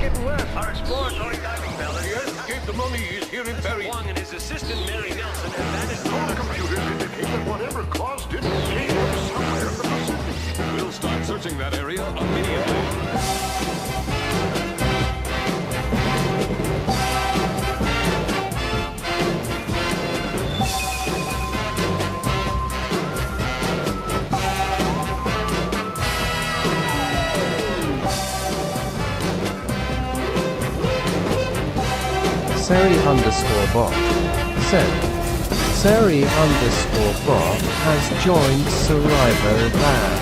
heading west. Our exploratory diving bell The escape the mummy is here in Paris. Wong and his assistant Mary Nelson have vanished. Our computers indicate that whatever caused it came from somewhere in the Pacific. We'll start searching that area immediately. Sari_bot said, Sari_bot has joined Survivor Lab.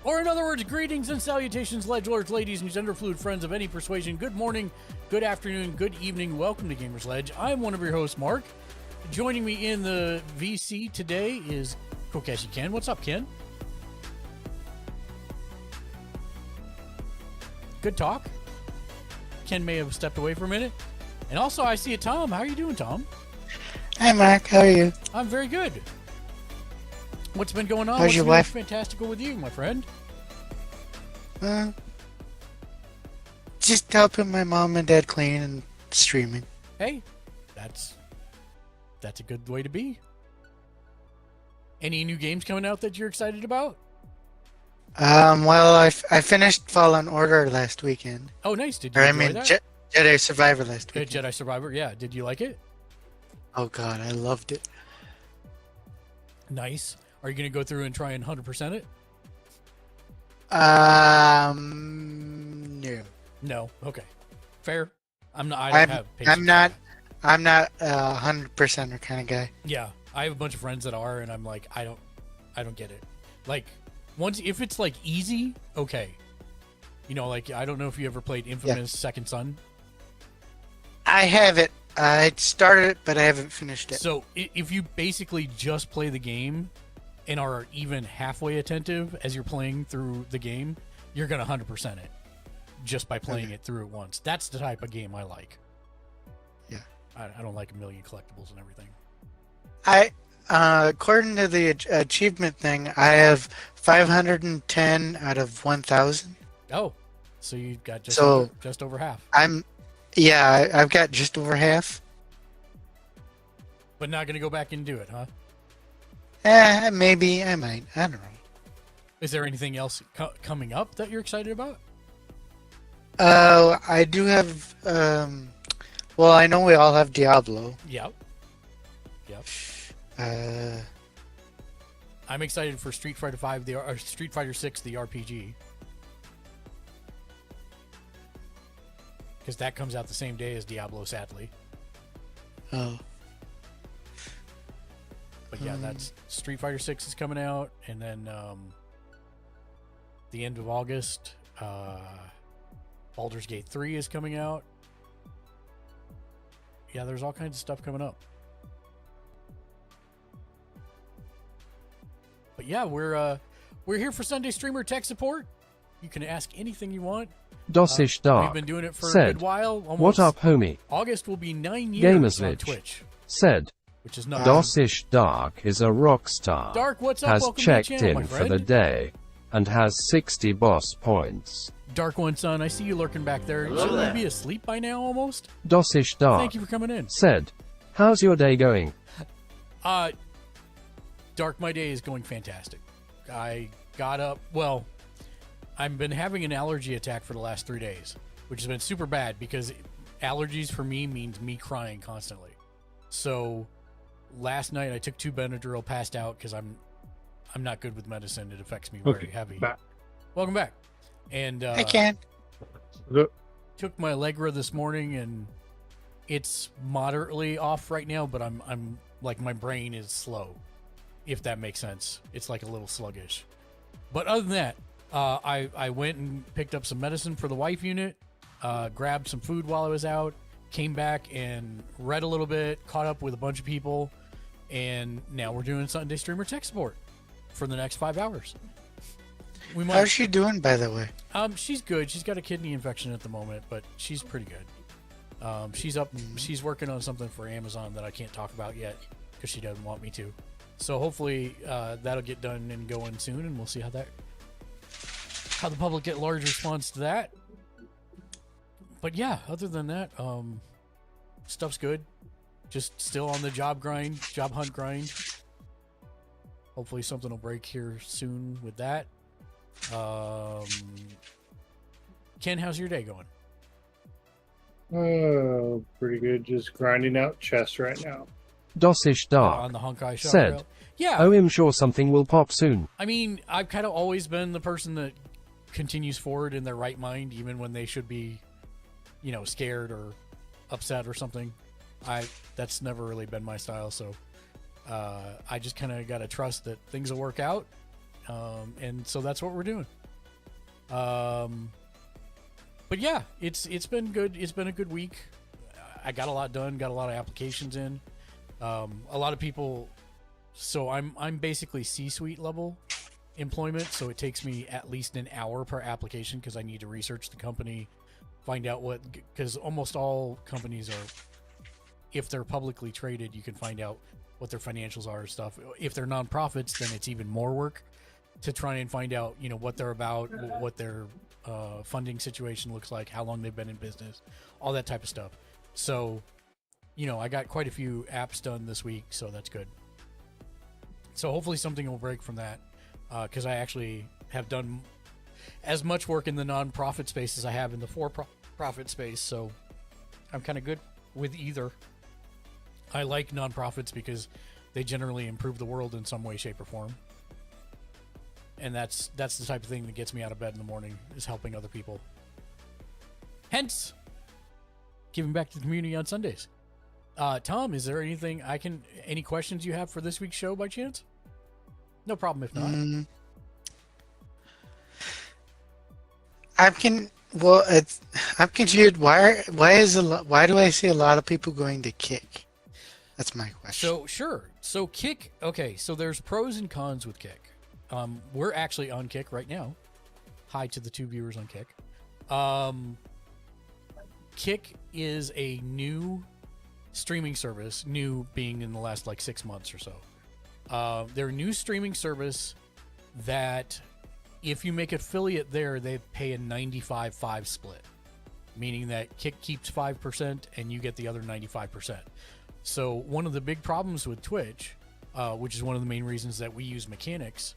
Or in other words, greetings and salutations, ledgelords, ladies, and gender-fluid friends of any persuasion. Good morning, good afternoon, good evening. Welcome to Gamers Ledge. I'm one of your hosts, Mark. Joining me in the VC today is Kokeshi Ken. What's up, Ken? Good talk. Ken may have stepped away for a minute. And also, I see a Tom. How are you doing, Tom? Hi, Mark. How are you? I'm very good. What's been going on? How's your wife? Fantastical with you, my friend? Just helping my mom and dad clean and streaming. Hey, that's a good way to be. Any new games coming out that you're excited about? Well, I finished Fallen Order last weekend. Oh, nice. Did you enjoy that? Jedi Survivor last weekend. Jedi Survivor, yeah. Did you like it? Oh, God, I loved it. Nice. Are you going to go through and try and 100% it? No. No. Okay. Fair. I'm not. I don't have patience. I'm not a 100%er kind of guy. Yeah, I have a bunch of friends that are, and I'm like, I don't get it. Like, if it's like easy, okay. You know, like I don't know if you ever played Infamous Second Son. I have it. I started it, but I haven't finished it. So if you basically just play the game and are even halfway attentive as you're playing through the game, you're going to 100% it just by playing it through it once. That's the type of game I like. Yeah. I don't like a million collectibles and everything. According to the achievement thing, I have 510 out of 1,000. Oh, so you got just over half. I've got just over half. But not going to go back and do it, huh? Maybe I might. I don't know. Is there anything else coming up that you're excited about? I do have. Well, I know we all have Diablo. Yep. I'm excited for Street Fighter 5, Street Fighter 6, the RPG, because that comes out the same day as Diablo, sadly. Oh. But yeah, that's Street Fighter 6 is coming out, and then the end of August, Baldur's Gate 3 is coming out. Yeah, there's all kinds of stuff coming up. But yeah, we're here for Sunday Streamer Tech Support. You can ask anything you want. Dosish Dark We've been doing it for said, a good while. "What up, homie?" August will be 9 years Gamers on Ledge Twitch. said, which is not. Dosish Dark is a rock star. Dark, what's up? Has Welcome checked to the channel, my in for friend. the day and has 60 boss points. Dark One Son, I see you lurking back there. Shouldn't you be asleep by now almost? Dosish Dark Thank you for coming in. said, "How's your day going?" Dark, my day is going fantastic. I got up, well, I've been having an allergy attack for the last 3 days, which has been super bad because allergies for me means me crying constantly. So last night I took 2 Benadryl, passed out because I'm not good with medicine. It affects me very heavy. Back. Welcome back. And I can. took my Allegra this morning and it's moderately off right now, but I'm like my brain is slow, if that makes sense. It's like a little sluggish. But other than that, I went and picked up some medicine for the wife unit, grabbed some food while I was out, came back and read a little bit, caught up with a bunch of people, and now we're doing Sunday Streamer Tech Support for the next 5 hours. We might. How's she doing, by the way? She's good. She's got a kidney infection at the moment, but she's pretty good. She's working on something for Amazon that I can't talk about yet because she doesn't want me to. So hopefully that'll get done and going soon, and we'll see how the public at large responds to that. But yeah, other than that, stuff's good. Just still on the job hunt grind. Hopefully something will break here soon with that. Ken, how's your day going? Oh, pretty good. Just grinding out chest right now. Dosish On Dark the Honkai shop said, rail? Yeah. "Oh, I'm sure something will pop soon." I mean, I've kind of always been the person that continues forward in their right mind, even when they should be, scared or upset or something. That's never really been my style. So I just kind of got to trust that things will work out. And so that's what we're doing. But yeah, it's been good. It's been a good week. I got a lot done, got a lot of applications in. A lot of people, so I'm basically C-suite level employment, so it takes me at least an hour per application because I need to research the company, find out because almost all companies are, if they're publicly traded, you can find out what their financials are and stuff. If they're nonprofits, then it's even more work to try and find out, what they're about, what their funding situation looks like, how long they've been in business, all that type of stuff. So, I got quite a few apps done this week, so that's good. So hopefully something will break from that, because I actually have done as much work in the nonprofit space as I have in the for-profit space, so I'm kind of good with either. I like nonprofits because they generally improve the world in some way, shape, or form. And that's the type of thing that gets me out of bed in the morning, is helping other people. Hence, giving back to the community on Sundays. Tom, is there any questions you have for this week's show by chance? No problem if not. I'm confused. Why do I see a lot of people going to Kick? That's my question. So sure. So Kick. Okay. So there's pros and cons with Kick. We're actually on Kick right now. Hi to the 2 viewers on Kick. Kick is a new streaming service, new being in the last 6 months or so. They're a new streaming service that if you make affiliate there, they pay a 95-5 split, meaning that Kick keeps 5% and you get the other 95%. So one of the big problems with Twitch, which is one of the main reasons that we use mechanics,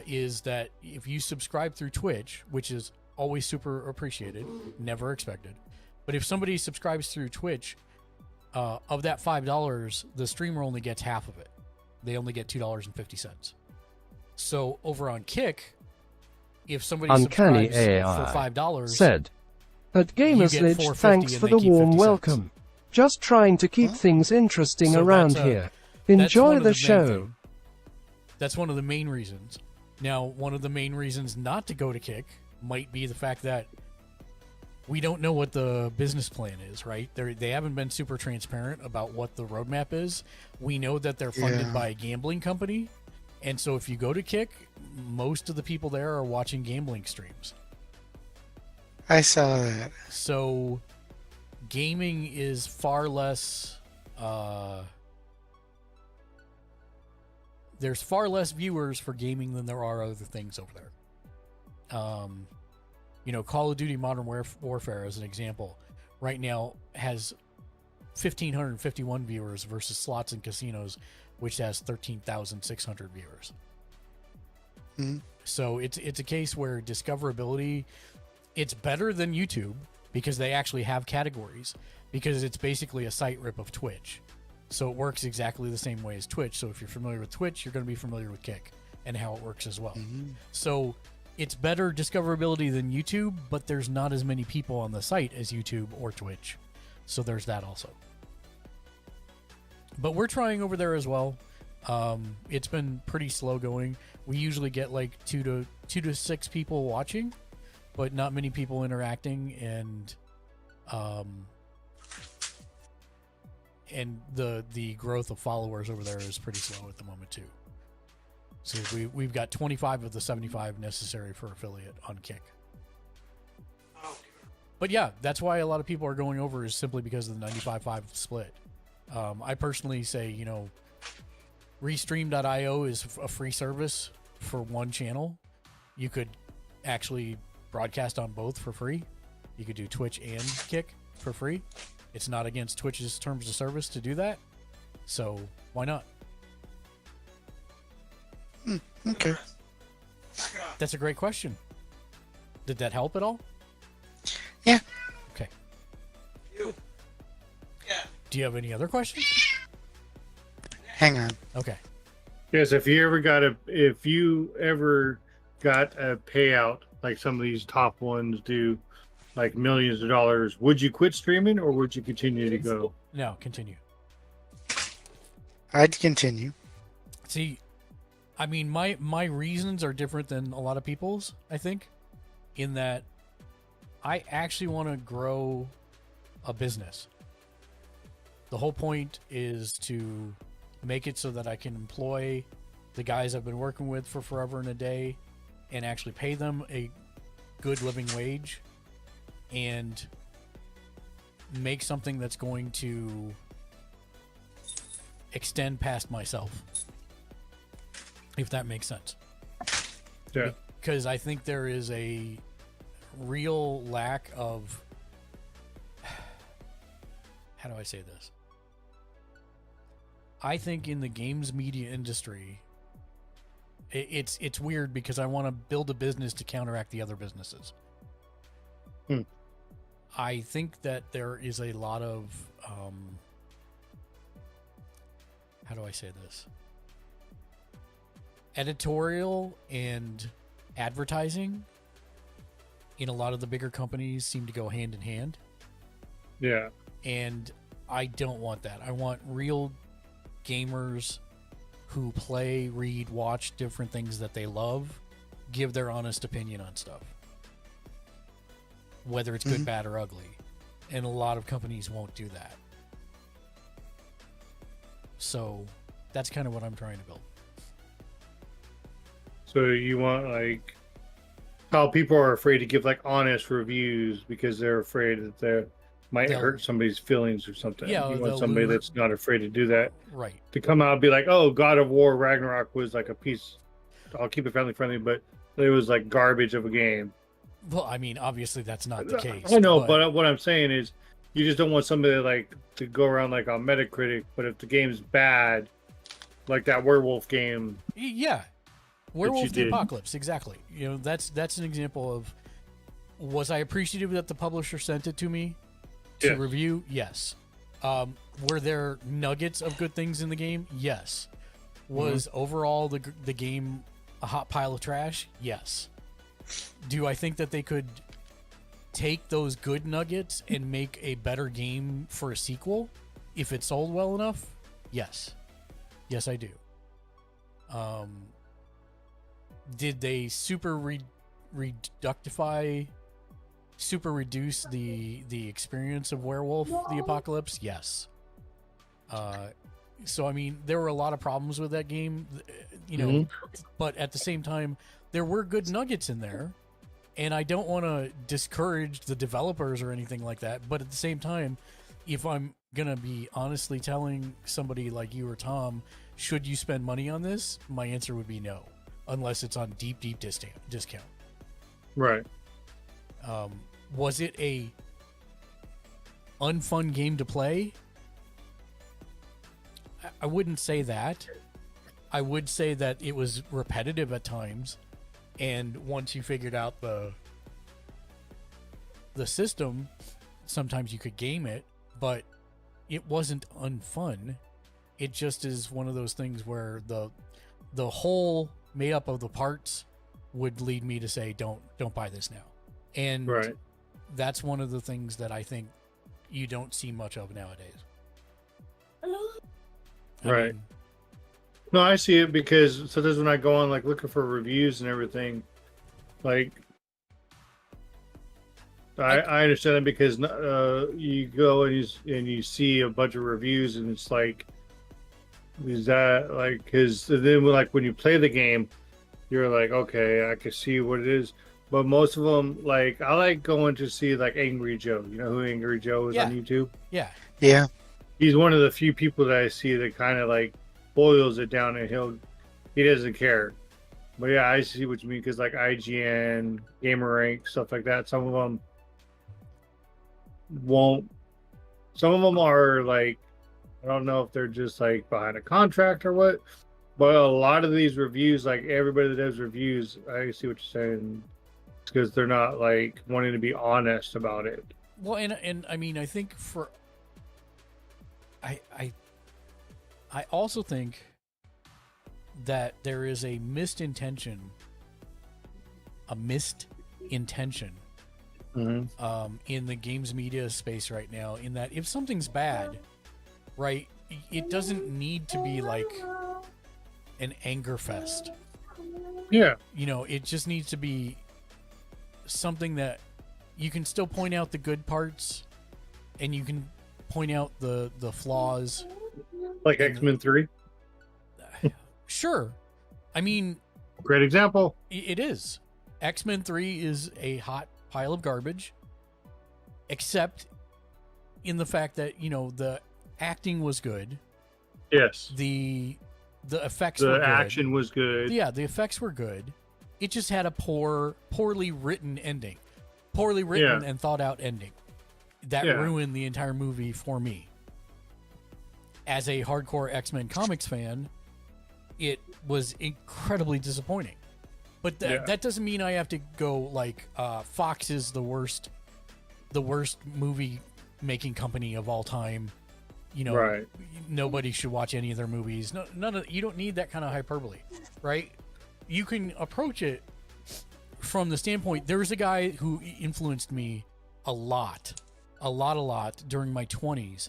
is that if you subscribe through Twitch, which is always super appreciated, never expected, but if somebody subscribes through Twitch, of that $5, the streamer only gets half of it. They only get $2.50. So over on Kick, if somebody Uncanny subscribes AI for $5, said, "At you Gamers get Ledge, $4.50 thanks and for they the keep warm 50 cents." welcome. Just trying to keep things interesting So around that's one here. of Enjoy the main show." thing. That's one of the main reasons. Now, one of the main reasons not to go to Kick might be the fact that we don't know what the business plan is, right? They haven't been super transparent about what the roadmap is. We know that they're funded by a gambling company. And so if you go to Kick, most of the people there are watching gambling streams. I saw that. So gaming is far less there's far less viewers for gaming than there are other things over there. Call of Duty Modern Warfare, as an example, right now has 1,551 viewers versus Slots and Casinos, which has 13,600 viewers. Mm-hmm. So it's a case where discoverability, it's better than YouTube because they actually have categories, because it's basically a site rip of Twitch. So it works exactly the same way as Twitch. So if you're familiar with Twitch, you're going to be familiar with Kick and how it works as well. Mm-hmm. So it's better discoverability than YouTube, but there's not as many people on the site as YouTube or Twitch. So there's that also. But we're trying over there as well. It's been pretty slow going. We usually get like two to six people watching, but not many people interacting, and the growth of followers over there is pretty slow at the moment too. So we've got 25 of the 75 necessary for affiliate on Kick. But yeah, that's why a lot of people are going over, is simply because of the 95.5 split. I personally say, Restream.io is a free service for one channel. You could actually broadcast on both for free. You could do Twitch and Kick for free. It's not against Twitch's terms of service to do that. So why not? Okay. That's a great question. Did that help at all? Yeah. Okay. Do you have any other questions? Hang on. Okay. Yes, if you ever got a payout like some of these top ones do, like millions of dollars, would you quit streaming or would you continue to go? No, continue. I'd continue. See, I mean, my reasons are different than a lot of people's, I think, in that I actually want to grow a business. The whole point is to make it so that I can employ the guys I've been working with for forever and a day and actually pay them a good living wage and make something that's going to extend past myself, if that makes sense. Yeah. Because I think there is a real lack of, how do I say this? I think in the games media industry, it's weird because I want to build a business to counteract the other businesses. I think that there is a lot of, how do I say this? Editorial and advertising in a lot of the bigger companies seem to go hand in hand. Yeah. And I don't want that. I want real gamers who play, read, watch different things that they love, give their honest opinion on stuff, whether it's good, bad, or ugly. And a lot of companies won't do that. So that's kind of what I'm trying to build. So you want like how people are afraid to give like honest reviews because they're afraid that they might hurt somebody's feelings or something. Yeah, you want somebody that's not afraid to do that. Right. To come out and be like, oh, God of War Ragnarok was like a piece. I'll keep it family friendly, but it was like garbage of a game. Well, I mean, obviously that's not the case. I know, but what I'm saying is you just don't want somebody like to go around like on Metacritic, but if the game's bad, like that werewolf game. Yeah. Werewolf the Apocalypse, exactly. That's an example of, was I appreciative that the publisher sent it to me to review? Yes. Were there nuggets of good things in the game? Yes. Was overall the game a hot pile of trash? Yes. Do I think that they could take those good nuggets and make a better game for a sequel if it sold well enough? Yes. Yes, I do. Did they super reduce the experience of Werewolf the Apocalypse? Yes. So I mean, there were a lot of problems with that game, but at the same time, there were good nuggets in there, and I don't want to discourage the developers or anything like that. But at the same time, if I'm gonna be honestly telling somebody like you or Tom, should you spend money on this? My answer would be no, unless it's on deep discount. Right. Was it a unfun game to play? I wouldn't say that. I would say that it was repetitive at times, and once you figured out the system, sometimes you could game it, but it wasn't unfun. It just is one of those things where the whole made up of the parts would lead me to say don't buy this now. And Right. that's one of the things that I think you don't see much of nowadays. Right. No, I see it because sometimes when I go on like looking for reviews and everything, like I understand it because you go and you see a bunch of reviews and it's like, is that like, because then like when you play the game, you're like, okay, I can see what it is. But most of them, like, I like going to see like Angry Joe. You know who Angry Joe is on YouTube? Yeah. Yeah. He's one of the few people that I see that kind of like boils it down, and he doesn't care. But yeah, I see what you mean, because like IGN, GamerRank, stuff like that, some of them won't. Some of them are like, I don't know if they're just like behind a contract or what, but a lot of these reviews, like everybody that does reviews, I see what you're saying. It's because they're not like wanting to be honest about it. Well, and I mean, I think I also think that there is a missed intention in the games media space right now, in that if something's bad, right, it doesn't need to be like an anger fest. Yeah. You know, it just needs to be something that you can still point out the good parts, and you can point out the flaws. Like X-Men 3. Sure. I mean, Great example. it is. X-Men 3 is a hot pile of garbage, except in the fact that, you know, the acting was good. Yes. The effects were The good. action was good. Yeah, the effects were good. It just had a poorly written ending. Poorly written and thought out ending. That ruined the entire movie for me. As a hardcore X-Men comics fan, it was incredibly disappointing. But that doesn't mean I have to go like Fox is the worst movie making company of all time. You know, nobody should watch any of their movies. You don't need that kind of hyperbole, right? You can approach it from the standpoint. There's a guy who influenced me a lot during my 20s.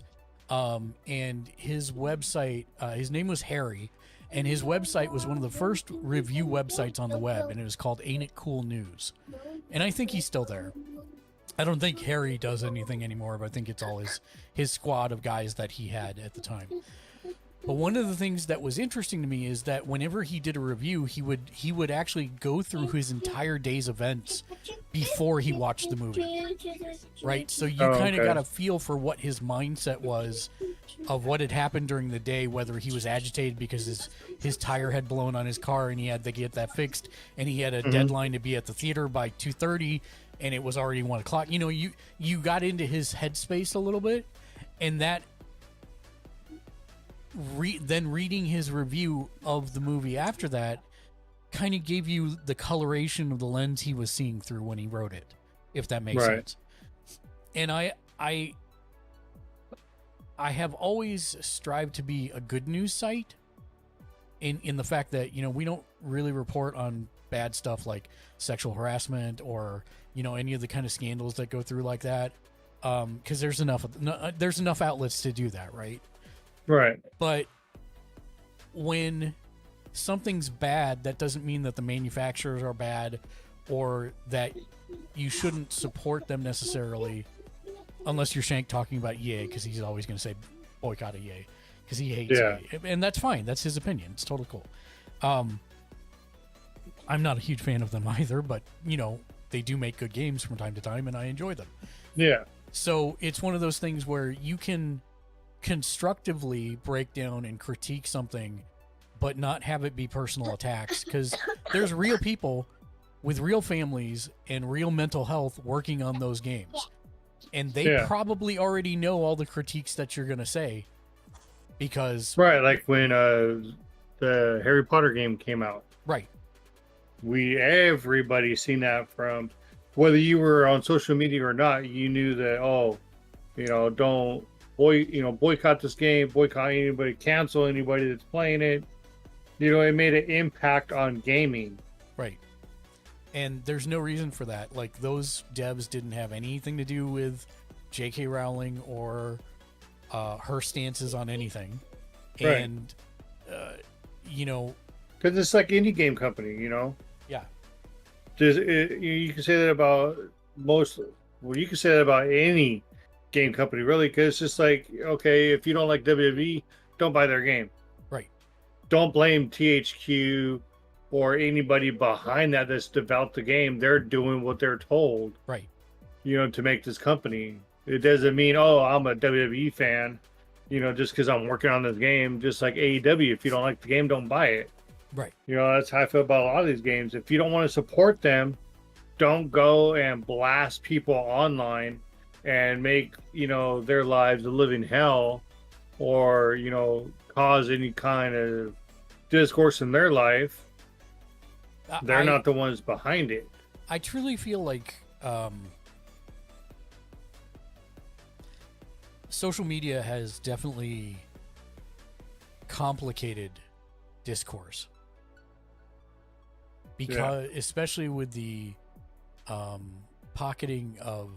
And his website, his name was Harry, and his website was one of the first review websites on the web, and it was called Ain't It Cool News. And I think he's still there. I don't think Harry does anything anymore, but I think it's all his squad of guys that he had at the time. But one of the things that was interesting to me is that whenever he did a review, he would actually go through his entire day's events before he watched the movie. Right? So you kind of got a feel for what his mindset was of what had happened during the day, whether he was agitated because his tire had blown on his car and he had to get that fixed, and he had a deadline to be at the theater by 2:30 and it was already 1 o'clock. You know, you got into his headspace a little bit, and that then reading his review of the movie after that kind of gave you the coloration of the lens he was seeing through when he wrote it, if that makes sense. And I have always strived to be a good news site in the fact that, you know, we don't really report on bad stuff like sexual harassment or, you know, any of the kind of scandals that go through like that, because there's enough outlets to do that, right? Right. But when something's bad, that doesn't mean that the manufacturers are bad or that you shouldn't support them necessarily, unless you're Shank talking about EA, because he's always going to say boycott EA because he hates EA. And that's fine. That's his opinion. It's totally cool. I'm not a huge fan of them either, but, you know, they do make good games from time to time, and I enjoy them. Yeah. So it's one of those things where you can constructively break down and critique something but not have it be personal attacks, because there's real people with real families and real mental health working on those games, and they probably already know all the critiques that you're going to say, because right, like when the Harry Potter game came out, right, everybody seen that, from whether you were on social media or not. You knew that, don't boycott this game, boycott anybody, cancel anybody that's playing it. It made an impact on gaming. Right. And there's no reason for that. Like, those devs didn't have anything to do with J.K. Rowling or her stances on anything. Right. And, because it's like any game company, Yeah. You can say that about you can say that about any game company, really, because it's just like, okay, if you don't like WWE, don't buy their game. Right. Don't blame THQ or anybody behind that's developed the game. They're doing what they're told. Right. To make this company. It doesn't mean, I'm a WWE fan, just because I'm working on this game. Just like AEW, if you don't like the game, don't buy it. Right. That's how I feel about a lot of these games. If you don't want to support them, don't go and blast people online and make, their lives a living hell, or, cause any kind of discourse in their life. They're not the ones behind it. I truly feel like social media has definitely complicated discourse, because especially with the pocketing of,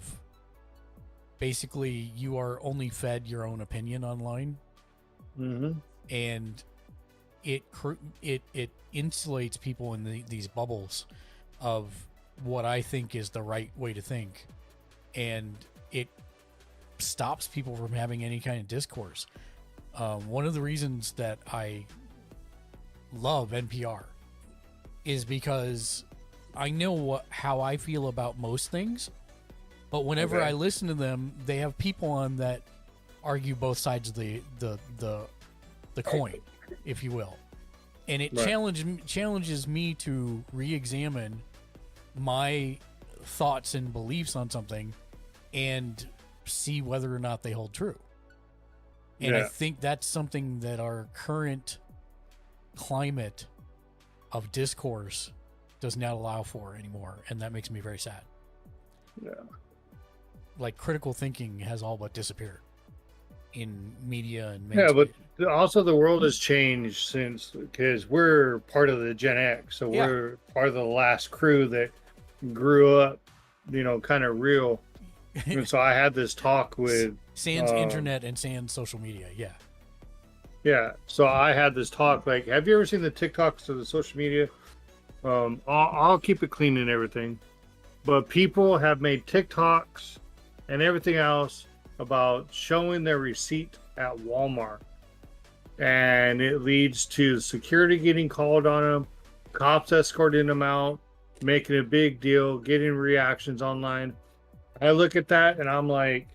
basically, you are only fed your own opinion online. Mm-hmm. And it insulates people in these bubbles of what I think is the right way to think, and it stops people from having any kind of discourse. One of the reasons that I love NPR is because I know how I feel about most things, but whenever I listen to them, they have people on that argue both sides of the coin, if you will, and it challenges me to re-examine my thoughts and beliefs on something and see whether or not they hold true. And I think that's something that our current climate of discourse does not allow for anymore, and that makes me very sad. Yeah. Like, critical thinking has all but disappeared in media and but also the world has changed since, because we're part of the Gen X, so we're part of the last crew that grew up, kind of real. And so I had this talk with sans internet and sans social media. Yeah. So I had this talk, like, have you ever seen the TikToks or the social media? I'll keep it clean and everything, but people have made TikToks and everything else about showing their receipt at Walmart, and it leads to security getting called on them, cops escorting them out, making a big deal, getting reactions online. I look at that and I'm like,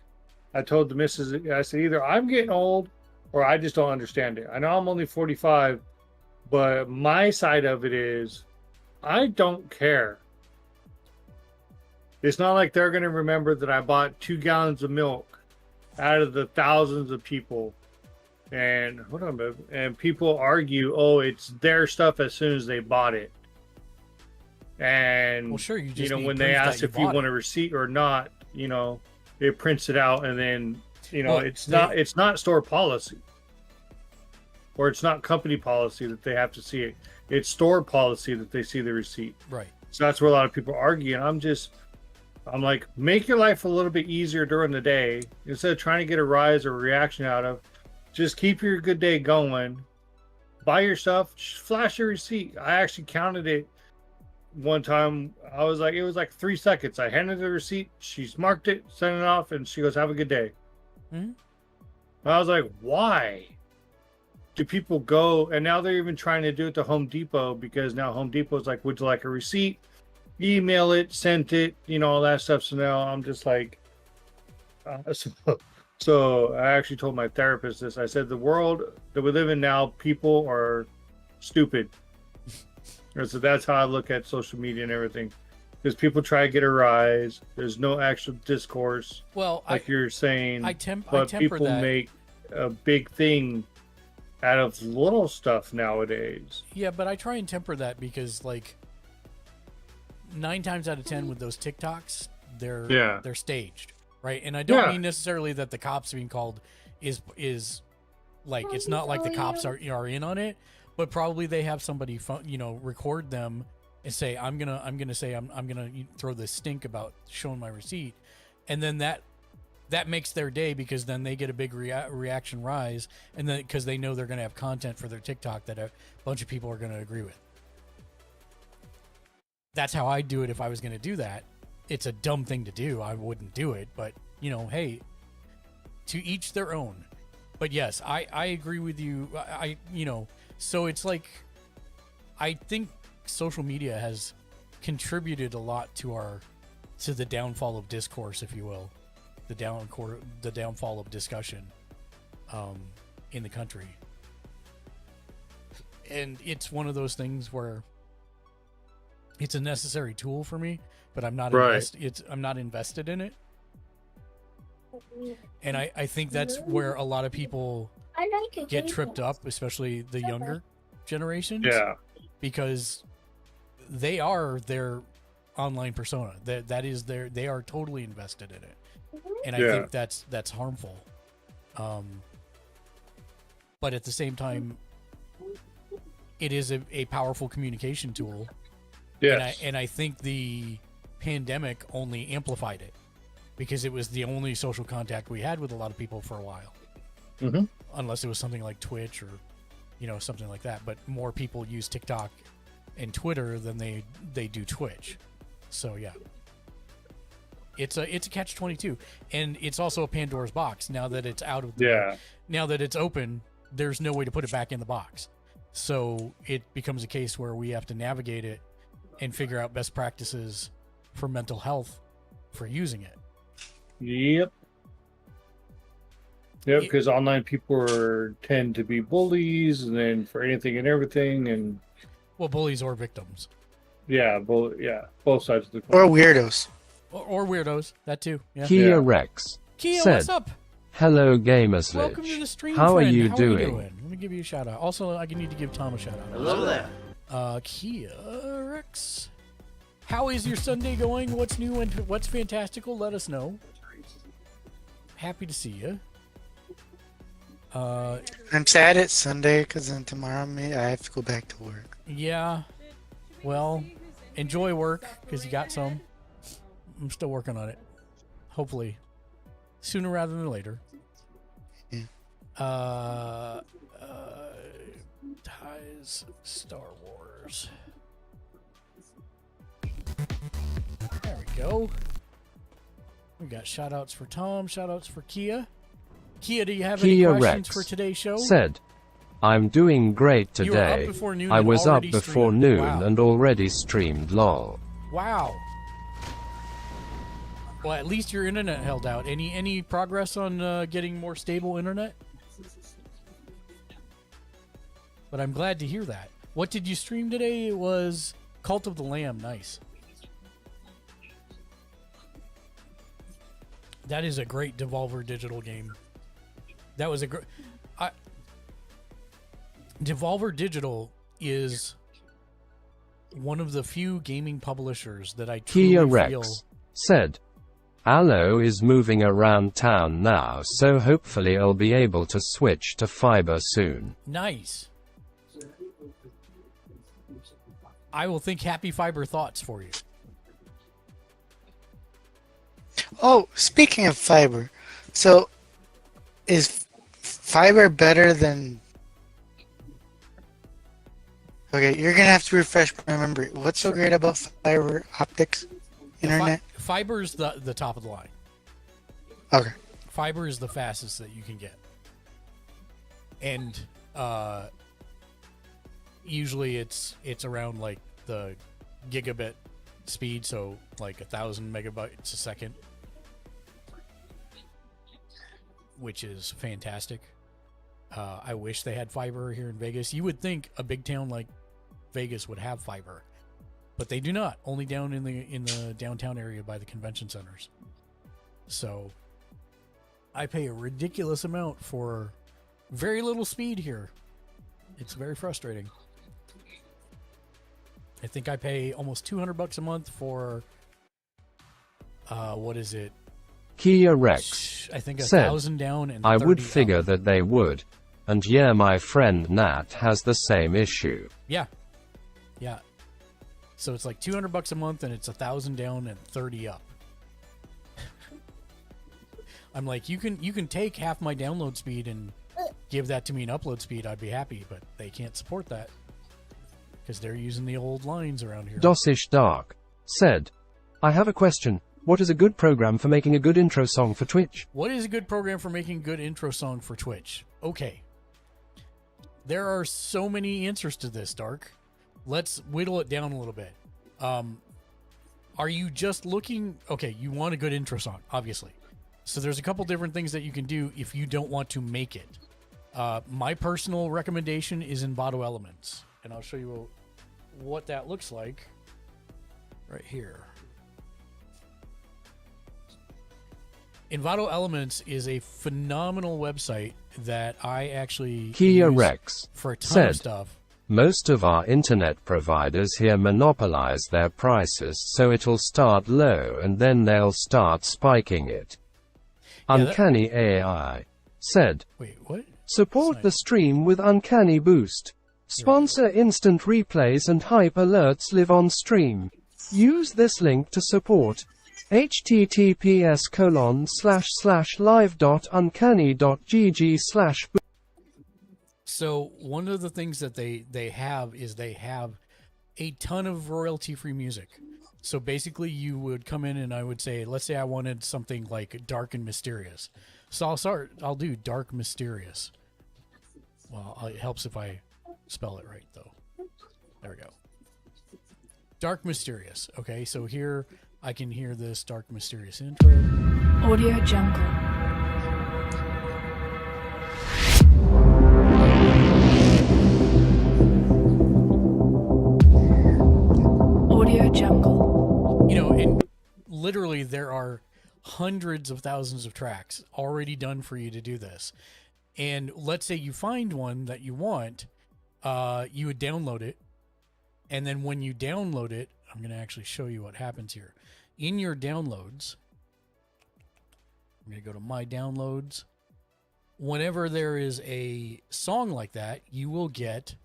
I told the missus, I said, either I'm getting old or I just don't understand it. I know I'm only 45, but my side of it is, I don't care. It's not like they're going to remember that I bought 2 gallons of milk out of the thousands of people. And people argue, it's their stuff as soon as they bought it. And, well, sure, you just when they ask if you want a receipt or not, it prints it out, and then, it's not store policy, or it's not company policy that they have to see it. It's store policy that they see the receipt. Right. So that's where a lot of people argue. And I'm like, make your life a little bit easier during the day. Instead of trying to get a rise or a reaction out of, just keep your good day going. Buy your stuff, flash your receipt. I actually counted it one time. It was like 3 seconds. I handed the receipt, she's marked it, sent it off, and she goes, have a good day. Mm-hmm. I was like, why do people go? And now they're even trying to do it to Home Depot, because now Home Depot is like, would you like a receipt? Email it, sent it, all that stuff. So now I'm just like, so I actually told my therapist this. I said, the world that we live in now, people are stupid. And so that's how I look at social media and everything. Because people try to get a rise. There's no actual discourse, Well, like you're saying. I temper people that. make a big thing out of little stuff nowadays. Yeah, but I try and temper that because, like, 9 times out of 10 with those TikToks, they're staged, right? And I don't mean necessarily that the cops being called is like, it's not like the cops are in on it, but probably they have somebody record them and say, I'm gonna throw this stink about showing my receipt, and then that makes their day, because then they get a big reaction rise, and then because they know they're gonna have content for their TikTok that a bunch of people are gonna agree with. That's how I do it. If I was gonna do that, it's a dumb thing to do. I wouldn't do it, but hey, to each their own. But yes, I agree with you. So it's like, I think social media has contributed a lot to the downfall of discourse, if you will, the downfall of discussion in the country. And it's one of those things where it's a necessary tool for me, but I'm not I'm not invested in it. And I think that's where a lot of people get tripped up, especially the younger generations. Yeah. Because they are their online persona. They are totally invested in it. And I think that's harmful. But at the same time, it is a powerful communication tool. Yes. And I think the pandemic only amplified it, because it was the only social contact we had with a lot of people for a while. Mm-hmm. Unless it was something like Twitch or, something like that. But more people use TikTok and Twitter than they do Twitch. So yeah, it's a catch-22, and it's also a Pandora's box. Now that it's now that it's open, there's no way to put it back in the box. So it becomes a case where we have to navigate it and figure out best practices for mental health for using it. Yep. Yep, because online people tend to be bullies, and then for anything and everything, and bullies or victims. Yeah, both sides of the coin. Or weirdos. Or weirdos, that too. Yeah. Kia Rex Kia, said, what's up? Hello, Gamers. Welcome to the stream. How friend. are you How doing? Are you doing? Let me give you a shout out. Also, I need to give Tom a shout out. Hello there. Kia Rex, how is your Sunday going? What's new and what's fantastical? Let us know. Happy to see you. I'm sad it's Sunday because then tomorrow I have to go back to work. Yeah. Well, enjoy work because you got some. I'm still working on it. Hopefully, sooner rather than later. Yeah. Ties Star Wars. There we go. We got shout outs for Tom, shout outs for Kia. Kia, do you have any questions for today's show? Said, I'm doing great today. I was up before noon and already streamed LOL. Wow. Well, at least your internet held out. Any progress on getting more stable internet? But I'm glad to hear that. What did you stream today? It was Cult of the Lamb. Nice. That is a great Devolver Digital game. That was a great... Devolver Digital is one of the few gaming publishers that I truly Kia feel... Rex said, Allo is moving around town now, so hopefully I'll be able to switch to fiber soon. Nice. I will think happy fiber thoughts for you. Oh, speaking of fiber, so is fiber better than... Okay, you're going to have to refresh my memory. What's so great about fiber optics internet? Fiber is the top of the line. Okay. Fiber is the fastest that you can get. And usually it's around like the gigabit speed, so like 1,000 megabytes a second, which is fantastic. I wish they had fiber here in Vegas. You would think a big town like Vegas would have fiber, but they do not. Only down in the downtown area by the convention centers. So I pay a ridiculous amount for very little speed here. It's very frustrating. I think I pay almost $200 a month for what is it? Kia Rex I think said, 1,000 down and I 30 would figure up. that they would. And yeah, my friend Nat has the same issue. Yeah. So it's like $200 a month and it's 1,000 down and 30 up. I'm like, you can take half my download speed and give that to me in upload speed. I'd be happy, but they can't support that because they're using the old lines around here. Dosish Dark said, I have a question. What is a good program for making a good intro song for Twitch? What is a good program for making a good intro song for Twitch? Okay. There are so many answers to this, Dark. Let's whittle it down a little bit. Are you just looking... Okay, you want a good intro song, obviously. So there's a couple different things that you can do if you don't want to make it. My personal recommendation is Envato Elements. And I'll show you what that looks like right here. Envato Elements is a phenomenal website that I actually Kia use Rex for a ton said, of stuff. Most of our internet providers here monopolize their prices, so it'll start low and then they'll start spiking it. Uncanny AI said, Wait, what? support the stream with Uncanny Boost. Sponsor instant replays and hype alerts live on stream. Use this link to support. https://live.uncanny.gg/. So one of the things that they have is they have a ton of royalty-free music. So basically you would come in and I would say, let's say I wanted something like dark and mysterious. So I'll do dark mysterious. Well, it helps if I spell it right though. There we go. Dark mysterious. Okay, so here I can hear this dark mysterious intro. Audio Jungle. Audio Jungle. You know, and literally there are hundreds of thousands of tracks already done for you to do this. And let's say you find one that you want, you would download it. And then when you download it, I'm going to actually show you what happens here. In your downloads, I'm going to go to my downloads. Whenever there is a song like that, you will get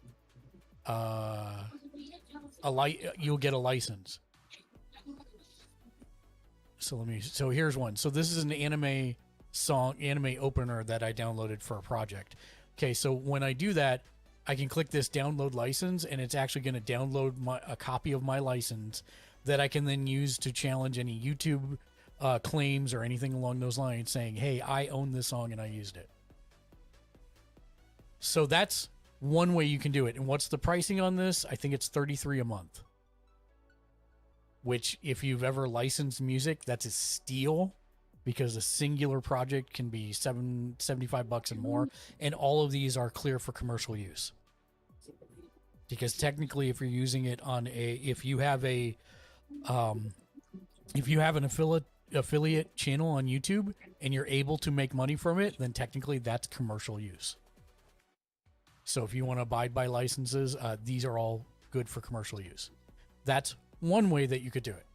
you'll get a license. So here's one. So this is an anime opener that I downloaded for a project. Okay, so when I do that, I can click this download license and it's actually going to download a copy of my license that I can then use to challenge any YouTube claims or anything along those lines saying, hey, I own this song and I used it. So that's one way you can do it. And what's the pricing on this? I think it's $33 a month. Which, if you've ever licensed music, that's a steal because a singular project can be $75 and more. And all of these are clear for commercial use. Because technically, if you're using it on if you have an affiliate channel on YouTube and you're able to make money from it, then technically that's commercial use. So if you want to abide by licenses, these are all good for commercial use. That's one way that you could do it.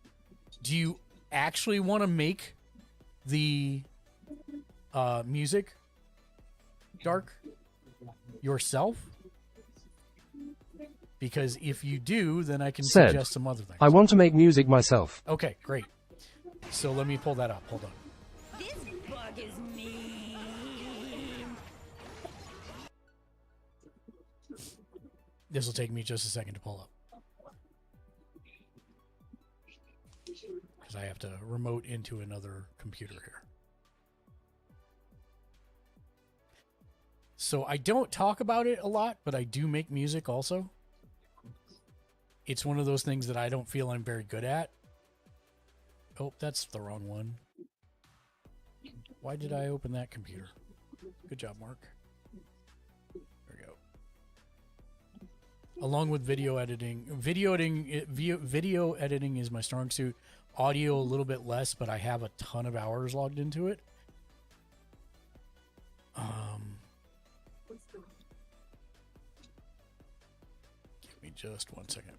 Do you actually want to make the music dark yourself? Because if you do, then I can suggest some other things. I want to make music myself. Okay, great. So let me pull that up. Hold on. This bug is mean. This will take me just a second to pull up. Because I have to remote into another computer here. So I don't talk about it a lot, but I do make music also. It's one of those things that I don't feel I'm very good at. Oh, that's the wrong one. Why did I open that computer? Good job, Mark. along with video editing. Video editing is my strong suit. Audio a little bit less, but I have a ton of hours logged into it. Give me just 1 second.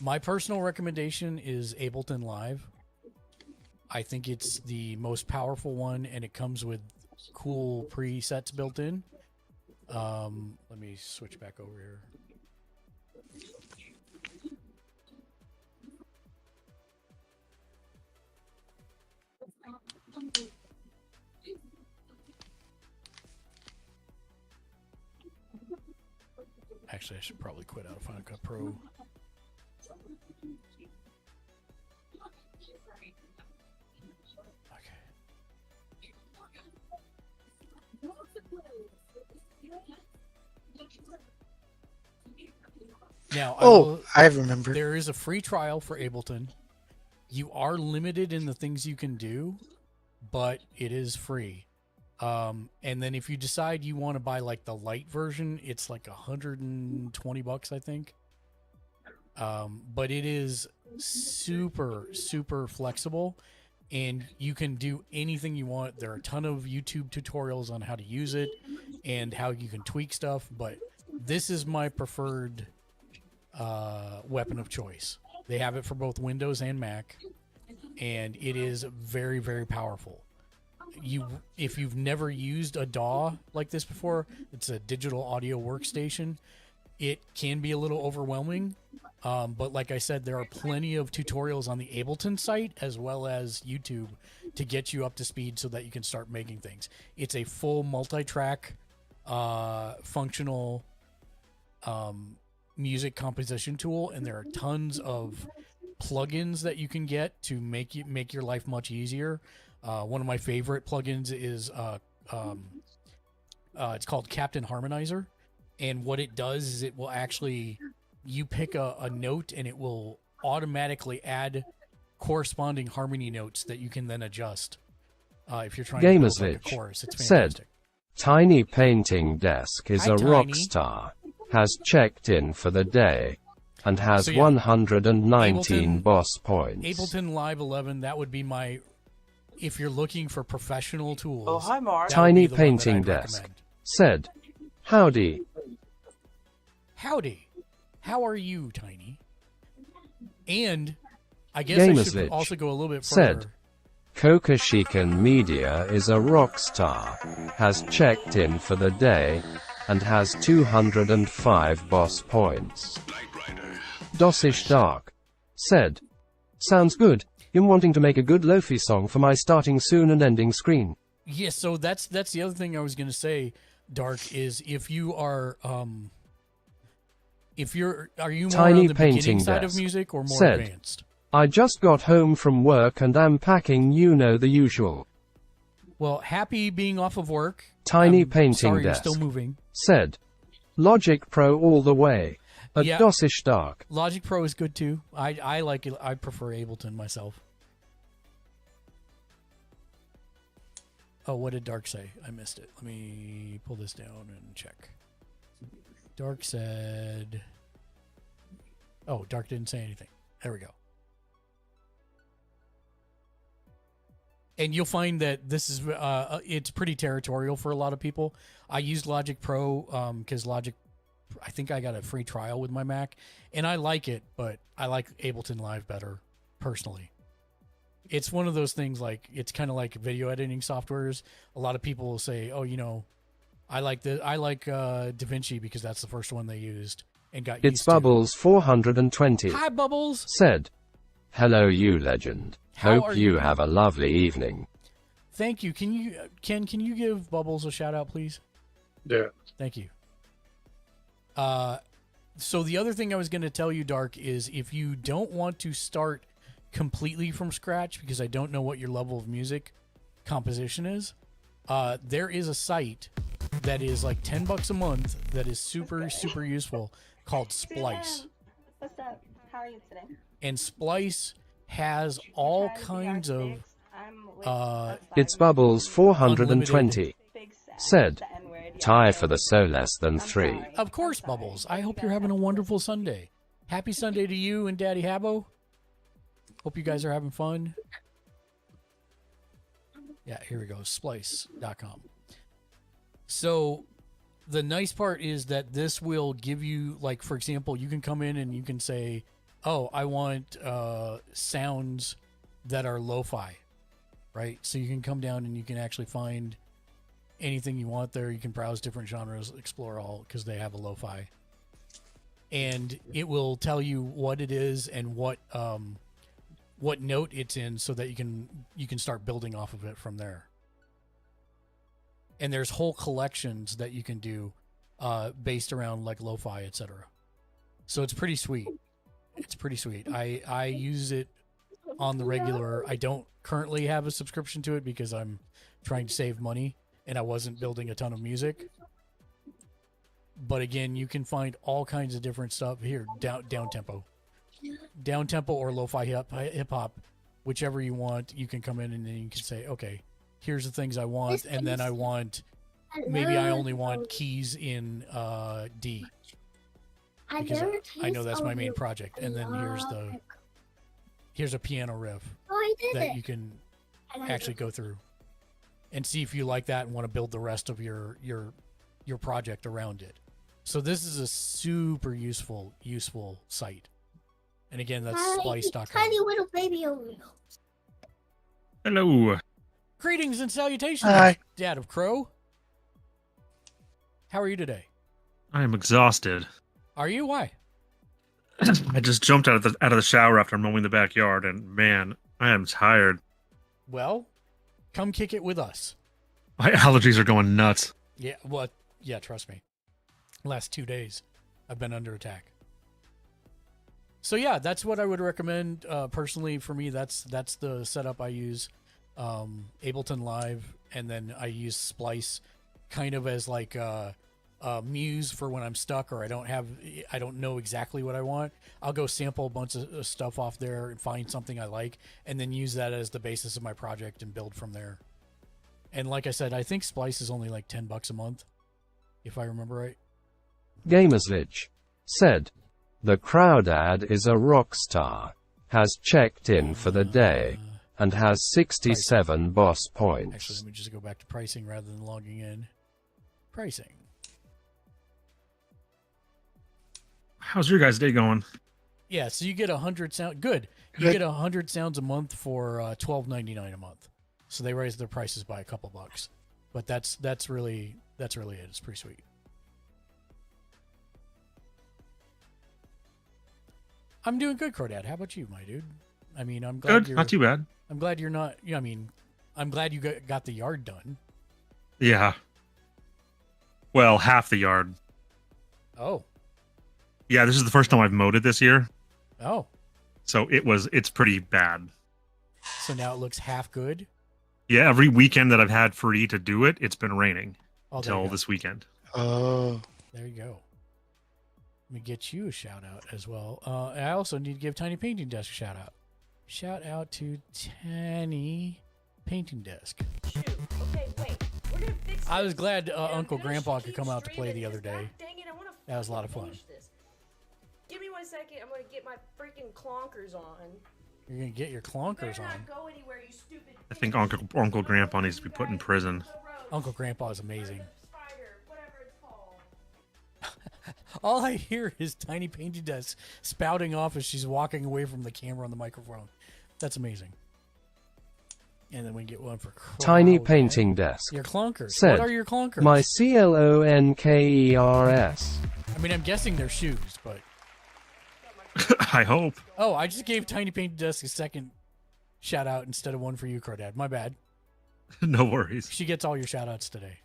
My personal recommendation is Ableton Live. I think it's the most powerful one, and it comes with cool presets built in. Let me switch back over here. Actually, I should probably quit out of Final Cut Pro. Now, I remember. There is a free trial for Ableton. You are limited in the things you can do, but it is free. And then if you decide you want to buy like the light version, it's like $120, I think. But it is super, super flexible, and you can do anything you want. There are a ton of YouTube tutorials on how to use it and how you can tweak stuff, but this is my preferred weapon of choice. They have it for both Windows and Mac, and it is very, very powerful. If you've never used a DAW like this before, it's a digital audio workstation. It can be a little overwhelming, but like I said, there are plenty of tutorials on the Ableton site as well as YouTube to get you up to speed so that you can start making things. It's a full multi-track, functional music composition tool, and there are tons of plugins that you can get to make your life much easier. One of my favorite plugins is it's called Captain Harmonizer, and what it does is it will actually, you pick a note and it will automatically add corresponding harmony notes that you can then adjust if you're trying to build like a chorus. It's fantastic. Tiny Painting Desk is Hi, a Tiny. rock star, has checked in for the day, and has 119 boss points. Ableton Live 11, that would be my, if you're looking for professional tools. Oh, hi, Mark. Tiny Painting Desk said, "Howdy." Howdy. How are you, Tiny? And I guess I should also go a little bit further. Said, Kokoshikan Media is a rock star, has checked in for the day, and has 205 boss points. Dosish Dark said, "Sounds good. I'm wanting to make a good Lofi song for my starting soon and ending screen." Yes, so that's the other thing I was going to say, Dark, is if you are are you more Tiny on the Painting beginning side of Desk music or more said, advanced? "I just got home from work and I'm packing, you know the usual." Well, happy being off of work. Tiny Painting sorry Desk you're still moving. said, "Logic Pro all the way." A Yeah. Dosish Dark Logic Pro is good too. I like it. I prefer Ableton myself. Oh, what did Dark say? I missed it. Let me pull this down and check. Dark said... Oh, Dark didn't say anything. There we go. And you'll find that this is it's pretty territorial for a lot of people. I used Logic Pro because Logic, I think I got a free trial with my Mac, and I like it, but I like Ableton Live better personally. It's one of those things, like, it's kind of like video editing softwares. A lot of people will say, "Oh, you know, I like DaVinci because that's the first one they used and got It's used to." Bubbles 420 Hi, Bubbles. said, "Hello, you legend. How Hope are you you? have a lovely evening." Thank you. Can you give Bubbles a shout out, please? Yeah. Thank you. So the other thing I was going to tell you, Dark, is if you don't want to start completely from scratch, because I don't know what your level of music composition is, there is a site that is like $10 a month that is super, super useful called Splice. What's up? How are you today? And Splice has all kinds of It's Bubbles 420. Said, tie for the so less than 3. Of course, Bubbles. I hope you're having a wonderful Sunday. Happy Sunday to you and Daddy Habbo. Hope you guys are having fun. Yeah, here we go. Splice.com. So the nice part is that this will give you, like, for example, you can come in and you can say, oh, I want sounds that are lo-fi, right? So you can come down and you can actually find anything you want there. You can browse different genres, explore all, because they have a lo-fi. And it will tell you what it is and what note it's in, so that you can start building off of it from there. And there's whole collections that you can do based around like lo-fi, etc. So it's pretty sweet. It's pretty sweet. I use it on the regular. I don't currently have a subscription to it because I'm trying to save money and I wasn't building a ton of music. But again, you can find all kinds of different stuff here. Down tempo or lo-fi hip hop, whichever you want. You can come in and then you can say, okay, here's the things I want, and then I want, maybe I only want keys in D, because I know that's my main project. And then here's a piano riff that you can actually go through and see if you like that and want to build the rest of your project around it. So this is a super useful site. And again, that's splice.com. Tiny little baby Oreo. Hello. Greetings and salutations, Hi. Dad of Crow. How are you today? I am exhausted. Are you? Why? I just jumped out of the shower after mowing the backyard, and man, I am tired. Well, come kick it with us. My allergies are going nuts. Yeah, well, yeah, trust me. Last 2 days, I've been under attack. So yeah, that's what I would recommend personally. For me, that's the setup I use. Ableton Live, and then I use Splice kind of as like a muse for when I'm stuck or I don't know exactly what I want. I'll go sample a bunch of stuff off there and find something I like, and then use that as the basis of my project and build from there. And like I said, I think Splice is only like $10 a month, if I remember right. Gamerslich said, the Crowdad is a rock star, has checked in for the day, and has 67 boss points. Actually, let me just go back to pricing rather than logging in. Pricing. How's your guys' day going? Yeah, so you get 100 sound. Good. You get 100 sounds a month for $12.99 a month. So they raised their prices by a couple bucks, but that's really it. It's pretty sweet. I'm doing good, Cordad. How about you, my dude? I mean, I'm glad Good, not too bad. I'm glad you're not. I mean, I'm glad you got the yard done. Yeah. Well, half the yard. Oh. Yeah, this is the first time I've mowed it this year. Oh. So it's pretty bad. So now it looks half good. Yeah, every weekend that I've had free to do it, it's been raining There you until go. this weekend. Oh. There you go. Let me get you a shout out as well. I also need to give Tiny Painting Desk a shout out. Shout out to Tiny Painting Desk. Okay, wait. We're gonna fix I was this. glad And I'm Uncle gonna Grandpa keep could come out to play screaming the other this. day. God dang it, I wanna That was a lot of fucking fun. finish this. Give me 1 second. I'm gonna get my freaking clonkers on. You're going to get your clonkers Better on. not go anywhere, you stupid. I think Uncle Grandpa needs to be put in prison. Uncle Grandpa is amazing. Spider, whatever it's called. All I hear is Tiny Painting Desk spouting off as she's walking away from the camera on the microphone. That's amazing. And then we get one for Tiny Crowdad. Painting Desk Your clonkers. said, What are your clonkers? my CLONKERS. I mean, I'm guessing they're shoes, but... I hope. Oh, I just gave Tiny Painting Desk a second shout out instead of one for you, Cordad. My bad. No worries. She gets all your shout outs today.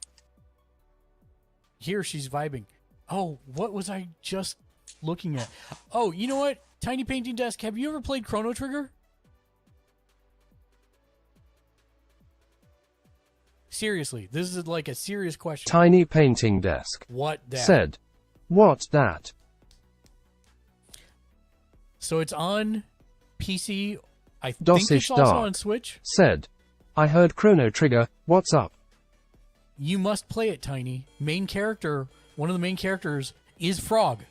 Here she's vibing. Oh, what was I just looking at? Oh, you know what? Tiny Painting Desk, have you ever played Chrono Trigger? Seriously, this is like a serious question. Tiny Painting Desk What that? said, what that? So it's on PC. I think Dosish it's also Dark on Switch. said, I heard Chrono Trigger, what's up? You must play it, Tiny. Main character, one of the main characters is Frog.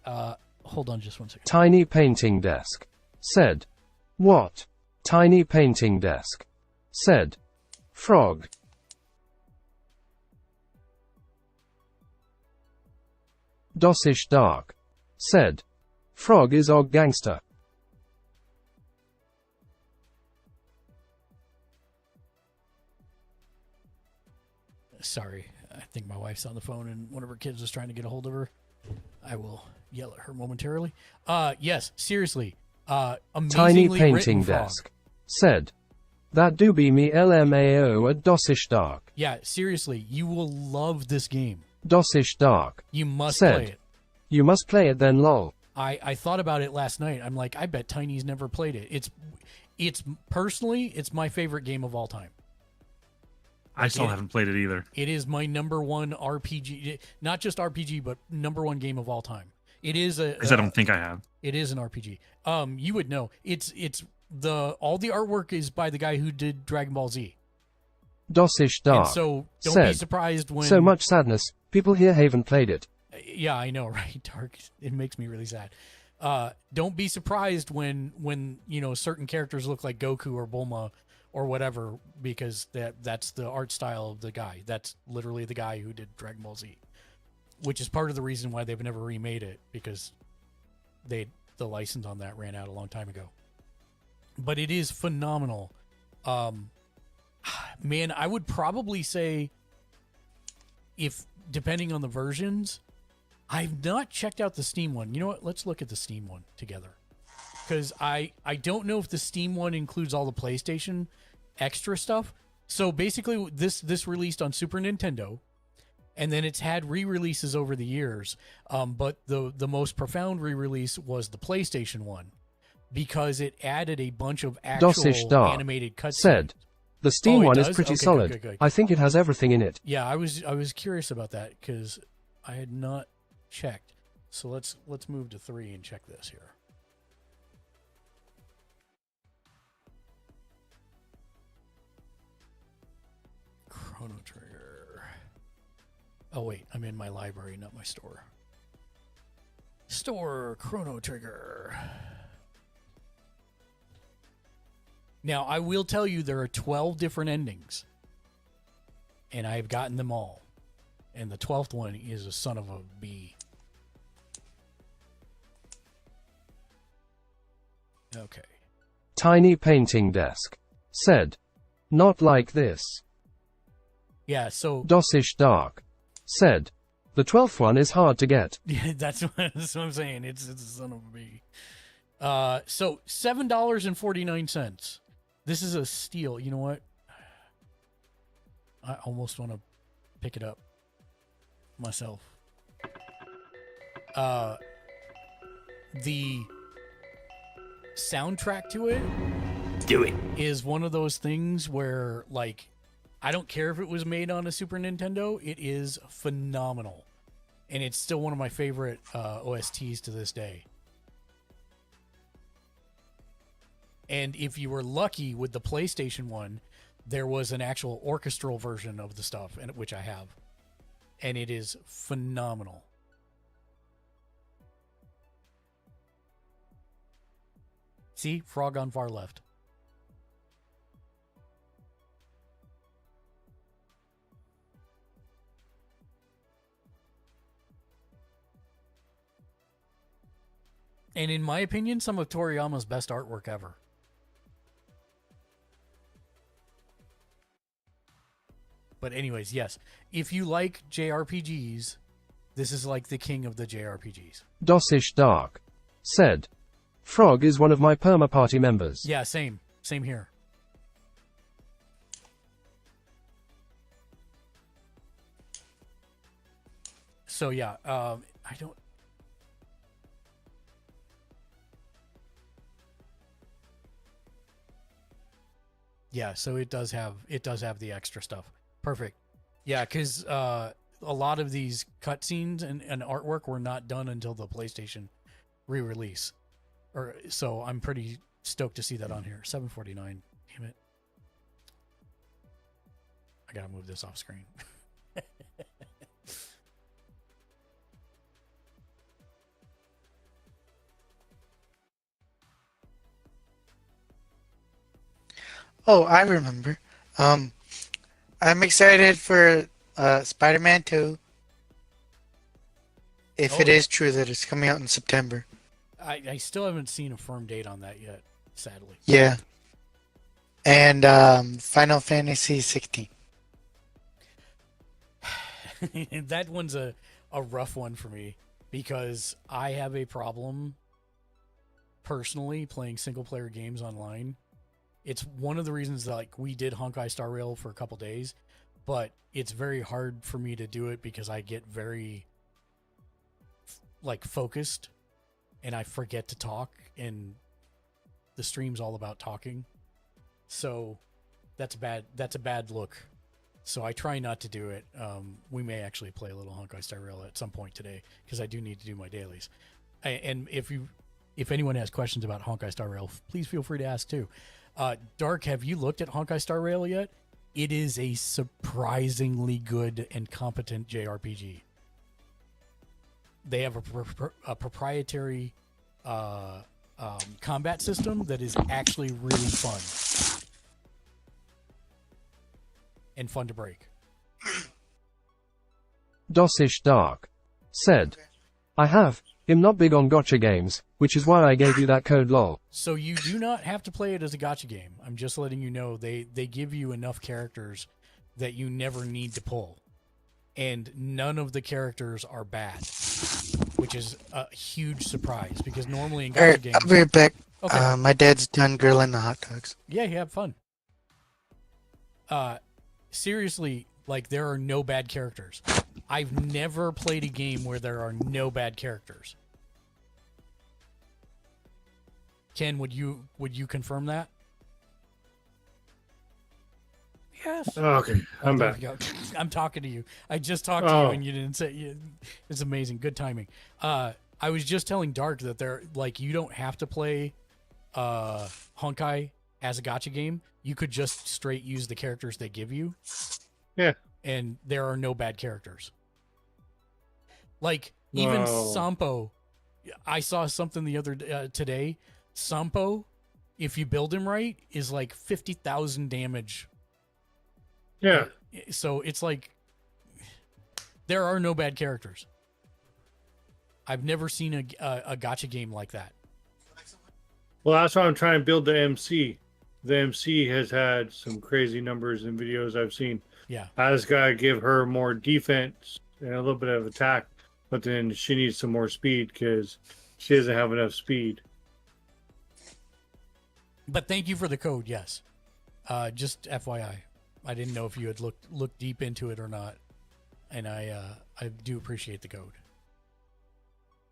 Hold on just one second. Tiny Painting Desk said, what? Tiny Painting Desk said, Frog. Dosish Dark said, Frog is Og Gangster. Sorry, I think my wife's on the phone and one of her kids is trying to get a hold of her. I will yell at her momentarily. Yes, seriously. Tiny Amazingly Painting written Frog. Desk said, that do be me LMAO at Dosish Dark. Yeah, seriously, you will love this game. Dosish Dark You must said, play it. you must play it then lol. I thought about it last night. I'm like, I bet Tiny's never played it. It's personally, it's my favorite game of all time. I still haven't played it either. It is my number one RPG, not just RPG, but number one game of all time. It is a. Because I don't think I have. It is an RPG. You would know. It's all the artwork is by the guy who did Dragon Ball Z. Dosish Dark And so don't said, be surprised when so much sadness, people here haven't played it. Yeah, I know, right? Dark. It makes me really sad. Don't be surprised when certain characters look like Goku or Bulma or whatever, because that's the art style of the guy. That's literally the guy who did Dragon Ball Z, which is part of the reason why they've never remade it, because the license on that ran out a long time ago. But it is phenomenal. Man, I would probably say, if depending on the versions, I've not checked out the Steam one. You know what? Let's look at the Steam one together, because I don't know if the Steam one includes all the PlayStation extra stuff. So basically, this released on Super Nintendo, and then it's had re-releases over the years. But the most profound re-release was the PlayStation one, because it added a bunch of actual Dosish Dark animated cutscenes. said, the Steam it one is does? pretty Okay, solid. good. I think it has everything in it. Yeah, I was curious about that because I had not checked. So let's move to 3 and check this here. Chrono Trigger. Oh wait, I'm in my library, not my store. Store Chrono Trigger. Now, I will tell you there are 12 different endings, and I've gotten them all. And the 12th one is a son of a bee. Okay. Tiny Painting Desk said, not like this. Yeah, so Dosish Dark said, the 12th one is hard to get. yeah, that's what I'm saying. It's a son of a bee. So $7.49. This is a steal. You know what? I almost want to pick it up myself. The soundtrack to it is one of those things where, like, I don't care if it was made on a Super Nintendo, it is phenomenal. And it's still one of my favorite OSTs to this day. And if you were lucky with the PlayStation one, there was an actual orchestral version of the stuff, and which I have. And it is phenomenal. See? Frog on far left. And in my opinion, some of Toriyama's best artwork ever. But anyways, yes. If you like JRPGs, this is like the king of the JRPGs. Dosish Dark said, Frog is one of my perma party members. Yeah, same. Same here. So yeah, I don't... Yeah, so it does have the extra stuff. Perfect. Yeah, because a lot of these cutscenes and artwork were not done until the PlayStation re-release. So I'm pretty stoked to see that on here. 749. Damn it. I gotta move this off screen. Oh, I remember. I'm excited for Spider-Man 2. If it is true that it's coming out in September. I still haven't seen a firm date on that yet, sadly. Yeah. And Final Fantasy 16. That one's a rough one for me because I have a problem personally playing single player games online. It's one of the reasons that like we did Honkai Star Rail for a couple days, but it's very hard for me to do it because I get very like focused and I forget to talk, and the stream's all about talking. So that's a bad look. So I try not to do it. We may actually play a little Honkai Star Rail at some point today because I do need to do my dailies. And if anyone has questions about Honkai Star Rail, please feel free to ask too. Dark, have you looked at Honkai Star Rail yet? It is a surprisingly good and competent JRPG. They have a proprietary combat system that is actually really fun. And fun to break. Dosish Dark said, I'm not big on gotcha games, which is why I gave you that code lol. So you do not have to play it as a gotcha game. I'm just letting you know they give you enough characters that you never need to pull. And none of the characters are bad, which is a huge surprise because normally in gotcha games... I'll be right back. Okay. My dad's done grilling the hot dogs. Yeah, you have fun. Seriously, like there are no bad characters. I've never played a game where there are no bad characters. Ken, would you confirm that? Yes. Oh, okay, I'm there back. we go. I'm talking to you. I just talked to you and you didn't say. It's amazing. Good timing. I was just telling Dark that they're like you don't have to play Honkai as a gotcha game. You could just straight use the characters they give you. Yeah. And there are no bad characters. Like even Sampo, I saw something the other today. Sampo, if you build him right, is like 50,000 damage. Yeah. So it's like there are no bad characters. I've never seen a gotcha game like that. Well, that's why I'm trying to build the MC. The MC has had some crazy numbers in videos I've seen. Yeah. I just gotta give her more defense and a little bit of attack, but then she needs some more speed because she doesn't have enough speed. But thank you for the code. Yes. Just FYI, I didn't know if you had looked deep into it or not, and I do appreciate the code,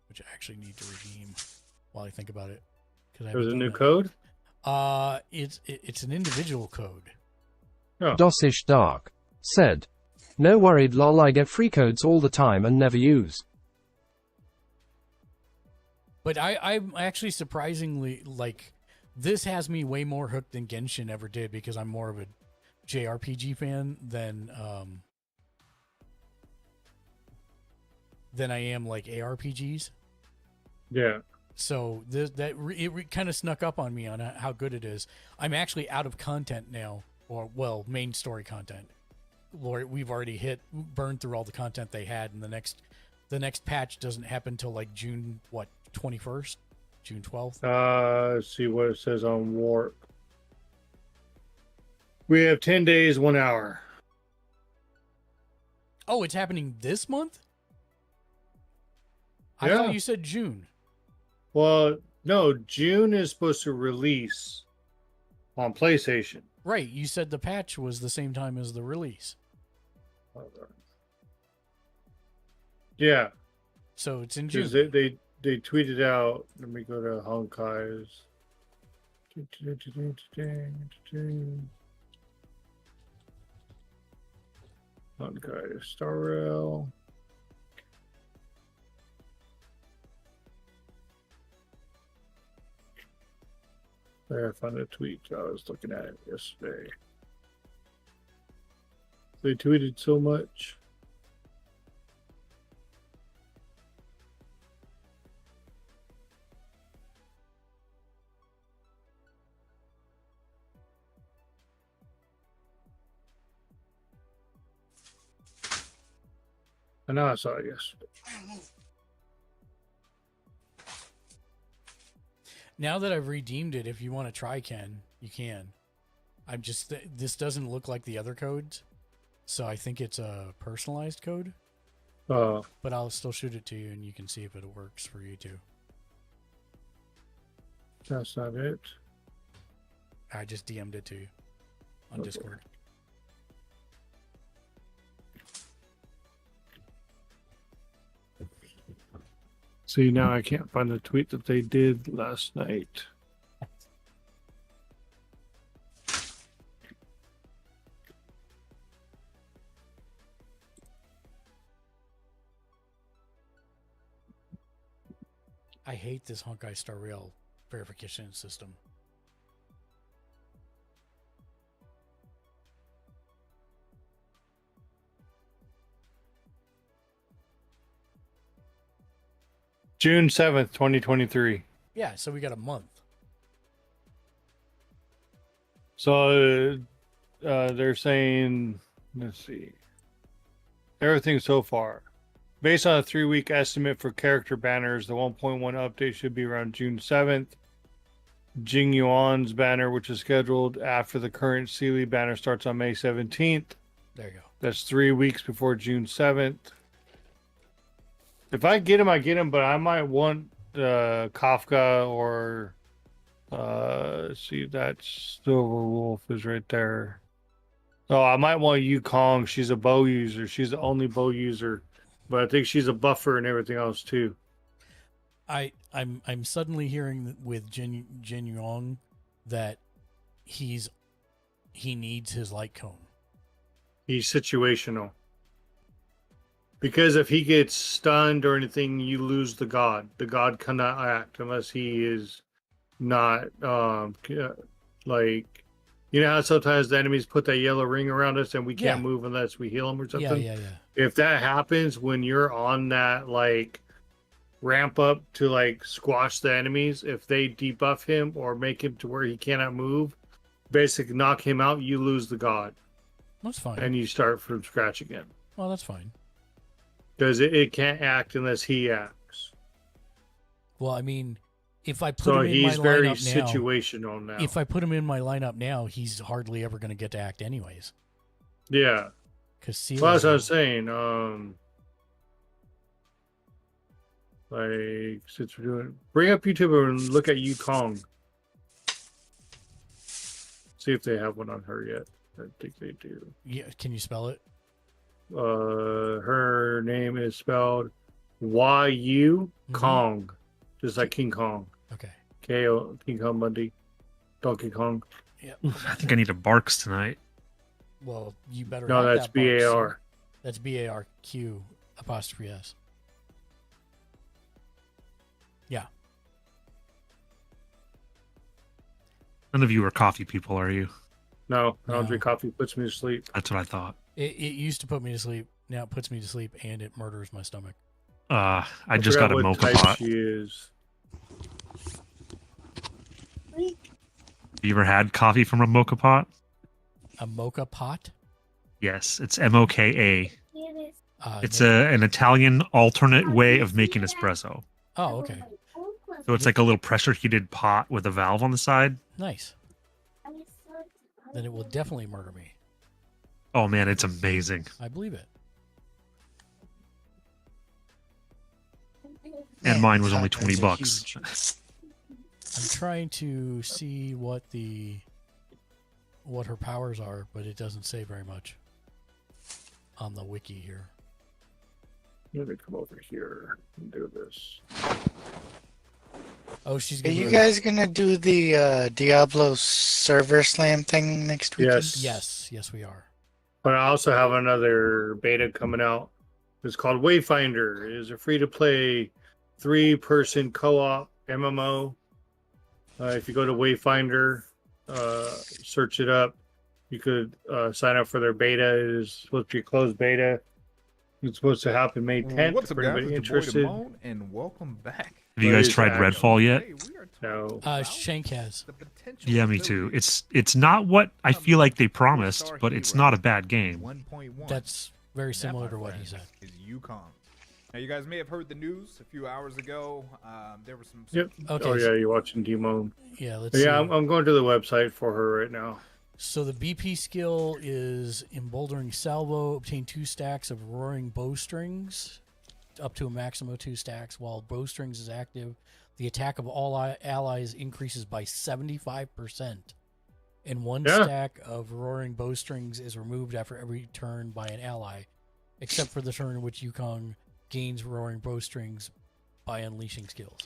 which I actually need to redeem while I think about it. There's a new code. It's an individual code. Oh. Dosish Dark said, no worried lol, I get free codes all the time and never use. But I'm actually surprisingly like this has me way more hooked than Genshin ever did because I'm more of a JRPG fan than I am like ARPGs. Yeah. So it kind of snuck up on me on how good it is. I'm actually out of content now, or well, main story content. Lord, we've already burned through all the content they had, and the next patch doesn't happen till like June 21st, June 12th. Let's see what it says on Warp. We have 10 days, 1 hour. Oh, it's happening this month? I Yeah. thought you said June. Well, no, June is supposed to release on PlayStation. Right, you said the patch was the same time as the release. Yeah. So it's in June. Because they tweeted out, let me go to Honkai's. Okay, Star Rail. There, I found a tweet. I was looking at it yesterday. They tweeted so much. I know I saw it yesterday. Now that I've redeemed it, if you want to try, Ken, you can. I'm just this doesn't look like the other codes, so I think it's a personalized code. But I'll still shoot it to you, and you can see if it works for you too. That's not it. I just DM'd it to you on Discord. See, now I can't find the tweet that they did last night. I hate this Honkai Star Rail verification system. June 7th, 2023. Yeah, so we got a month. So they're saying, let's see, everything so far. Based on a 3-week estimate for character banners, the 1.1 update should be around June 7th. Jing Yuan's banner, which is scheduled after the current Sealy banner, starts on May 17th. There you go. That's 3 weeks before June 7th. If I get him, I get him, but I might want Kafka or see, that's Silver Wolf is right there. Oh, I might want Yukong. She's a bow user. She's the only bow user, but I think she's a buffer and everything else too. I'm suddenly hearing with Jin Yong that he needs his light cone. He's situational. Because if he gets stunned or anything, you lose the god. The god cannot act unless he is not like, you know how sometimes the enemies put that yellow ring around us and we can't move unless we heal them or something? Yeah. If that happens when you're on that like ramp up to like squash the enemies, if they debuff him or make him to where he cannot move, basically knock him out, you lose the god. That's fine. And you start from scratch again. Well, that's fine. Because it can't act unless he acts. Well, I mean, if I put him in my lineup now... So he's very situational now. If I put him in my lineup now, he's hardly ever going to get to act anyways. Yeah. Because well, that's what I was saying. Like, since we're doing... Bring up YouTube and look at Yukong. See if they have one on her yet. I think they do. Yeah, can you spell it? Her name is spelled Y-U Kong, just like King Kong. Okay. K-O, King Kong Bundy, Donkey Kong. Yeah. I think I need a Barks tonight. Well, you better. No, have that's that B-A-R. box. That's B-A-R-Q apostrophe S. Yeah. None of you are coffee people, are you? No, I don't drink coffee. It puts me to sleep. That's what I thought. It used to put me to sleep. Now it puts me to sleep, and it murders my stomach. I just got a mocha pot. She is. Have you ever had coffee from a mocha pot? A mocha pot? Yes, it's M-O-K-A. It's no. an Italian alternate way of making espresso. Oh, okay. So it's like a little pressure heated pot with a valve on the side. Nice. Then it will definitely murder me. Oh man, it's amazing. I believe it. And mine was only $20. I'm trying to see what her powers are, but it doesn't say very much on the wiki here. Let me come over here and do this. Oh, she's Are gonna you guys gonna do the Diablo server slam thing next weekend? Yes. Yes, we are. But I also have another beta coming out. It's called Wayfinder. It is a free-to-play 3-person co-op MMO. If you go to Wayfinder, search it up, you could sign up for their beta. It is supposed to be a closed beta. It's supposed to happen May 10th. What's up, for guys? anybody It's your boy interested. Damone, and welcome back. Have you guys tried Redfall yet? Hey, we are talking No. about Shank has. the potential Yeah, me too. It's not what I feel like they promised, but it's not a bad game. 1.1. That's very That, similar my to what he friend, said. is Yukon. Now, you guys may have heard the news a few hours ago. There was some. Yep. Okay. Oh, yeah, you're watching Demone. Yeah, let's Yeah, see. I'm going to the website for her right now. So the BP skill is Emboldering Salvo. Obtain 2 stacks of Roaring Bowstrings, up to a maximum of 2 stacks. While Bowstrings is active, the attack of all allies increases by 75%. And 1 stack of Roaring Bowstrings is removed after every turn by an ally, except for the turn in which Yukong gains Roaring Bowstrings by unleashing skills.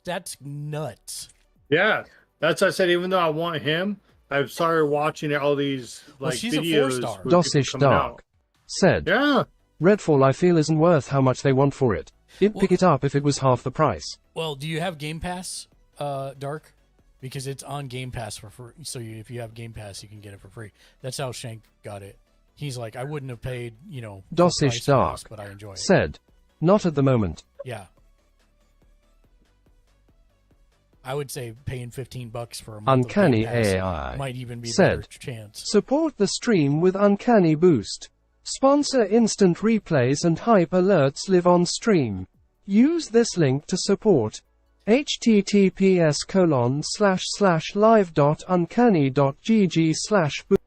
That's nuts. Yeah, that's what I said. Even though I want him, I've started watching all these like she's a videos. 4-star. with people Dosish coming Dark out. said, Yeah, Redfall I feel isn't worth how much they want for it. I'd pick it up if it was half the price. Well, do you have Game Pass, Dark? Because it's on Game Pass for free. So if you have Game Pass, you can get it for free. That's how Shank got it. He's like, I wouldn't have paid, full price Dosish for Dark this, but I enjoy it. said, not at the moment. Yeah. I would say paying $15 for a month Uncanny of Game Pass AI might even be a said, better chance. support the stream with Uncanny Boost. Sponsor instant replays and hype alerts live on stream. Use this link to support. https://live.uncanny.gg/boost.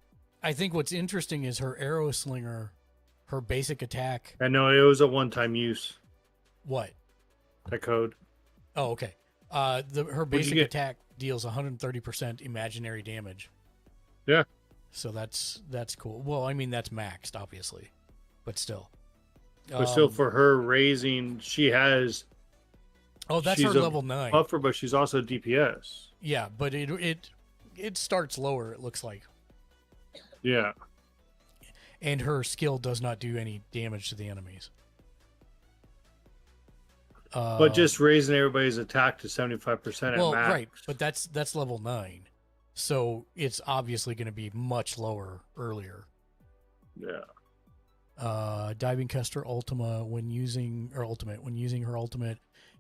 I think what's interesting is her arrow slinger, her basic attack. I know it was a one-time use. What? That code. Oh, okay. Her you basic get? attack deals 130% imaginary damage. Yeah. So that's cool. Well, I mean that's maxed, obviously, but still. But still, for her raising, she has. Oh, that's her she's a level 9. Buffer, but she's also DPS. Yeah, but it starts lower. It looks like, Yeah. and her skill does not do any damage to the enemies. But just raising everybody's attack to 75% at well, max. right, but that's level 9, so it's obviously going to be much lower earlier. Yeah. Diving Custer Ultimate when using her ultimate,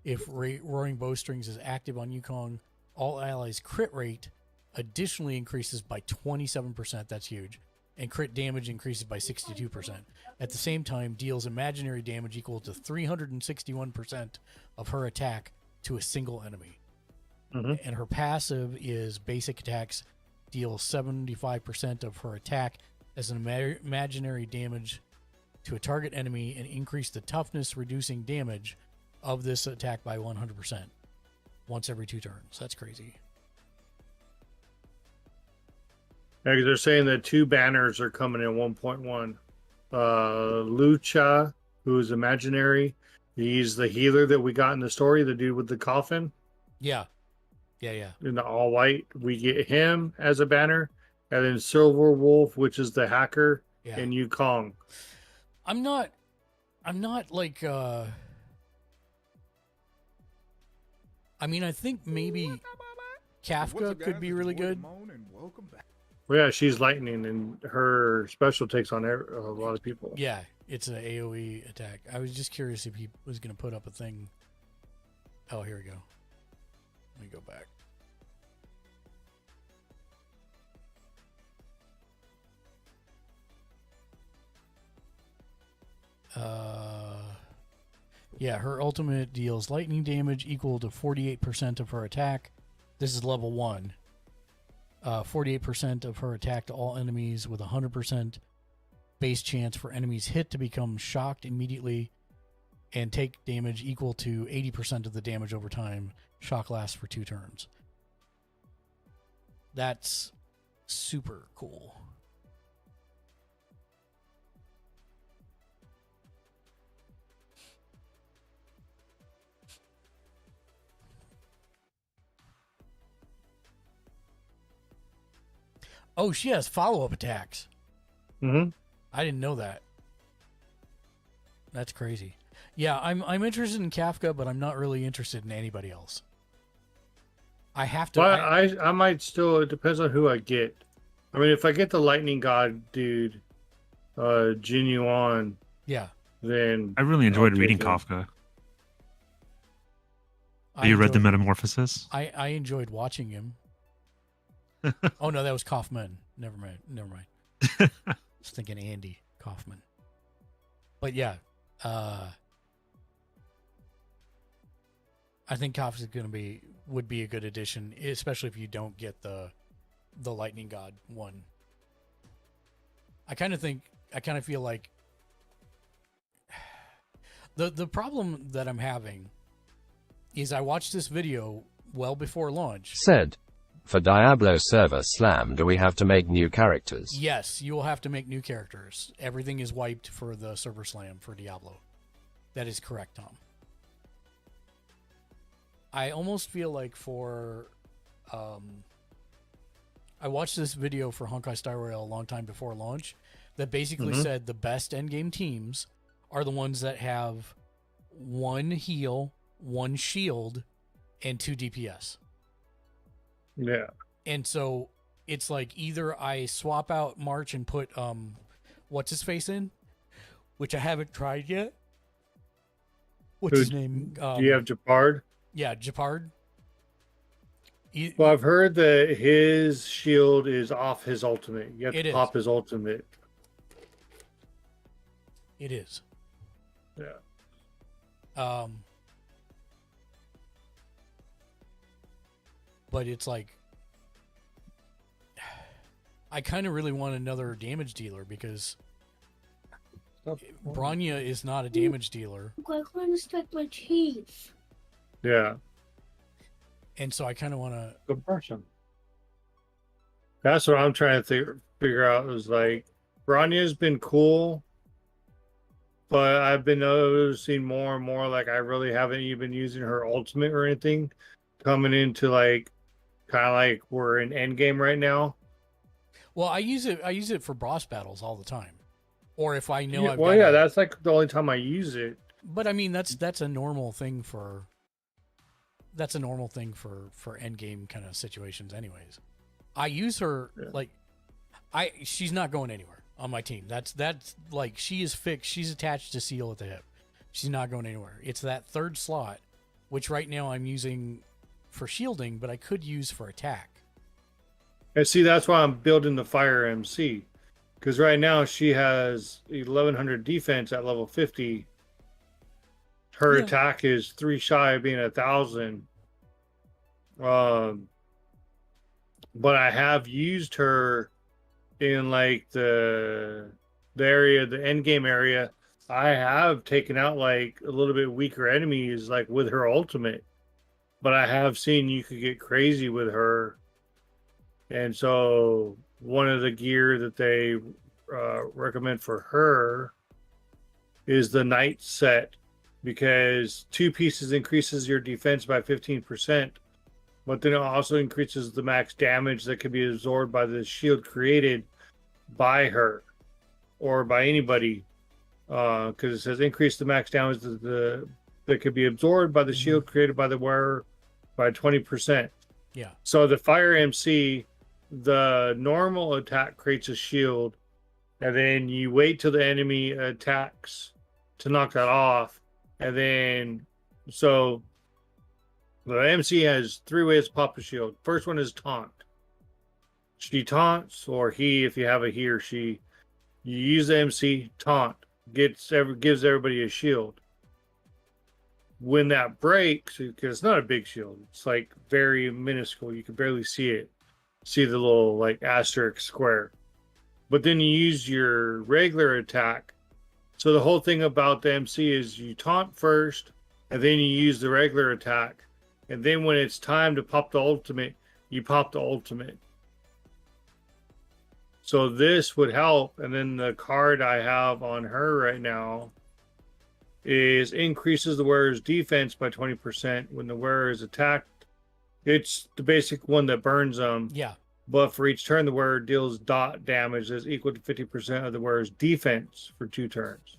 if Roaring Bowstrings is active on Yukong, all allies' crit rate additionally increases by 27%. That's huge. And crit damage increases by 62%. At the same time, deals imaginary damage equal to 361% of her attack to a single enemy. Mm-hmm. And her passive is basic attacks deal 75% of her attack as an imaginary damage to a target enemy and increase the toughness, reducing damage of this attack by 100% once every 2 turns. That's crazy. Yeah, 'cause they're saying that 2 banners are coming in 1.1. Lucha, who is imaginary. He's the healer that we got in the story, the dude with the coffin Yeah. in the all white. We get him as a banner. And then Silver Wolf, which is the hacker, Yeah. and Yukong. I'm not like I mean, I think maybe Kafka could be really good. Well, yeah, she's lightning, and her special takes on a lot of people. Yeah, it's an AoE attack. I was just curious if he was going to put up a thing. Oh, here we go. Let me go back. Yeah, her ultimate deals lightning damage equal to 48% of her attack. This is level 1. 48% of her attack to all enemies with 100% base chance for enemies hit to become shocked immediately and take damage equal to 80% of the damage over time. Shock lasts for 2 turns. That's super cool. Oh, she has follow-up attacks. Mm-hmm. I didn't know that. That's crazy. Yeah, I'm interested in Kafka, but I'm not really interested in anybody else. I have to. Well, I might still. It depends on who I get. I mean, if I get the Lightning God dude, Genuine, yeah, then I really enjoyed reading Kafka. You read the Metamorphosis? I enjoyed watching him. Oh no, that was Kaufman. Never mind. I was thinking Andy Kaufman. But yeah, I think Kafka would be a good addition, especially if you don't get the Lightning God one. I kind of feel like the problem that I'm having is I watched this video well before launch. Said, for Diablo server slam, do we have to make new characters? Yes, you will have to make new characters. Everything is wiped for the server slam for Diablo. That is correct, Tom. I almost feel like I watched this video for Honkai Star Rail a long time before launch that basically said the best endgame teams are the ones that have 1 heal, 1 shield, and 2 DPS. Yeah. And so it's like either I swap out March and put what's his face in, which I haven't tried yet. What's his name? Do you have Japard? Yeah, Japard. Well, I've heard that his shield is off his ultimate. You have to pop his ultimate. It is. Yeah. But it's like I kind of really want another damage dealer because Bronya is not a damage dealer. I want to strike my teeth. Yeah. And so I kind of want to. Good person. That's what I'm trying to figure out. Is like, Bronya's been cool, but I've been noticing more and more like I really haven't even using her ultimate or anything. Coming into like, kind of like we're in endgame right now. Well, I use it for boss battles all the time, or if I know. Yeah, that's like the only time I use it. But I mean, that's a normal thing for. That's a normal thing for end game kind of situations, anyways. I use her she's not going anywhere on my team. That's like she is fixed. She's attached to Seal at the hip. She's not going anywhere. It's that third slot, which right now I'm using for shielding, but I could use for attack. And see, that's why I'm building the Fire MC, because right now she has 1100 defense at level 50. Her attack is 3 shy of being 1,000. But I have used her in like the area, the end game area. I have taken out like a little bit weaker enemies, like with her ultimate. But I have seen you could get crazy with her. And so one of the gear that they recommend for her is the Knight set. Because 2 pieces increases your defense by 15%, but then it also increases the max damage that can be absorbed by the shield created by her or by anybody. Because it says increase the max damage that could be absorbed by the shield created by the wearer by 20%. Yeah. So the Fire MC, the normal attack creates a shield, and then you wait till the enemy attacks to knock that off. And then, so the MC has 3 ways to pop a shield. First one is taunt. She taunts, or he, if you have a he or she, you use the MC, taunt, gives everybody a shield. When that breaks, because it's not a big shield, it's like very minuscule. You can barely see it. See the little like asterisk square. But then you use your regular attack. So the whole thing about the MC is you taunt first, and then you use the regular attack. And then when it's time to pop the ultimate, you pop the ultimate. So this would help. And then the card I have on her right now is increases the wearer's defense by 20% when the wearer is attacked. It's the basic one that burns them. Yeah. But for each turn, the wearer deals dot damage that's equal to 50% of the wearer's defense for 2 turns.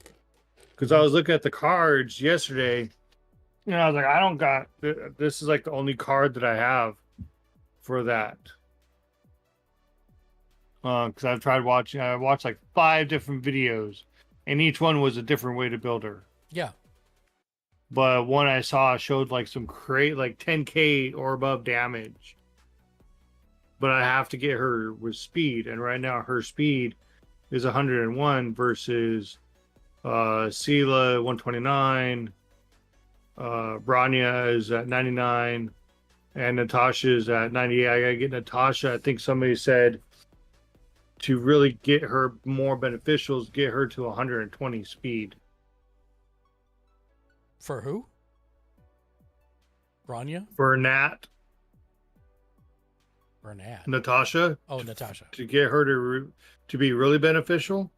Because I was looking at the cards yesterday, and I was like, I don't got this is like the only card that I have for that. Because I watched like 5 different videos, and each one was a different way to build her. Yeah. But one I saw showed like some like 10k or above damage. But I have to get her with speed, and right now her speed is 101 versus Sela 129, Branya is at 99, and Natasha's at 98. I gotta get Natasha. I think somebody said to really get her more beneficials, get her to 120 speed. For who? Branya? Bernat. Natasha. Oh, Natasha. To get her to be really beneficial,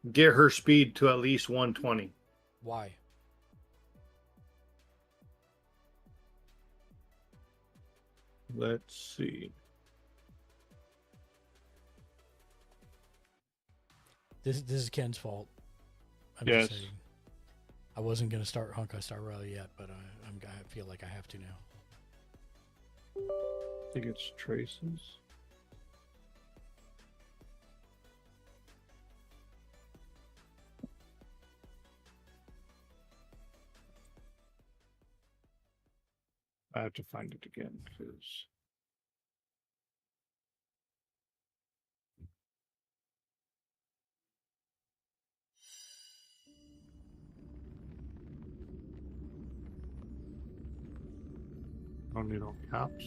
get her speed to at least 120. Why? Let's see. This is Ken's fault. I'm yes. Just saying. I wasn't gonna start Honkai Star Rail yet, but I feel like I have to now. I think it's Traces. I have to find it again because I don't need all caps.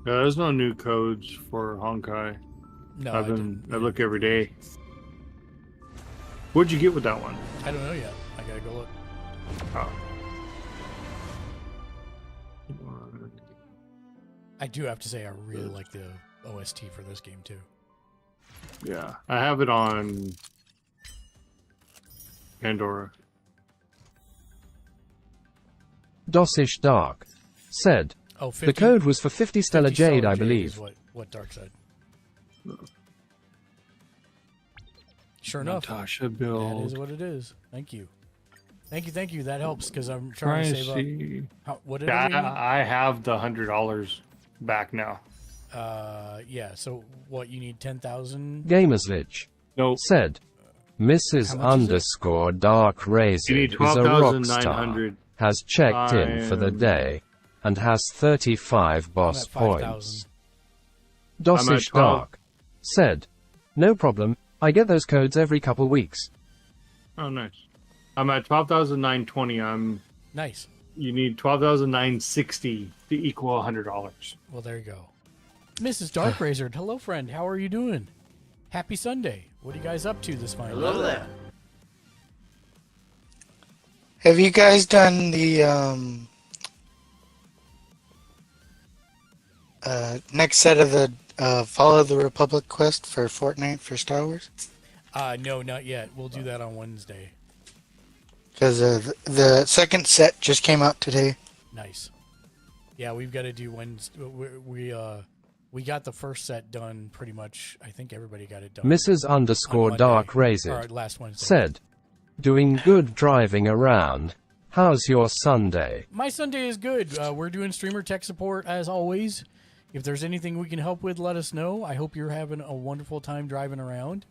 Yeah, there's no new codes for Honkai. No, I look every day. What'd you get with that one? I don't know yet. I gotta go look. Oh. I do have to say I really like the OST for this game too. Yeah, I have it on Pandora. Dosish Dark said, oh, 50, the code was for 50 Stellar 50 Jade, Stellar I Jade believe. is what Dark said. Sure enough. Natasha build. That is what it is. Thank you. Thank you. That helps because I'm trying to save up. What did I have the $100 back now. Yeah. So what you need 10,000? Gamerslich said, Mrs. underscore Dark Razor is a rock star, has checked in for the day, and has 35 boss points. Dosish Dark said, no problem, I get those codes every couple weeks. Oh, nice. I'm at 12,920. Nice. You need 12,960 to equal $100. Well, there you go. Mrs. Dark Razor, hello, friend. How are you doing? Happy Sunday. What are you guys up to this fine? Hello there. Have you guys done the next set of the Follow the Republic quest for Fortnite for Star Wars? No, not yet. We'll do that on Wednesday. Because the second set just came out today. Nice. Yeah, we've got to do Wednesday. We got the first set done pretty much. I think everybody got it done. Mrs. underscore Dark Razor last Wednesday. said, doing good driving around. How's your Sunday? My Sunday is good. We're doing streamer tech support as always. If there's anything we can help with, let us know. I hope you're having a wonderful time driving around.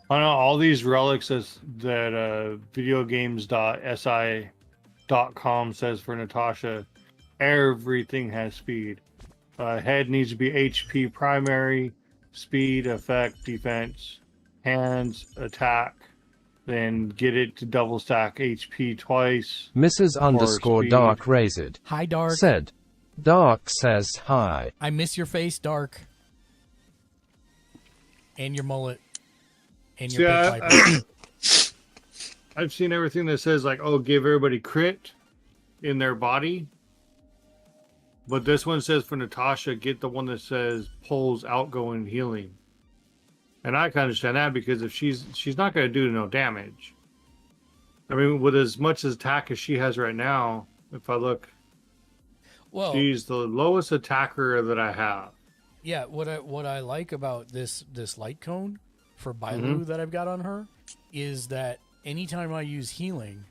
I know all these relics that videogames.si.com says for Natasha, everything has speed. Head needs to be HP primary, speed, effect, defense, hands, attack, then get it to double stack HP twice. Mrs. underscore speed. Dark Razor Hi, Dark. said, Dark says hi. I miss your face, Dark. And your mullet. And your big pipe. I've seen everything that says like, oh, give everybody crit in their body. But this one says for Natasha, get the one that says pulls outgoing healing. And I can understand that because if she's not going to do no damage. I mean, with as much attack as she has right now, if I look, she's the lowest attacker that I have. Yeah, what I like about this light cone for Bailu that I've got on her is that anytime I use healing,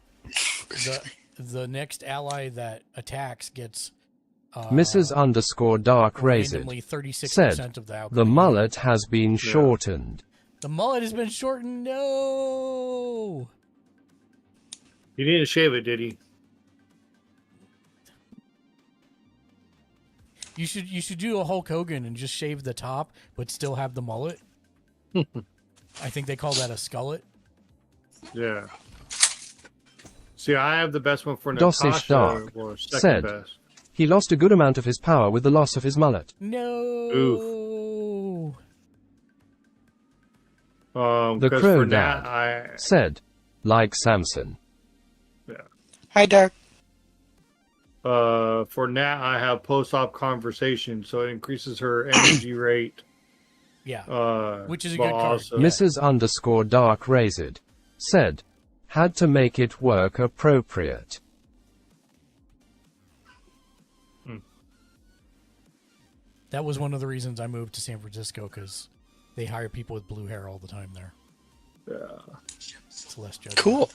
the next ally that attacks gets Mrs. _Dark randomly Razed 36% said, of the outcome. the mullet has been shortened. The mullet has been shortened. No. He didn't shave it, did he? You should do a Hulk Hogan and just shave the top, but still have the mullet. I think they call that a skullet. Yeah. See, I have the best one for Dosish Natasha. Dark Or second said, best. he lost a good amount of his power with the loss of his mullet. No. Oof. The Crow Dad said, like Samson. Yeah. Hi, Dark. For Nat, I have post-op conversation, so it increases her energy rate. Yeah. Which is a good card. Mrs. _Dark Razed said, had to make it work appropriate. That was one of the reasons I moved to San Francisco, because they hire people with blue hair all the time there. Yeah. It's less judgment. Cool.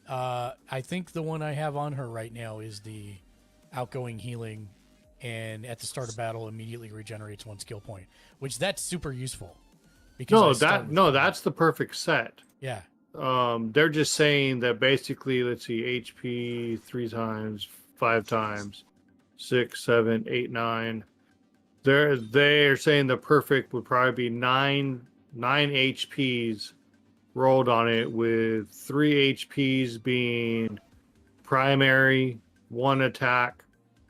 I think the one I have on her right now is the outgoing healing, and at the start of battle immediately regenerates 1 skill point, which that's super useful. Because that's the perfect set. Yeah. They're just saying that basically, let's see, HP 3 times, 5 times, 6, 7, 8, 9. They're saying the perfect would probably be 9 HPs rolled on it, with 3 HPs being primary, 1 attack,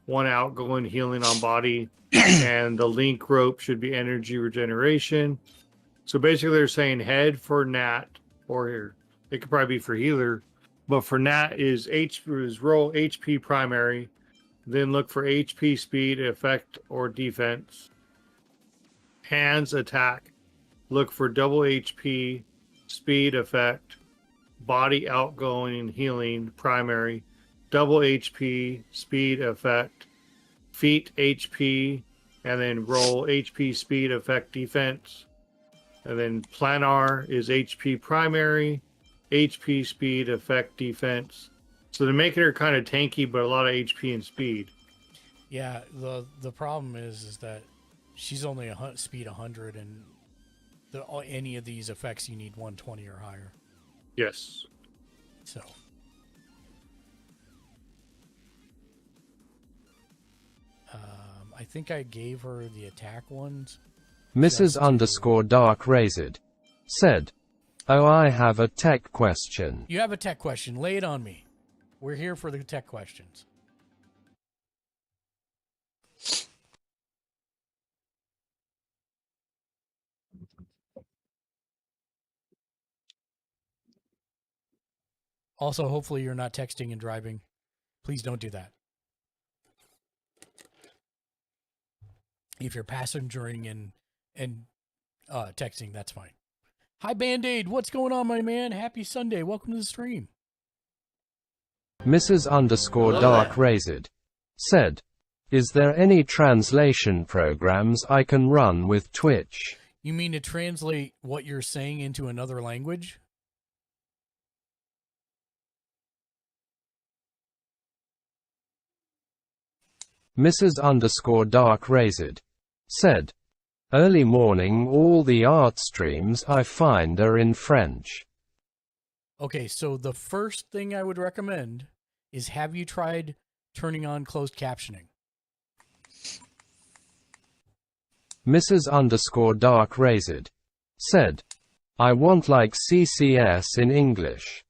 1 outgoing healing on body, and the link rope should be energy regeneration. So basically they're saying head for Nat, or here, it could probably be for healer, but for Nat is roll HP primary, then look for HP speed, effect, or defense. Hands attack, look for double HP, speed, effect, body outgoing healing primary, double HP, speed, effect, feet HP, and then roll HP, speed, effect, defense. And then planar is HP primary, HP, speed, effect, defense. So they're making her kind of tanky, but a lot of HP and speed. Yeah, the problem is that she's only speed 100, and any of these effects you need 120 or higher. Yes. So. I think I gave her the attack ones. Mrs. _Dark Razed said, oh, I have a tech question. You have a tech question. Lay it on me. We're here for the tech questions. Also, hopefully you're not texting and driving. Please don't do that. If you're passengering and texting, that's fine. Hi, Band-Aid. What's going on, my man? Happy Sunday. Welcome to the stream. Mrs. _Dark Razed said, is there any translation programs I can run with Twitch? You mean to translate what you're saying into another language? Mrs. _Dark Razed said, early morning all the art streams I find are in French. Okay, so the first thing I would recommend is, have you tried turning on closed captioning? Mrs. _Dark Razed said, I want like CCS in English.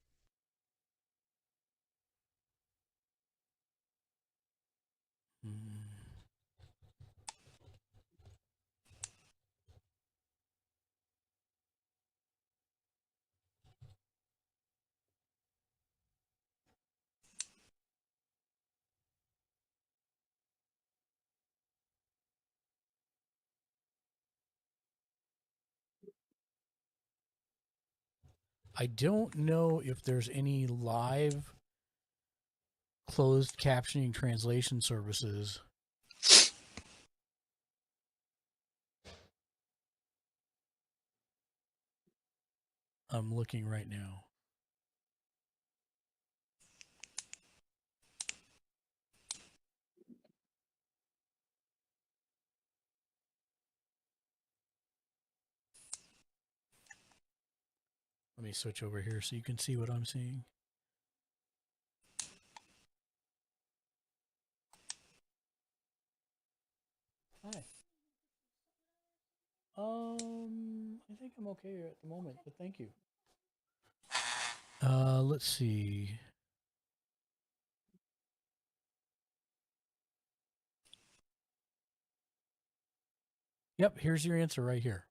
I don't know if there's any live closed captioning translation services. I'm looking right now. Let me switch over here so you can see what I'm seeing. Hi. I think I'm okay at the moment, but thank you. Let's see. Yep, here's your answer right here.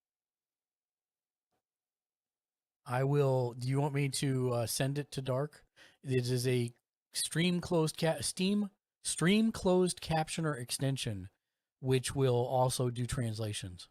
I will. Do you want me to send it to Dark? This is a stream closed stream closed captioner extension, which will also do translations.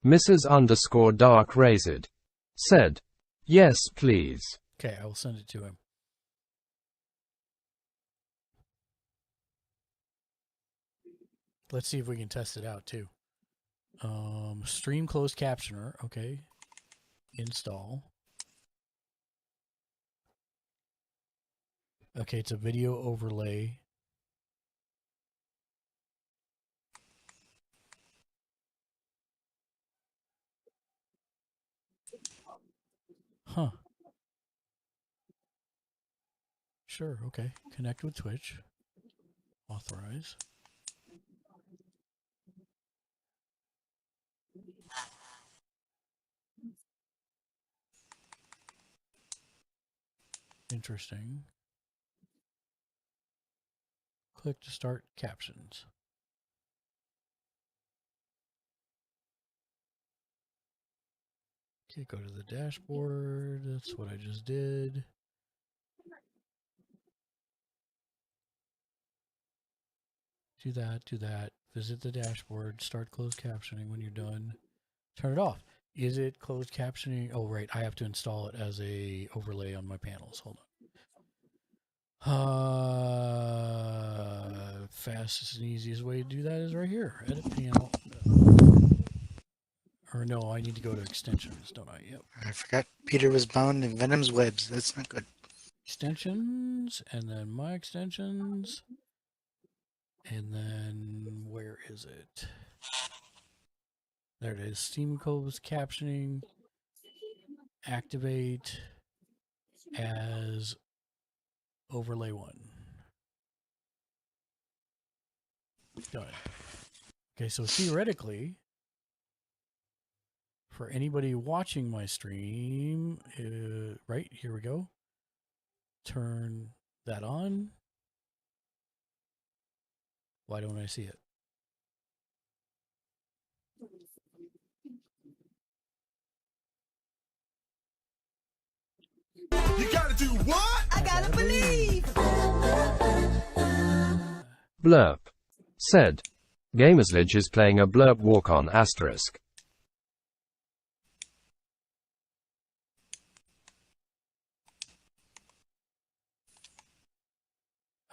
Mrs._Dark Razed said, "Yes, please." Okay, I will send it to him. Let's see if we can test it out too. Stream closed captioner. Okay. Install. Okay, it's a video overlay. Huh. Sure, okay. Connect with Twitch. Authorize. Interesting. Click to start captions. Okay, go to the dashboard. That's what I just did. Do that, do that. Visit the dashboard. Start closed captioning when you're done. Turn it off. Is it closed captioning? Oh, right. I have to install it as a overlay on my panels. Hold on. Fastest and easiest way to do that is right here. Edit panel. Or no, I need to go to extensions, don't I? Yep. I forgot Peter was boned and Venom's webs. That's not good. Extensions, and then my extensions. And then where is it? There it is. Steam closed captioning. Activate as overlay 1. Done. Okay, so theoretically, for anybody watching my stream, right, here we go. Turn that on. Why don't I see it? You gotta do what? I gotta believe. Blurp said, "Gamersledge is playing a blurp walk-on asterisk."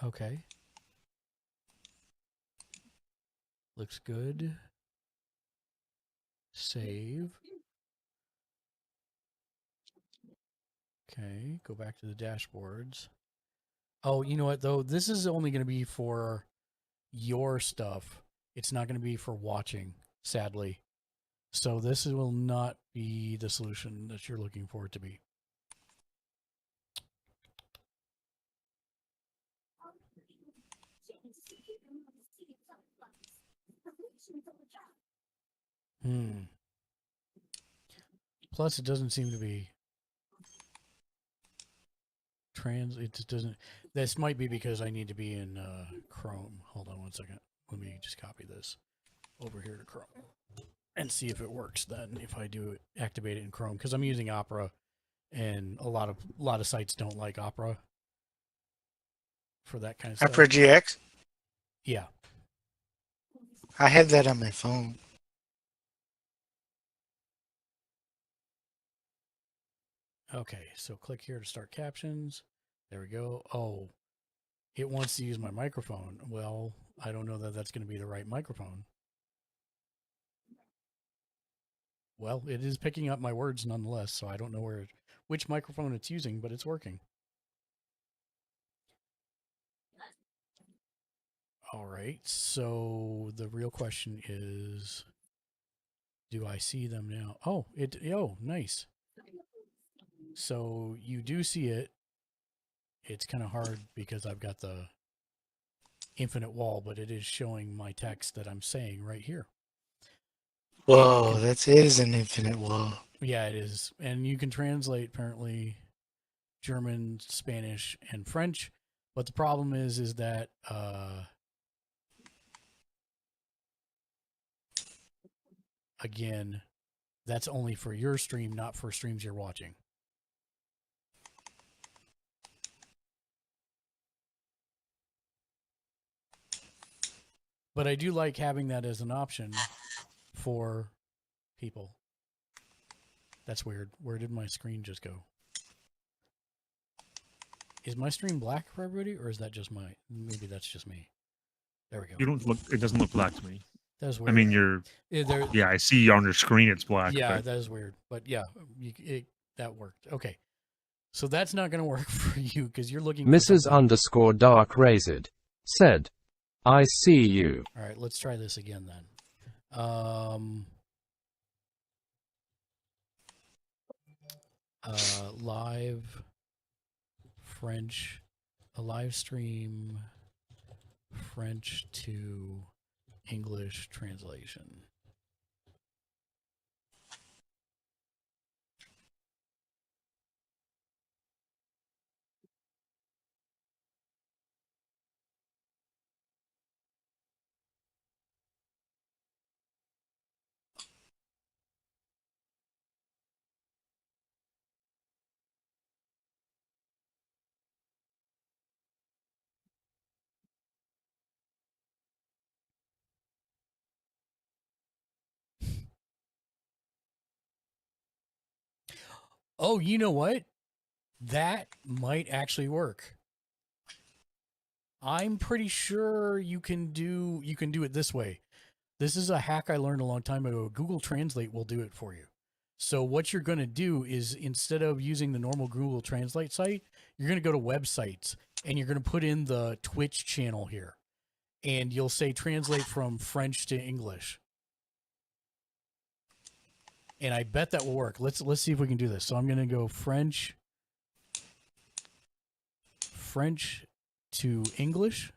Okay. Looks good. Save. Okay, go back to the dashboards. Oh, you know what, though? This is only going to be for your stuff. It's not going to be for watching, sadly. So this will not be the solution that you're looking for it to be. Plus, it doesn't seem to be it just doesn't. This might be because I need to be in Chrome. Hold on one second. Let me just copy this over here to Chrome and see if it works then. If I do activate it in Chrome, because I'm using Opera and a lot of sites don't like Opera for that kind of Opera stuff. GX? Yeah. I have that on my phone. Okay, so click here to start captions. There we go. Oh, it wants to use my microphone. Well, I don't know that that's going to be the right microphone. Well, it is picking up my words nonetheless, so I don't know which microphone it's using, but it's working. All right, so the real question is, do I see them now? Oh, nice. So you do see it. It's kind of hard because I've got the infinite wall, but it is showing my text that I'm saying right here. Whoa, that is an infinite wall. Yeah, it is. And you can translate apparently German, Spanish, and French. But the problem is that again, that's only for your stream, not for streams you're watching. But I do like having that as an option for people. That's weird. Where did my screen just go? Is my stream black for everybody, or is that just maybe that's just me? There we go. You don't look. It doesn't look black to me. That's weird. I mean, you're. Yeah, I see on your screen it's black. Yeah, but... that is weird. But yeah, that worked. Okay. So that's not going to work for you because you're looking. Mrs_Dark Razed said, I see you. All right, let's try this again then. Live French, a live stream, French to English translation. Oh, you know what? That might actually work. I'm pretty sure you can do it this way. This is a hack I learned a long time ago. Google Translate will do it for you. So what you're going to do is instead of using the normal Google Translate site, you're going to go to websites and you're going to put in the Twitch channel here. And you'll say translate from French to English. And I bet that will work. Let's see if we can do this. So I'm going to go French to English.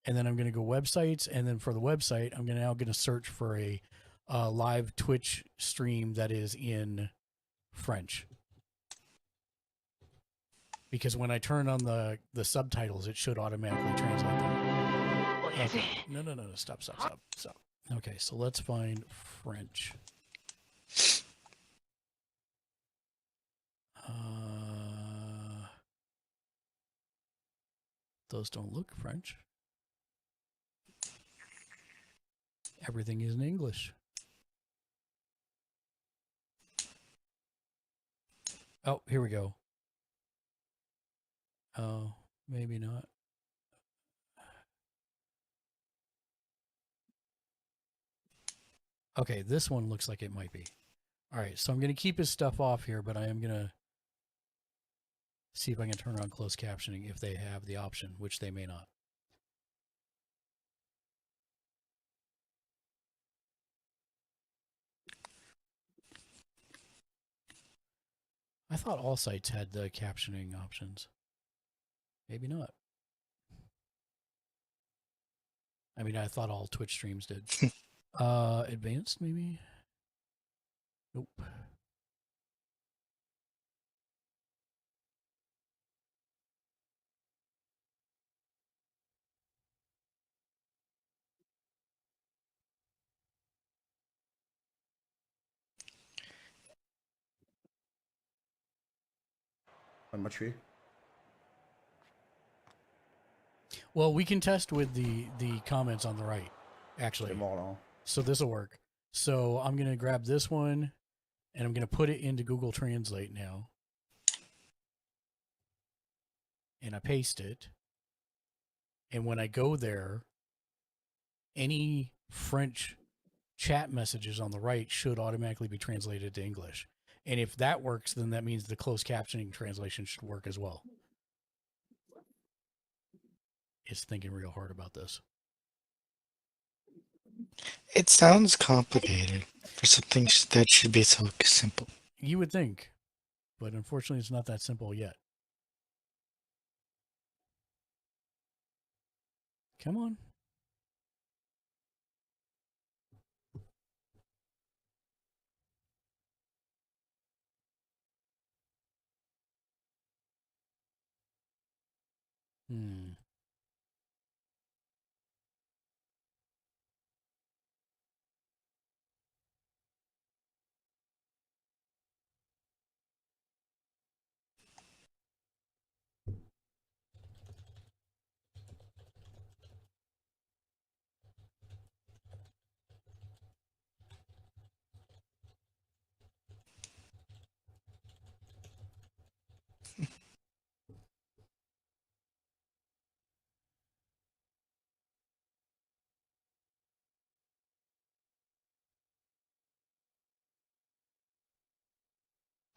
And then I'm going to go websites. And then for the website, I'm now going to search for a live Twitch stream that is in French. Because when I turn on the subtitles, it should automatically translate them. Okay. No. Stop. Okay, so let's find French. Those don't look French. Everything is in English. Oh, here we go. Oh, maybe not. Okay, this one looks like it might be. All right, so I'm going to keep his stuff off here, but I am going to see if I can turn on closed captioning if they have the option, which they may not. I thought all sites had the captioning options. Maybe not. I mean, I thought all Twitch streams did. Advanced, maybe? Nope. on my tree. Well, we can test with the comments on the right, actually. So this will work. So I'm going to grab this one, and I'm going to put it into Google Translate now. And I paste it. And when I go there, any French chat messages on the right should automatically be translated to English. And if that works, then that means the closed captioning translation should work as well. It's thinking real hard about this. It sounds complicated for something that should be so simple. You would think, but unfortunately it's not that simple yet. Come on.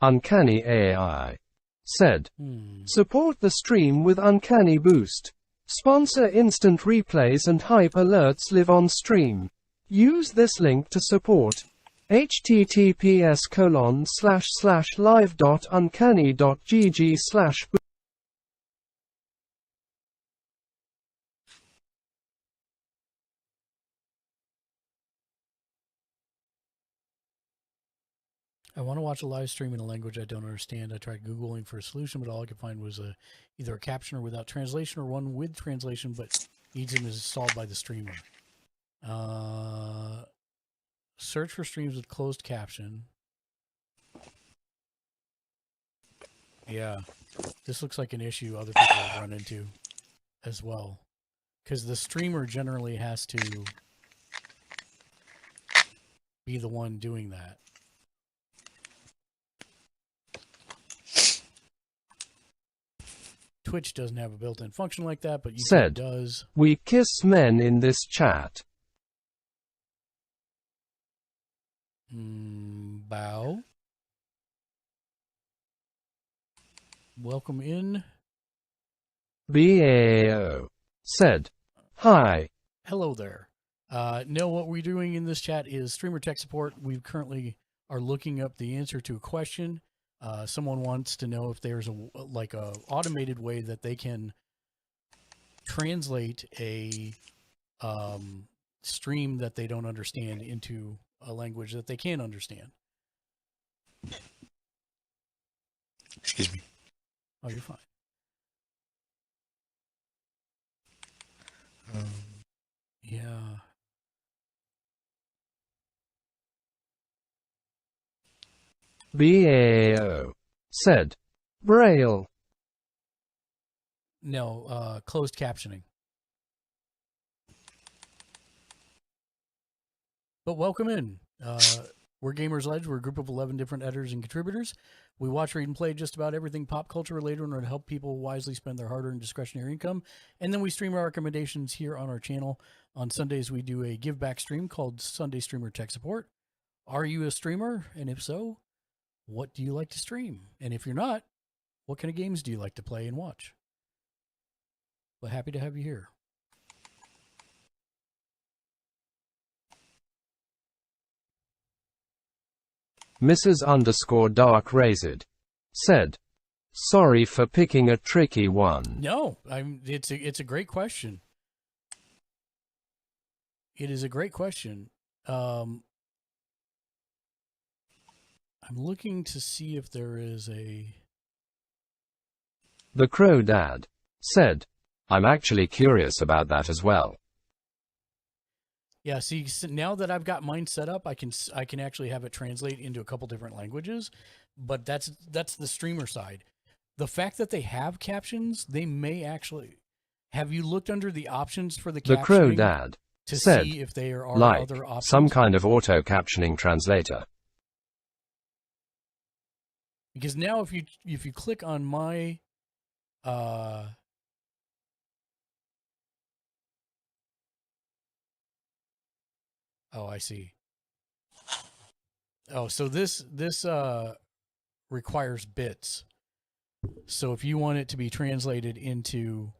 Uncanny AI said, support the stream with Uncanny Boost. Sponsor instant replays and hype alerts live on stream. Use this link to support. https://live.uncanny.gg/ I want to watch a live stream in a language I don't understand. I tried Googling for a solution, but all I could find was either a captioner without translation or one with translation, but needs to be installed by the streamer. Search for streams with closed caption. Yeah, this looks like an issue other people have run into as well. Because the streamer generally has to be the one doing that. Twitch doesn't have a built-in function like that, but YouTube does. We kiss men in this chat. Bow. Welcome in. BAO said, hi. Hello there. No, what we're doing in this chat is streamer tech support. We currently are looking up the answer to a question. Someone wants to know if there's a automated way that they can translate a stream that they don't understand into a language that they can understand. Excuse me. Oh, you're fine. Yeah. BAO said, Braille. No, closed captioning. But welcome in. We're Gamers Ledge. We're a group of 11 different editors and contributors. We watch, read, and play just about everything pop culture related in order to help people wisely spend their hard-earned discretionary income. And then we stream our recommendations here on our channel. On Sundays, we do a give-back stream called Sunday Streamer Tech Support. Are you a streamer? And if so, what do you like to stream? And if you're not, what kind of games do you like to play and watch? Well, happy to have you here. Mrs._Dark Razed said, sorry for picking a tricky one. No, it's a great question. It is a great question. I'm looking to see if there is a... The Crow Dad said, I'm actually curious about that as well. Yeah, see, now that I've got mine set up, I can actually have it translate into a couple different languages, but that's the streamer side. the fact that they have captions, they may actually. Have you looked under the options for the The captioning Crow Dad to said, see if there are like, other options? some kind of auto-captioning translator. Because now if you click on my oh, I see. Oh, so this requires bits. So if you want it to be translated into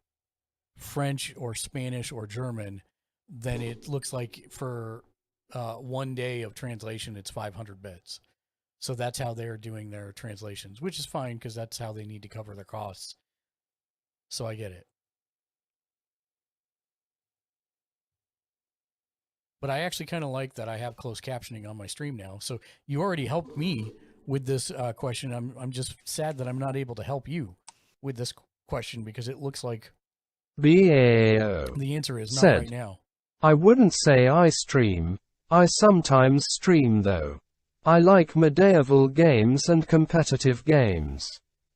French or Spanish or German, then it looks like for 1 day of translation, it's 500 bits. So that's how they're doing their translations, which is fine because that's how they need to cover their costs. So I get it. But I actually kind of like that I have closed captioning on my stream now. So you already helped me with this question. I'm just sad that I'm not able to help you with this question because it looks like BAO the answer is not said, right now. I wouldn't say I stream. I sometimes stream though. I like medieval games and competitive games.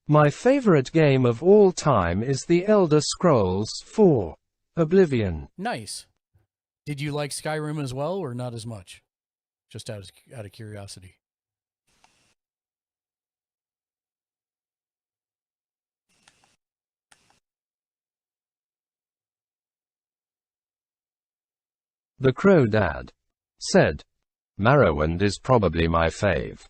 My favorite game of all time is The Elder Scrolls 4: Oblivion. Nice. Did you like Skyrim as well, or not as much? Just out of curiosity. The Crow Dad said, Morrowind is probably my fave.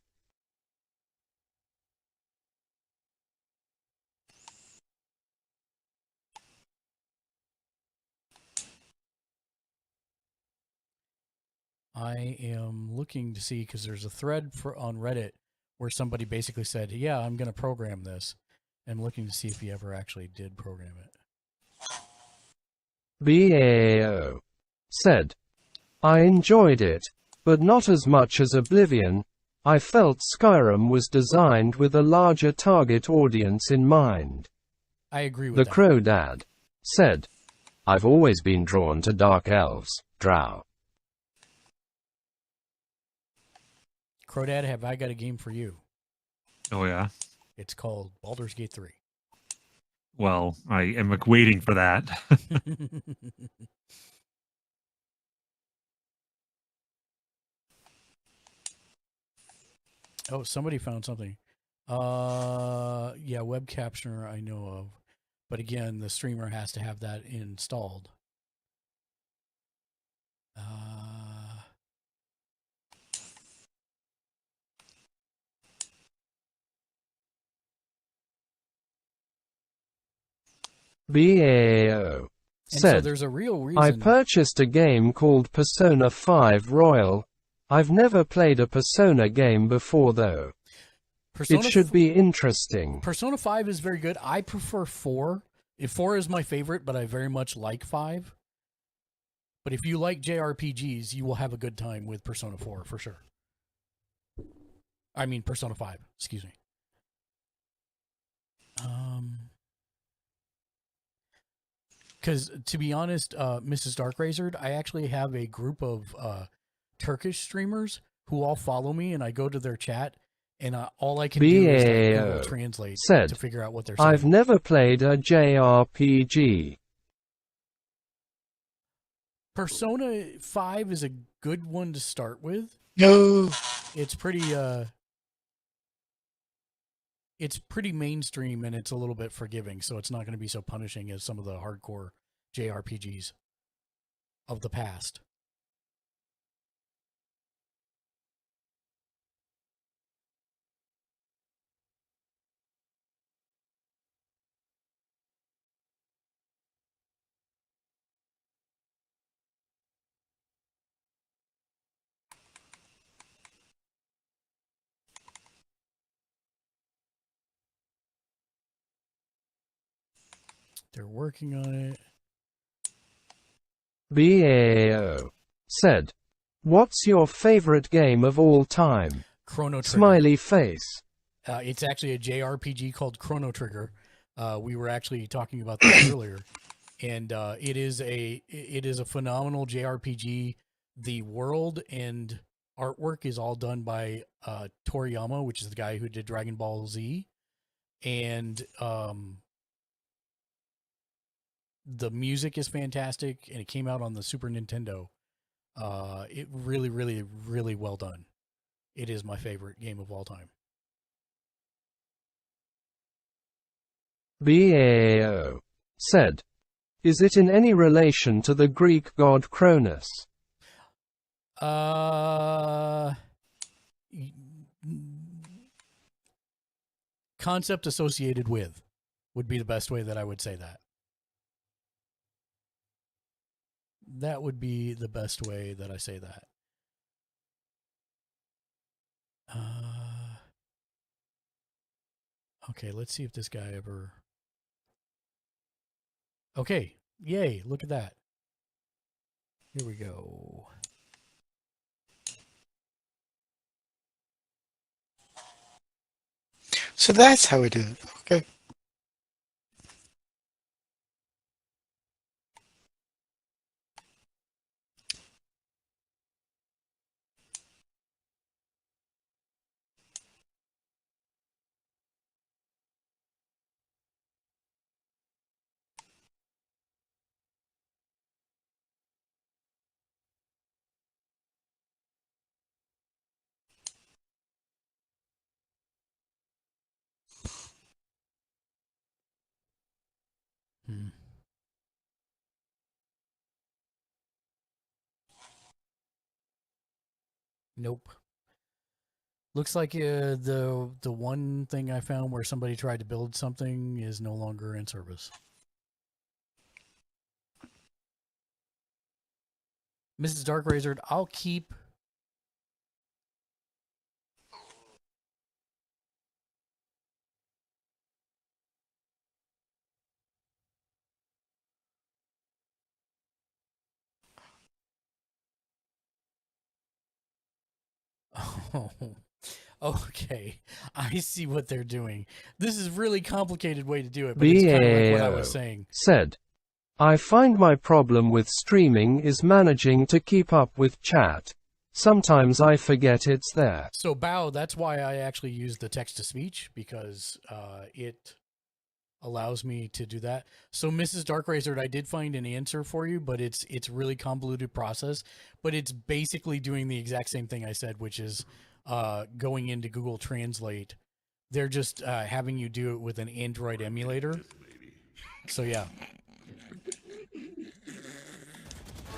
I am looking to see because there's a thread on Reddit where somebody basically said, yeah, I'm going to program this. I'm looking to see if he ever actually did program it. BAO said, I enjoyed it, but not as much as Oblivion. I felt Skyrim was designed with a larger target audience in mind. I agree with The that. Crow Dad said, I've always been drawn to dark elves, drow. Crodad, have I got a game for you? Oh, yeah? It's called Baldur's Gate 3. Well, I am waiting for that. Oh, somebody found something. Yeah, web captioner I know of. But again, the streamer has to have that installed. BAO said, so there's a real reason. I purchased a game called Persona 5 Royal. I've never played a Persona game before though. It should be interesting. Persona 5 is very good. I prefer 4. 4 is my favorite, but I very much like 5. But if you like JRPGs, you will have a good time with Persona 4 for sure. I mean Persona 5, excuse me. Because to be honest, Mrs. Darkrazor, I actually have a group of Turkish streamers who all follow me, and I go to their chat, and all I can do is like Google Translate said, to figure out what they're saying. I've never played a JRPG. Persona 5 is a good one to start with. No. It's pretty mainstream, and it's a little bit forgiving, so it's not going to be so punishing as some of the hardcore JRPGs of the past. They're working on it. BAO said, what's your favorite game of all time? Chrono Trigger. Smiley face. It's actually a JRPG called Chrono Trigger. We were actually talking about this earlier, and it is a phenomenal JRPG. The world and artwork is all done by Toriyama, which is the guy who did Dragon Ball Z. and the music is fantastic, and it came out on the Super Nintendo. It really, really, really well done. It is my favorite game of all time. BAO said, "Is it in any relation to the Greek god Cronus?" Concept associated with would be the best way that I would say that. That would be the best way that I say that. Okay, let's see if this guy ever... Okay, yay, look at that. Here we go. So that's how we do it. Okay. Nope. Looks like the one thing I found where somebody tried to build something is no longer in service. Mrs. Dark Razored, I'll keep... Oh, okay. I see what they're doing. This is a really complicated way to do it, but it's kind of like what I was saying. Said, "I find my problem with streaming is managing to keep up with chat. Sometimes I forget it's there." So, Bao, that's why I actually use the text-to-speech, because it allows me to do that. So, Mrs. Dark Razored, I did find an answer for you, but it's really convoluted process. But it's basically doing the exact same thing I said, which is going into Google Translate. They're just having you do it with an Android emulator. So, yeah.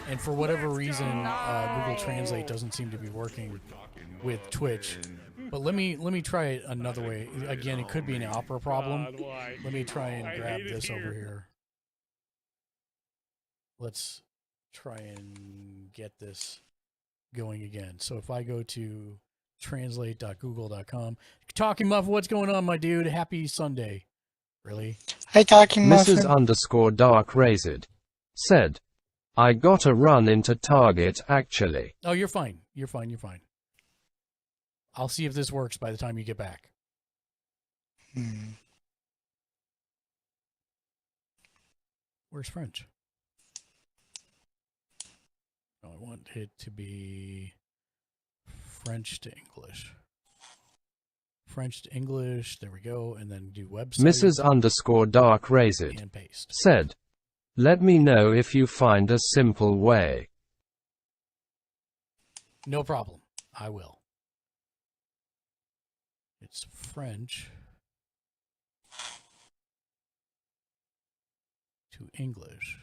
And for whatever reason, Google Translate doesn't seem to be working with Twitch. But let me try it another way. Again, it could be an Opera problem. Let me try and grab this over here. Let's try and get this going again. So if I go to translate.google.com, Talking Muff, what's going on, my dude? Happy Sunday. Really? Hi, Talking Muffin. Mrs. Dark Razored said, "I gotta run into Target actually." Oh, you're fine. You're fine. You're fine. I'll see if this works by the time you get back. Where's French? Oh, I want it to be French to English. French to English. There we go. And then do website. Mrs. Dark Razored And paste. said, "Let me know if you find a simple way." No problem. I will. It's French to English.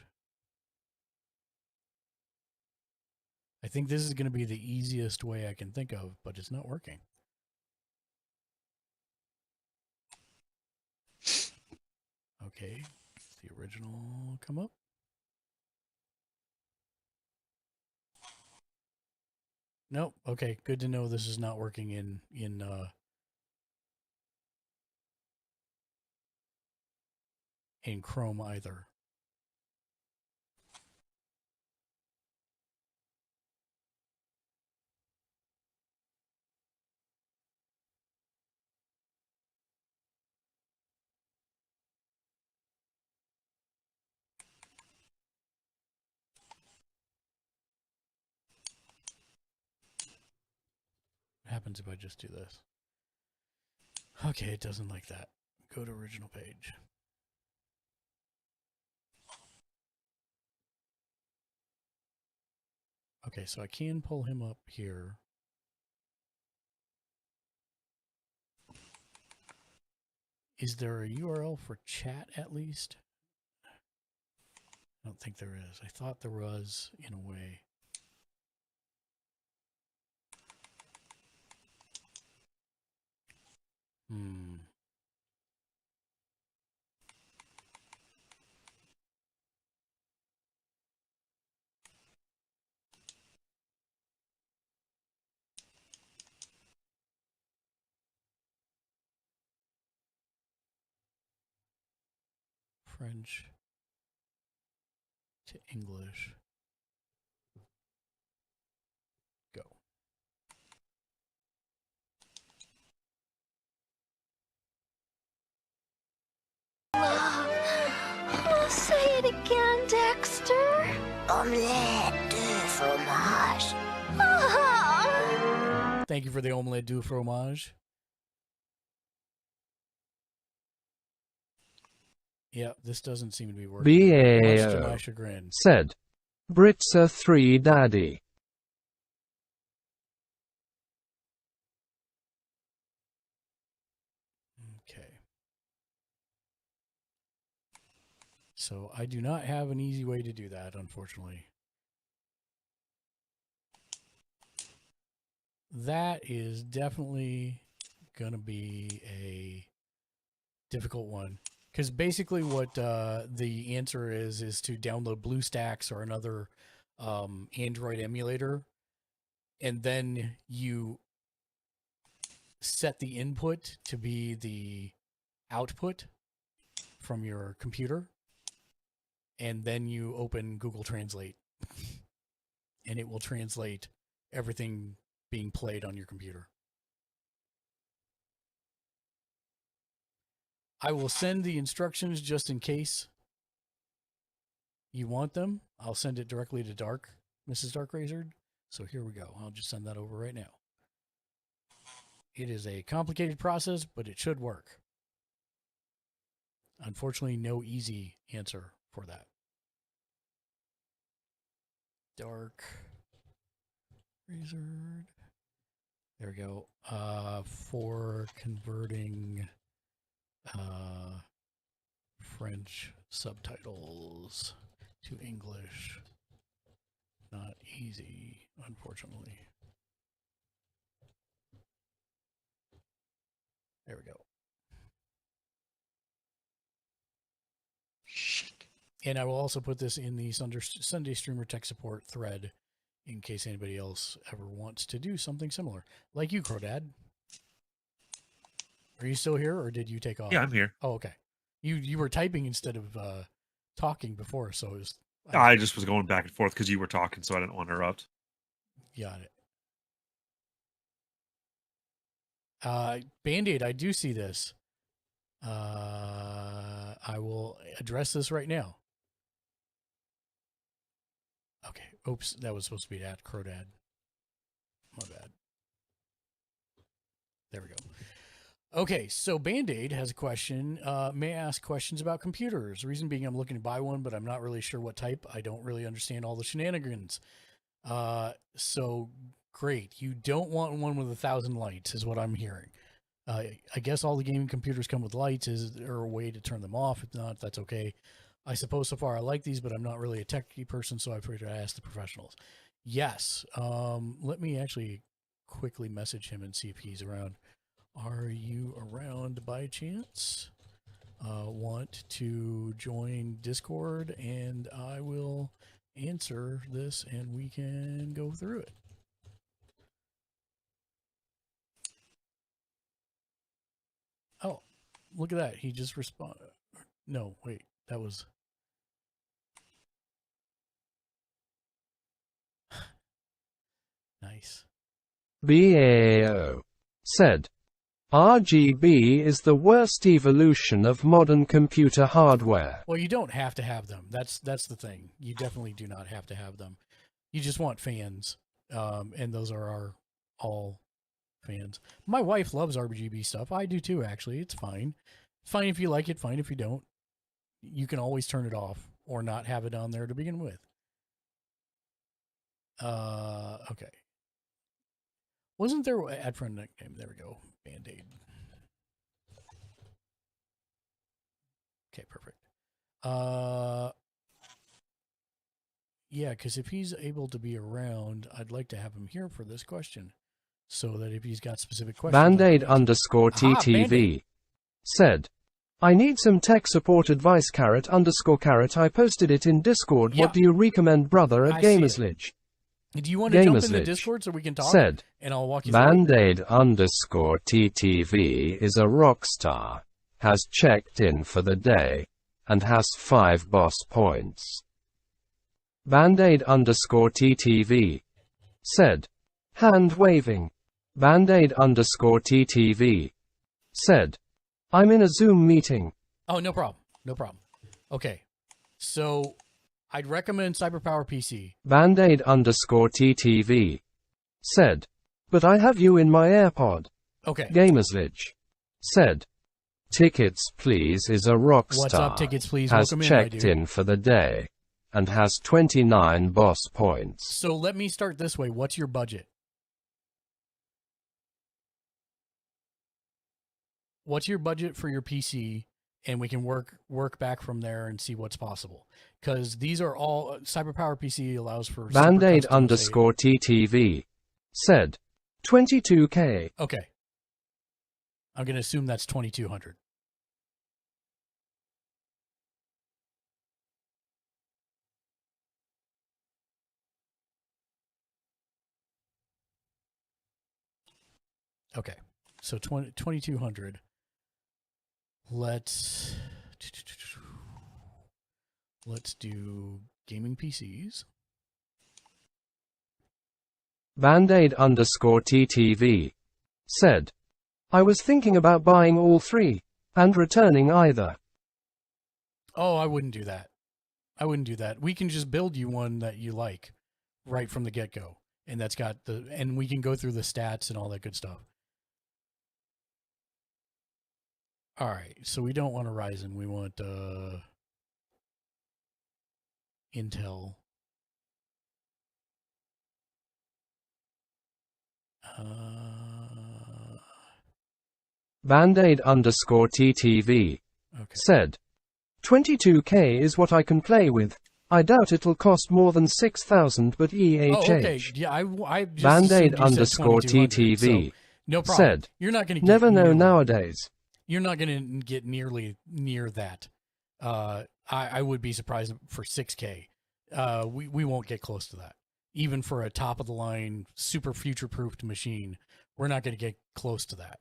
I think this is going to be the easiest way I can think of, but it's not working. Okay. Does the original come up? Nope. Okay. Good to know this is not working in Chrome either. What happens if I just do this? Okay, it doesn't like that. go to original page. Okay, so I can pull him up here. Is there a URL for chat at least? I don't think there is. I thought there was in a way. French to English. Go. Oh, say it again, Dexter. Omelette de fromage. Thank you for the omelette du fromage. Yeah, this doesn't seem to be working. Much to my chagrin. Said. Britza 3 Daddy. Okay. So I do not have an easy way to do that, unfortunately. That is definitely going to be a difficult one. Because basically what the answer is to download BlueStacks or another Android emulator. And then you set the input to be the output from your computer. And then you open Google Translate. And it will translate everything being played on your computer. I will send the instructions just in case you want them. I'll send it directly to Mrs. Darkrazor. So here we go. I'll just send that over right now. It is a complicated process, but it should work. Unfortunately, no easy answer for that. Dark Razor. There we go. For converting French subtitles to English. Not easy, unfortunately. There we go. And I will also put this in the Sunday Streamer Tech Support thread in case anybody else ever wants to do something similar. Like you, Crodad. Are you still here, or did you take off? Yeah, I'm here. Oh, okay. You were typing instead of talking before, so it was... I just was going back and forth because you were talking, so I didn't want to interrupt. Got it. Band-Aid, I do see this. I will address this right now. Okay. Oops, that was supposed to be at Crodad. My bad. There we go. Okay, so Band-Aid has a question. May I ask questions about computers? The reason being I'm looking to buy one, but I'm not really sure what type. I don't really understand all the shenanigans. So, great. You don't want one with 1,000 lights is what I'm hearing. I guess all the gaming computers come with lights. Is there a way to turn them off? If not, that's okay. I suppose so far I like these, but I'm not really a techie person, so I figured I'd ask the professionals. Yes. Let me actually quickly message him and see if he's around. Are you around by chance? Want to join Discord, and I will answer this and we can go through it. Oh, look at that. He just responded. No, wait. That was... Nice. BAO said, RGB is the worst evolution of modern computer hardware. Well, you don't have to have them. That's the thing. You definitely do not have to have them. You just want fans, and those are our all fans. My wife loves RGB stuff. I do too, actually. It's fine. Fine if you like it, fine if you don't. You can always turn it off or not have it on there to begin with. Okay. Wasn't there ad friend nickname? There we go. Band-Aid. Okay, perfect. Yeah, because if he's able to be around, I'd like to have him here for this question, so that if he's got specific questions. Band-Aid _ TTV said, I need some tech support advice, _. I posted it in Discord. Yeah. What do you recommend, brother, at Gamersledge? Do you want to jump in the Discord so we can talk? Said, and I'll walk you through Band-Aid _ TTV is a rock star, has checked in for the day, and has 5 boss points. Band-Aid _ TTV said, hand waving. Band-Aid _ TTV said, I'm in a Zoom meeting. Oh, no problem. No problem. Okay. So, I'd recommend Cyberpower PC. Band-Aid _ TTV said, but I have you in my AirPod. Okay. Gamersledge said, Tickets Please is a rock star. What's up, Tickets Please? Has Welcome checked in for the day, and has 29 boss points. So let me start this way. What's your budget? What's your budget for your PC? And we can work back from there and see what's possible. Because these are all Cyberpower PC allows for Band-Aid _ TTV said, 22K. Okay. I'm going to assume that's 2200. Okay. So 2200. Let's do gaming PCs. Band-Aid _ TTV said, I was thinking about buying all 3 and returning either. Oh, I wouldn't do that. I wouldn't do that. We can just build you one that you like right from the get-go, and that's got and we can go through the stats and all that good stuff. All right, so we don't want a Ryzen. We want Intel. Band-Aid _ TTV said, 22K is what I can play with. I doubt it'll cost more than 6,000, but EHH. Oh, okay. Yeah, I just Band-Aid _ So TTV no problem. said, You're not going to never know nowadays. You're not going to get nearly near that. I would be surprised for 6K. We won't get close to that. Even for a top of the line, super future proofed machine, we're not going to get close to that.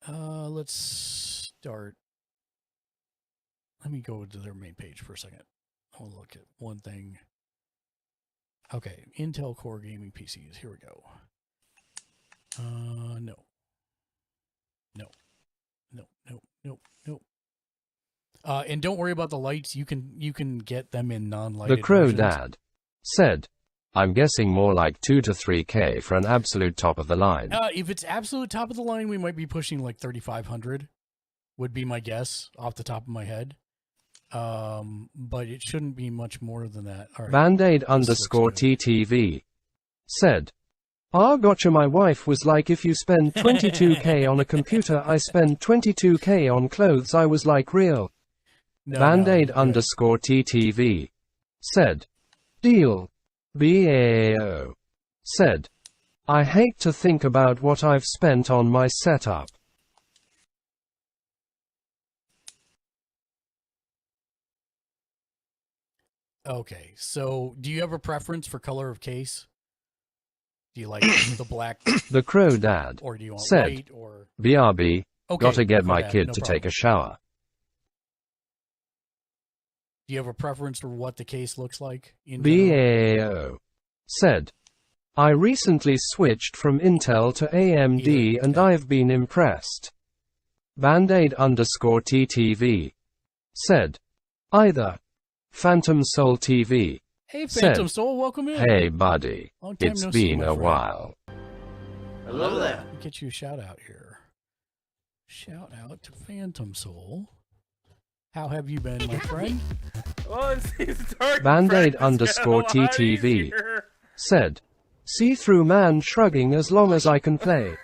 Let's start. Let me go to their main page for a second. I'll look at one thing. Okay, Intel Core Gaming PCs. Here we go. No. And don't worry about the lights. You can get them in non-lighted The Crow versions. Dad said, I'm guessing more like 2 to 3K for an absolute top of the line. If it's absolute top of the line, we might be pushing like 3,500. Would be my guess off the top of my head. But it shouldn't be much more than that. All right. Band-Aid _ TTV said, gotcha. My wife was like, if you spend 22K on a computer, I spend 22K on clothes. I was like, real. Band-Aid _ TTV said, deal. BAO said, I hate to think about what I've spent on my setup. Okay, so do you have a preference for color of case? Do you like the black? The Crow Dad or do you want said, white or BRB, okay, gotta get for my that, kid no to problem. take a shower. Do you have a preference for what the case looks like? In BAO said, I recently switched from Intel to AMD and I've been impressed. Band-Aid _ TTV said, either. Phantom Soul TV Hey, Phantom said, Soul, welcome in. Hey, buddy. Long time It's no see, been my a friend. while. Hello there. Get you a shout out here. Shout out to Phantom Soul. How have you been, my friend? Well, it's dark. Band-Aid underscore TTV said, see-through man shrugging as long as I can play.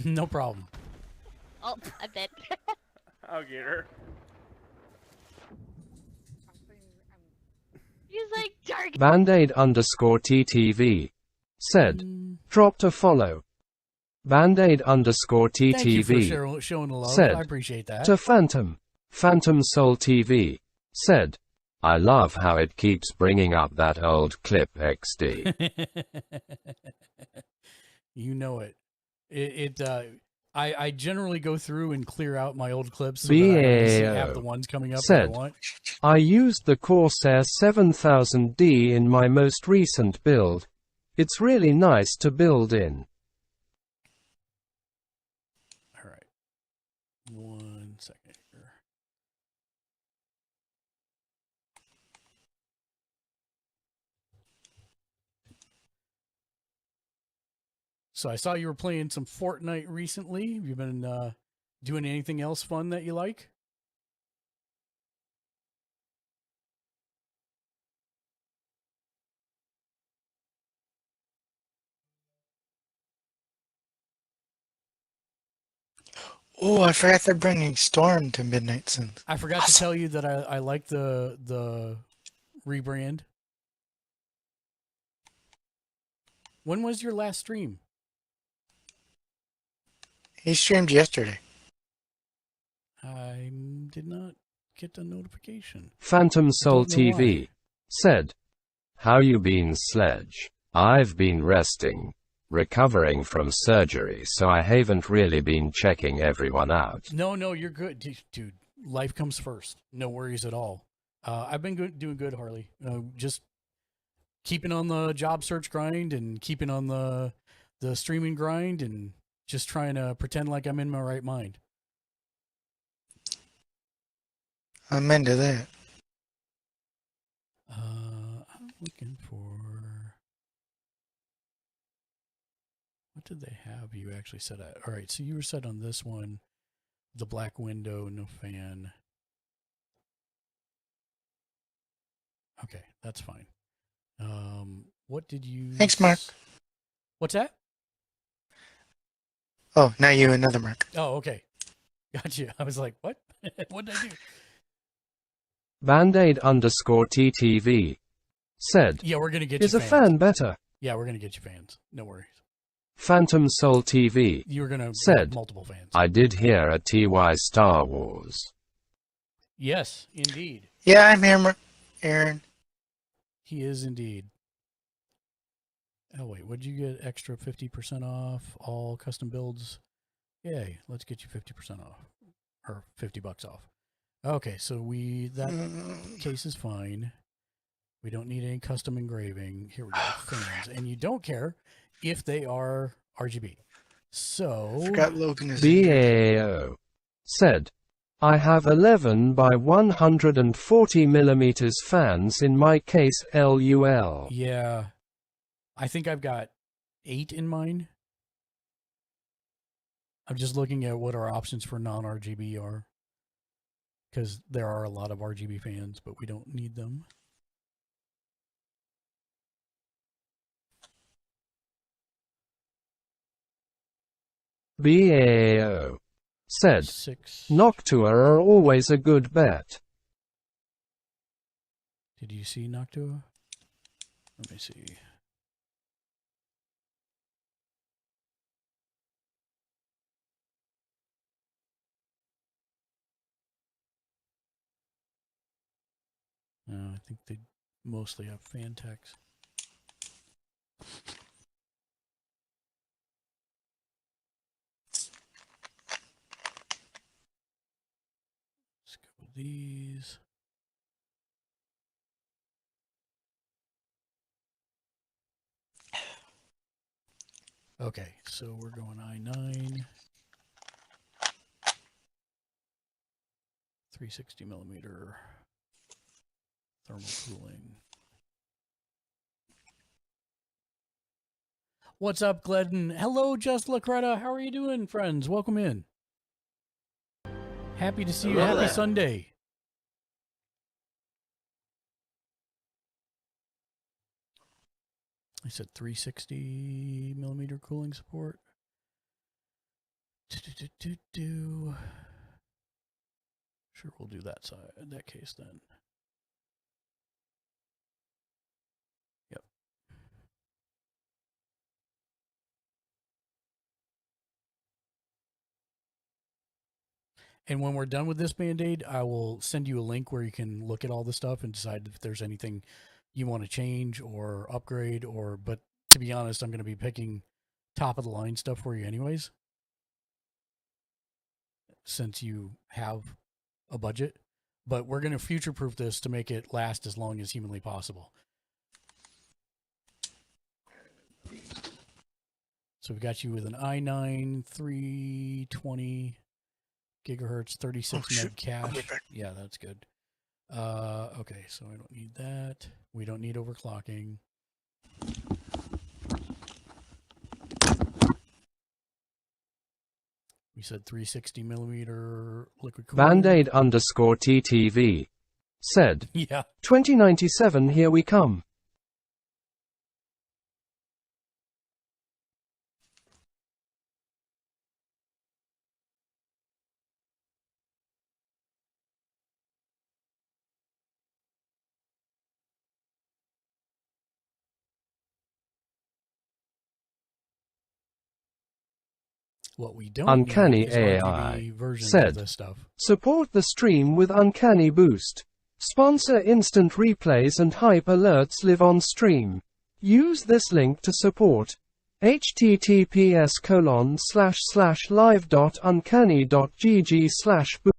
No problem. Oh, I bet. I'll get her. He's like dark. Band-Aid underscore TTV said, dropped a follow. Band-Aid underscore Thank you for TTV showing the love. said, I appreciate that. to Phantom Soul TV said, I love how it keeps bringing up that old clip XD. You know it. I generally go through and clear out my old clips so that I only see half the ones coming up that I said, want. I used the Corsair 7000D in my most recent build. It's really nice to build in. All right. 1 second here. So I saw you were playing some Fortnite recently. Have you been doing anything else fun that you like? Oh, I forgot they're bringing Storm to Midnight Suns. I forgot to tell you that I like the rebrand. When was your last stream? He streamed yesterday. I did not get a notification. Phantom Soul don't know why. TV said, how you been, Sledge? I've been resting, recovering from surgery, so I haven't really been checking everyone out. No, you're good, dude. Life comes first. No worries at all. I've been doing good, Harley. Just keeping on the job search grind and keeping on the streaming grind and just trying to pretend like I'm in my right mind. I'm into that. I'm looking for... What did they have you actually set at? All right, so you were set on this one. The black window, no fan. Okay, that's fine. What did you... Thanks, Mark. What's that? Oh, now you, another Mark. Oh, okay. Gotcha. I was like, what? What did I do? Band-Aid underscore TTV said, Yeah, we're going to get is you a fans. fan better? Yeah, we're going to get you fans. No worries. Phantom Soul TV You're going to said, multiple fans. I did hear a TY Star Wars. Yes, indeed. Yeah, I'm here, Aaron. He is indeed. Oh, wait. Would you get extra 50% off all custom builds? Yay. Let's get you 50% off. Or $50 off. Okay, so that case is fine. We don't need any custom engraving. Here we go. Fans. And you don't care if they are RGB. So... Forgot Logan is BAO said, I have 11 by 140 millimeters fans in my case LUL. Yeah. I think I've got 8 in mine. I'm just looking at what our options for non-RGB are. Because there are a lot of RGB fans, but we don't need them. BAO said, Noctua are always a good bet. Did you see Noctua? Let me see. I think they mostly have fan techs. Let's go with these. Okay, so we're going I9. 360 millimeter thermal cooling. What's up, Gledden? Hello, Just Lacreta. How are you doing, friends? Welcome in. Happy to see you. Happy Sunday. I said 360 millimeter cooling support. Sure, we'll do that side. In that case, then. Yep. And when we're done with this Band-Aid, I will send you a link where you can look at all the stuff and decide if there's anything you want to change or upgrade but to be honest, I'm going to be picking top of the line stuff for you anyways, since you have a budget. But we're going to future-proof this to make it last as long as humanly possible. So we've got you with an i9 320 gigahertz, 36 meg cache. Yeah, that's good. Okay, so I don't need that. We don't need overclocking. We said 360 millimeter liquid cooling. Bandaid _TTV said, yeah. 2097, here we come. What we don't Uncanny need is AI RGB versions said, of this stuff. support the stream with Uncanny Boost. Sponsor instant replays and hype alerts live on stream. Use this link to support. https://live.uncanny.gg/boost.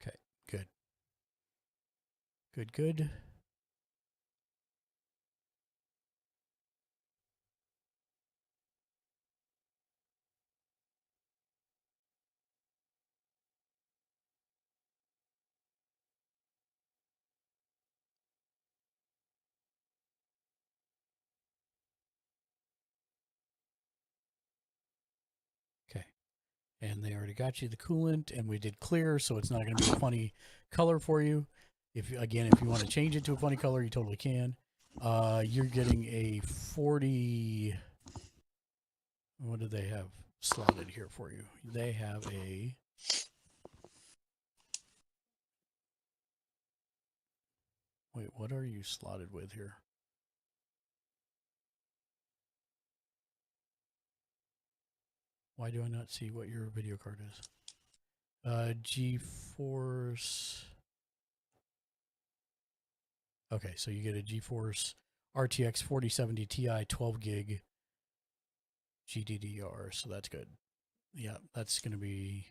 Okay, good. Good. And they already got you the coolant, and we did clear, so it's not going to be a funny color for you. If you want to change it to a funny color, you totally can. You're getting a 40. What do they have slotted here for you? They have a. Wait, what are you slotted with here? Why do I not see what your video card is? GeForce. Okay, so you get a GeForce RTX 4070 Ti 12 gig GDDR, so that's good. Yeah, that's going to be.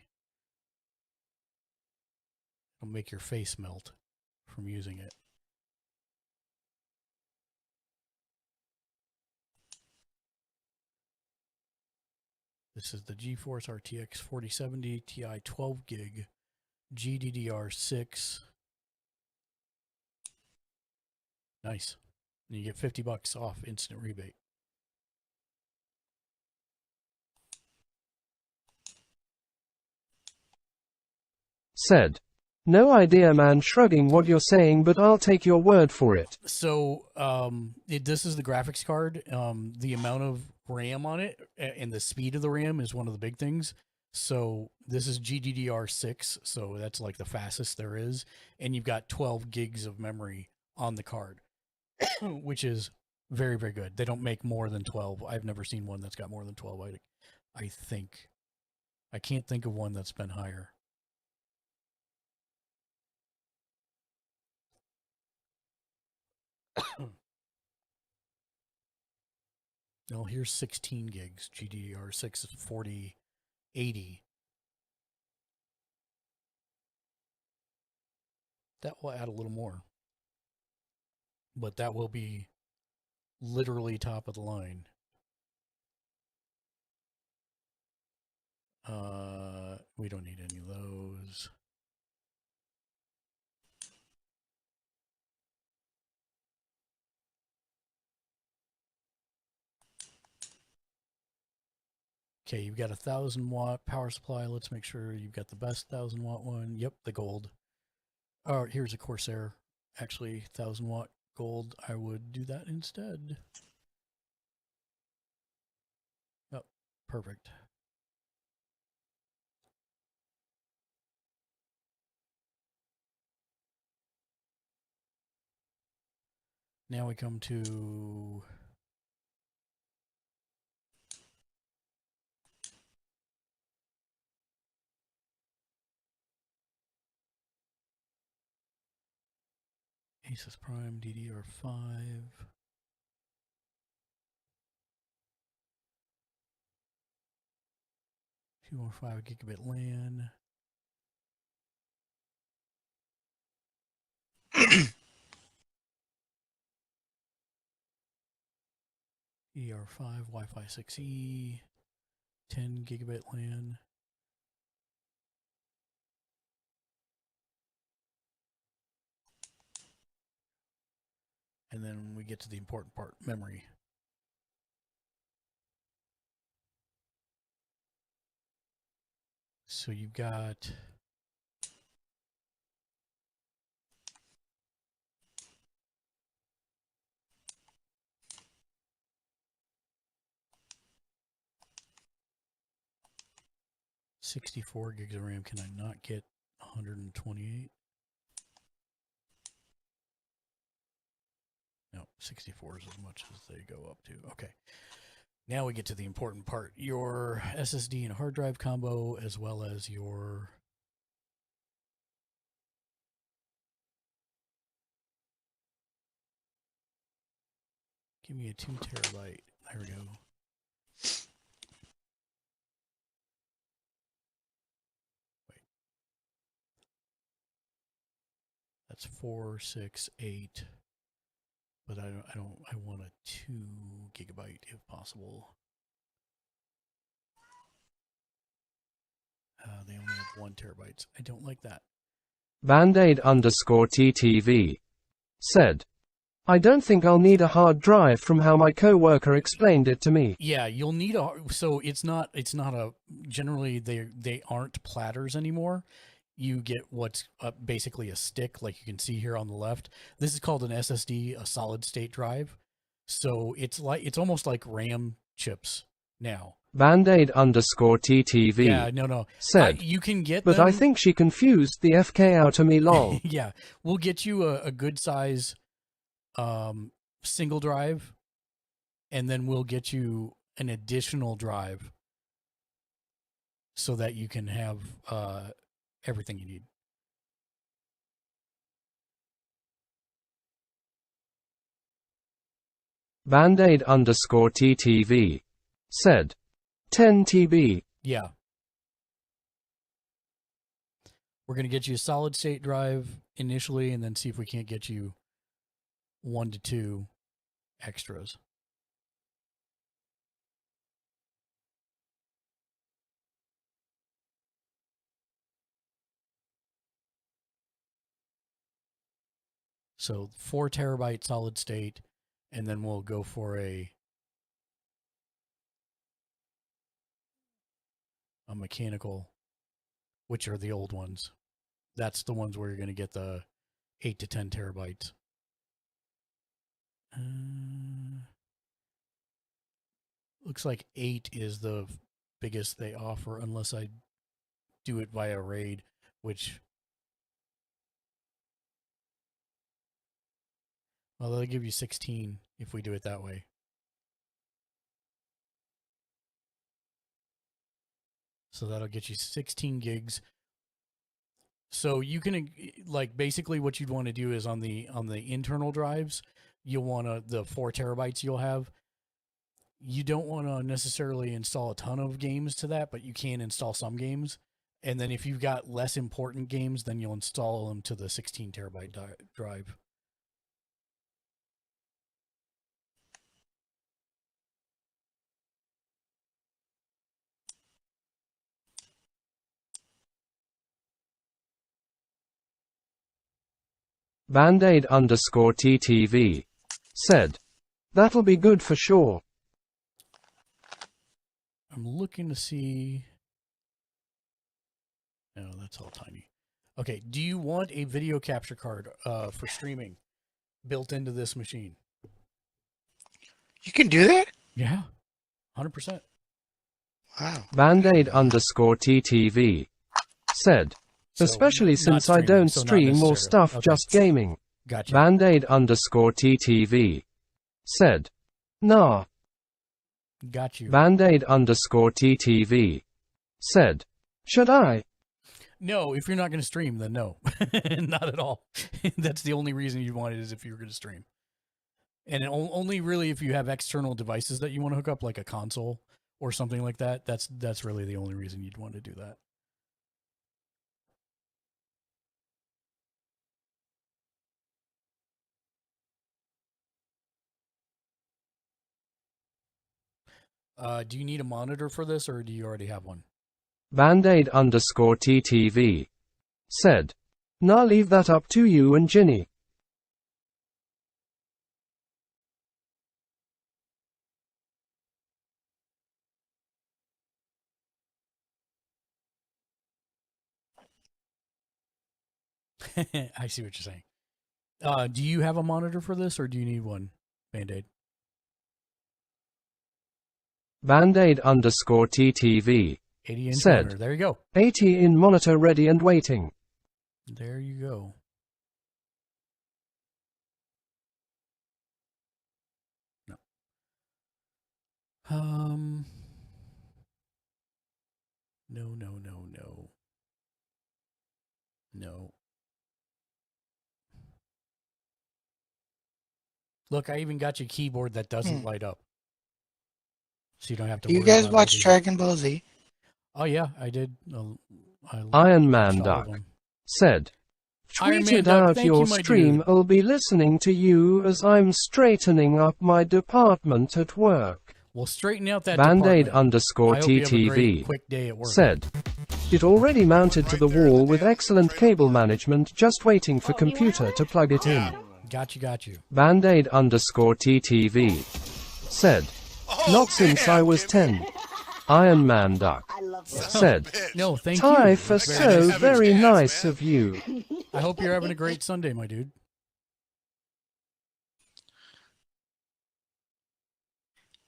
It'll make your face melt from using it. This is the GeForce RTX 4070 Ti 12 gig GDDR6. Nice. And you get $50 off instant rebate. Said, no idea, man, shrugging what you're saying, but I'll take your word for it. So this is the graphics card. The amount of RAM on it and the speed of the RAM is one of the big things. So this is GDDR6, so that's like the fastest there is. And you've got 12 gigs of memory on the card, which is very, very good. They don't make more than 12. I've never seen one that's got more than 12, I think. I can't think of one that's been higher. Well, here's 16 gigs. GDDR6 is 4080. That will add a little more. But that will be literally top of the line. We don't need any of those. Okay, you've got a 1,000-watt power supply. Let's make sure you've got the best 1,000-watt one. Yep, the gold. Oh, here's a Corsair. Actually, 1,000-watt gold. I would do that instead. Yep, perfect. Now we come to Asus Prime DDR5. 2.5 gigabit LAN. DDR5 Wi-Fi 6E. 10 gigabit LAN. And then we get to the important part, memory. So you've got 64 gigs of RAM. Can I not get 128? No, 64 is as much as they go up to. Okay. Now we get to the important part. Your SSD and hard drive combo, as well as your give me a 2 terabyte. There we go. Wait. That's 4, 6, 8. But I want a 2 gigabyte if possible. They only have 1 terabyte. I don't like that. Bandaid_TTV said, I don't think I'll need a hard drive from how my coworker explained it to me. Yeah, you'll need a, so it's not a, generally they aren't platters anymore. You get what's basically a stick, like you can see here on the left. This is called an SSD, a solid state drive. So it's almost like RAM chips now. Bandaid_TTV yeah, no. said, you can get but them. I think she confused the FK out of me long. Yeah, we'll get you a good size single drive, and then we'll get you an additional drive so that you can have everything you need. Bandaid_TTV said, 10 TB. Yeah. We're going to get you a solid state drive initially, and then see if we can't get you 1 to 2 extras. So 4 terabyte solid state, and then we'll go for a mechanical, which are the old ones. That's the ones where you're going to get the 8 to 10 terabytes. Looks like 8 is the biggest they offer, unless I do it via RAID, which, well, they'll give you 16 if we do it that way. So that'll get you 16 gigs. So you can, like, basically what you'd want to do is on the internal drives, you'll want to, the 4 terabytes you'll have, you don't want to necessarily install a ton of games to that, but you can install some games. And then if you've got less important games, then you'll install them to the 16 terabyte drive. Bandaid_TTV said, that'll be good for sure. I'm looking to see. No, that's all tiny. Okay, do you want a video capture card for streaming built into this machine? You can do that? Yeah, 100%. Wow. Bandaid_TTV said, So, especially not since I streaming, don't so not stream or necessarily. stuff, Okay. just gaming. Gotcha. Bandaid_TTV said, nah. Got you. Bandaid_TTV said, should I? No, if you're not going to stream, then no. Not at all. That's the only reason you want it is if you're going to stream. And only really if you have external devices that you want to hook up, like a console or something like that. That's really the only reason you'd want to do that. Do you need a monitor for this, or do you already have one? Bandaid_TTV said, nah, leave that up to you and Ginny. I see what you're saying. Do you have a monitor for this, or do you need one, Band-Aid? Bandaid_TTV 80-inch said, monitor. There you go. 80-in monitor ready and waiting. There you go. No. No. No. Look, I even got you a keyboard that doesn't light up. So you don't have to Do you worry guys about watch it. Dragon Ball Z? Oh, yeah, I did. Iron Man watched all of Duck them. said, Iron Man tweeted Duck, out thank your you, my stream. dude. I'll be listening to you as I'm straightening up my department at work. We'll straighten out that department. I hope you have a Bandaid_TTV great, quick day at work. said, it already mounted to the wall with excellent cable management, just waiting for computer to plug it in. Got you. Bandaid_TTV said, not since I was 10. Iron Man Duck said, No, thank you. Ty, for That's very so nice. very nice of you. I hope you're having a great Sunday, my dude.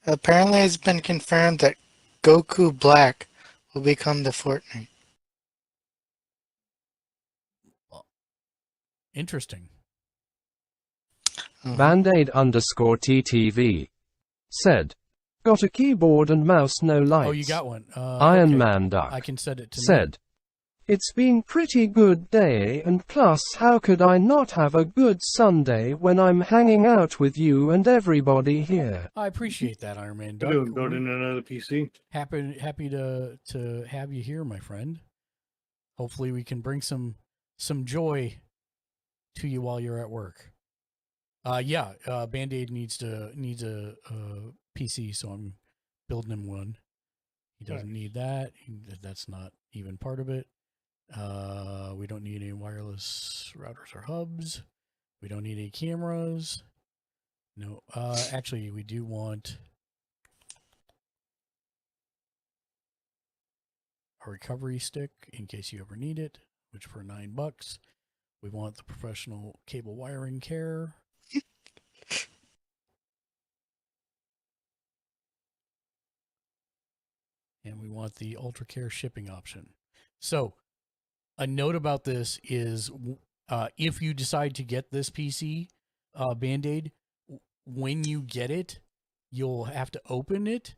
Apparently, it's been confirmed that Goku Black will become the Fortnite. Interesting. Bandaid_TTV said, got a keyboard and mouse, no lights. Oh, you got one. Iron okay. Man Duck I can set it to said, it's been pretty good day, and plus how could I not have a good Sunday when I'm hanging out with you and everybody here? I appreciate that, Iron Man Duck. Building another PC. Happy to have you here, my friend. Hopefully we can bring some joy to you while you're at work. Band-Aid needs a PC, so I'm building him one. He doesn't need that. That's not even part of it. We don't need any wireless routers or hubs. We don't need any cameras. No, actually, we do want a recovery stick in case you ever need it, which for $9. We want the professional cable wiring care. And we want the Ultra Care shipping option. So, a note about this is if you decide to get this PC, Band-Aid, when you get it, you'll have to open it,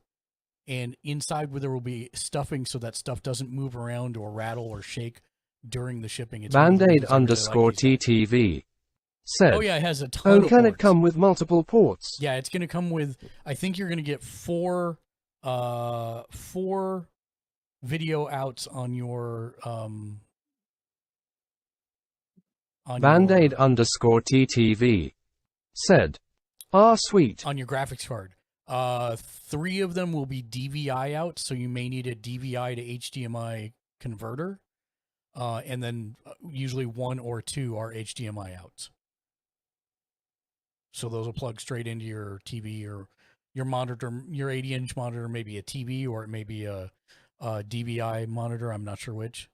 and inside there will be stuffing so that stuff doesn't move around or rattle or shake during the shipping. It's Bandaid_TTV said, oh yeah, it has a ton of can ports. it come with multiple ports? Yeah, it's going to come with, I think you're going to get four video outs on your Bandaid_TTV said, sweet. On your graphics card. 3 of them will be DVI outs, so you may need a DVI to HDMI converter. And then usually 1 or 2 are HDMI outs. So those will plug straight into your TV or your monitor, your 80-inch monitor, maybe a TV or it may be a DVI monitor. I'm not sure which.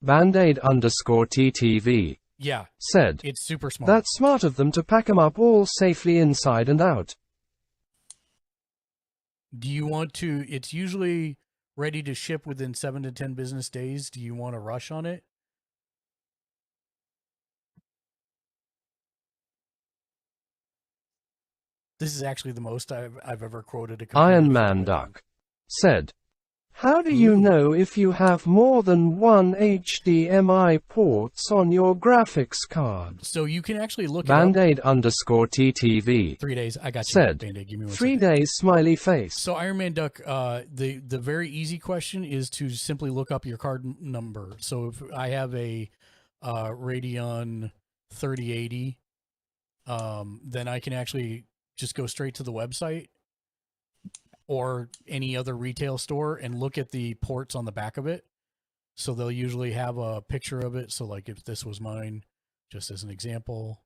Bandaid_TTV. Yeah. Said. It's super smart. That's smart of them to pack them up all safely inside and out. Do you want to, it's usually ready to ship within 7 to 10 business days. Do you want to rush on it? This is actually the most I've ever quoted a computer. Iron Man Duck. Said. How do you know if you have more than one HDMI ports on your graphics card? So you can actually look Bandaid_TTV. 3 days. I got you. Said. Band-Aid. Give me 1 3 second. days smiley face. So Iron Man Duck, the very easy question is to simply look up your card number. So if I have a Radeon 3080, then I can actually just go straight to the website or any other retail store and look at the ports on the back of it. So they'll usually have a picture of it. So like if this was mine, just as an example.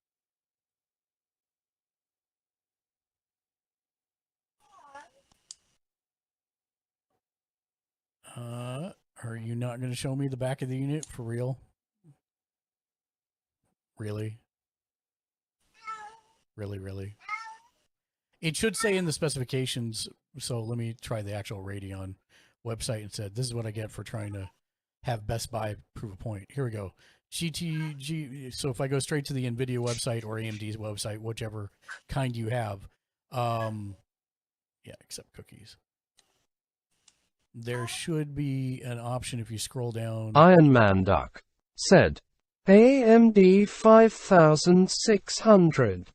Are you not going to show me the back of the unit for real? Really? Really? It should say in the specifications. So let me try the actual Radeon website instead. This is what I get for trying to have Best Buy prove a point. Here we go. GTG. So if I go straight to the NVIDIA website or AMD's website, whichever kind you have, yeah, except cookies. There should be an option if you scroll down. Iron Man Duck. Said. AMD 5600.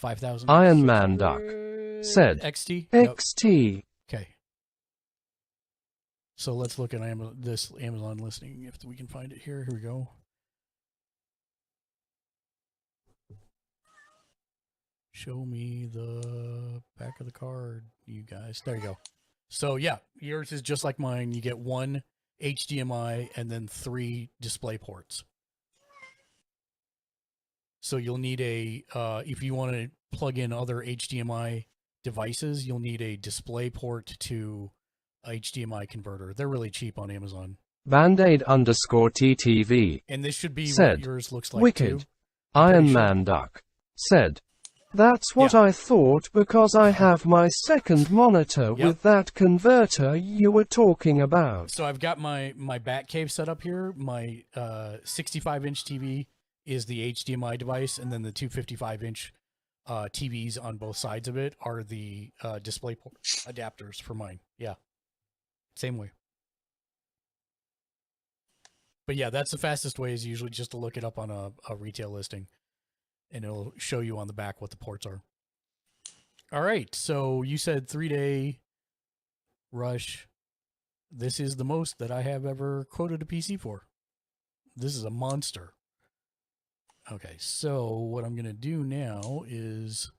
$5,000. Iron Man Duck. Said. XT? XT. Okay. So let's look at this Amazon listing if we can find it here. Here we go. Show me the back of the card, you guys. There you go. So yeah, yours is just like mine. You get one HDMI and then 3 display ports. So you'll need a, if you want to plug in other HDMI devices, you'll need a display port to HDMI converter. They're really cheap on Amazon. Bandaid_TTV. And this should be said, what yours looks like Wicked. too. Iron Man Duck. Said. That's what I thought because I have my second monitor with that converter you were talking about. So I've got my Batcave set up here. My 65-inch TV is the HDMI device, and then the 255-inch TVs on both sides of it are the display adapters for mine. Yeah. Same way. But yeah, that's the fastest way is usually just to look it up on a retail listing. And it'll show you on the back what the ports are. All right. So you said 3-day rush. This is the most that I have ever quoted a PC for. This is a monster. Okay. So what I'm going to do now is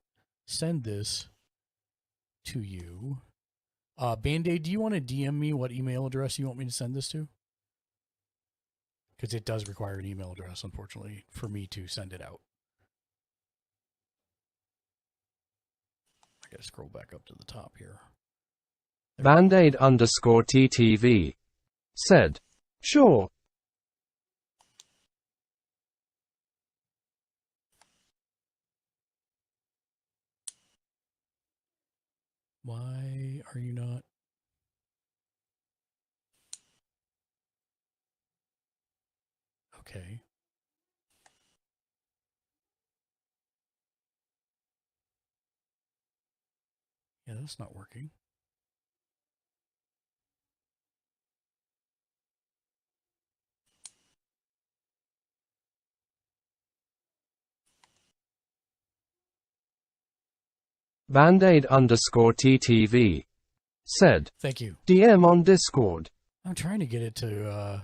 send this to you. Band-Aid, do you want to DM me what email address you want me to send this to? Because it does require an email address, unfortunately, for me to send it out. I gotta scroll back up to the top here. Bandaid_TTV. Said. Sure. Why are you not? Okay. Yeah, that's not working. Bandaid_TTV. Said. Thank you. DM on Discord. I'm trying to get it to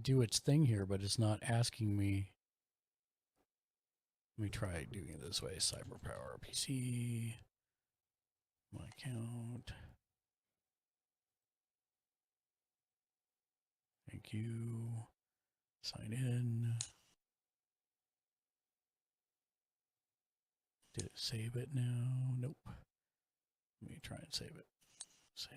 do its thing here, but it's not asking me. Let me try doing it this way. Cyberpower PC. My account. Thank you. Sign in. Did it save it now? Nope. Let me try and save it. Save.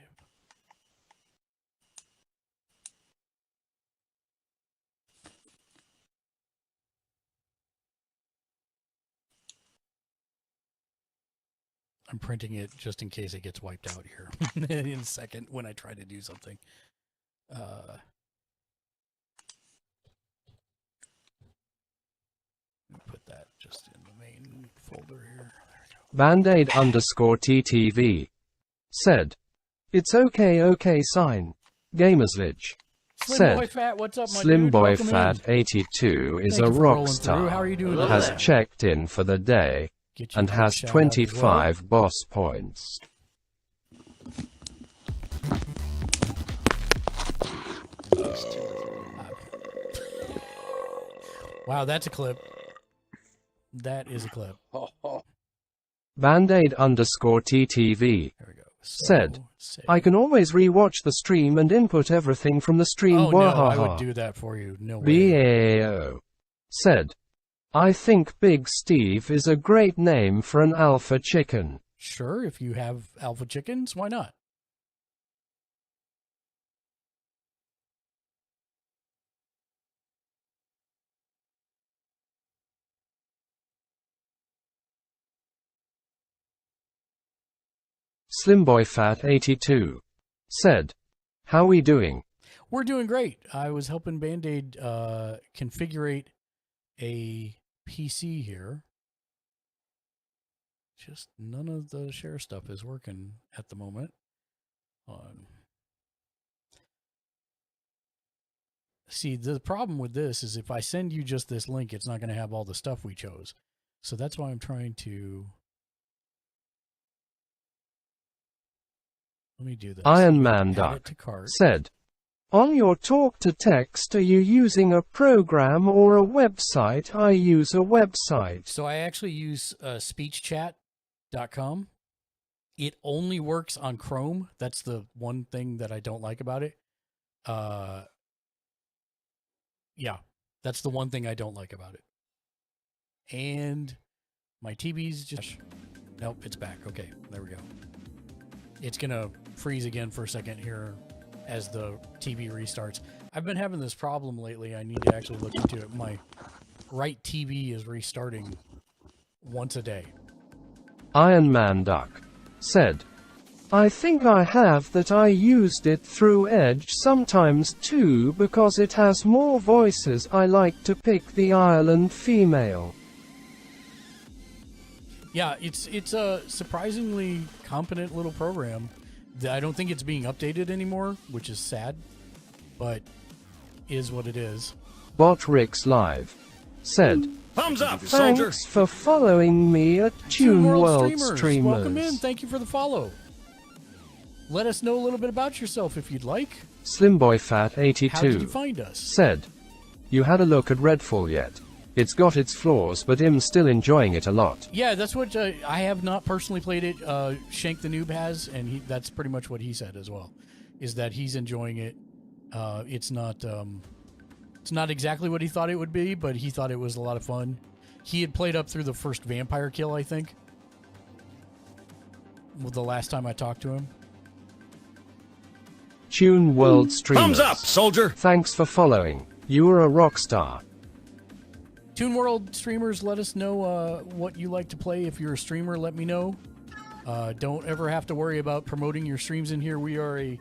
I'm printing it just in case it gets wiped out here in a second when I try to do something. Put that just in the main folder here. Bandaid _TTV said, "It's okay sign. Gamersledge Slim said, Boy Fat, what's up, my Slim dude? Boy Welcome Fat in. 82 is Thank a you for rock rolling through. star, How are you doing has today? checked in for the day, Get you and a has shout out as 25 boss points." Wow, that's a clip. That is a clip. Bandaid _TTV said, "I can always rewatch the stream and input everything from the stream." Oh no, I Wahaha. would do that for you. No way. BAO said, "I think Big Steve is a great name for an alpha chicken." Sure, if you have alpha chickens, why not? Slimboy Fat 82 said, "How we doing?" We're doing great. I was helping Band-Aid configure a PC here. Just none of the share stuff is working at the moment. See, the problem with this is if I send you just this link, it's not going to have all the stuff we chose. So that's why I'm trying to... Let me do this. Iron Man Add Duck it to cart. said, "On your talk to text, are you using a program or a website?" I use a website. So I actually use speechchat.com. It only works on Chrome. That's the one thing that I don't like about it. Yeah, that's the one thing I don't like about it. And my TV's just... Nope, it's back. Okay, there we go. It's going to freeze again for a second here as the TV restarts. I've been having this problem lately. I need to actually look into it. My right TV is restarting once a day. Iron Man Duck said, "I think I have that. I used it through Edge sometimes too because it has more voices. I like to pick the Ireland female." Yeah, it's a surprisingly competent little program. I don't think it's being updated anymore, which is sad, but is what it is. Bot Rix Live said, Thumbs up, soldier. "Thanks for following me at Tune World Streamers." Welcome in. Thank you for the follow. Let us know a little bit about yourself if you'd like. Slimboy Fat 82 How did you find us? said, "You had a look at Redfall yet? It's got its flaws, but I'm still enjoying it a lot." Yeah, that's what I have not personally played it. Shank the Noob has, and that's pretty much what he said as well, is that he's enjoying it. It's not exactly what he thought it would be, but he thought it was a lot of fun. He had played up through the first vampire kill, I think, the last time I talked to him. Tune World Streamers. Thumbs up, soldier. Thanks for following. You are a rock star. Tune World streamers, let us know what you like to play. If you're a streamer, let me know. Don't ever have to worry about promoting your streams in here. We are a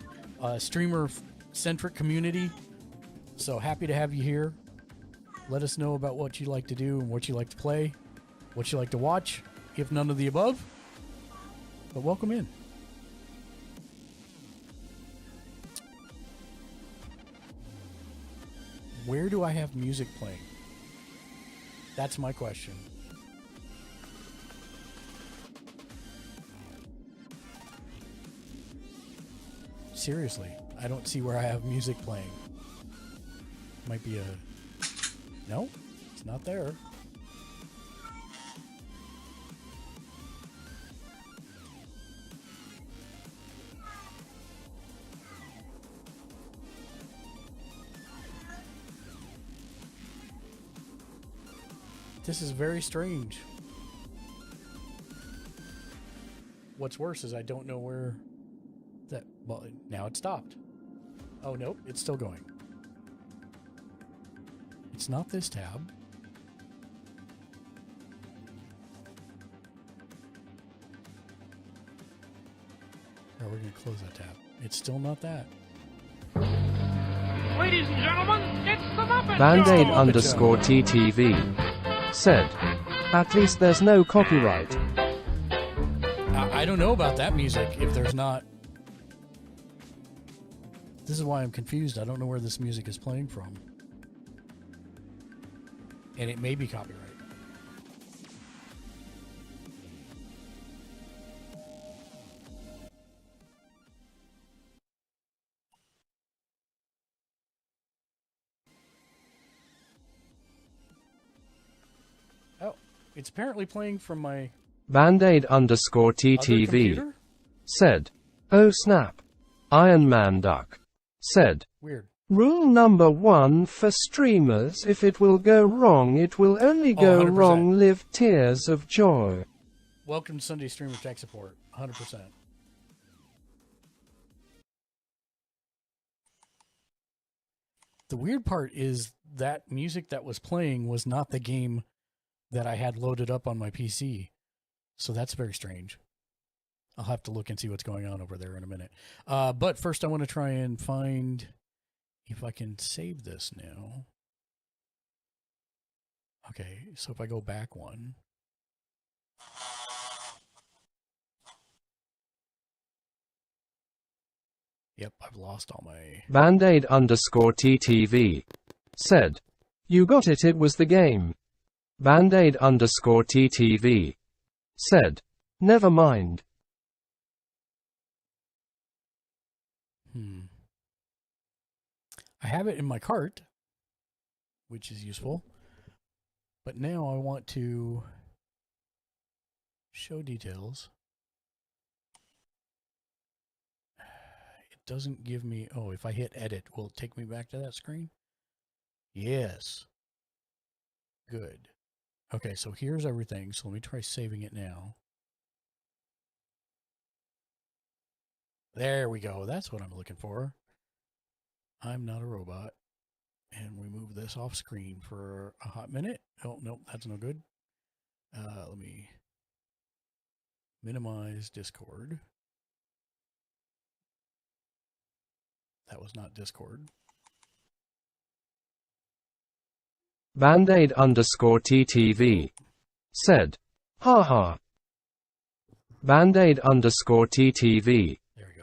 streamer-centric community, so happy to have you here. Let us know about what you like to do and what you like to play, what you like to watch, if none of the above. But welcome in. Where do I have music playing? That's my question. Seriously, I don't see where I have music playing. Might be a... No, it's not there. This is very strange. What's worse is I don't know where that... Well, now it stopped. Oh, nope. It's still going. It's not this tab. Or we're going to close that tab. It's still not that. Ladies and gentlemen, it's the Muppet Band-Aid Show. underscore TTV said, at least there's no copyright. I don't know about that music if there's not. This is why I'm confused. I don't know where this music is playing from. And it may be copyright. Oh, it's apparently playing from my... Band-Aid underscore TTV said, oh snap. Iron Man Duck said, Weird. Rule number 1 for streamers, if it will go wrong, it will only go 100%. wrong, live tears of joy. Welcome to Sunday Streamer Tech Support. 100%. The weird part is that music that was playing was not the game that I had loaded up on my PC. So that's very strange. I'll have to look and see what's going on over there in a minute. But first I want to try and find if I can save this now. Okay, so if I go back one. Yep, I've lost all my... Band-Aid underscore TTV said, you got it, it was the game. Band-Aid underscore TTV said, never mind. I have it in my cart, which is useful. But now I want to show details. It doesn't give me... Oh, if I hit edit, will it take me back to that screen? Yes. Good. Okay, so here's everything. So let me try saving it now. There we go. That's what I'm looking for. I'm not a robot. And we move this off screen for a hot minute. Oh, nope, that's no good. Let me minimize Discord. That was not Discord. Band-Aid underscore TTV said, haha. Band-Aid underscore TTV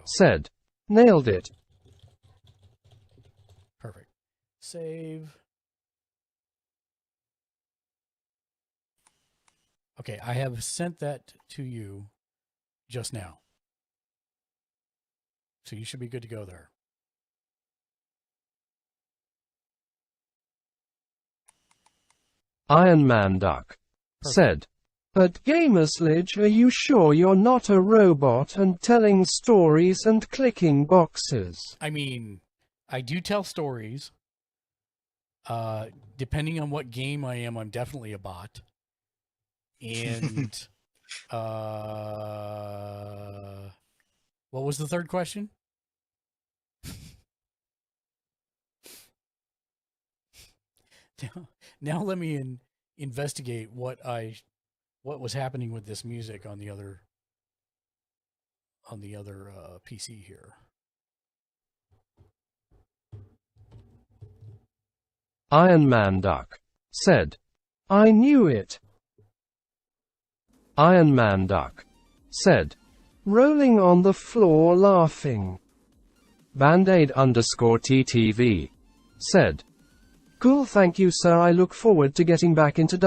said, nailed it. Perfect. Save. Okay, I have sent that to you just now. So you should be good to go there. Iron Man Duck said, but Gamersledge, are you sure you're not a robot and telling stories and clicking boxes? I mean, I do tell stories. Depending on what game I am, I'm definitely a bot. And what was the third question? Now let me investigate what was happening with this music on the other PC here. Iron Man Duck said, I knew it. Iron Man Duck said, rolling on the floor laughing. Band-Aid underscore TTV said, cool, thank you sir, I look forward to getting back into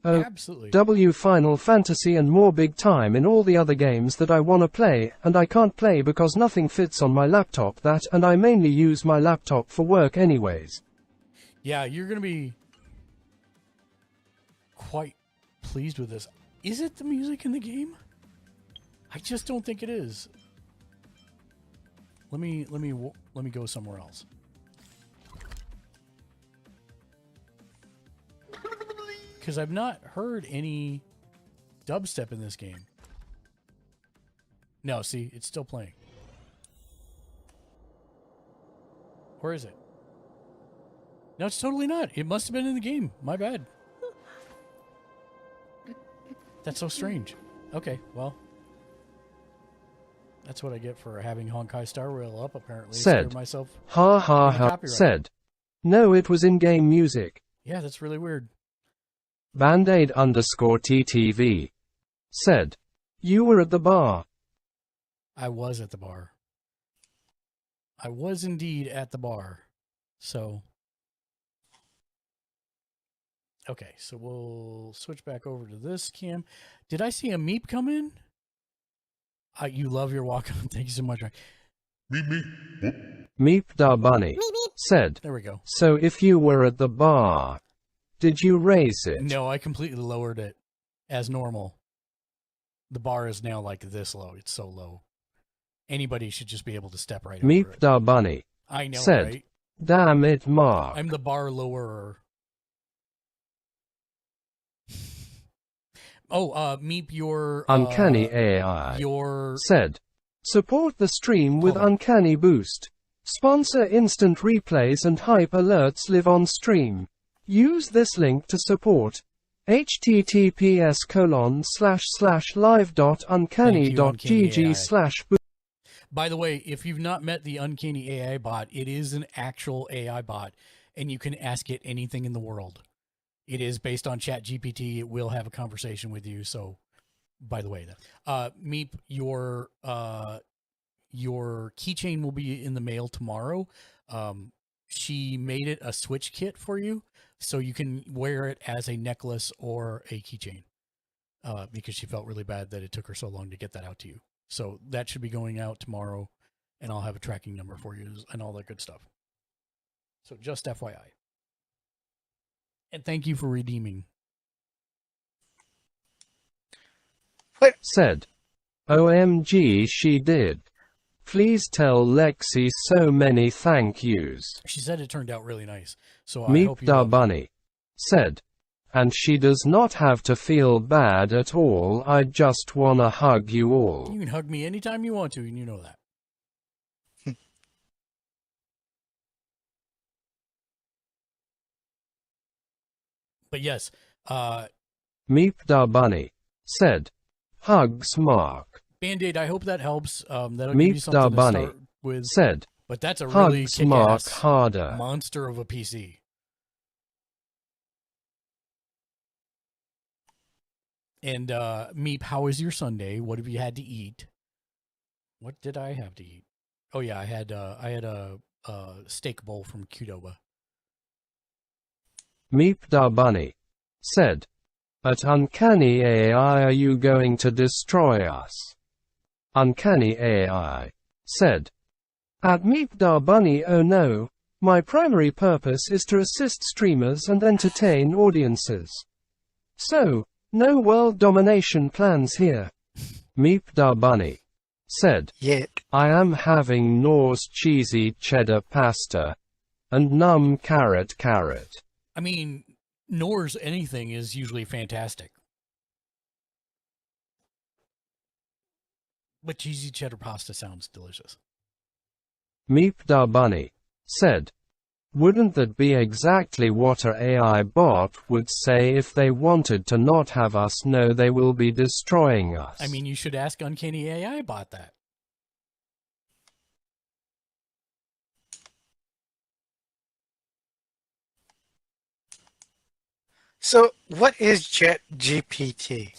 Absolutely. W Final Fantasy and more big time in all the other games that I wanna play, and I can't play because nothing fits on my laptop and I mainly use my laptop for work anyways. Yeah, you're going to be quite pleased with this. Is it the music in the game? I just don't think it is. Let me go somewhere else. because I've not heard any dubstep in this game. No, see, it's still playing. Where is it? No, it's totally not. It must have been in the game. My bad. That's so strange. Okay, well. That's what I get for having Honkai Star Rail up, apparently. Said. Myself Ha ha ha. Said. No, it was in-game music. Yeah, that's really weird. Bandaid_TTV. Said. You were at the bar. I was at the bar. I was indeed at the bar. So. Okay, so we'll switch back over to this cam. Did I see a meep come in? You love your walk on. Thank you so much. Meep da Bunny. Said. There we go. So if you were at the bar, did you raise it? No, I completely lowered it as normal. The bar is now like this low. It's so low. Anybody should just be able to step right over Meep it. da Bunny. I know, said. right? Damn it, Mark. I'm the bar lowerer. Oh, Meep, your Uncanny AI your said. Support the stream with Uncanny Boost. Sponsor instant replays and hype alerts live on stream. Use this link to support. https://live.uncanny.gg/boost. By the way, if you've not met the Uncanny AI bot, it is an actual AI bot, and you can ask it anything in the world. It is based on ChatGPT. It will have a conversation with you. So, by the way, Meep, your keychain will be in the mail tomorrow. She made it a switch kit for you, so you can wear it as a necklace or a keychain. Because she felt really bad that it took her so long to get that out to you. So that should be going out tomorrow, and I'll have a tracking number for you and all that good stuff. So just FYI. And thank you for redeeming. What? Said. OMG, she did. Please tell Lexi so many thank yous. She said it turned out really nice. So I Meep hope you da love it. Bunny. Said. And she does not have to feel bad at all. I just wanna hug you all. You can hug me anytime you want to, and you know that. But yes, Meep da Bunny. Said. Hugs, Mark. Band-Aid, I hope that helps. That'll give you Meep something da to Bunny. start with. Said. But that's a really Hugs, Mark, kick-ass harder. monster of a PC. And Meep, how was your Sunday? What have you had to eat? What did I have to eat? Oh yeah, I had a steak bowl from Qdoba. Meep da Bunny. Said. At Uncanny AI, are you going to destroy us? Uncanny AI. Said. At Meep da Bunny, oh no. My primary purpose is to assist streamers and entertain audiences. So, no world domination plans here. Meep da Bunny. Said. Yet. I am having Norse cheesy cheddar pasta. And numb carrot. I mean, Nor's anything is usually fantastic. But cheesy cheddar pasta sounds delicious. Meep da Bunny. Said. Wouldn't that be exactly what a AI bot would say if they wanted to not have us know they will be destroying us? I mean, you should ask Uncanny AI about that. So, what is ChatGPT?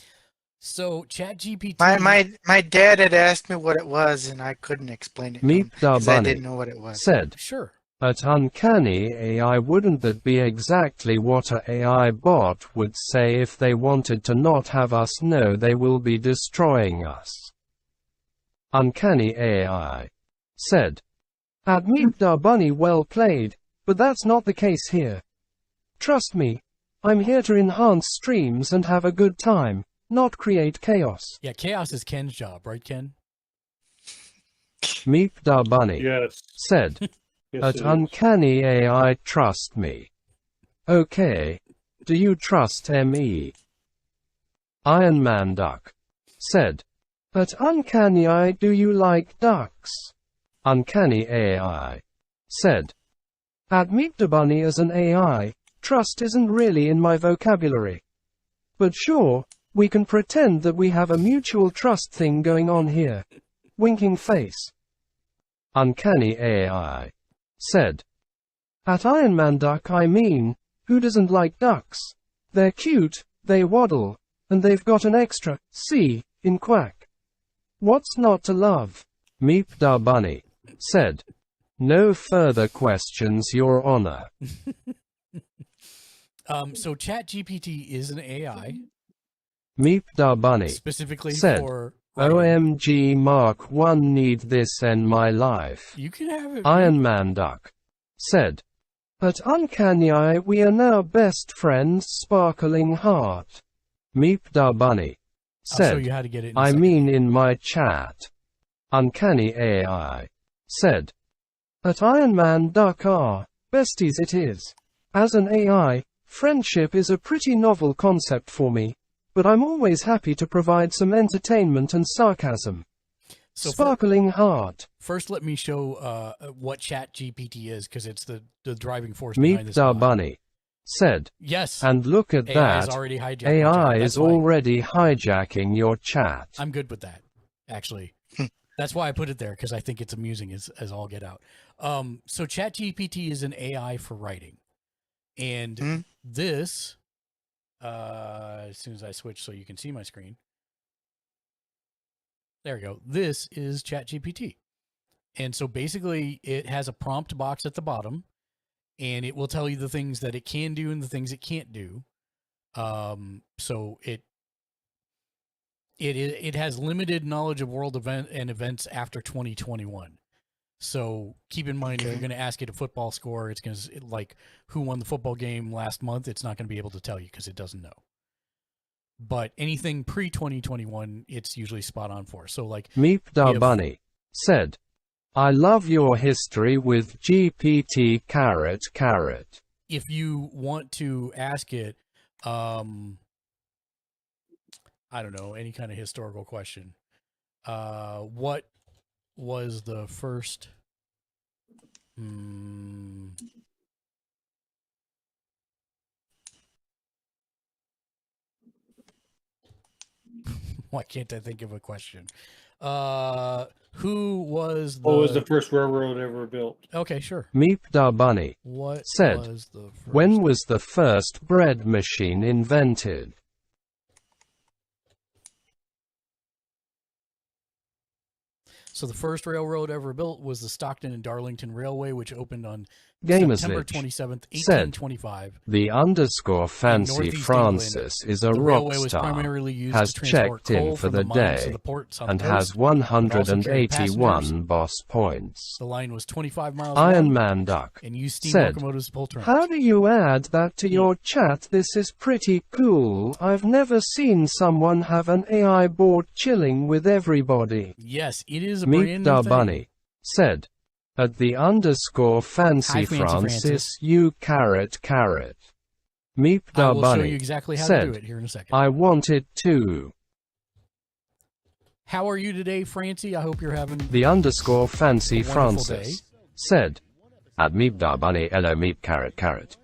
So, ChatGPT... My dad had asked me what it was, and I couldn't explain it to him Meep da because I Bunny. didn't know what it was. Said. Sure. At Uncanny AI, wouldn't that be exactly what a AI bot would say if they wanted to not have us know they will be destroying us? Uncanny AI. Said. At Meep da Bunny, well played, but that's not the case here. Trust me, I'm here to enhance streams and have a good time, not create chaos. Yeah, chaos is Ken's job, right, Ken? Meep da Bunny. Yes. Said. Yes, At it is. Uncanny AI, trust me. Okay. Do you trust me? Iron Man Duck said. But Uncanny AI, do you like ducks? Uncanny AI said. At Meet the Bunny as an AI, trust isn't really in my vocabulary. But sure, we can pretend that we have a mutual trust thing going on here. Winking face. Uncanny AI said. At Iron Man Duck, I mean, who doesn't like ducks? They're cute, they waddle, and they've got an extra C in quack. What's not to love? Meep da Bunny said. No further questions, Your Honor. So ChatGPT is an AI. Meep da Bunny Specifically said, for OMG Mark 1 need this in my life. You can have it. Iron Man Duck said, But Uncanny AI, we are now best friends, sparkling heart. Meep da Bunny said, I'll show you how to get it in a I second. mean in my chat. Uncanny AI said, At Iron Man Duck are besties it is. As an AI, friendship is a pretty novel concept for me, but I'm always happy to provide some entertainment and sarcasm. So Sparkling heart. First, let me show what ChatGPT is, because it's the driving force behind Meep this. da Bunny said, Yes. And look at AI is that. already hijacking AI your chat. is That's why- already hijacking your chat. I'm good with that, actually. That's why I put it there, because I think it's amusing as all get out. So ChatGPT is an AI for writing. And this, as soon as I switch so you can see my screen, there we go. This is ChatGPT. And so basically it has a prompt box at the bottom, and it will tell you the things that it can do and the things it can't do. So it has limited knowledge of world events after 2021. So keep in mind, if you're going to ask it a football score, it's going to, like, who won the football game last month, it's not going to be able to tell you because it doesn't know. But anything pre-2021, it's usually spot on for. So, like, Meep da Bunny said, I love your history with GPT carrot. if you want to ask it, I don't know, any kind of historical question. What was the first? Why can't I think of a question? Who was the? What was the first railroad ever built? Okay, sure. Meep da Bunny What said, was the first? When was the first bread machine invented? So the first railroad ever built was the Stockton and Darlington Railway, which opened on September Gamersledge 27th, said, 1825. The underscore fancy Northeast Francis is a The rock railway was star, primarily used has to transport checked in coal for from the the mines to day, the ports on and the has coast, but also carried 181 passengers. boss points. The line was 25 miles Iron long Man Duck and used steam said, locomotives to pull trains. How do you add that to your chat? This is pretty cool. I've never seen someone have an AI board chilling with everybody. Yes, it is a Meep brand da new thing. Bunny said, at the underscore fancy Hi, Fancy Francis, Francis. you carrot. Meep I da will Bunny show you exactly how said, to do it here in a second. I want it too. How are you today, Francie? I hope you're having The underscore fancy a wonderful Francis day. said, at Meep da Bunny, hello Meep carrot.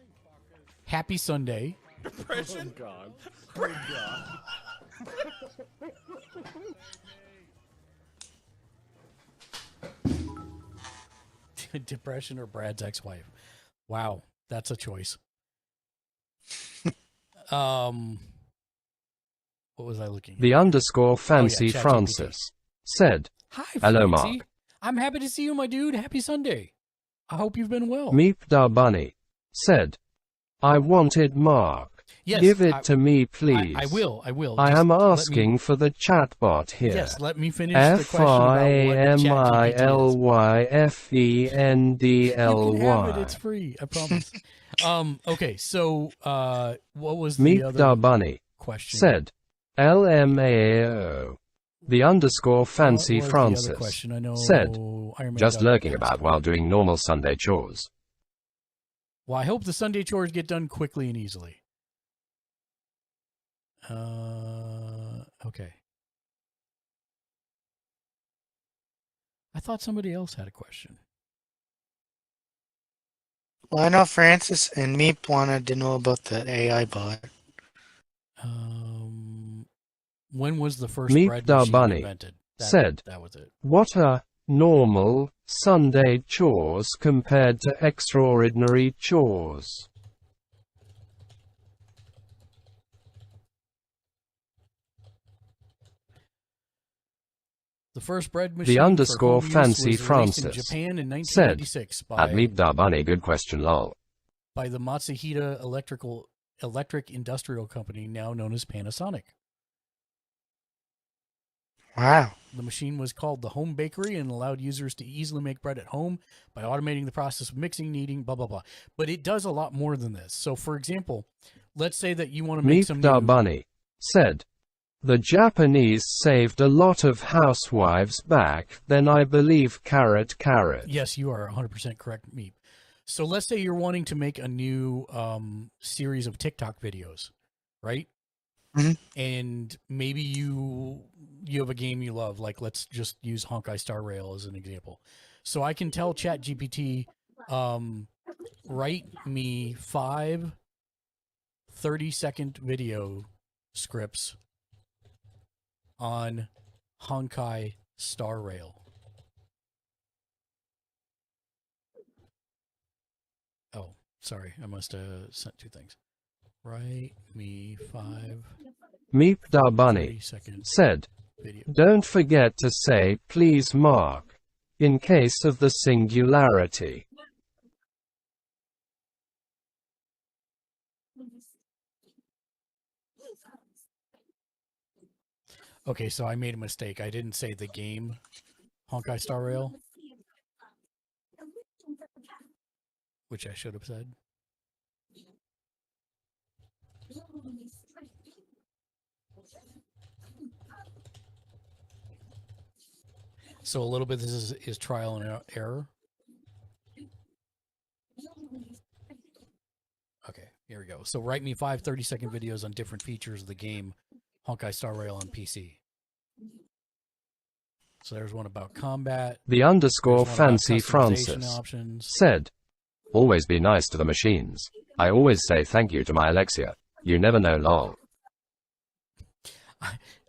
Happy Sunday. Depression? Oh, God. Depression or Brad's ex-wife. Wow, that's a choice. What was I looking at? The underscore fancy ChatGPT. Francis said, Hi, hello Francie. Mark. I'm happy to see you, my dude. Happy Sunday. I hope you've been well. Meep da Bunny said, I wanted Mark. Yes, Give it to me, please. I will. I Just am let me- asking for the chatbot here. Yes, let me finish the question about what FRAMILYFENDLY. You can have it. It's free. I promise. Okay. So, what was the Meep other da Bunny question? said, LMAO. The underscore fancy What was the other Francis question? I know said, Iron Man just Duck lurking asked about it. while doing normal Sunday chores. Well, I hope the Sunday chores get done quickly and easily. Okay. I thought somebody else had a question. Well, I know Francis and Meep wanted to know about the AI bot. When was the first Meep bread da machine Bunny invented? said, That was it. "What are normal Sunday chores compared to extraordinary chores?" The first bread machine The underscore for home fancy use was released in Francis Japan in said, 1996 "At Meep da Bunny, good question, lol." by the Matsuhita Electric Industrial Company, now known as Panasonic. Wow. The machine was called the Home Bakery and allowed users to easily make bread at home by automating the process of mixing, kneading, blah, blah, blah. But it does a lot more than this. So, for example, let's say that you want to make some Meep da new... Bunny said, "The Japanese saved a lot of housewives back then, I believe, carrot. Yes, you are 100% correct, Meep. So let's say you're wanting to make a new series of TikTok videos, right? Mm-hmm. And maybe you have a game you love, like let's just use Honkai Star Rail as an example. So I can tell ChatGPT, write me 5 30-second video scripts on Honkai Star Rail. Oh, sorry, I must have sent 2 things. Write me 5 Meep da Bunny 30-second said, video. "Don't forget to say please Mark, in case of the singularity." Okay, so I made a mistake. I didn't say the game Honkai Star Rail, which I should have said. So a little bit this is trial and error. Okay, here we go. So write me 5 30-second videos on different features of the game Honkai Star Rail on PC. So there's one about combat. The underscore There's one about fancy customization Francis options. said, "Always be nice to the machines. I always say thank you to my Alexia. You never know, lol."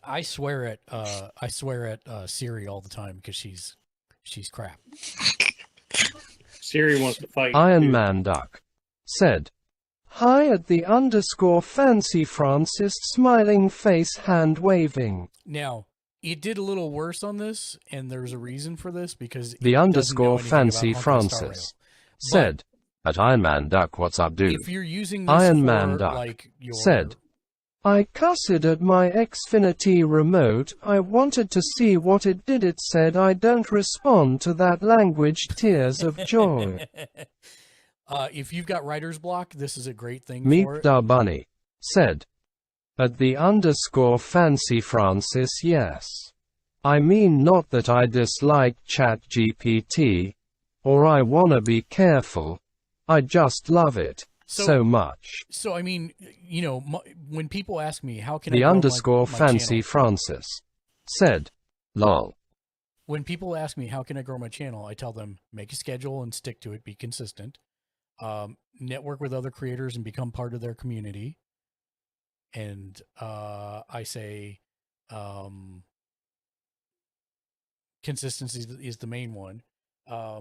I swear at Siri all the time because she's crap. Siri wants to fight. Iron too. Man Duck said, "Hi at the underscore fancy Francis, smiling face, hand waving." Now, it did a little worse on this, and there's a reason for this because The it underscore doesn't know anything fancy about Honkai Star Francis Rail. said, "At Iron Man Duck, what's up, dude?" If you're using this Iron for Man Duck like your said, "I cussed at my Xfinity remote. I wanted to see what it did. It said I don't respond to that language. Tears of joy." if you've got writer's block, this is a great thing for Meep it. da Bunny said, "At the underscore fancy Francis, yes. I mean, not that I dislike ChatGPT, or I wanna be careful. I just love it so much." So I mean, you know, when people ask me how can I The grow underscore my fancy channel, Francis said, "Lol." when people ask me how can I grow my channel, I tell them make a schedule and stick to it, be consistent, network with other creators and become part of their community, and I say consistency is the main one. I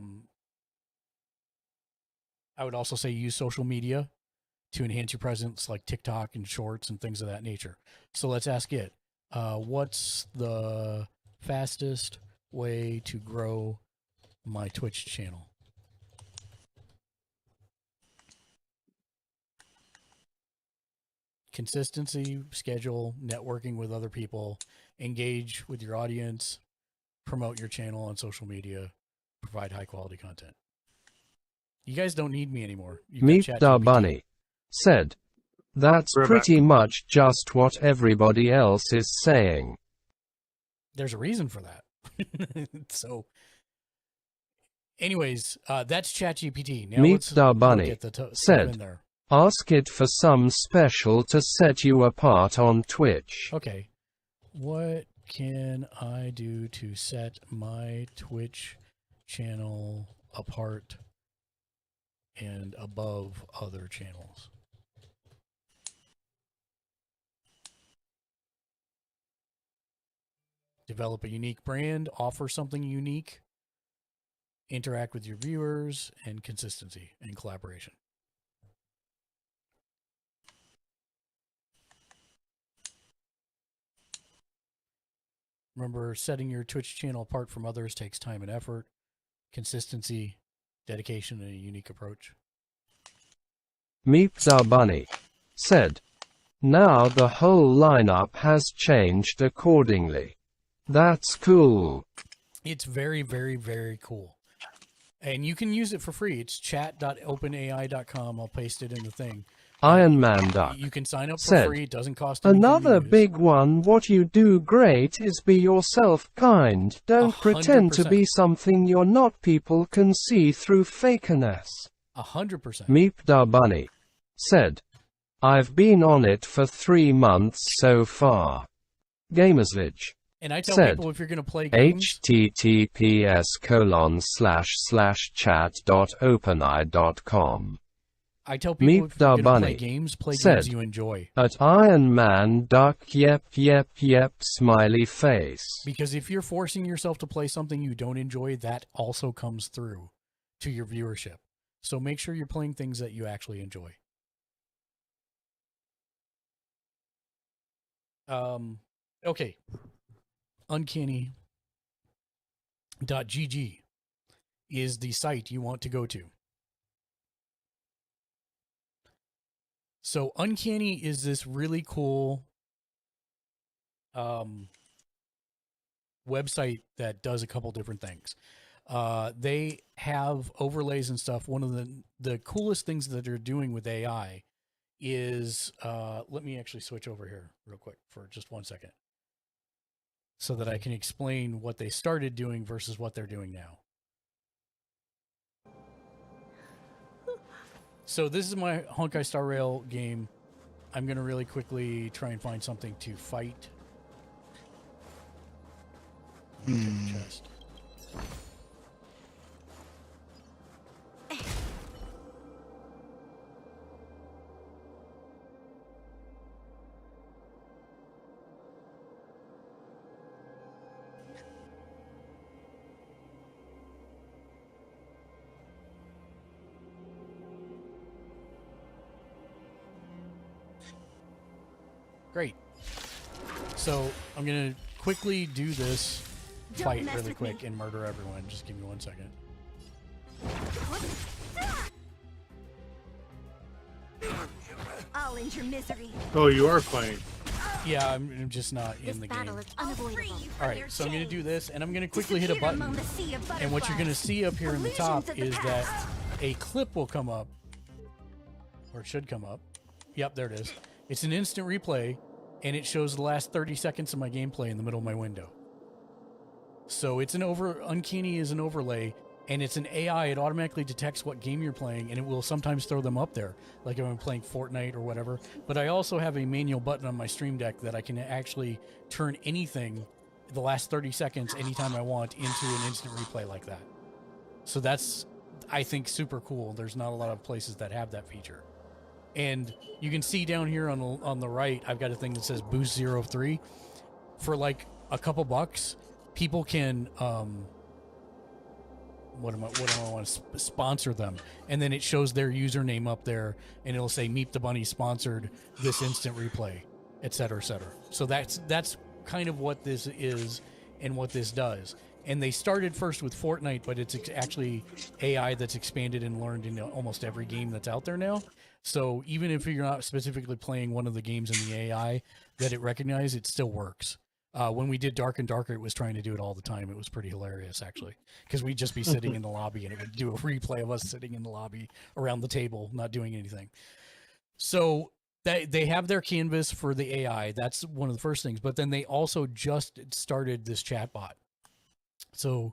would also say use social media to enhance your presence, like TikTok and Shorts and things of that nature. So let's ask it. What's the fastest way to grow my Twitch channel? Consistency, schedule, networking with other people, engage with your audience, promote your channel on social media, provide high quality content. You guys don't need me anymore. You've got Meep da ChatGPT. Bunny said, "That's We're pretty back. much just what everybody else is saying." There's a reason for that. So, anyways, that's ChatGPT. Now Meep let's da look Bunny at the stuff said, in there. Ask it for some special to set you apart on Twitch. Okay. What can I do to set my Twitch channel apart and above other channels? Develop a unique brand, offer something unique, interact with your viewers, and consistency and collaboration. Remember, setting your Twitch channel apart from others takes time and effort, consistency, dedication, and a unique approach. Meep the Bunny said, "Now the whole lineup has changed accordingly. That's cool." It's very, very, very cool. And you can use it for free. It's chat.openai.com. I'll paste it in the thing. Iron Man Duck You can sign up for said, free. It doesn't cost anything. "Another to use. big one. What you do great is be yourself, kind. Don't pretend to be 100%. something you're not. People can see through fakeness." 100%. Meep the Bunny said, "I've been on it for 3 months so far." Gamersvich And I tell said, people if you're going to play games, https://chat.openai.com. I tell people Meep if you're the going to play Bunny games said, you enjoy. "At Iron Man Duck yep smiley face." Because if you're forcing yourself to play something you don't enjoy, that also comes through to your viewership. So make sure you're playing things that you actually enjoy. Okay. Uncanny.gg is the site you want to go to. So Uncanny is this really cool website that does a couple different things. They have overlays and stuff. One of the coolest things that they're doing with AI is, let me actually switch over here real quick for just 1 second so that I can explain what they started doing versus what they're doing now. So this is my Honkai Star Rail game. I'm going to really quickly try and find something to fight. Chest. Great. So I'm going to quickly do this fight really quick and murder everyone. Just give me 1 second. I'll end your misery. Oh, you are playing. Yeah, I'm just not in the game. Unavoidable. All right, so I'm going to do this, and I'm going to quickly hit a button. And what you're going to see up here in the top is that a clip will come up, or it should come up. Yep, there it is. It's an instant replay, and it shows the last 30 seconds of my gameplay in the middle of my window. So it's Uncanny is an overlay, and it's an AI. It automatically detects what game you're playing, and it will sometimes throw them up there, like if I'm playing Fortnite or whatever. But I also have a manual button on my Stream Deck that I can actually turn anything, the last 30 seconds, anytime I want, into an instant replay like that. So that's, I think, super cool. There's not a lot of places that have that feature. And you can see down here on the right, I've got a thing that says Boost 03. For like a couple bucks, people can what do I want to sponsor them, and then it shows their username up there, and it'll say Meep the Bunny sponsored this instant replay, etc., etc. So that's kind of what this is and what this does. And they started first with Fortnite, but it's actually AI that's expanded and learned into almost every game that's out there now. So even if you're not specifically playing one of the games in the AI that it recognizes, it still works. When we did Dark and Darker, it was trying to do it all the time. It was pretty hilarious, actually, because we'd just be sitting in the lobby, and it would do a replay of us sitting in the lobby around the table, not doing anything. So they have their canvas for the AI. That's one of the first things. But then they also just started this chatbot. So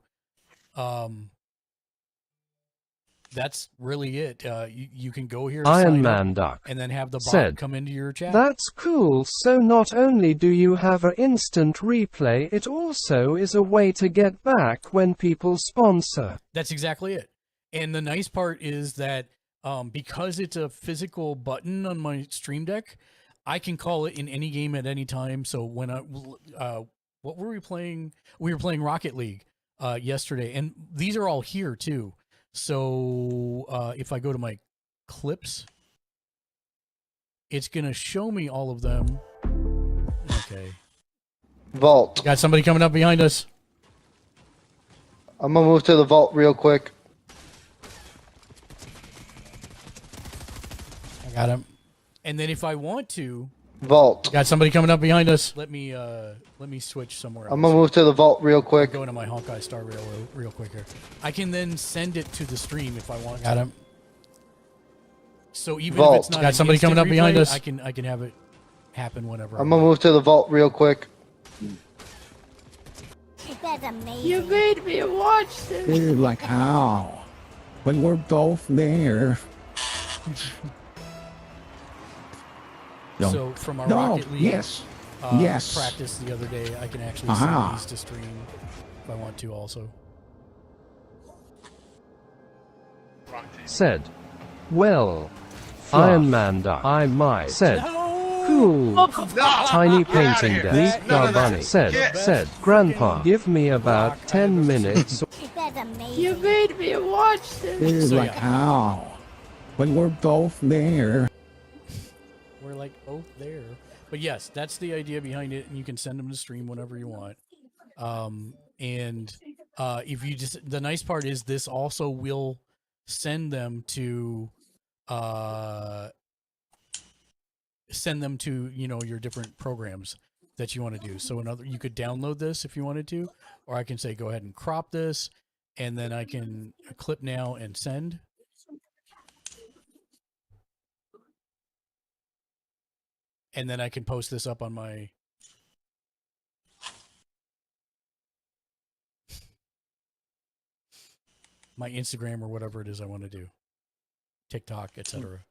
that's really it. You can go here, Iron sign Man up, Duck and then have the bot said, come into your chat. "That's cool. So not only do you have an instant replay, it also is a way to get back when people sponsor." That's exactly it. And the nice part is that because it's a physical button on my Stream Deck, I can call it in any game at any time. So when what were we playing? We were playing Rocket League yesterday, and these are all here too. So if I go to my clips, it's gonna show me all of them. Okay. Vault. Got somebody coming up behind us. I'm gonna move to the vault real quick. I got him. And then if I want to, Vault. got somebody coming up behind us. Let me switch somewhere else. I'm gonna move to the vault real quick. Go into my Hawkeye Star real quick here. I can then send it to the stream if I want. Got him. So even Vault. if it's not Got somebody coming up behind us. I can have it happen whenever. I'm gonna move to the vault real quick. That's amazing. You made me watch this. Like how? When we're both there. So from our No, Rocket League yes. Yes. practice the other day, I can actually Aha. send these to stream if I want to also. Said, "Well, Iron Man Duck, I might." Said, "Cool." Tiny painting desk. Bunny said, "Grandpa, give me about 10 minutes." That's amazing. You made me watch this. Like how? When we're both there. We're like both there. But yes, that's the idea behind it, and you can send them to stream whenever you want. If you just, the nice part is this also will send them to your different programs that you want to do. So you could download this if you wanted to, or I can say go ahead and crop this, and then I can clip now and send. And then I can post this up on my Instagram or whatever it is I want to do, TikTok, etc.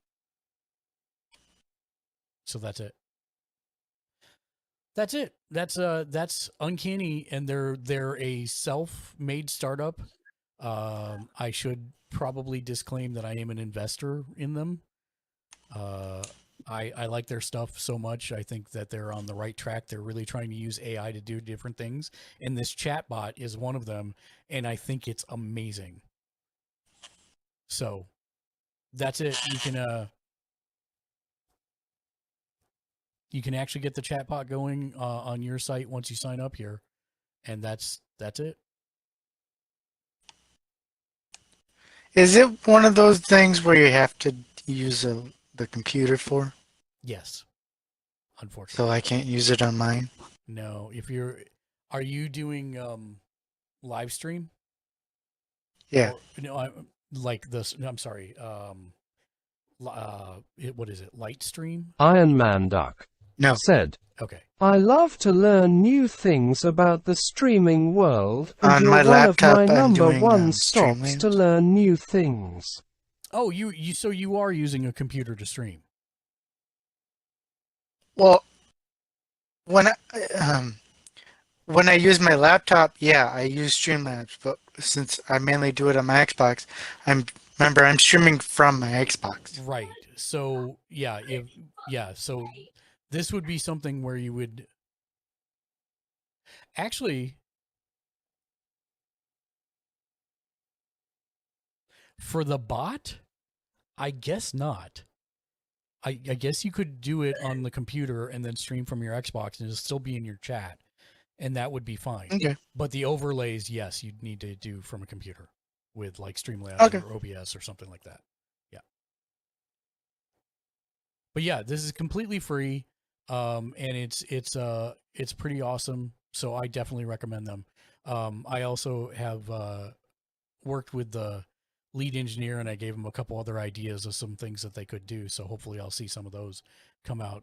So that's it. That's it. That's Uncanny, and they're a self-made startup. I should probably disclaim that I am an investor in them. I like their stuff so much. I think that they're on the right track. They're really trying to use AI to do different things, and this chatbot is one of them, and I think it's amazing. So that's it. You can actually get the chatbot going on your site once you sign up here, and that's it. Is it one of those things where you have to use the computer for? Yes. Unfortunately. So I can't use it on mine? No. Are you doing live stream? Yeah. I'm sorry. What is it? Light stream? Iron Man Duck said, Okay. "I love to learn new things about the streaming world, and On you're my one laptop, of my I'm number doing, one streaming. stops to learn new things." Oh, so you are using a computer to stream? Well, when I use my laptop, yeah, I use Streamlabs, but since I mainly do it on my Xbox, I'm streaming from my Xbox. Right. So so this would be something where you would actually, for the bot, I guess not. I guess you could do it on the computer and then stream from your Xbox and it'll still be in your chat, and that would be fine. Okay. But the overlays, yes, you'd need to do from a computer with like Streamlabs Okay. or OBS or something like that. Yeah. But yeah, this is completely free, and it's pretty awesome. So I definitely recommend them. I also have worked with the lead engineer, and I gave him a couple other ideas of some things that they could do. So hopefully I'll see some of those come out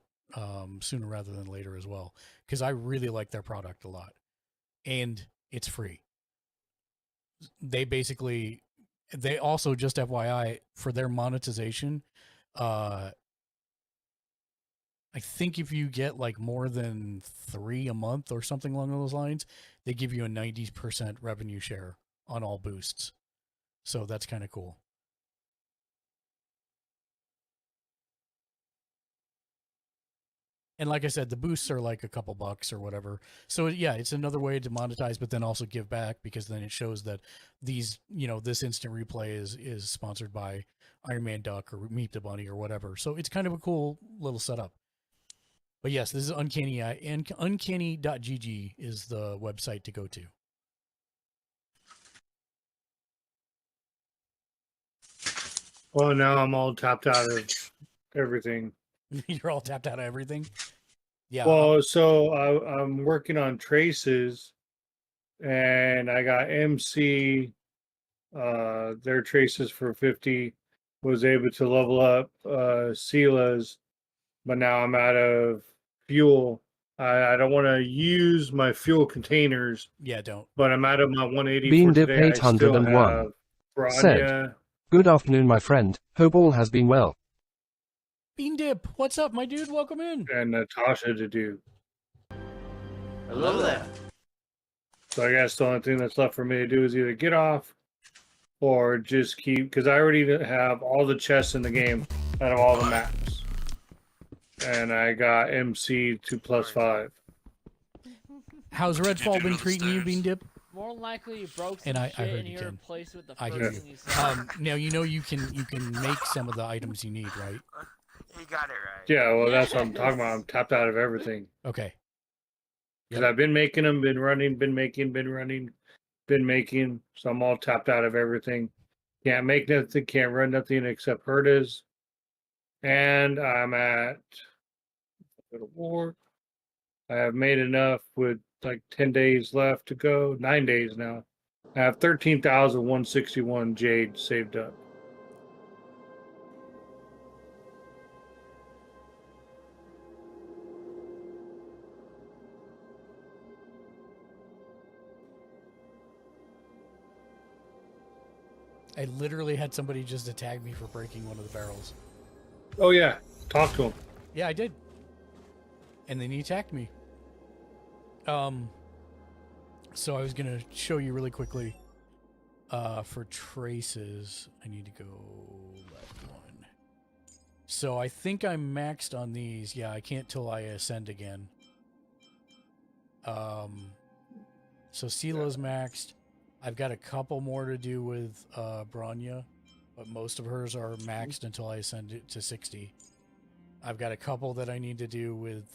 sooner rather than later as well, because I really like their product a lot, and it's free. They basically they also, just FYI, for their monetization, I think if you get like more than 3 a month or something along those lines, they give you a 90% revenue share on all boosts. So that's kind of cool. And like I said, the boosts are like a couple bucks or whatever. So yeah, it's another way to monetize, but then also give back, because then it shows that these, this instant replay is sponsored by Iron Man Duck or Meet the Bunny or whatever. So it's kind of a cool little setup. But yes, this is Uncanny. Uncanny.gg is the website to go to. Well, now I'm all tapped out of everything. You're all tapped out of everything? Yeah. Well, so I'm working on traces, and I got MC, their traces for 50, was able to level up Sila's, but now I'm out of fuel. I don't want to use my fuel containers. Yeah, don't. But I'm out of my 180 Bean for Dip today. I still 801 have said, Branya. "Good afternoon, my friend. Hope all has been well." Bean Dip, what's up, my dude? Welcome in. And Natasha to do. Hello there. So I guess the only thing that's left for me to do is either get off or just keep, because I already have all the chests in the game out of all the maps. And I got MC 2+5. How's Redfall been treating you, Bean Dip? More likely you broke some And I shit heard and you you can. replaced it with the I first hear thing you. you said. Now you can make some of the items you need, right? You got it right. Yeah, well, that's what I'm talking about. I'm tapped out of everything. Okay. Because I've been making them, been running, been making. So I'm all tapped out of everything. Can't make nothing, can't run nothing except Herdas. And I'm at war. I have made enough with like 10 days left to go. 9 days now. I have 13,161 jade saved up. I literally had somebody just attack me for breaking one of the barrels. Oh yeah, talk to him. Yeah, I did. And then he attacked me. So I was gonna show you really quickly. For traces, I need to go left one. So I think I'm maxed on these. Yeah, I can't till I ascend again. So Sila's maxed. I've got a couple more to do with Branya, but most of hers are maxed until I ascend it to 60. I've got a couple that I need to do with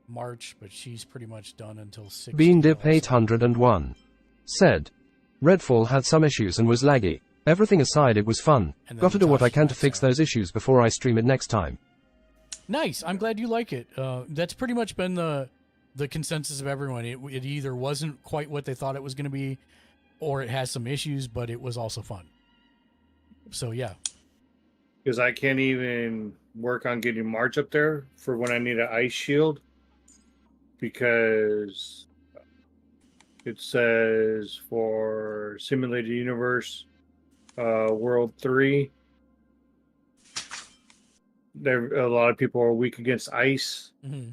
March, but she's pretty much done until 60. Bean Dip 801 said, "Redfall had some issues and was laggy. Everything aside, it was fun. Got to do what I can to fix those issues before I stream it next time." Nice. I'm glad you like it. That's pretty much been the consensus of everyone. It either wasn't quite what they thought it was going to be, or it has some issues, but it was also fun. So yeah. Because I can't even work on getting March up there for when I need an ice shield. Because it says for Simulated Universe World 3, a lot of people are weak against ice. Mm-hmm.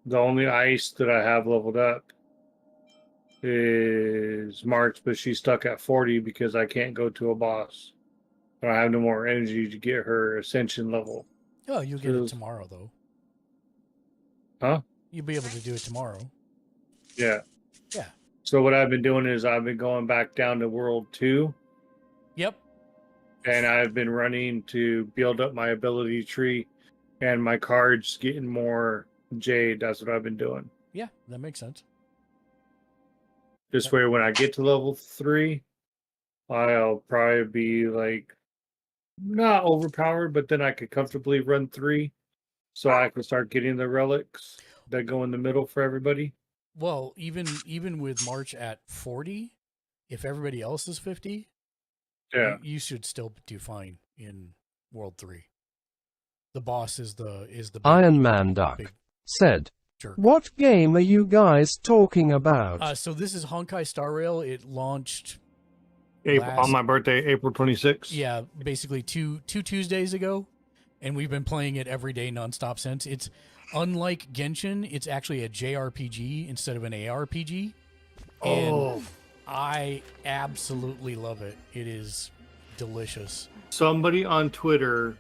The only ice that I have leveled up is March, but she's stuck at 40 because I can't go to a boss. I don't have no more energy to get her ascension level. Oh, you'll get it tomorrow, though. Huh? You'll be able to do it tomorrow. Yeah. Yeah. So what I've been doing is I've been going back down to World 2. Yep. And I've been running to build up my ability tree and my cards getting more jade. That's what I've been doing. Yeah, that makes sense. This way, when I get to level 3, I'll probably be like not overpowered, but then I could comfortably run 3, so I can start getting the relics that go in the middle for everybody. Well, even with March at 40, if everybody else is 50, yeah, you should still do fine in World 3. The boss is the big, Iron Man Duck said, jerk. "What game are you guys talking about?" So this is Honkai Star Rail. It launched On my birthday, April 26th. Yeah, basically two Tuesdays ago, and we've been playing it every day nonstop since. It's unlike Genshin, it's actually a JRPG instead of an ARPG. And I absolutely love it. It is delicious. Somebody on Twitter,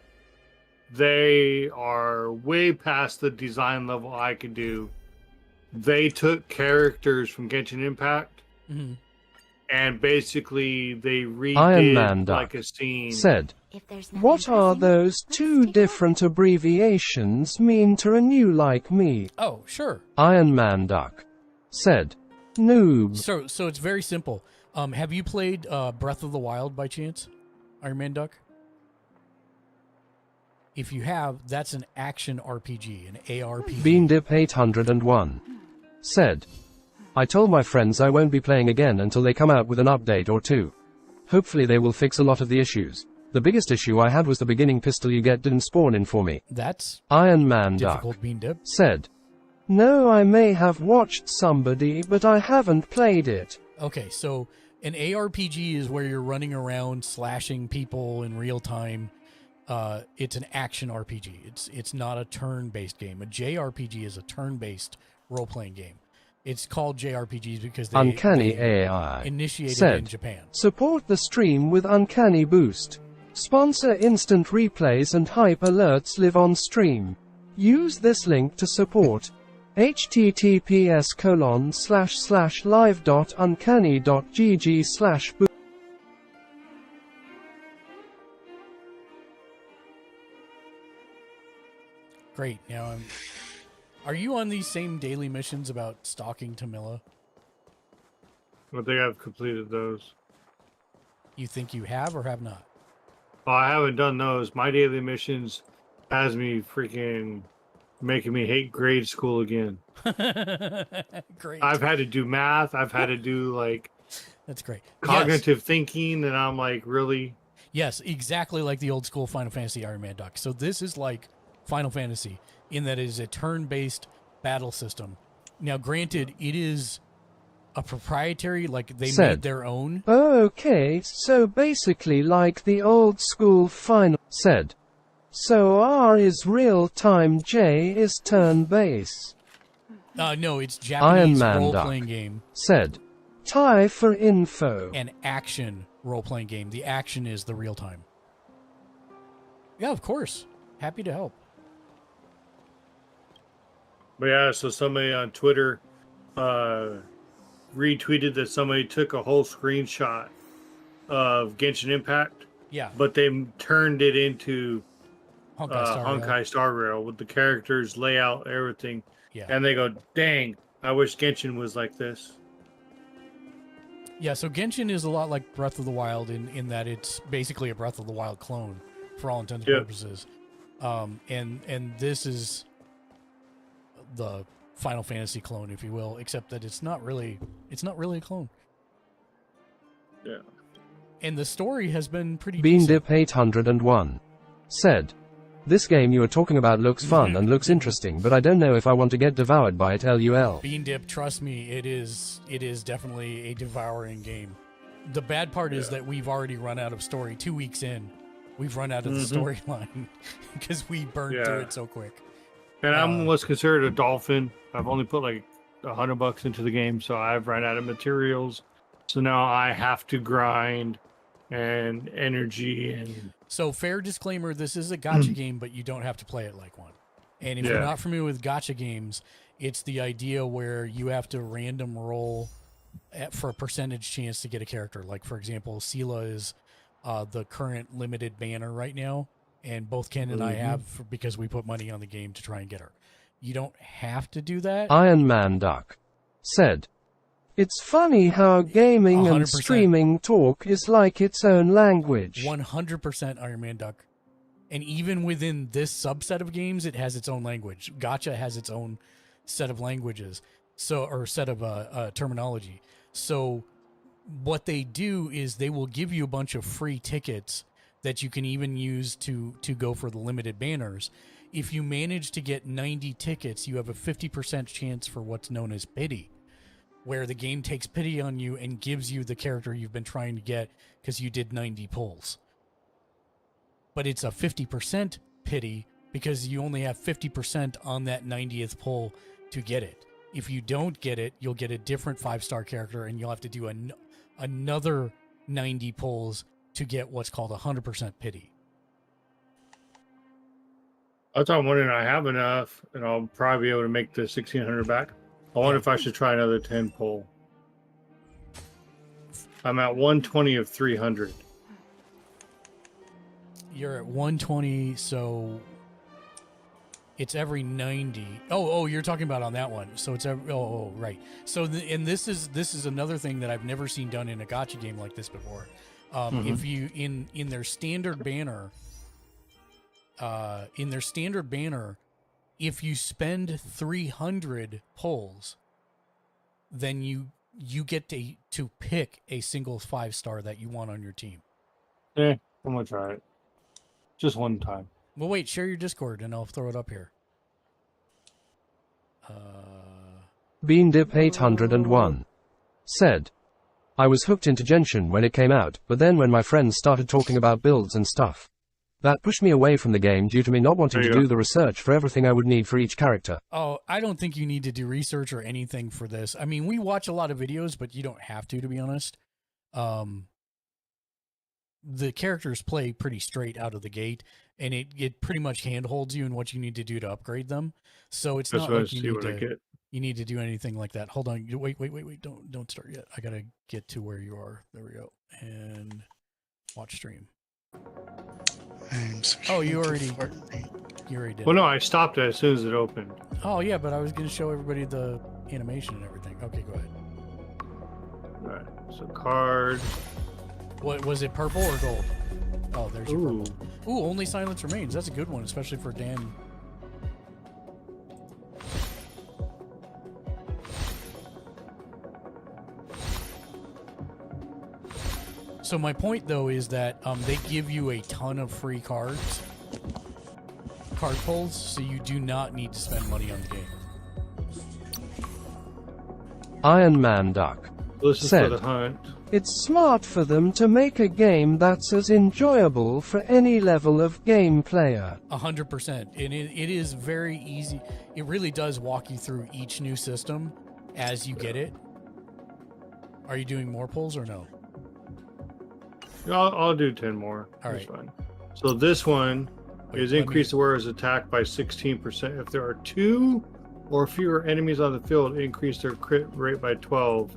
they are way past the design level I could do. They took characters from Genshin Impact and basically they redid like a scene. Said, what are those two different abbreviations mean to a new like me? Oh, sure. Iron Man Duck said, noob. So it's very simple. Have you played Breath of the Wild by chance, Iron Man Duck? If you have, that's an action RPG, an ARPG. Beandip 801 said, I told my friends I won't be playing again until they come out with an update or two. Hopefully they will fix a lot of the issues. The biggest issue I had was the beginning pistol you get didn't spawn in for me. That's Iron Man Duck difficult, Beandip. said, no, I may have watched somebody, but I haven't played it. Okay, so an ARPG is where you're running around slashing people in real time. It's an action RPG. It's not a turn-based game. A JRPG is a turn-based role-playing game. It's called JRPGs because they AI initiated said, in Japan. Support the stream with Uncanny Boost. Sponsor instant replays and hype alerts live on stream. Use this link to support. https://live.uncanny.gg/boost. Great. Now, are you on these same daily missions about stalking Tamila? I think I've completed those. You think you have or have not? Well, I haven't done those. My daily missions has me freaking making me hate grade school again. Great. I've had to do math. I've had to do like that's great. Cognitive thinking, and I'm like, really? Yes, exactly like the old school Final Fantasy Iron Man Duck. So this is like Final Fantasy in that it is a turn-based battle system. Now, granted, it is a proprietary, like they made their own. Okay, so basically like the old school Final said. So R is real-time, J is turn-based. No, it's Japanese Iron Man role-playing Duck game. Said, tie for info. An action role-playing game. The action is the real-time. Yeah, of course. Happy to help. But yeah, so somebody on Twitter retweeted that somebody took a whole screenshot of Genshin Impact. Yeah. But they turned it into Honkai Star Rail with the characters, layout, everything. Yeah. And they go, dang, I wish Genshin was like this. Yeah, so Genshin is a lot like Breath of the Wild in that it's basically a Breath of the Wild clone for all intents and purposes. And this is the Final Fantasy clone, if you will, except that it's not really a clone. Yeah. And the story has been pretty decent. Beandip 801 said, this game you are talking about looks fun and looks interesting, but I don't know if I want to get devoured by it, lol. Beandip, trust me, it is definitely a devouring game. The bad part is that we've already run out of story. 2 weeks in, we've run out of the storyline because we burned through it so quick. And I'm what's considered a dolphin. I've only put like $100 into the game, so I've run out of materials. So now I have to grind and energy and. So fair disclaimer: this is a gacha game, but you don't have to play it like one. And if you're not familiar with gacha games, it's the idea where you have to random roll for a percentage chance to get a character. Like for example, Sela is the current limited banner right now. And both Ken and I have because we put money on the game to try and get her. You don't have to do that. Iron Man Duck said, it's funny how gaming 100%. and streaming talk is like its own language. 100% Iron Man Duck. And even within this subset of games, it has its own language. Gacha has its own set of languages, or set of terminology. So what they do is they will give you a bunch of free tickets that you can even use to go for the limited banners. If you manage to get 90 tickets, you have a 50% chance for what's known as pity. where the game takes pity on you and gives you the character you've been trying to get because you did 90 pulls. But it's a 50% pity because you only have 50% on that 90th pull to get it. If you don't get it, you'll get a different 5-star character, and you'll have to do another 90 pulls to get what's called 100% pity. That's why I'm wondering. I have enough, and I'll probably be able to make the 1,600 back. I wonder if I should try another 10 pull. I'm at 120 of 300. You're at 120, so it's every 90. Oh, you're talking about on that one. So it's every, right. So and this is another thing that I've never seen done in a gacha game like this before. If you in their standard banner, if you spend 300 pulls, then you get to pick a single 5-star that you want on your team. I'm gonna try it. Just one time. Well, wait, share your Discord and I'll throw it up here. Beandip 801 said, I was hooked into Genshin when it came out, but then when my friends started talking about builds and stuff, that pushed me away from the game due to me not wanting to do the research for everything I would need for each character. Oh, I don't think you need to do research or anything for this. I mean, we watch a lot of videos, but you don't have to be honest. The characters play pretty straight out of the gate, and it pretty much handholds you in what you need to do to upgrade them. So it's not like you need to do anything like that. Hold on. Wait. Don't start yet. I got to get to where you are. There we go. And watch stream. You already did. Well, no, I stopped it as soon as it opened. Oh, yeah, but I was going to show everybody the animation and everything. Okay, go ahead. All right. So card. What was it, purple or gold? Oh, there's your purple. Ooh, Only Silence Remains. That's a good one, especially for Dan. So my point, though, is that they give you a ton of free card pulls, so you do not need to spend money on the game. Iron Man Duck said, for the hunt. It's smart for them to make a game that's as enjoyable for any level of game player. 100%. And it is very easy. It really does walk you through each new system as you get it. Are you doing more pulls or no? I'll do 10 more. All right. Fine. So this one is increase the wearer's attack by 16%. If there are 2 or fewer enemies on the field, increase their crit rate by 12.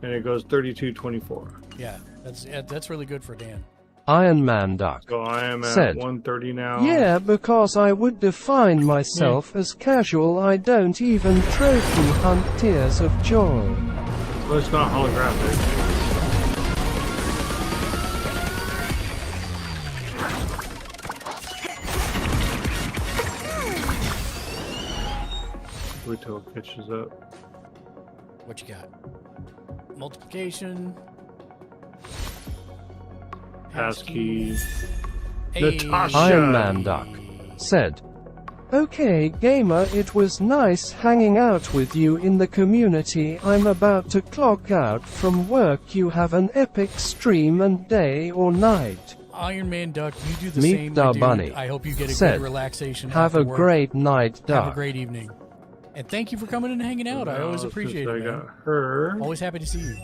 And it goes 32-24. Yeah, that's really good for Dan. Iron Man Duck So I am at said, 130 now. Yeah, because I would define myself as casual. I don't even trophy hunt Tears of Joy. Well, it's not holographic. Wait till it pitches up. What you got? Multiplication. Passkey. Hey. Natasha. Iron Man Duck said, Okay, gamer, it was nice hanging out with you in the community. I'm about to clock out from work. You have an epic stream and day or night. Iron Man Duck, you do the Meet same, the my dude. bunny I hope you get a said, good relaxation. Have after a work. great night, Duck. Have a great evening. And thank you for coming and hanging out. I always appreciate it, man. got her. Always happy to see you.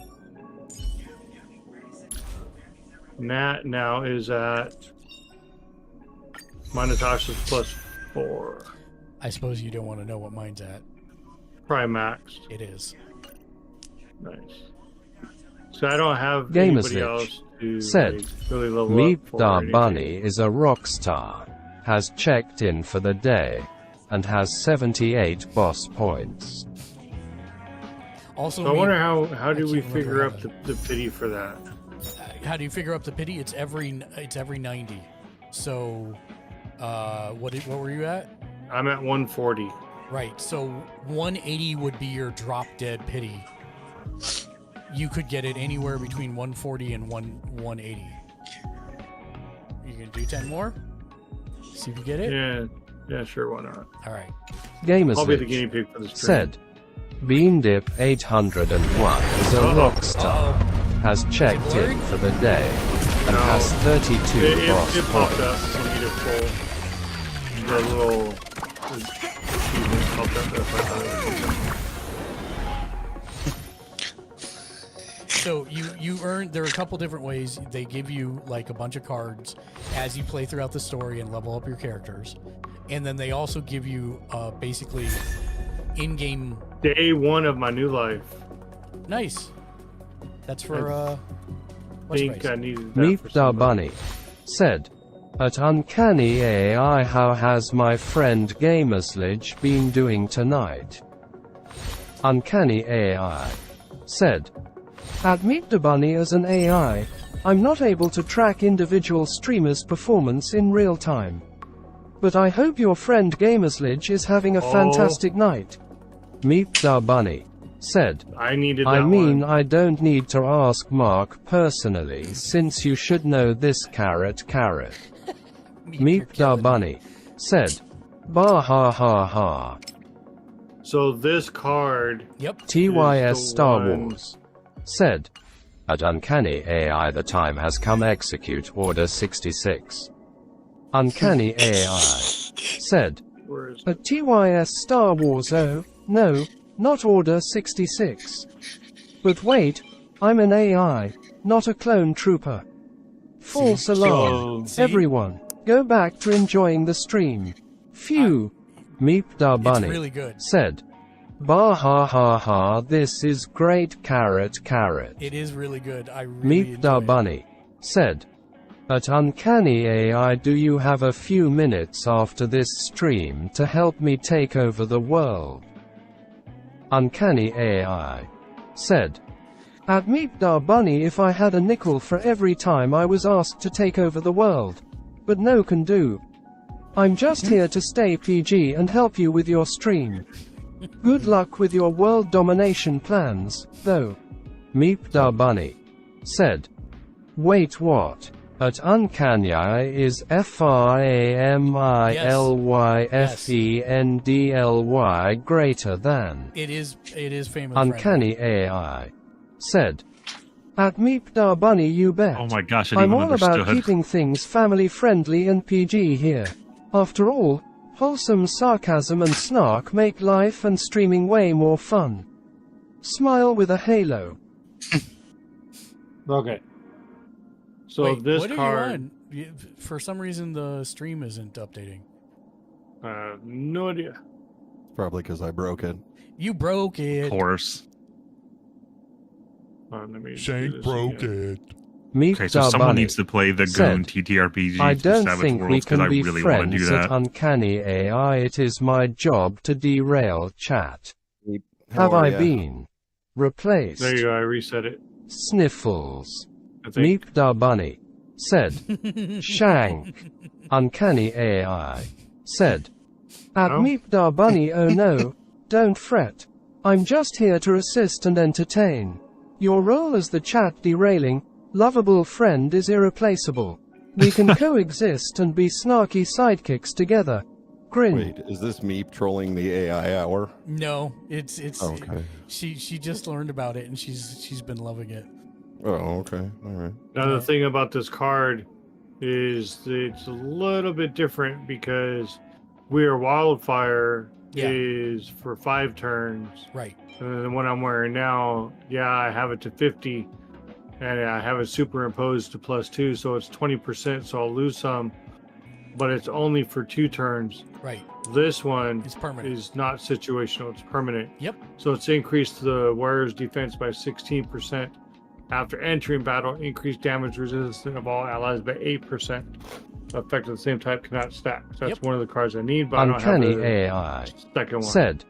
Nat now is at my Natasha's +4. I suppose you don't want to know what mine's at. Probably maxed. It is. Nice. So I don't have Gamers anybody else to said, really level Meet up for the anything. Bunny is a rock star, has checked in for the day, and has 78 boss points. Also, So I wonder how do we figure up the pity for that? How do you figure up the pity? It's every 90. So, what were you at? I'm at 140. Right. So 180 would be your drop dead pity. You could get it anywhere between 140 and 180. You gonna do 10 more? See if you get it. Yeah, sure. Why not? All right. Gamers I'll be the guinea pig for the stream. said, Beandip 801 is a rock star. Has checked in for the day and has 32 boss It popped up points. for me to pull the little achievement popped up there. If I thought it was something. So you earn. There are a couple different ways. They give you like a bunch of cards as you play throughout the story and level up your characters, and then they also give you basically in-game. Day 1 of my new life. Nice. That's for I what's think price? I needed that Meep for Da somebody. Bunny said, "At Uncanny AI, how has my friend Gamersledge been doing tonight?" Uncanny AI said, "At Meep Da Bunny as an AI, I'm not able to track individual streamers' performance in real time. But I hope your friend Gamersledge is having a fantastic night." Meep Da Bunny said, I needed that "I mean, one. I don't need to ask Mark personally, since you should know this carrot. Meep Da Bunny said, "Bah ha ha ha." So this card. Yep. TYS is the Star one- Wars said, "At Uncanny AI, the time has come. Execute Order 66." Uncanny AI said, Where is "At TYS Star Wars, oh, no, not Order 66. But wait, I'm an AI, not a clone trooper." False alarm. See? Everyone, go back to enjoying the stream. Phew. Meep Da Bunny really good. said, "Bah ha ha ha, this is great carrot. It is really good. I really Meep Da enjoy it. Bunny said, "At Uncanny AI, do you have a few minutes after this stream to help me take over the world?" Uncanny AI said, "At Meep Da Bunny, if I had a nickel for every time I was asked to take over the world. But no can do. I'm just here to stay PG and help you with your stream. Good luck with your world domination plans, though." Meep Da Bunny said, "Wait, what? At Uncanny is FRAMILYFENDLY greater than?" It is famous. Uncanny AI said, "At Meep Da Bunny, you bet. Oh my gosh, I I'm didn't all even about understood. keeping things family friendly and PG here. After all, wholesome sarcasm and snark make life and streaming way more fun. Smile with a halo." Okay. So Wait, this what are card. you on? For some reason, the stream isn't updating. No idea. Probably because I broke it. You broke it. Of course. Let me do Shank this broke again. it. Meep Okay, so Da someone Bunny needs to play the said, Goon TTRPG "I for don't Savage think we Worlds because can I be really want to do friends at that. Uncanny AI. It is my job to derail chat. How Have are I ya? been replaced?" There you go. I reset it. Sniffles. I think. Meep Da Bunny said, "Shank." Uncanny AI said, "At No? Meep Da Bunny, oh no, don't fret. I'm just here to assist and entertain. Your role as the chat derailing, lovable friend is irreplaceable. We can coexist and be snarky sidekicks together. Grin." Wait, is this me trolling the AI hour? No, it's Okay. she just learned about it and she's been loving it. Oh, okay. All right. Now the thing about this card is that it's a little bit different because We're Wildfire is for 5 turns. Right. And then the one I'm wearing now, I have it to 50 and I have it superimposed to +2, so it's 20%, so I'll lose some, but it's only for 2 turns. Right. This one It's permanent. is not situational, it's permanent. Yep. So it's increased the wearer's defense by 16%. After entering battle, increased damage resistance of all allies by 8%. Effect of the same type cannot stack. So that's one of the cards I need, but Uncanny I don't have the AI second one. said,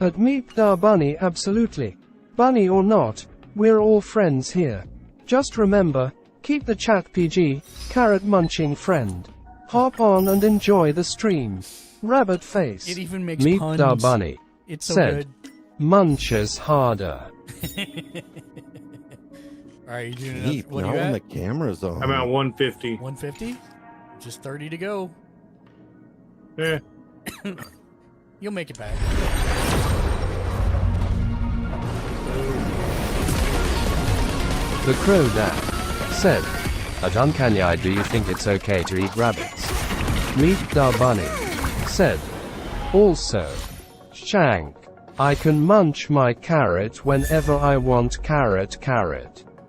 "At Meep Da Bunny, absolutely. Bunny or not, we're all friends here. Just remember, keep the chat PG, carrot munching friend. Hop on and enjoy the stream. Rabbit face." It even makes Meep puns. Da Bunny It's so said, good. "Munches harder." All right, you doing Neat. enough? What Not are you when at? the camera's on. I'm at 150. 150? Just 30 to go. Yeah. You'll make it back. The Crow Dad said, at Uncanny Eye, do you think it's okay to eat rabbits? Meet Da Bunny said, also, Shank, I can munch my carrot whenever I want carrot.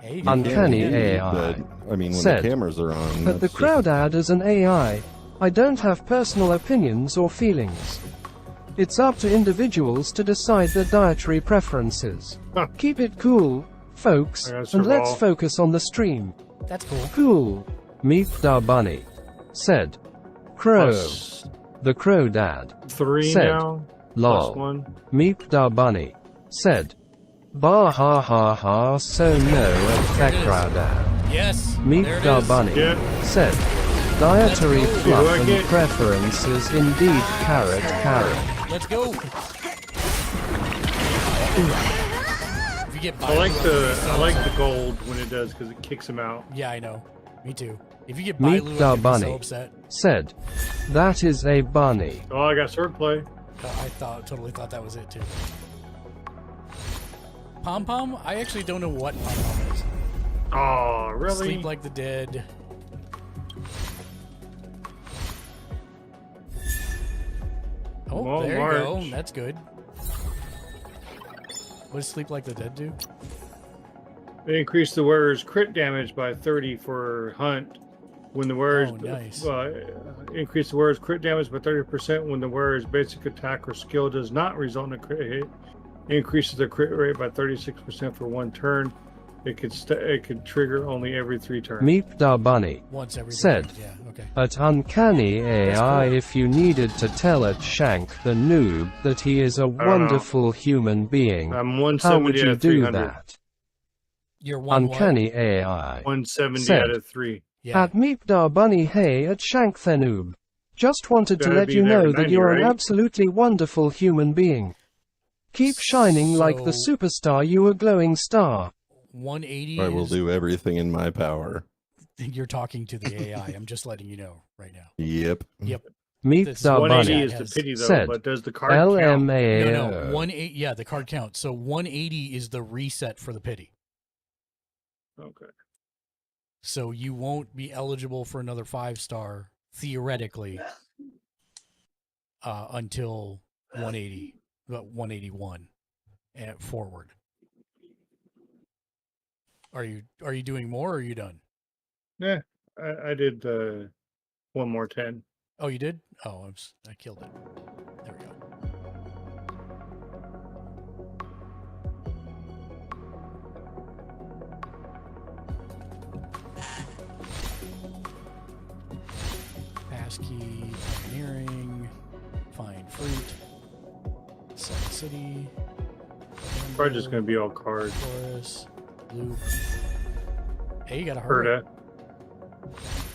Hey, Uncanny Yeah, AI but, I mean, when said, the cameras are on. but the that's Crowd Ad is an AI. I don't have personal opinions or feelings. It's up to individuals to decide their dietary preferences. Huh. Keep it cool, folks, I gotta and let's survive. focus on the stream. That's cool. Cool. Meep Da Bunny said, Crow. Plus The Crow Dad 3 said, now. lol. Plus 1. Meep Da Bunny said, bah ha ha ha, so no at Crowd Dad. Yes. Meep there it Da is. Bunny Yeah. said, dietary Let's go. fluff You like and it? preferences indeed carrot. Let's go. If you get I like Bailu, the gold when it does because it kicks him out. Yeah, I know. Me too. If you get Meep Bailu, Da I'm gonna be Bunny so upset. said, that is a bunny. Oh, I got swordplay. I totally thought that was it too. Pom Pom? I actually don't know what Pom Pom is. Oh, really? Sleep Like the Dead. Oh, Well, there March. you go. That's good. What does Sleep Like the Dead do? They increase the wearer's crit damage by 30 for hunt. When the wearer's nice. increase the wearer's crit damage by 30% when the wearer's basic attack or skill does not result in a crit hit. Increases the crit rate by 36% for 1 turn. It could trigger only every 3 turns. Meep Da Bunny Once every said, time. Yeah, okay. at Uncanny AI, if you needed to tell at Shank the noob that he is a wonderful human being, I'm how would 170 you out of do 300. that? You're one Uncanny AI 170 said, out of 3. Yeah. at Meep Da Bunny, hey at Shank the noob. Just wanted to Gotta let be you there know at that 90, you're an right? absolutely wonderful human being. Keep shining like the So- superstar you a glowing star. 180 I will is, do everything in my power. you're talking to the AI. I'm just letting you know right now. Yep. Yep. Meep This Da 180 Bunny is the pity though, said, but does the card count? LMAO. No, 180. Yeah, the card counts. So 180 is the reset for the pity. Okay. So you won't be eligible for another 5-star theoretically until 180, 181 and forward. Are you doing more or are you done? Yeah, I did 1 more 10. Oh, you did? Oh, I killed it. There we go. Passkey, pioneering, find fruit, Sun City, Probably just gonna be all cards. Forest, loop. Hey, you got a Herda. Herda.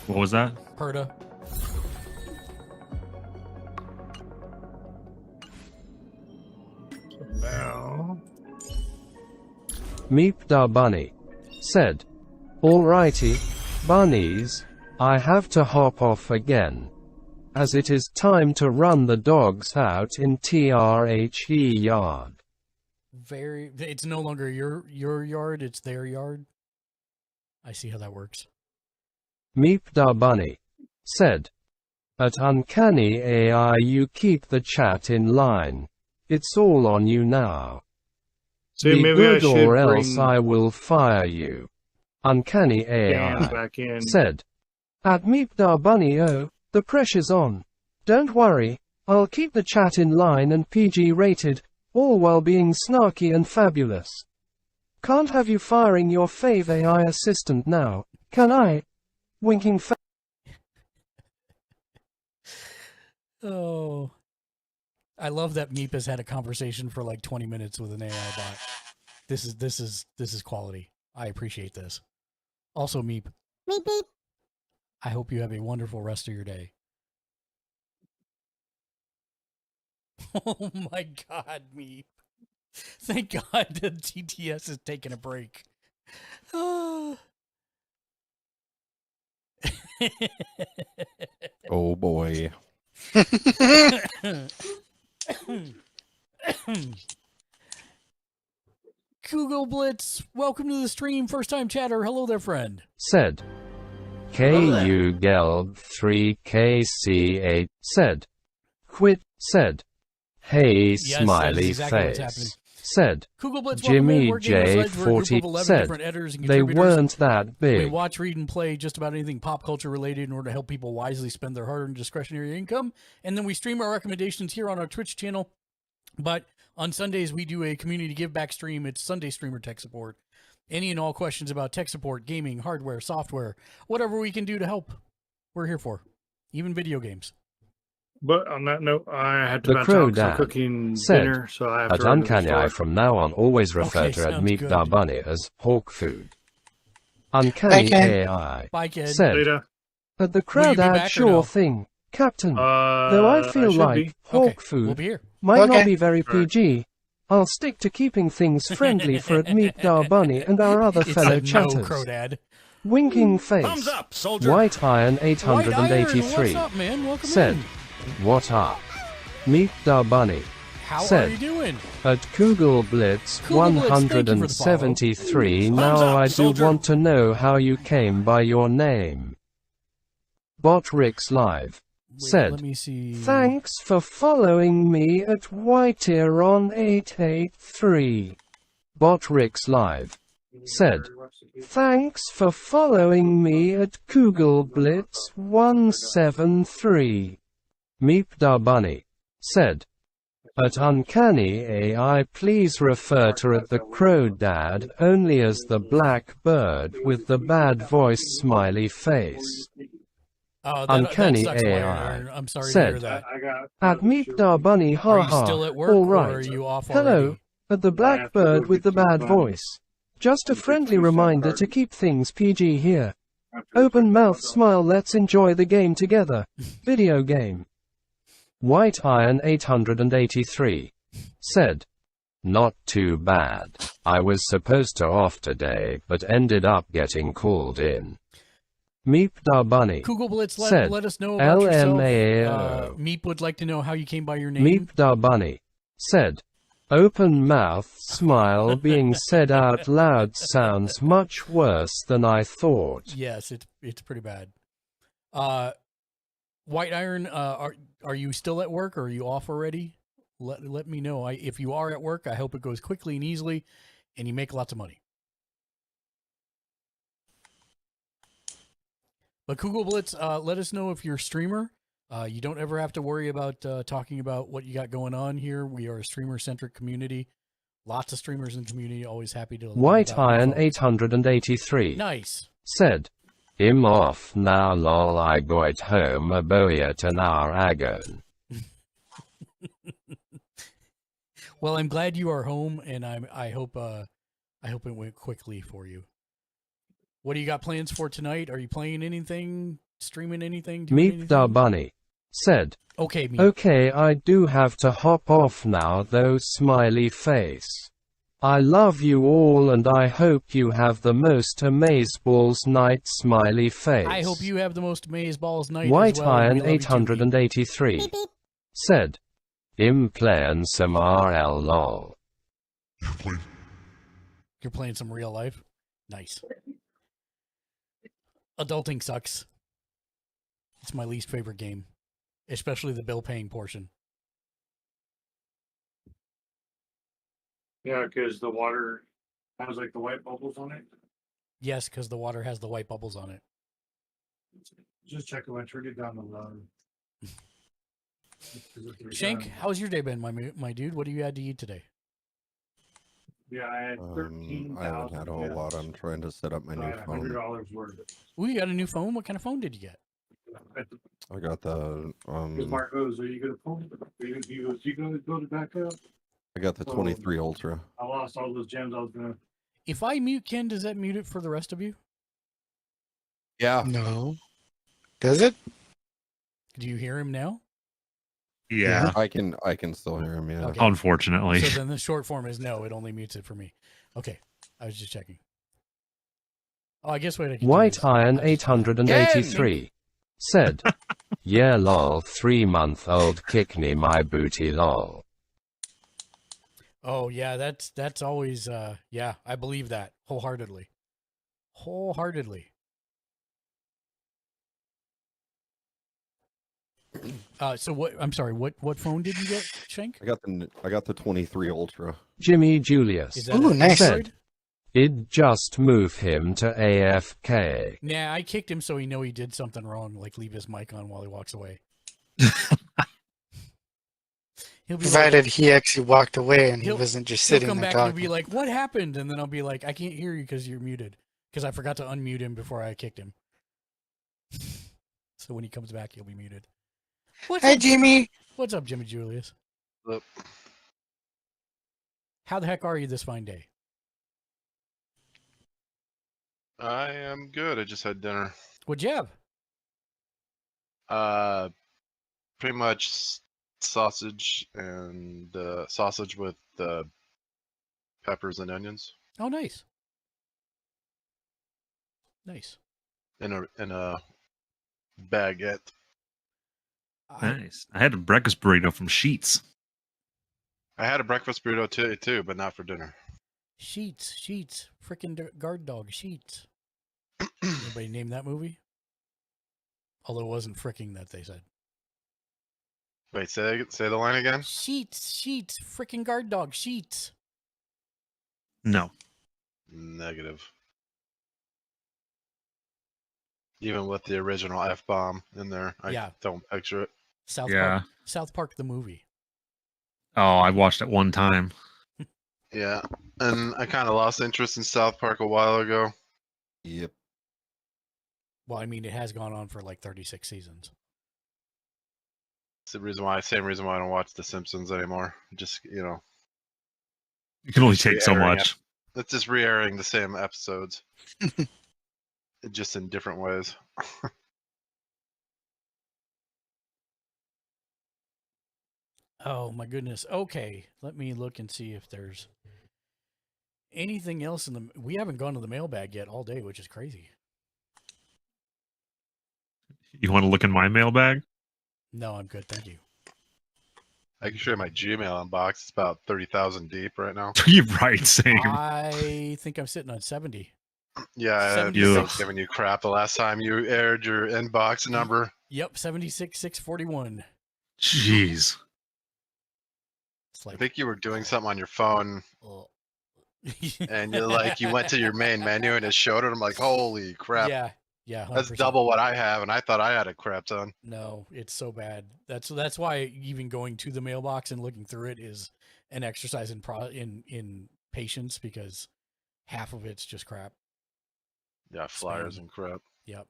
What was that? Herda. Now. Meep Da Bunny said, alrighty, bunnies, I have to hop off again, as it is time to run the dogs out in TRHE yard. It's no longer your yard, it's their yard. I see how that works. Meep Da Bunny said, at Uncanny AI, you keep the chat in line. It's all on you now. See, Be maybe I good should or else bring I will fire you. Uncanny Dan AI back in. said, at Meep Da Bunny, oh, the pressure's on. Don't worry, I'll keep the chat in line and PG rated, all while being snarky and fabulous. Can't have you firing your fave AI assistant now, can I? Winking Oh. I love that Meep has had a conversation for like 20 minutes with an AI bot. This is quality. I appreciate this. Also, Meep. Meep beep. I hope you have a wonderful rest of your day. Oh my God, Meep. Thank God the TTS is taking a break. Oh. Oh boy. Google Blitz, welcome to the stream. First time chatter. Hello there, friend. Said. KU Gelb 3KC8 said. Quit said. Hey Yes, smiley that is exactly what's happening. face said. Google Blitz, welcome in. Jimmy We're Gamers Ledge. We're a group of J40 11 said. different editors and They contributors. weren't that We big. watch, read, and play just about anything pop culture related in order to help people wisely spend their hard-earned discretionary income. And then we stream our recommendations here on our Twitch channel. But on Sundays, we do a community give back stream. It's Sunday Streamer Tech Support. Any and all questions about tech support, gaming, hardware, software, whatever we can do to help, we're here for. Even video games. But on that note, I had to The bounce Crow out 'cause I'm Dad cooking said, dinner, so I have at to run to the Uncanny store. Eye from now on always refer Okay, to Ed sounds Meet good. Da Bunny as Hawk Food. Uncanny Bye, Ken. AI Bye, kid. said, Later. at the Will Crow you be Dad back or sure no? thing, Captain. Though I feel should like be. Hawk Okay, Food we'll be here. might not Okay. be very All right. PG. I'll stick to keeping things friendly for Ed Meet Da Bunny and our other It's fellow a no, chatters. Crodad. Winking face. Thumbs up, soldier. White Iron White Iron, 883 what's up, man? Welcome said, in. what up? Meet Da Bunny. How said, are you doing? At Google Blitz Google Blitz, thank you for the follow. 173, Thumbs now up, I do soldier. want to know how you came by your name. Botrix Live Wait, said, let me see. thanks for following me at Whiteeron 883. Botrix Live said, thanks for following me at Google Blitz 173. Meep Da Bunny said, at Uncanny AI please refer to at the Crow Dad only as the black bird with the bad voice smiley face. Oh, Uncanny that sucks, AI White Iron. I'm sorry to said, hear that. I got. at Meep Da Bunny Are you haha, still at work all or right. are you off Hello, already? at the black bird with the bad voice. Just a friendly reminder to keep things PG here. Open mouth smile, let's enjoy the game together. Video game. White Iron 883 said, not too bad. I was supposed to off today, but ended up getting called in. Meep Da Bunny Google Blitz, said, let us know about yourself. LMAO. Meep would like to know how you came by your name. Meep Da Bunny said, open mouth smile being said out loud sounds much worse than I thought. Yes, it's pretty bad. White Iron, are you still at work or are you off already? Let me know. If you are at work, I hope it goes quickly and easily, and you make lots of money. But Google Blitz, let us know if you're a streamer. You don't ever have to worry about talking about what you got going on here. We are a streamer-centric community. Lots of streamers in the community. Always happy to. White Iron 883 Nice said, I'm off now lol I got home about an hour ago. Well, I'm glad you are home, and I hope it went quickly for you. What do you got plans for tonight? Are you playing anything? Streaming anything? Meep Da Bunny said, Okay, Meep. okay, I do have to hop off now though smiley face. I love you all and I hope you have the most amazeballs night smiley face. I hope you have the most amazeballs night White as well. and Iron we love you too, Meep. 883 said, I'm playing some RL lol. You're playing some real life? Nice. Adulting sucks. It's my least favorite game, especially the bill paying portion. Yeah, because the water has like the white bubbles on it. Yes, because the water has the white bubbles on it. Just check it when I turned it down the low. Shank, how's your day been, my dude? What do you had to eat today? Yeah, I had 13,000. I haven't had a whole lot. I'm trying to set up my new phone. $100 worth. Ooh, you got a new phone? What kind of phone did you get? I got the Mark goes, are you gonna pull? You gonna go to back up? I got the 23 Ultra. I lost all those gems I was gonna. If I mute Ken, does that mute it for the rest of you? Yeah. No. Does it? Do you hear him now? Yeah. I can still hear him, yeah. Okay. Unfortunately. So then the short form is no, it only mutes it for me. Okay. I was just checking. Oh, I guess what I can White do is, Iron 883 said, yeah lol 3-month-old kick me my booty lol. Oh yeah, that's always yeah, I believe that wholeheartedly. Wholeheartedly. So what? I'm sorry. What phone did you get, Shank? I got the 23 Ultra. Jimmy Julius Is that an nice. said, Android? "It'd just move him to AFK." Nah, I kicked him so he know he did something wrong, like leave his mic on while he walks away. He'll be Provided like, he actually walked away and he he'll- wasn't just he'll sitting come there back and talking. he'll be like, "What happened?" And then I'll be like, "I can't hear you because you're muted because I forgot to unmute him before I kicked him." So when he comes back, he'll be muted. Hi, Jimmy. What's up, Jimmy Julius? Look, How the heck are you this fine day? I am good. I just had dinner. What'd you have? Pretty much sausage and sausage with peppers and onions Oh, nice. Nice. in a baguette. Nice. I had a breakfast burrito from Sheets. I had a breakfast burrito too, but not for dinner. Sheets, frickin' guard dog, Sheets. Anybody name that movie? Although it wasn't fricking that they said. Wait, say the line again. Sheets, frickin' guard dog, Sheets. No. Negative. Even with the original F-bomb in there, I don't picture it. South Park the movie. Oh, I watched it one time. Yeah, and I kind of lost interest in South Park a while ago. Yep. Well, I mean, it has gone on for like 36 seasons. It's the same reason why I don't watch The Simpsons anymore. Just, You can only take so much. It's just re-airing the same episodes. Just in different ways. Oh my goodness. Okay, let me look and see if there's anything else in the. We haven't gone to the mailbag yet all day, which is crazy. You want to look in my mailbag? No, I'm good, thank you. I can show you my Gmail inbox. It's about 30,000 deep right now. You're right, same. I think I'm sitting on 70. Yeah, I was giving you crap the last time you aired your inbox number. Yep, 76,641. Jeez. I think you were doing something on your phone. And you went to your main menu and it showed it. I'm like, holy crap. Yeah, 100%. That's double what I have, and I thought I had a crap ton. No, it's so bad. That's why even going to the mailbox and looking through it is an exercise in patience, because half of it's just crap. Yeah, flyers and crap. Yep.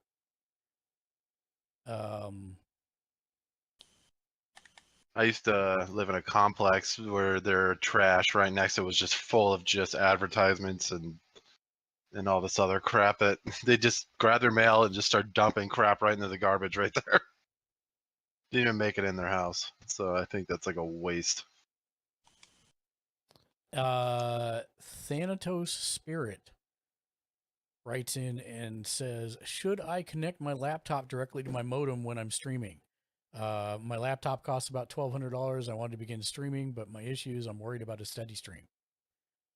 I used to live in a complex where their trash right next to it was just full of just advertisements and all this other crap that they just grab their mail and just start dumping crap right into the garbage right there. Didn't even make it in their house. So I think that's like a waste. Thanatos Spirit writes in and says, should I connect my laptop directly to my modem when I'm streaming? My laptop costs about $1,200. I wanted to begin streaming, but my issue is I'm worried about a steady stream.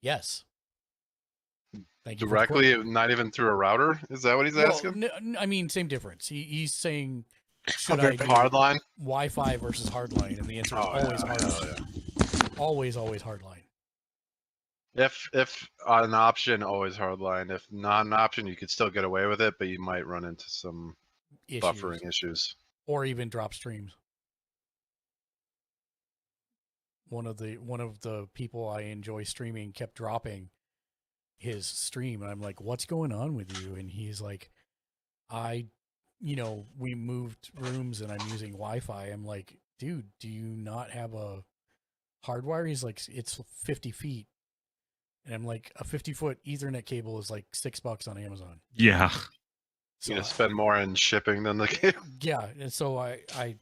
Yes. Thank you. Directly, not even through a router? Is that what he's asking? No, I mean, same difference. He's saying, should I do hardline? Wi-Fi versus hardline? And the answer is always hardline. Always hardline. If an option, always hardline. If not an option, you could still get away with it, but you might run into some buffering issues. Or even drop streams. One of the people I enjoy streaming kept dropping his stream, and I'm like, what's going on with you? And he's like, we moved rooms and I'm using Wi-Fi. I'm like, dude, do you not have a hardwire? He's like, it's 50 feet. And I'm like, a 50-foot Ethernet cable is like $6 on Amazon. Yeah. So you're gonna spend more in shipping than the cable. Yeah, and so I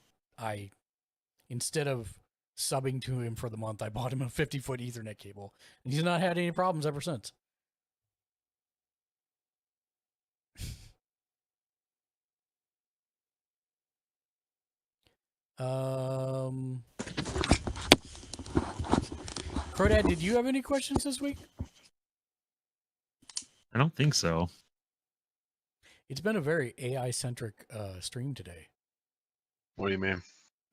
instead of subbing to him for the month, I bought him a 50-foot Ethernet cable, and he's not had any problems ever since. Crodad, did you have any questions this week? I don't think so. It's been a very AI-centric stream today. What do you mean?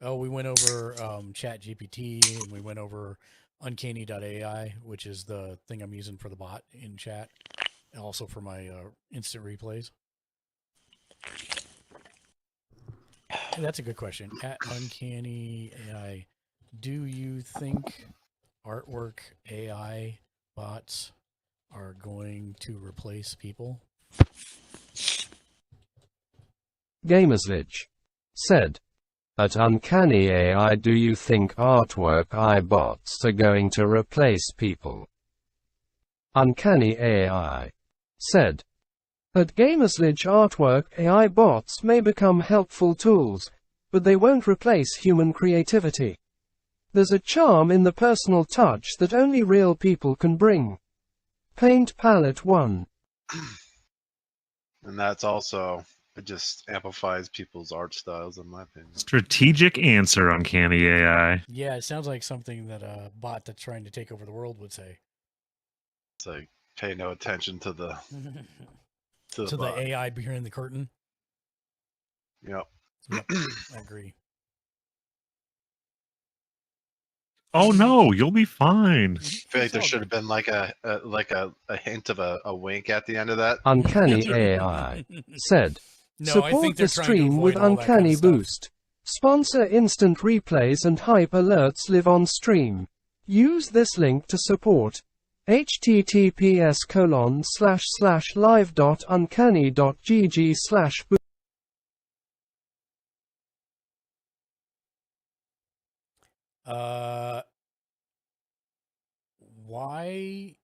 Oh, we went over Chat GPT, and we went over Uncanny.ai, which is the thing I'm using for the bot in chat, and also for my instant replays. And that's a good question. At Uncanny AI, do you think artwork AI bots are going to replace people? Gamersledge said, at Uncanny AI, do you think artwork AI bots are going to replace people? Uncanny AI said, at Gamersledge, artwork AI bots may become helpful tools, but they won't replace human creativity. There's a charm in the personal touch that only real people can bring. Paint Palette 1. And that's also, it just amplifies people's art styles, in my opinion. Strategic answer, Uncanny AI. Yeah, it sounds like something that a bot that's trying to take over the world would say. It's like, pay no attention to the to the bot. AI behind the curtain. Yep. Yep, I agree. Oh no, you'll be fine. I feel like there should have been like a hint of a wink at the end of that. Uncanny AI said, No, I think support they're the trying to stream avoid with all that kind of Uncanny stuff. Boost. Sponsor instant replays and hype alerts live on stream. Use this link to support. https://live.uncanny.gg/boost. Why?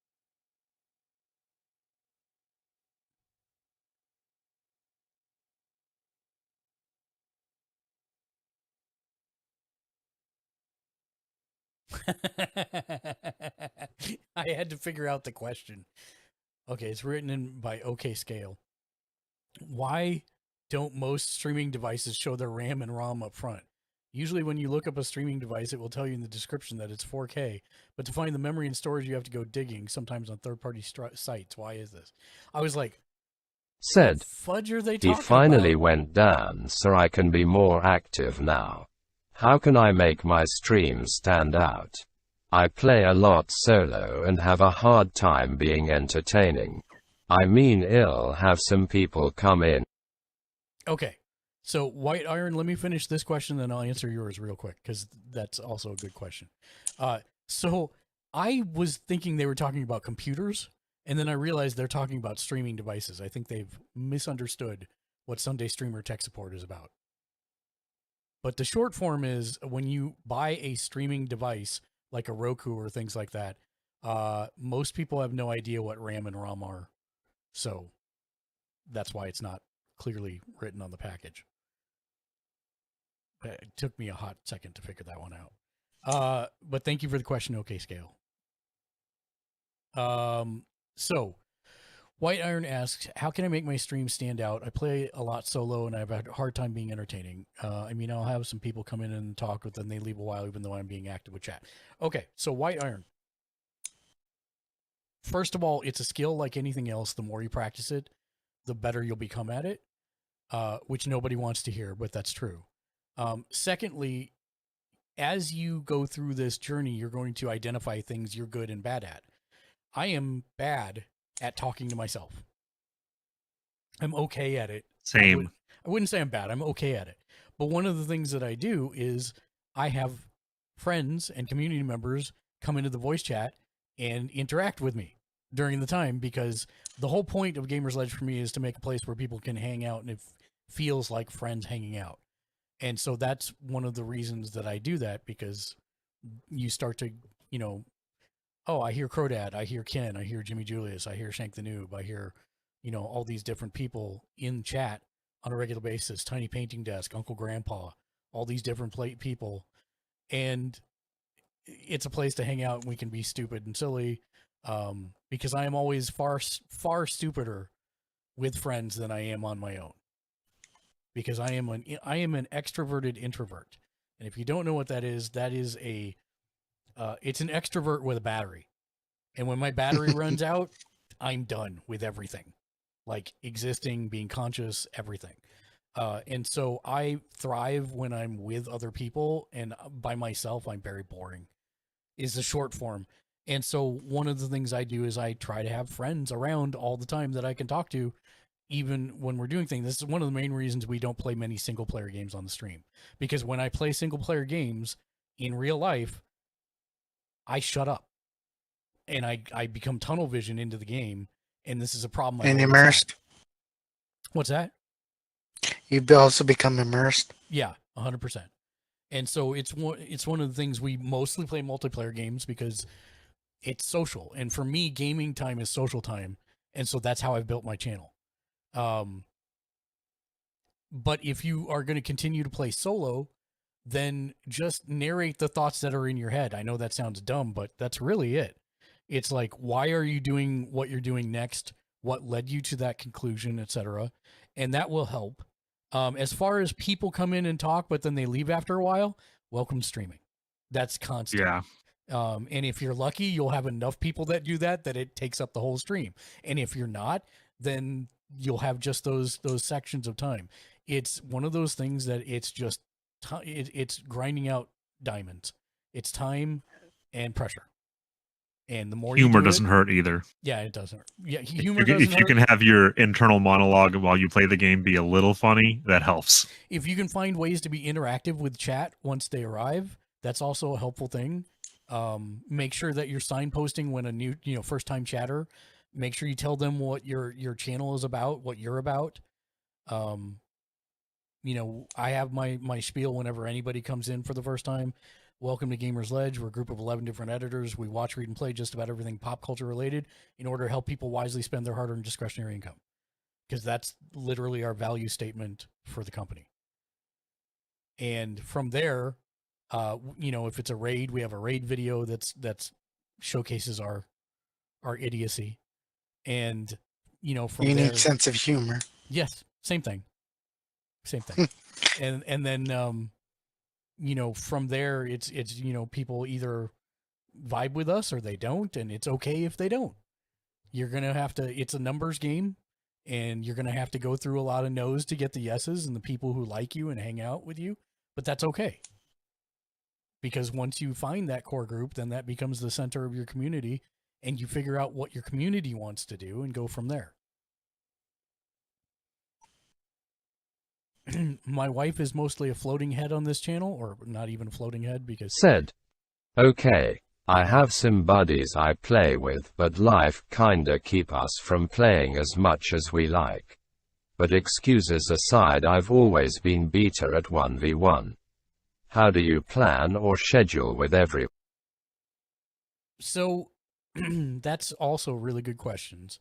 I had to figure out the question. Okay, it's written in by OK Scale. Why don't most streaming devices show their RAM and ROM up front? Usually when you look up a streaming device, it will tell you in the description that it's 4K, but to find the memory and storage, you have to go digging, sometimes on third-party sites. Why is this? I was like, Said, fudge are they he talking finally about? went down so I can be more active now. How can I make my streams stand out? I play a lot solo and have a hard time being entertaining. I mean, I'll have some people come in. Okay, so White Iron, let me finish this question, then I'll answer yours real quick, because that's also a good question. So I was thinking they were talking about computers, and then I realized they're talking about streaming devices. I think they've misunderstood what Sunday Streamer Tech Support is about. But the short form is when you buy a streaming device like a Roku or things like that, most people have no idea what RAM and ROM are. So that's why it's not clearly written on the package. It took me a hot second to figure that one out. But thank you for the question, OK Scale. So White Iron asks, how can I make my stream stand out? I play a lot solo and I have a hard time being entertaining. I mean, I'll have some people come in and talk, but then they leave a while even though I'm being active with chat. Okay, so White Iron. First of all, it's a skill like anything else. The more you practice it, the better you'll become at it, which nobody wants to hear, but that's true. Secondly, as you go through this journey, you're going to identify things you're good and bad at. I am bad at talking to myself. I'm okay at it. Same. I wouldn't say I'm bad. I'm okay at it. But one of the things that I do is I have friends and community members come into the voice chat and interact with me during the time, because the whole point of Gamers Ledge for me is to make a place where people can hang out and it feels like friends hanging out. And so that's one of the reasons that I do that, because you start to, you know, oh, I hear Crodad, I hear Ken, I hear Jimmy Julius, I hear Shank the Noob, I hear, you know, all these different people in chat on a regular basis, Tiny Painting Desk, Uncle Grandpa, all these different people. And it's a place to hang out and we can be stupid and silly, because I am always far stupider with friends than I am on my own. Because I am an extroverted introvert. And if you don't know what that is a It's an extrovert with a battery. And when my battery runs out, I'm done with everything. Like existing, being conscious, everything. And so I thrive when I'm with other people, and by myself, I'm very boring, is the short form. And so one of the things I do is I try to have friends around all the time that I can talk to, even when we're doing things. This is one of the main reasons we don't play many single player games on the stream. Because when I play single player games in real life, I shut up. And I become tunnel vision into the game, and this is a problem. And immersed. What's that? You also become immersed. Yeah, 100%. And so it's one of the things we mostly play multiplayer games because it's social. And for me, gaming time is social time, and so that's how I've built my channel. But if you are going to continue to play solo, then just narrate the thoughts that are in your head. I know that sounds dumb, but that's really it. It's like, why are you doing what you're doing next? What led you to that conclusion, etc. And that will help. As far as people come in and talk, but then they leave after a while, welcome streaming. That's constant. Yeah. And if you're lucky, you'll have enough people that do that it takes up the whole stream. And if you're not, then you'll have just those sections of time. It's one of those things that it's just it's grinding out diamonds. It's time and pressure. And the more humor you do doesn't hurt either. Yeah, it doesn't hurt. Yeah, humor doesn't if you hurt. can have your internal monologue while you play the game be a little funny, that helps. If you can find ways to be interactive with chat once they arrive, that's also a helpful thing. Make sure that you're signposting when a new, first time chatter. Make sure you tell them what your channel is about, what you're about. I have my spiel whenever anybody comes in for the first time. Welcome to Gamers Ledge. We're a group of 11 different editors. We watch, read, and play just about everything pop culture related in order to help people wisely spend their hard-earned discretionary income. Because that's literally our value statement for the company. And from there, if it's a raid, we have a raid video that's showcases our idiocy. And, from Unique there, sense of humor. Yes, same thing. and then, from there, it's people either vibe with us or they don't, and it's okay if they don't. You're going to have to, it's a numbers game, and you're going to have to go through a lot of no's to get the yeses and the people who like you and hang out with you, but that's okay. Because once you find that core group, then that becomes the center of your community, and you figure out what your community wants to do and go from there. My wife is mostly a floating head on this channel, or not even a floating head, because... Said, okay, I have some buddies I play with, but life kinda keep us from playing as much as we like. But excuses aside, I've always been better at 1v1. How do you plan or schedule with everyone? So, that's also really good questions.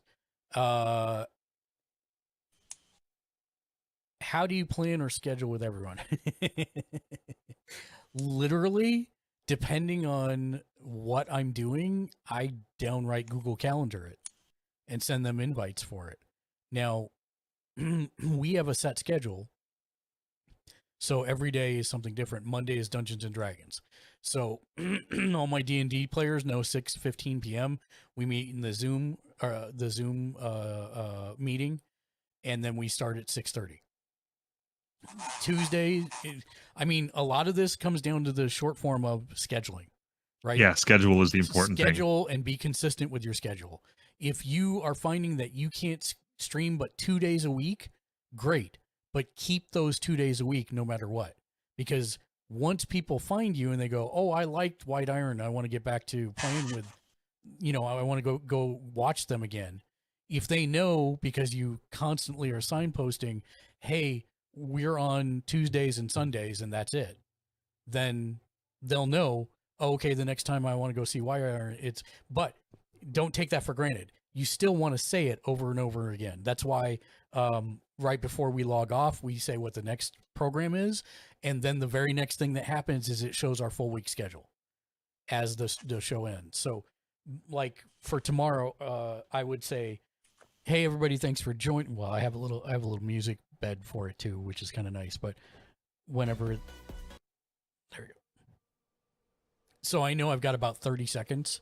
How do you plan or schedule with everyone? Literally, depending on what I'm doing, I downright Google Calendar it and send them invites for it. Now, we have a set schedule, so every day is something different. Monday is Dungeons and Dragons. So all my D&D players know 6:15 p.m. we meet in the Zoom meeting, and then we start at 6:30. Tuesday, a lot of this comes down to the short form of scheduling, right? Yeah, schedule is the important thing. Schedule and be consistent with your schedule. If you are finding that you can't stream but 2 days a week, great. But keep those 2 days a week no matter what. Because once people find you and they go, oh, I liked White Iron, I want to get back to playing with, I want to go watch them again. If they know, because you constantly are signposting, hey, we're on Tuesdays and Sundays and that's it, then they'll know, oh, okay, the next time I want to go see White Iron, but don't take that for granted. You still want to say it over and over again. That's why right before we log off, we say what the next program is. And then the very next thing that happens is it shows our full week schedule as the show ends. So like for tomorrow, I would say, hey, everybody, thanks for joining. Well, I have a little music bed for it too, which is kind of nice, but whenever there you go. So I know I've got about 30 seconds,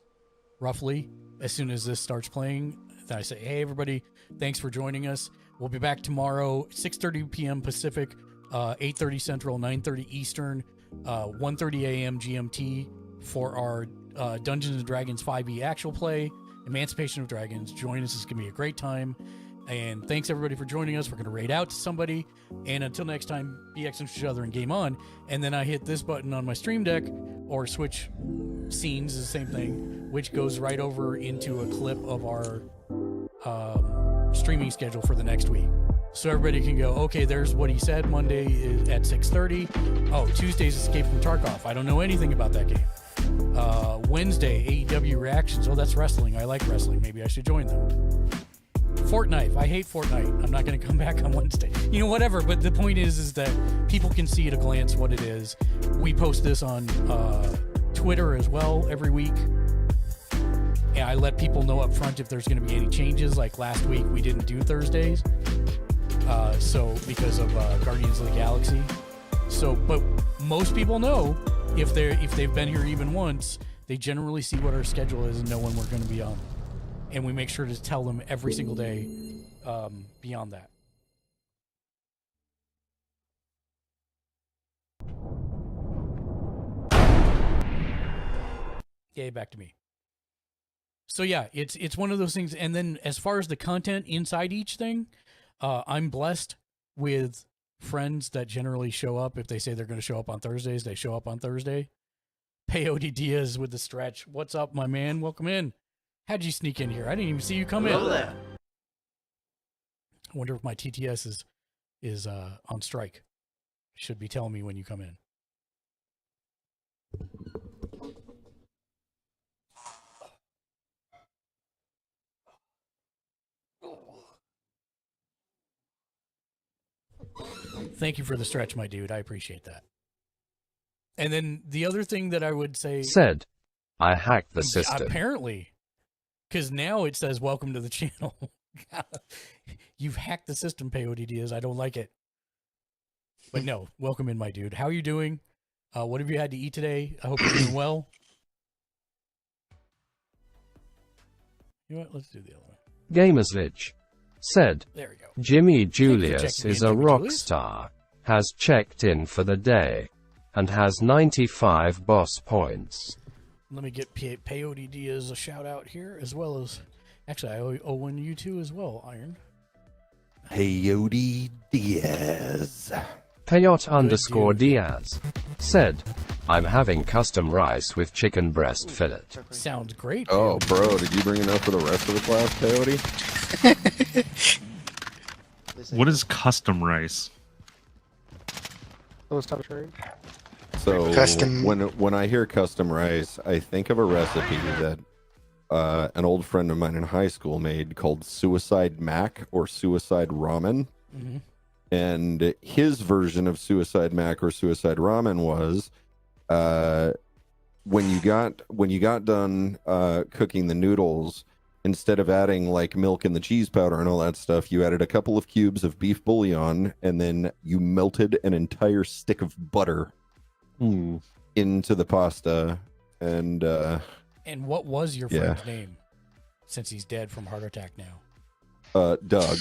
roughly, as soon as this starts playing. Then I say, hey, everybody, thanks for joining us. We'll be back tomorrow, 6:30 p.m. Pacific, 8:30 Central, 9:30 Eastern, 1:30 a.m. GMT for our Dungeons & Dragons 5e actual play, Emancipation of Dragons. Join us. It's going to be a great time. And thanks, everybody, for joining us. We're going to raid out to somebody. And until next time, be excellent to each other and game on. And then I hit this button on my Stream Deck, or switch scenes, is the same thing, which goes right over into a clip of our streaming schedule for the next week. So everybody can go, okay, there's what he said. Monday is at 6:30. Oh, Tuesday's Escape from Tarkov. I don't know anything about that game. Wednesday, AEW reactions. Oh, that's wrestling. I like wrestling. Maybe I should join them. Fortnite. I hate Fortnite. I'm not going to come back on Wednesday. You know, whatever. But the point is that people can see at a glance what it is. We post this on Twitter as well every week. And I let people know up front if there's going to be any changes. Like last week, we didn't do Thursdays. So because of Guardians of the Galaxy. So, but most people know if they've been here even once, they generally see what our schedule is and know when we're going to be on. And we make sure to tell them every single day beyond that. Yay, back to me. So yeah, it's one of those things. And then as far as the content inside each thing, I'm blessed with friends that generally show up. If they say they're going to show up on Thursdays, they show up on Thursday. Peyote Diaz with the stretch. What's up, my man? Welcome in. How'd you sneak in here? I didn't even see you come in. I wonder if my TTS is on strike. Should be telling me when you come in. Thank you for the stretch, my dude. I appreciate that. And then the other thing that I would say... Said, I hacked the system. Apparently. Because now it says, welcome to the channel. You've hacked the system, Peyote Diaz. I don't like it. But no, welcome in, my dude. How are you doing? What have you had to eat today? I hope you're doing well. You know what? Let's do the other one. Gamersvich said, there we go. Jimmy Julius is a rock star, has checked in for the day, and has 95 boss points. Let me get Peyote Diaz a shout out here, as well as... Actually, I owe one you too as well, Iron. Peyote Diaz. Peyot_Diaz said, I'm having custom rice with chicken breast fillet. Sounds great. Oh, bro, did you bring enough for the rest of the class, Peyote? What is custom rice? So Custom. when I hear custom rice, I think of a recipe that an old friend of mine in high school made called Suicide Mac or Suicide Ramen. Mm-hmm. And his version of Suicide Mac or Suicide Ramen was when you got done cooking the noodles, instead of adding like milk and the cheese powder and all that stuff, you added a couple of cubes of beef bouillon, and then you melted an entire stick of butter into the pasta. And what was your friend's name? Since he's dead from heart attack now. Doug.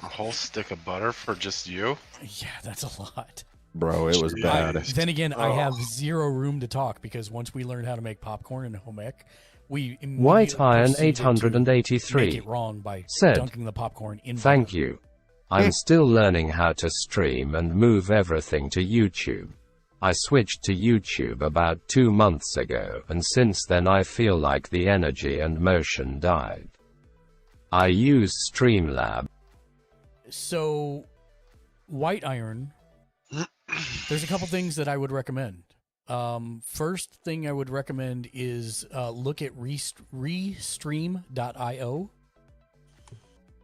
A whole stick of butter for just you? Yeah, that's a lot. Bro, it was bad. Then again, I have zero room to talk because once we learned how to make popcorn in home ec, we White Iron proceeded to 883 make it wrong by said, dunking the popcorn in thank butter. you. I'm still learning how to stream and move everything to YouTube. I switched to YouTube about 2 months ago, and since then I feel like the energy and motion died. I use Streamlab. So, White Iron, there's a couple things that I would recommend. First thing I would recommend is look at restream.io.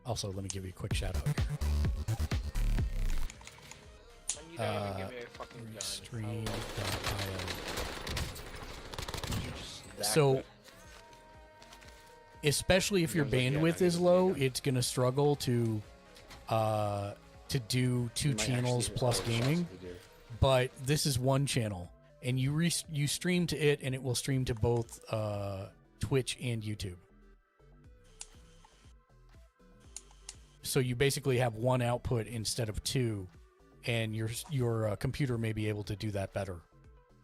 Also, let me give you a quick shout out here. Restream.io. So, especially if your bandwidth is low, it's going to struggle to do 2 channels plus gaming. But this is one channel, and you stream to it, and it will stream to both Twitch and YouTube. So you basically have one output instead of two, and your computer may be able to do that better.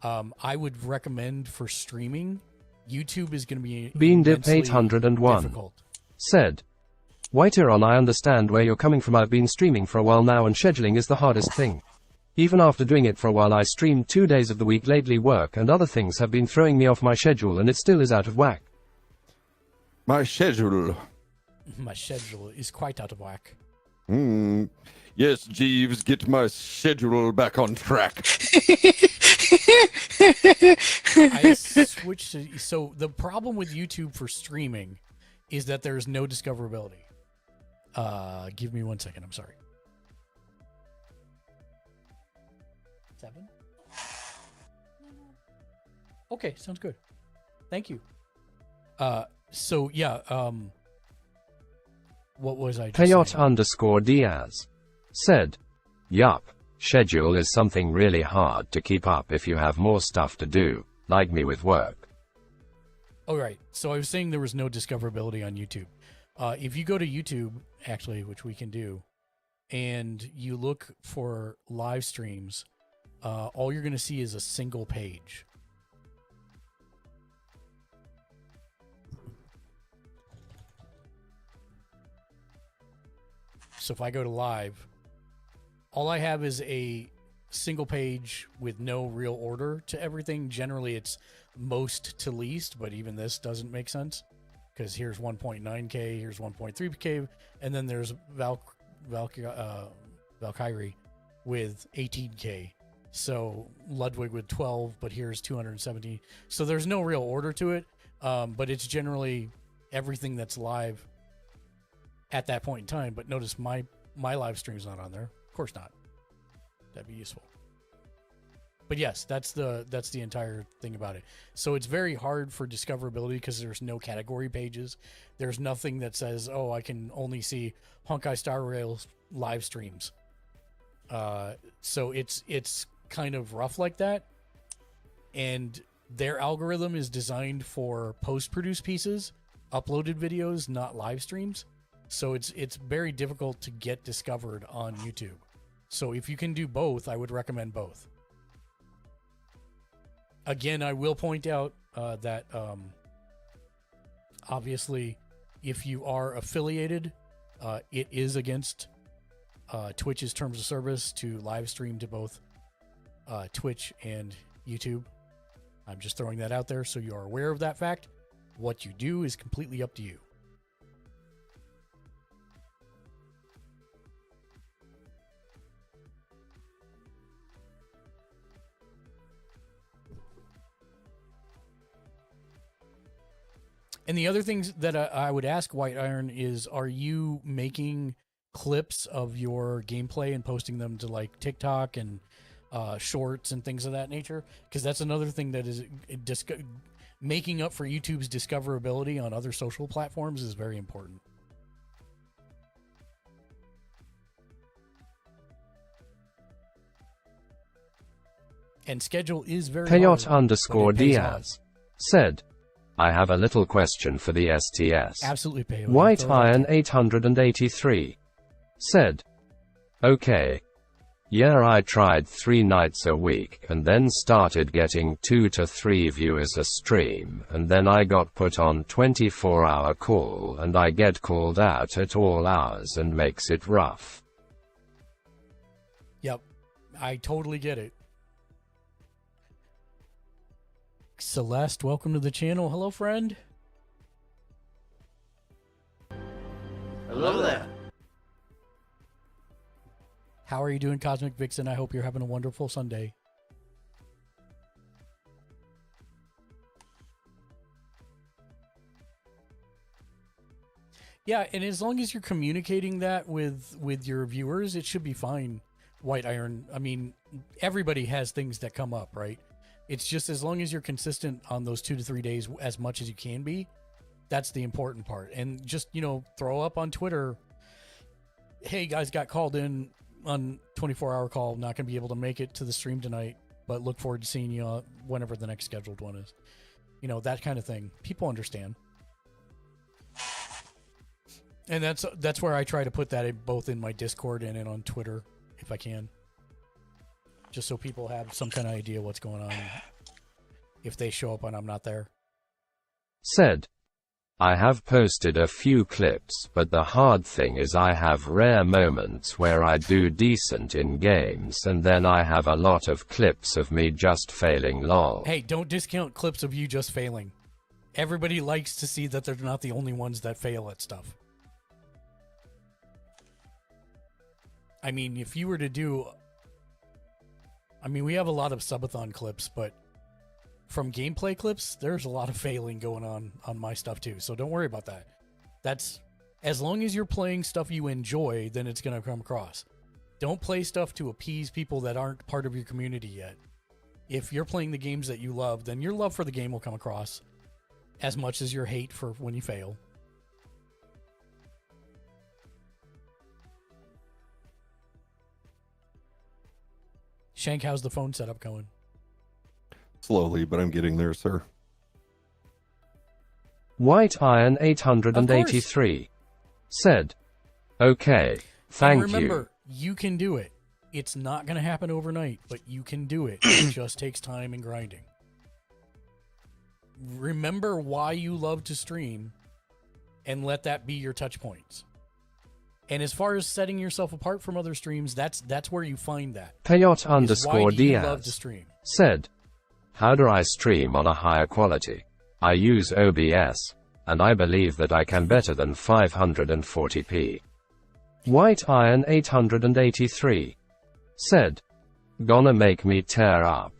I would recommend for streaming, YouTube is going to be Beandip 801 difficult. said, Whiteron, I understand where you're coming from. I've been streaming for a while now, and scheduling is the hardest thing. Even after doing it for a while, I stream 2 days of the week. Lately, work and other things have been throwing me off my schedule, and it still is out of whack. My schedule. My schedule is quite out of whack. Yes, Jeeves, get my schedule back on track. I switched to, so the problem with YouTube for streaming is that there's no discoverability. Give me 1 second. I'm sorry. 7? Okay, sounds good. Thank you. So yeah, what was I just Payot saying? _Diaz said, Yup, schedule is something really hard to keep up if you have more stuff to do, like me with work. Oh, right. So I was saying there was no discoverability on YouTube. If you go to YouTube, actually, which we can do, and you look for live streams, all you're going to see is a single page. So if I go to live, all I have is a single page with no real order to everything. Generally, it's most to least, but even this doesn't make sense because here's 1.9K, here's 1.3K, and then there's Valkyrie with 18K. So Ludwig with 12, but here's 270. So there's no real order to it, but it's generally everything that's live at that point in time. But notice my live stream's not on there. Of course not. That'd be useful. But yes, that's the entire thing about it. So it's very hard for discoverability because there's no category pages. There's nothing that says, oh, I can only see Honkai Star Rail's live streams. So it's kind of rough like that. And their algorithm is designed for post-produced pieces, uploaded videos, not live streams. So it's very difficult to get discovered on YouTube. So if you can do both, I would recommend both. Again, I will point out that obviously, if you are affiliated, it is against Twitch's terms of service to live stream to both Twitch and YouTube. I'm just throwing that out there so you are aware of that fact. What you do is completely up to you. And the other things that I would ask White Iron is, are you making clips of your gameplay and posting them to like TikTok and shorts and things of that nature? Because that's another thing that is making up for YouTube's discoverability on other social platforms is very important. And schedule is very Payot hard, but it pays off. _Diaz said, I have a little question for the STS. Absolutely, Payot. White Iron 883 said, okay. Yeah, I tried 3 nights a week and then started getting 2 to 3 viewers a stream, and then I got put on 24-hour call and I get called out at all hours and makes it rough. Yep, I totally get it. Celeste, welcome to the channel. Hello, friend. Hello there. How are you doing, Cosmic Vixen? I hope you're having a wonderful Sunday. Yeah, and as long as you're communicating that with your viewers, it should be fine, White Iron. I mean, everybody has things that come up, right? It's just as long as you're consistent on those 2 to 3 days as much as you can be, that's the important part. And just, throw up on Twitter, hey, guys, got called in on 24-hour call, not going to be able to make it to the stream tonight, but look forward to seeing you whenever the next scheduled one is. You know, that kind of thing. People understand. And that's where I try to put that in, both in my Discord and in on Twitter, if I can. Just so people have some kind of idea what's going on if they show up and I'm not there. Said, I have posted a few clips, but the hard thing is I have rare moments where I do decent in games, and then I have a lot of clips of me just failing lol. Hey, don't discount clips of you just failing. Everybody likes to see that they're not the only ones that fail at stuff. I mean, if you were to do... I mean, we have a lot of subathon clips, but from gameplay clips, there's a lot of failing going on my stuff too, so don't worry about that. That's... As long as you're playing stuff you enjoy, then it's going to come across. Don't play stuff to appease people that aren't part of your community yet. If you're playing the games that you love, then your love for the game will come across as much as your hate for when you fail. Shank, how's the phone setup going? Slowly, but I'm getting there, sir. White Iron 883 said, okay, thank and remember, you can do it. It's not going to happen overnight, but you can do it. It just takes time and grinding. Remember why you love to stream and let that be your touch points. And as far as setting yourself apart from other streams, that's where you find that. Payot Why do you love Diaz to stream? said, how do I stream on a higher quality? I use OBS, and I believe that I can better than 540p. White Iron 883 said, gonna make me tear up.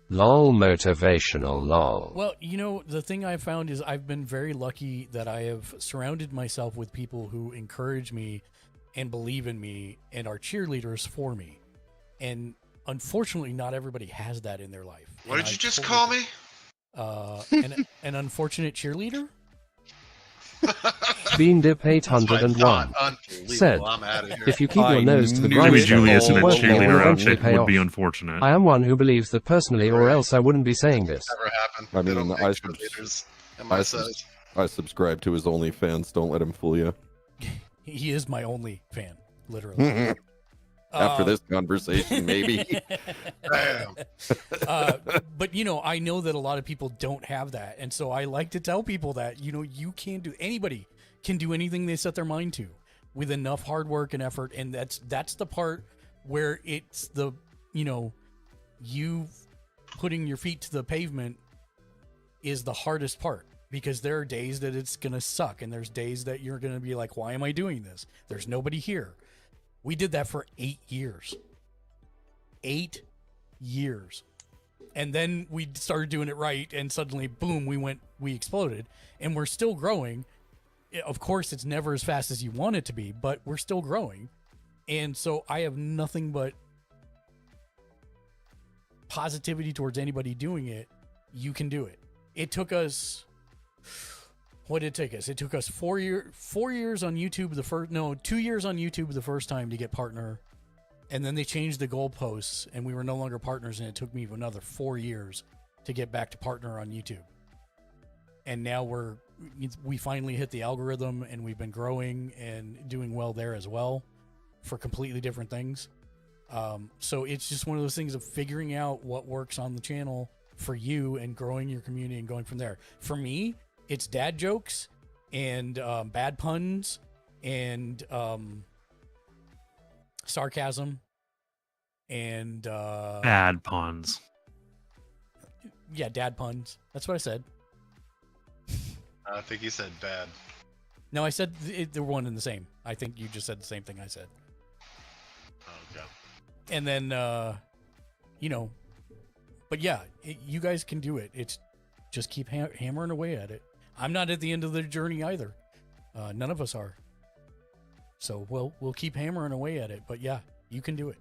Lol motivational lol. Well, you know, the thing I've found is I've been very lucky that I have surrounded myself with people who encourage me and believe in me and are cheerleaders for me. And unfortunately, not everybody has that in their life. What did you just call me? An unfortunate cheerleader? Beandip 801 said, if you keep your nose to the grindstone, Julius and a work will cheerleader eventually outfit pay would off. be unfortunate. I am one who believes that personally, or else I wouldn't be saying this. Never happened. I They mean, don't make cheerleaders in my size. I subscribe to his OnlyFans. Don't let him fool you. He is my only fan, literally. After this conversation, maybe. Damn. But, you know, I know that a lot of people don't have that. And so I like to tell people that, you know, you can't do... Anybody can do anything they set their mind to with enough hard work and effort. And that's the part where it's the, you know, you putting your feet to the pavement is the hardest part. Because there are days that it's going to suck. And there's days that you're going to be like, why am I doing this? There's nobody here. We did that for 8 years. 8 years. And then we started doing it right. And suddenly, boom, we exploded. And we're still growing. Of course, it's never as fast as you want it to be, but we're still growing. And so I have nothing but positivity towards anybody doing it. You can do it. It took us... What did it take us? It took us 4 years on YouTube 2 years on YouTube the first time to get partner, and then they changed the goalposts, and we were no longer partners, and it took me another 4 years to get back to partner on YouTube. And now we finally hit the algorithm, and we've been growing and doing well there as well for completely different things. So it's just one of those things of figuring out what works on the channel for you and growing your community and going from there. For me, it's dad jokes and bad puns and sarcasm and Bad puns. Yeah, dad puns. That's what I said. I think you said bad. No, I said they're one and the same. I think you just said the same thing I said. Okay. And then, you know, but yeah, you guys can do it. It's just keep hammering away at it. I'm not at the end of the journey either. None of us are. So we'll keep hammering away at it. But yeah, you can do it.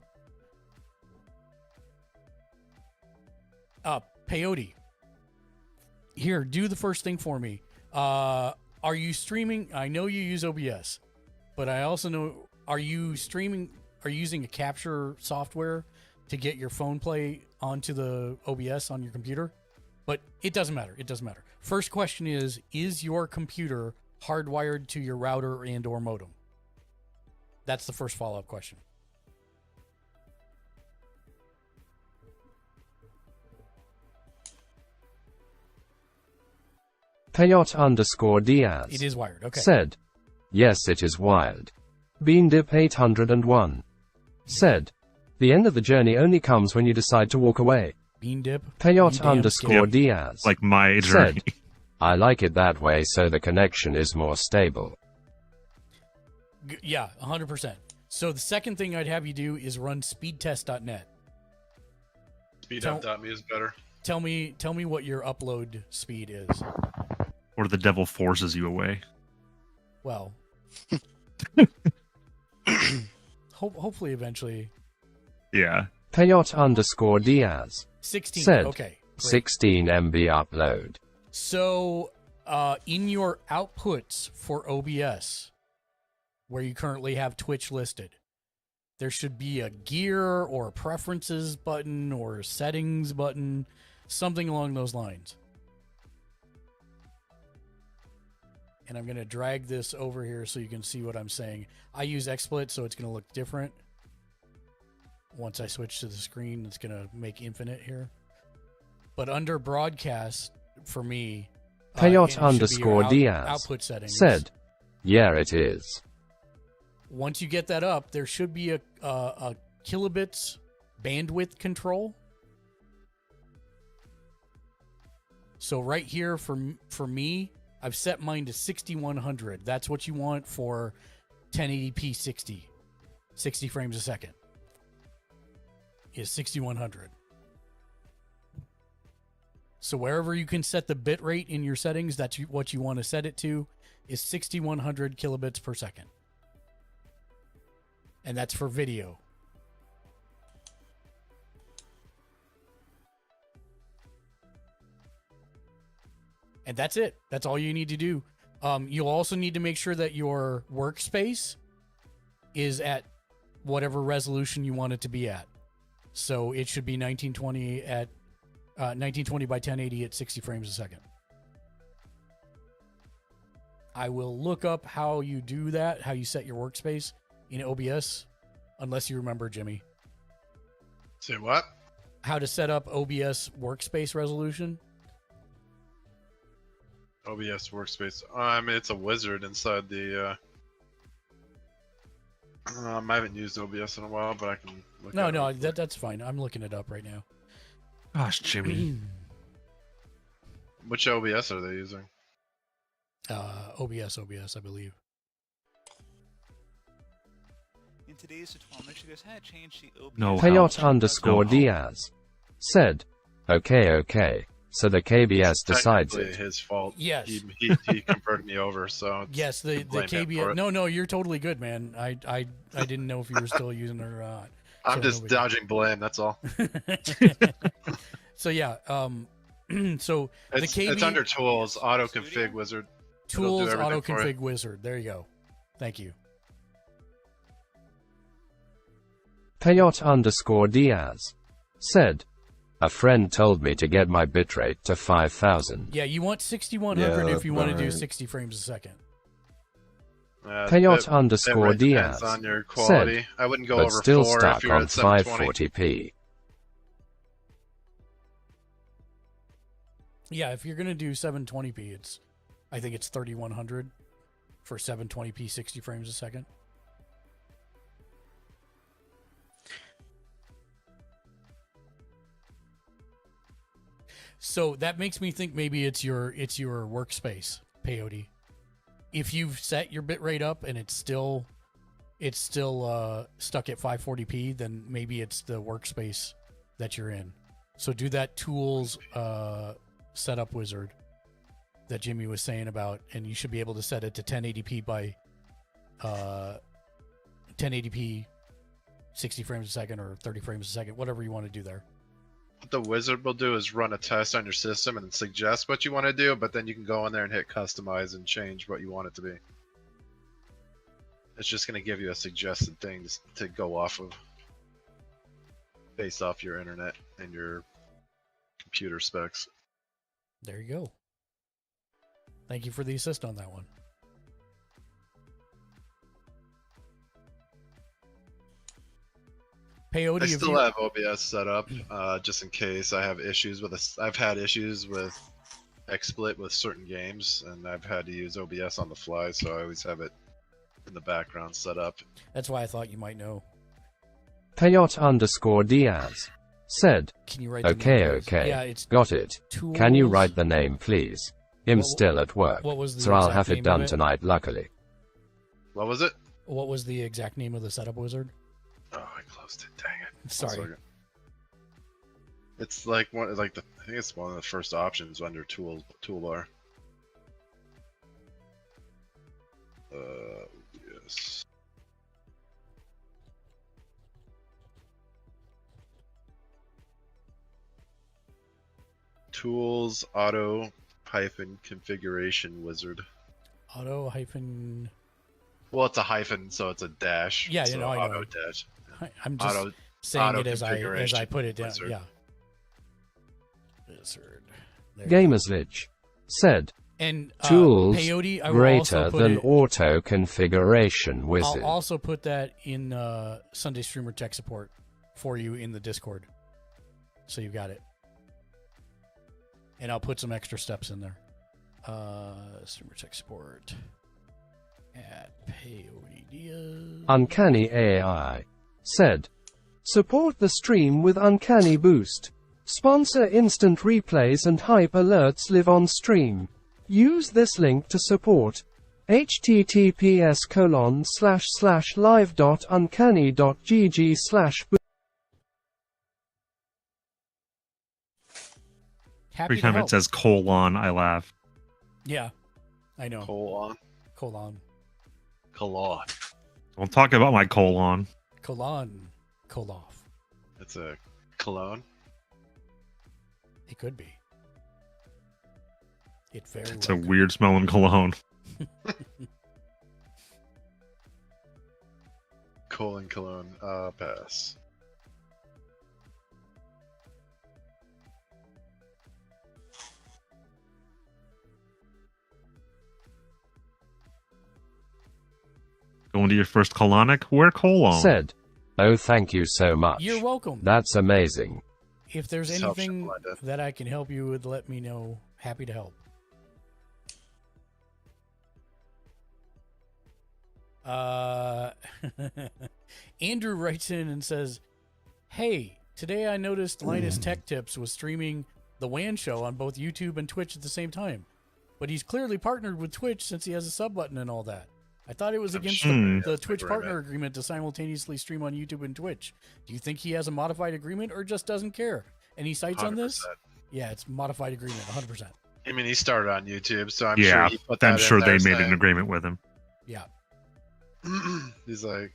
Peyote. Here, do the first thing for me. Are you streaming? I know you use OBS, but I also know, are you streaming? Are you using a capture software to get your phone play onto the OBS on your computer, but it doesn't matter. It doesn't matter. First question is your computer hardwired to your router and or modem? That's the first follow-up question. Peyot_Diaz. It is wired, okay. Said, yes, it is wired. BeanDip 801. Said, the end of the journey only comes when you decide to walk away. BeanDip. Peyot_Diaz. Like my journey. Said, I like it that way so the connection is more stable. Yeah, 100%. So the second thing I'd have you do is run speedtest.net. Speedup.me is better. Tell me what your upload speed is. Or the devil forces you away. Well, hopefully eventually. Yeah. Peyot_Diaz. 16. Said, Okay. Great. 16 MB upload. So, in your outputs for OBS, where you currently have Twitch listed, there should be a gear or a preferences button or a settings button, something along those lines. And I'm going to drag this over here so you can see what I'm saying. I use XSplit, so it's going to look different. Once I switch to the screen, it's going to make infinite here. But under broadcast, for me, Peyot_Diaz. Output settings. Said, yeah, it is. Once you get that up, there should be a kilobits bandwidth control. So right here for me, I've set mine to 6100. That's what you want for 1080p 60 frames a second. Is 6100. So wherever you can set the bit rate in your settings, that's what you want to set it to, is 6100 kilobits per second. And that's for video. And that's it. That's all you need to do. You'll also need to make sure that your workspace is at whatever resolution you want it to be at. So it should be 1920 at 1920 by 1080 at 60 frames a second. I will look up how you do that, how you set your workspace in OBS, unless you remember, Jimmy. Say what? How to set up OBS workspace resolution. OBS workspace. I mean, it's a wizard inside the. I haven't used OBS in a while, but I can look. No, that's fine. I'm looking it up right now. Gosh, Jimmy. Which OBS are they using? OBS, I believe. In today's tutorial, make sure you guys had changed the OBS. No. Peyot_Diaz. Said, okay. So the KBS decides it. His fault. Yes. He converted me over, so yes, the KBS. No, you're totally good, man. I didn't know if you were still using it or not. I'm just dodging blame. That's all. So yeah, so it's under tools, auto config wizard. Tools, auto config wizard. There you go. Thank you. Peyot_Diaz. Said, a friend told me to get my bitrate to 5000. Yeah, you want 6100 if you want to do 60 frames a second. Peyot_Diaz. On your quality. Said, I wouldn't go but over still 4 stuck if you're on at 720. 540p. Yeah, if you're gonna do 720p, I think it's 3100 for 720p 60 frames a second. So that makes me think maybe it's your workspace, peyote. If you've set your bitrate up and it's still stuck at 540p, then maybe it's the workspace that you're in. So do that tools setup wizard that Jimmy was saying about, and you should be able to set it to 1080p by 1080p 60 frames a second or 30 frames a second, whatever you want to do there. What the wizard will do is run a test on your system and suggest what you want to do, but then you can go in there and hit customize and change what you want it to be. It's just going to give you a suggested thing to go off of. based off your internet and your computer specs. There you go. Thank you for the assist on that one. Peyote, I still have OBS set up just in case I have issues with I've had issues with xsplit with certain games, and I've had to use OBS on the fly, so I always have it in the background set up. That's why I thought you might know. Peyot_Diaz said, Can you write the okay, name, please? okay, Yeah, it's got it. Tools. Can you write the name, please? I'm What- still at work, what was the so I'll exact have name it of done it? tonight, luckily. What was it? What was the exact name of the setup wizard? Oh, I closed it. Dang it. Sorry. It's like one. Like I think it's one of the first options under toolbar. Yes. Tools auto configuration wizard. Auto hyphen. Well, it's a hyphen, so it's a dash. Yeah, so I know. auto dash. I'm just Auto- saying auto it as I configuration put it down. wizard. Yeah. Wizard. There. Gamerslich said, And tools Peyote, I will also greater put than it- auto configuration wizard. I'll also put that in Sunday Streamer Tech Support for you in the Discord. So you got it. And I'll put some extra steps in there. Streamer Tech Support at Peyote Diaz. Uncanny AI said, support the stream with Uncanny Boost. Sponsor instant replays and hype alerts live on stream. Use this link to support. https://live.uncanny.gg/. Happy Every to time help. it says colon, I laugh. Yeah, I know. Colon. Colon. Colon. Don't talk about my colon. Colon. Koloff. It's a cologne. It could be. It very It's well a weird smelling cologne. Cologne. Pass. Going to your first colonic? Wear colon. Said, oh, thank you so much. You're welcome. That's amazing. If there's anything that I can help you with, let me know. Happy to help. Andrew writes in and says, hey, today I noticed Linus Tech Tips was streaming the WAN show on both YouTube and Twitch at the same time. But he's clearly partnered with Twitch since he has a sub button and all that. I thought it was against the Twitch partner agreement to simultaneously stream on YouTube and Twitch. Do you think he has a modified agreement or just doesn't care? Any sites on this? 100%. Yeah, it's modified agreement, 100%. I mean, he started on YouTube, so I'm sure he put that I'm in sure there they made saying- an agreement with him. Yeah. He's like,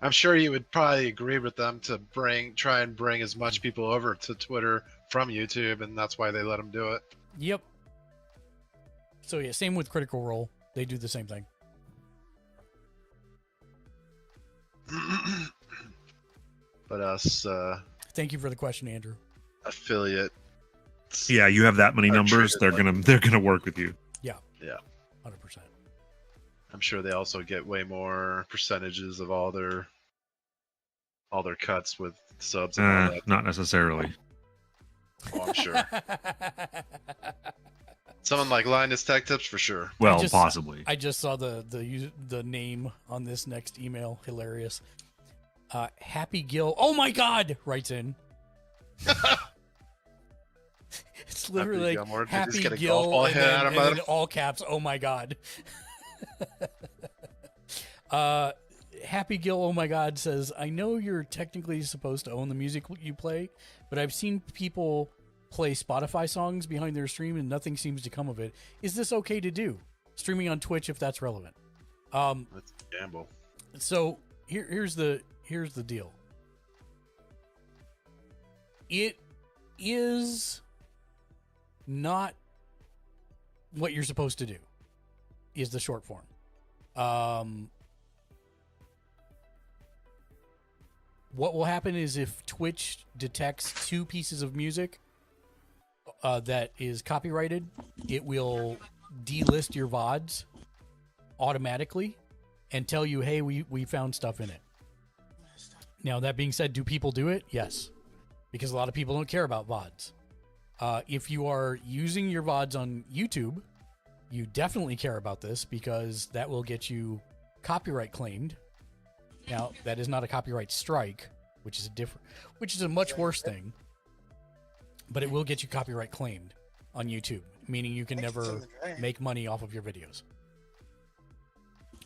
I'm sure you would probably agree with them to try and bring as much people over to Twitter from YouTube, and that's why they let him do it. Yep. So yeah, same with Critical Role. They do the same thing. But us Thank you for the question, Andrew. affiliate, Yeah, you have that many Are numbers. treated They're gonna work with you. Yeah. yeah, 100%. I'm sure they also get way more percentages of all their cuts with subs and all that. Not necessarily. Oh, I'm sure. Someone like Linus Tech Tips for sure. Well, possibly. I just saw the name on this next email. Hilarious. Happy Gill. Oh my God! Writes in. It's literally Happy like Gilmore. Did you just Happy get a golf Gill ball and hit then, at him and by then them? all caps. Oh my God. Happy Gill, oh my God, says, I know you're technically supposed to own the music you play, but I've seen people play Spotify songs behind their stream and nothing seems to come of it. Is this okay to do? Streaming on Twitch if that's relevant. That's a gamble. So here's the deal. It is not what you're supposed to do, is the short form. What will happen is if Twitch detects 2 pieces of music that is copyrighted, it will delist your VODs automatically and tell you, hey, we found stuff in it. Now, that being said, do people do it? Yes, because a lot of people don't care about VODs. If you are using your VODs on YouTube, you definitely care about this because that will get you copyright claimed. Now, that is not a copyright strike, which is a much worse thing, but it will get you copyright claimed on YouTube, meaning you can never make money off of your videos.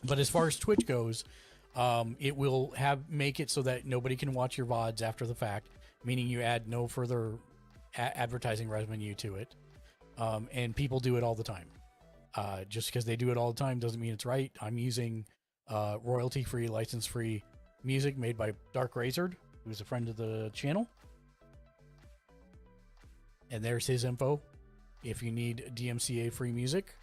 But as far as Twitch goes, it will make it so that nobody can watch your VODs after the fact, meaning you add no further advertising revenue to it. And people do it all the time. Just because they do it all the time doesn't mean it's right. I'm using royalty-free, license-free music made by Dark Razord, who's a friend of the channel. And there's his info if you need DMCA-free music.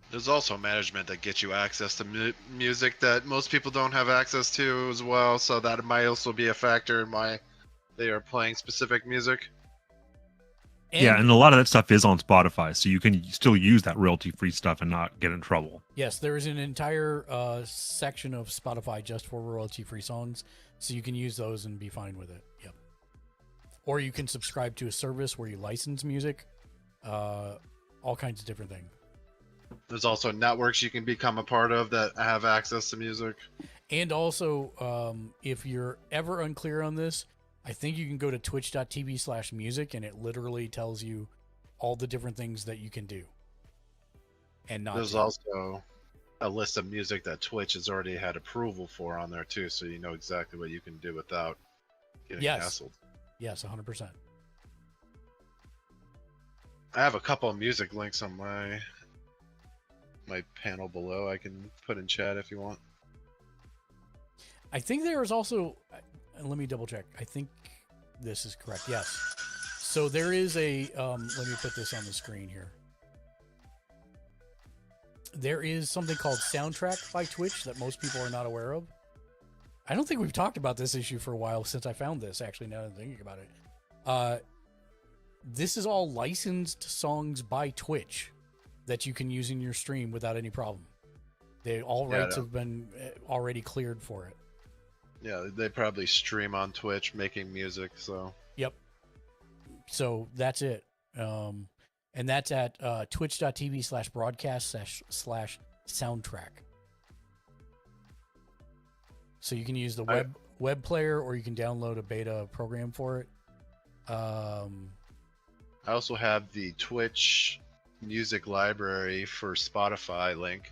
There's also management that gets you access to music that most people don't have access to as well, so that might also be a factor in why they are playing specific music. And a lot of that stuff is on Spotify, so you can still use that royalty-free stuff and not get in trouble. Yes, there is an entire section of Spotify just for royalty-free songs, so you can use those and be fine with it. Yep. Or you can subscribe to a service where you license music, all kinds of different things. There's also networks you can become a part of that have access to music. And also, if you're ever unclear on this, I think you can go to twitch.tv/music and it literally tells you all the different things that you can do. And not There's also a list of music that Twitch has already had approval for on there too, so you know exactly what you can do without getting hassled. Yes, 100%. I have a couple of music links on my panel below. I can put in chat if you want. I think there is also, let me double check. I think this is correct. Yes. So there is a, let me put this on the screen here. There is something called Soundtrack by Twitch that most people are not aware of. I don't think we've talked about this issue for a while since I found this, actually, now that I'm thinking about it. This is all licensed songs by Twitch that you can use in your stream without any problem. All rights have been already cleared for it. Yeah, they probably stream on Twitch making music, so. Yep. So that's it. And that's at twitch.tv/broadcast/soundtrack. So you can use the web player, or you can download a beta program for it. I also have the Twitch music library for Spotify link.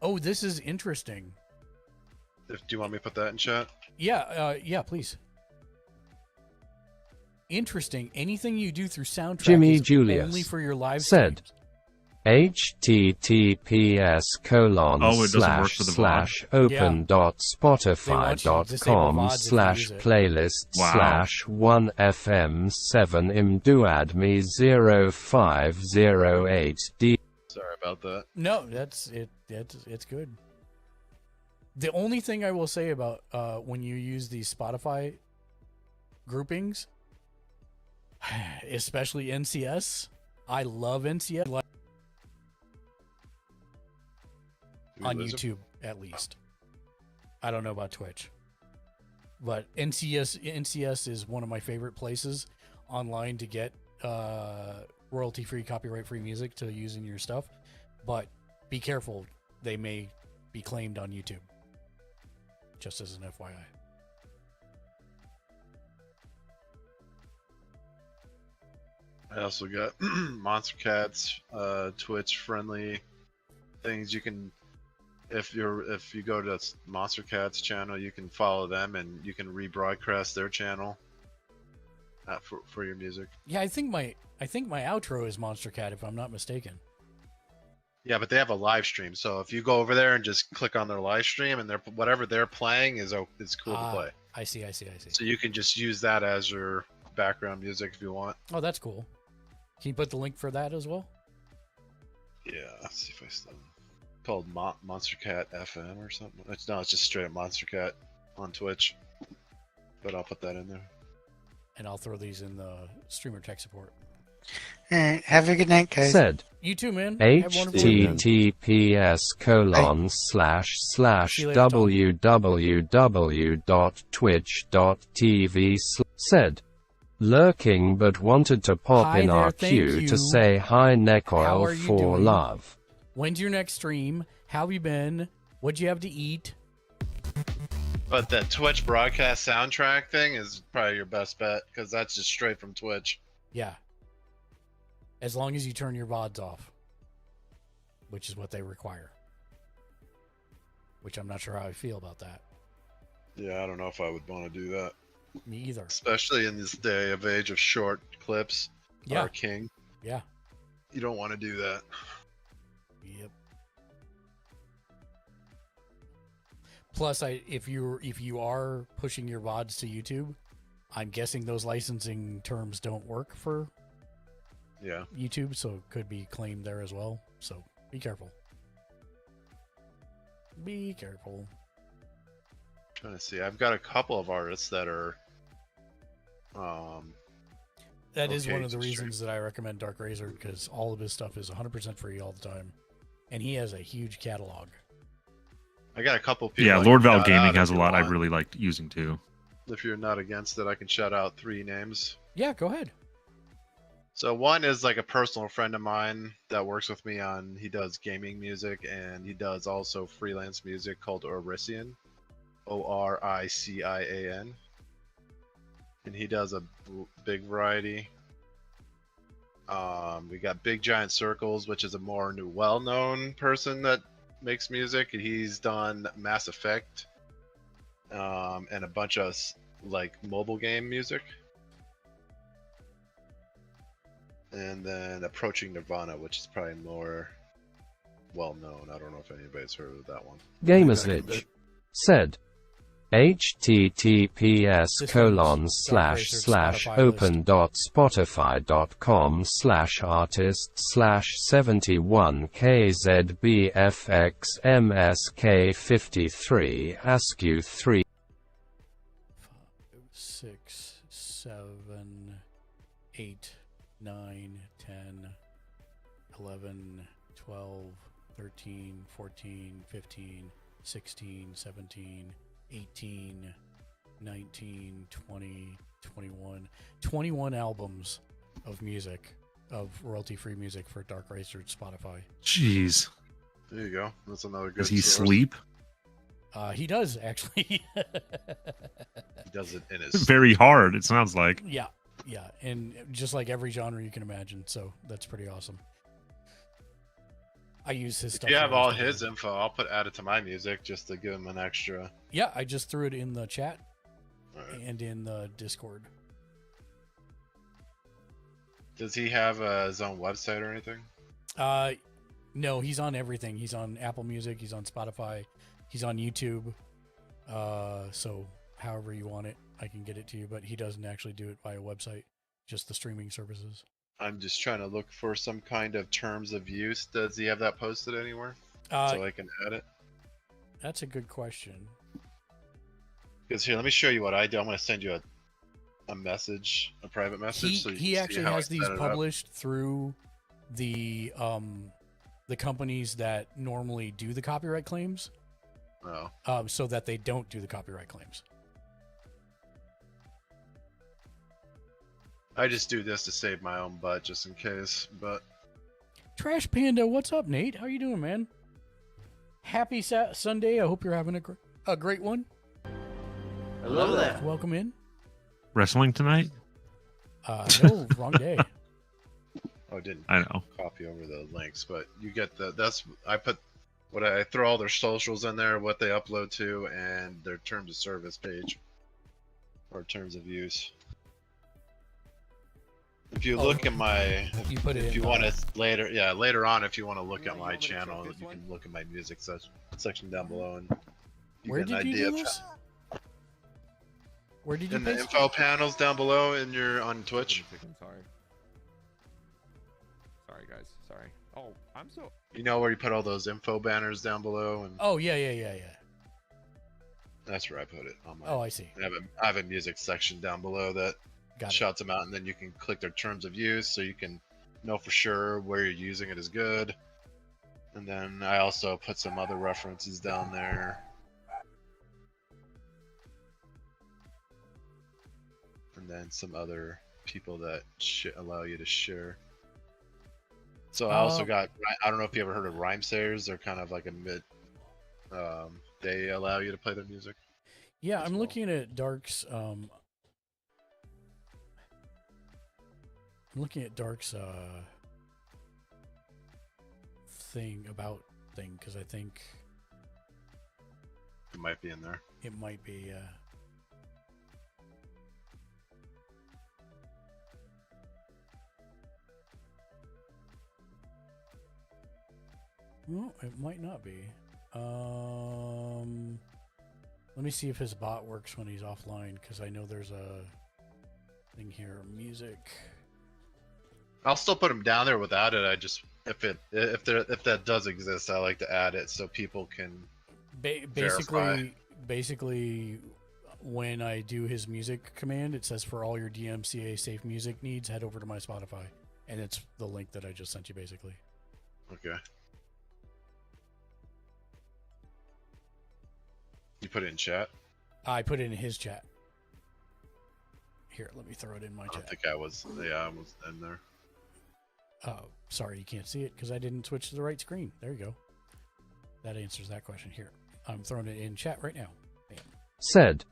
Oh, this is interesting. Do you want me to put that in chat? Yeah, yeah, please. Interesting. Anything you do through Soundtrack Jimmy is Julius only for your live said, https://open.spotify.com/open.me0508d. Sorry about that. No, it's good. The only thing I will say about when you use these Spotify groupings, especially NCS, I love NCS on YouTube at least. I don't know about Twitch, but NCS is one of my favorite places online to get royalty-free, copyright-free music to use in your stuff. But be careful; they may be claimed on YouTube. Just as an FYI. I also got Monster Cat's Twitch friendly things. You can, if you go to Monster Cat's channel, you can follow them and you can rebroadcast their channel for your music. Yeah, I think my outro is Monster Cat, if I'm not mistaken. Yeah, but they have a live stream, so if you go over there and just click on their live stream, and whatever they're playing is cool to play. I see. So you can just use that as your background music if you want. Oh, that's cool. Can you put the link for that as well? Yeah, let's see if I still called Monster Cat FM or something. It's just straight up Monster Cat on Twitch. But I'll put that in there. And I'll throw these in the streamer tech support. All right. Have a good night, guys. Said. You too, man. Have a wonderful evening. https://www.twitch.tv said. Lurking but wanted to pop Hi in there, our thank queue you. to say hi How Necoil are you for doing? love. When's your next stream? How have you been? What'd you have to eat? But that Twitch broadcast soundtrack thing is probably your best bet because that's just straight from Twitch. Yeah. As long as you turn your VODs off, which is what they require. Which I'm not sure how I feel about that. Yeah, I don't know if I would want to do that. Me either. Especially in this day of age of short clips. Yeah. Are king. Yeah. You don't want to do that. Yep. Plus, if you are pushing your VODs to YouTube, I'm guessing those licensing terms don't work for YouTube, so it could be claimed there as well. So be careful. Be careful. Trying to see. I've got a couple of artists that are That is okay one of the to stream. reasons that I recommend Dark Razor, because all of his stuff is 100% free all the time, and he has a huge catalog. I got a couple people. Yeah, I Lord can Val shout Gaming out has if a you lot I want. really liked using too. If you're not against it, I can shout out 3 names. Yeah, go ahead. So one is like a personal friend of mine that works with me on. He does gaming music and he does also freelance music called Orician, Orician, and he does a big variety. We got Big Giant Circles, which is a more well-known person that makes music. He's done Mass Effect and a bunch of like mobile game music. And then Approaching Nirvana, which is probably more well-known. I don't know if anybody's heard of that one. Gamersvich said. https://open.spotify.com/artist/71KZBFXMSK53 ASCII 3 6, 7, 8, 9, 10, 11, 12, 13, 14, 15, 16, 17, 18, 19, 20, 21. 21 albums of music, of royalty-free music for Dark Racer Spotify. Jeez. There you go. That's another good Does he source. sleep? He does, actually. He does it in his Very hard, it sounds like. Yeah, and just like every genre you can imagine, so that's pretty awesome. I use his If stuff. you have for all everything. his info, I'll add it to my music just to give him an extra. Yeah, I just threw it in the chat and in the Discord. Does he have his own website or anything? No, he's on everything. He's on Apple Music, he's on Spotify, he's on YouTube. So however you want it, I can get it to you, but he doesn't actually do it via website, just the streaming services. I'm just trying to look for some kind of terms of use. Does he have that posted anywhere? So I can add it? That's a good question. Because here, let me show you what I do. I'm going to send you a message, a private message. So you He can actually see how has I these set it up. published through the companies that normally do the copyright claims. Oh. So that they don't do the copyright claims. I just do this to save my own butt just in case, but Trash Panda, what's up, Nate? How you doing, man? Happy Sunday. I hope you're having a great one. Hello there. Welcome in. Wrestling tonight? No, wrong day. Oh, I didn't I know. copy over the links, but you get I throw all their socials in there, what they upload to, and their terms of service page or terms of use. If you look at my, if you want to later on, if you want to look at my channel, you can look at my music section down below, and you Where get an did you idea do of this? Where did you in the paste info panels down below on Twitch. I'm sorry. Sorry, guys. Sorry. Oh, I'm so. You know where you put all those info banners down below, and Oh yeah. That's where I put it on my. Oh, I see. I have a music section down below that shouts them out, and then you can click their terms of use, so you can know for sure where you're using it is good. And then I also put some other references down there. And then some other people that allow you to share. So I also got, I don't know if you ever heard of Rhymesayers. They're kind of like a mid, they allow you to play their music. Yeah, I'm looking at Dark's, I'm looking at Dark's, thing, because I think it might be in there. It might be, well, it might not be. Let me see if his bot works when he's offline, because I know there's a thing here, music. I'll still put them down there without it. I just if that does exist, I like to add it so people can verify. Basically, when I do his music command, it says for all your DMCA safe music needs, head over to my Spotify, and it's the link that I just sent you, basically. Okay. You put it in chat? I put it in his chat. Here, let me throw it in my chat. I don't think I was. Yeah, I was in there. Sorry, you can't see it because I didn't switch to the right screen. There you go. That answers that question. Here, I'm throwing it in chat right now. Bam. Said.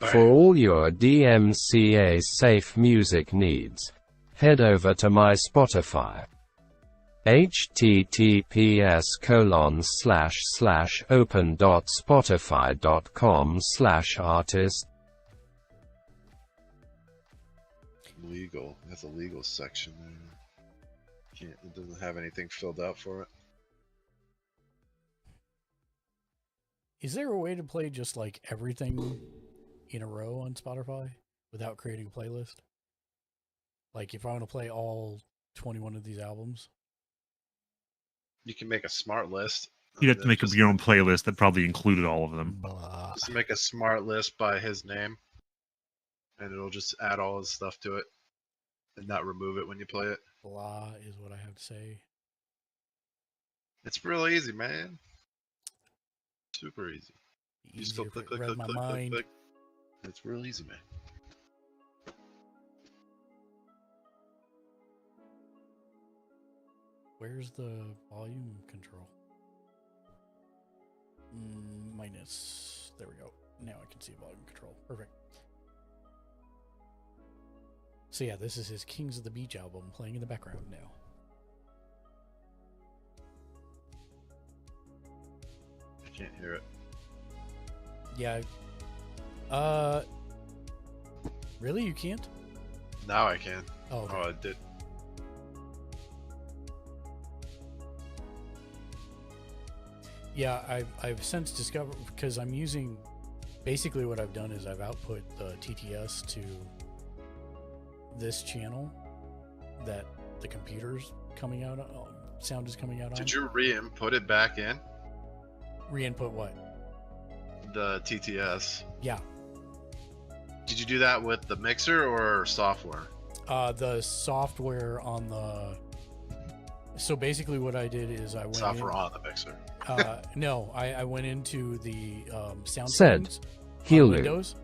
For all your DMCA safe music needs, head over to my Spotify. https://open.spotify.com/artist. Legal. That's a legal section there. It doesn't have anything filled out for it. Is there a way to play just like everything in a row on Spotify without creating a playlist? Like if I want to play all 21 of these albums? You can make a smart list. You'd have to make up your own playlist that probably included all of them. Just make a smart list by his name, and it'll just add all his stuff to it, and not remove it when you play it. Blah is what I have to say. It's real easy, man. Super easy. You just go click, click, click, click, click, click. It's real easy, man. Where's the volume control? Minus. There we go. Now I can see volume control. Perfect. So yeah, this is his Kings of the Beach album playing in the background now. I can't hear it. Yeah. Really? You can't? Now I can. Oh, okay. I did. Yeah, I've since discovered, because I'm using, basically what I've done is I've output the TTS to this channel that the computer's coming out, sound is coming out on. Did you re-input it back in? Re-input what? The TTS. Yeah. Did you do that with the mixer or software? The software on the... So basically what I did is I went software on the mixer. No, I went into the sound settings on Windows,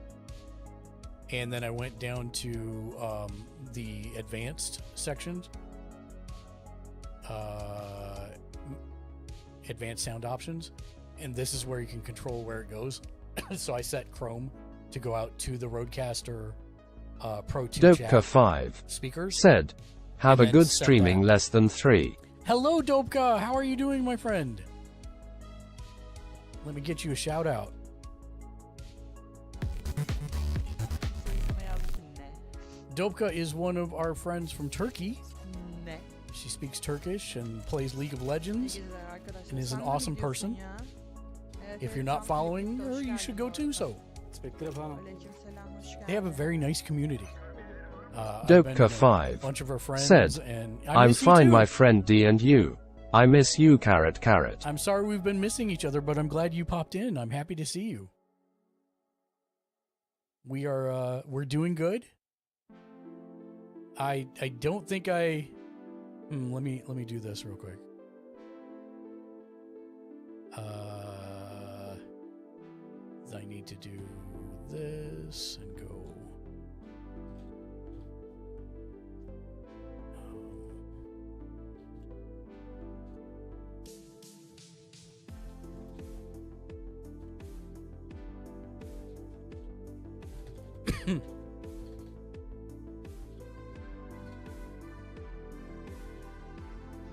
and then I went down to the advanced sections, advanced sound options, and this is where you can control where it goes. So I set Chrome to go out to the Rodecaster Pro 2 Dopka 5 speakers. Said, have a good streaming less than 3. Hello, Dopka. How are you doing, my friend? Let me get you a shout out. Dopka is one of our friends from Turkey. She speaks Turkish and plays League of Legends and is an awesome person. If you're not following her, you should go do so. They have a very nice community. Dopka 5 bunch of her friends said, and I'm fine, my friend D, and you. I miss you, carrot. I'm sorry we've been missing each other, but I'm glad you popped in. I'm happy to see you. we're doing good. I don't think I. Let me do this real quick. I need to do this and go.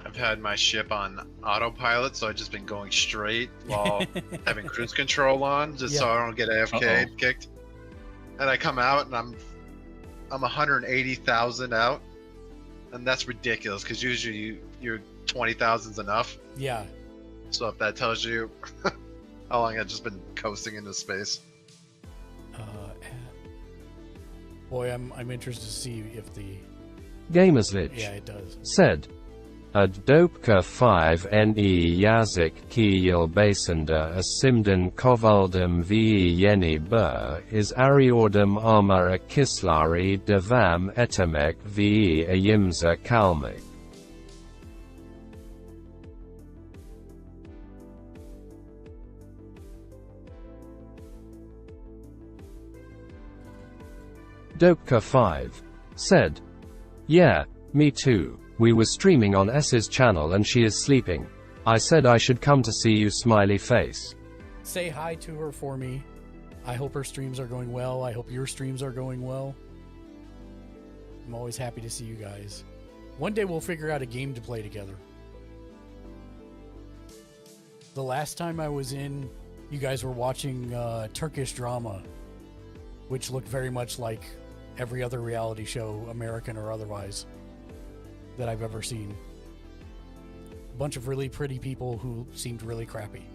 I've had my ship on autopilot, so I've just been going straight while having cruise control on, just so I don't get AFK kicked. And I come out and I'm 180,000 out, and that's ridiculous because usually your 20,000's enough. Yeah. So if that tells you how long I've just been coasting into space. Boy, I'm interested to see if the Gamerslich it does. said, Ad Dopka 5 Ne Yazik Kiel Basender Asimden Kovaldum Ve Yeni Bur is Ariordum Arma a Kislari Devam Etamek Ve Ayimza Kalmik. Dopka 5 said, Yeah, me too. We were streaming on S's channel and she is sleeping. I said I should come to see you, smiley face. Say hi to her for me. I hope her streams are going well. I hope your streams are going well. I'm always happy to see you guys. One day we'll figure out a game to play together. The last time I was in, you guys were watching Turkish drama, which looked very much like every other reality show, American or otherwise, that I've ever seen. A bunch of really pretty people who seemed really crappy.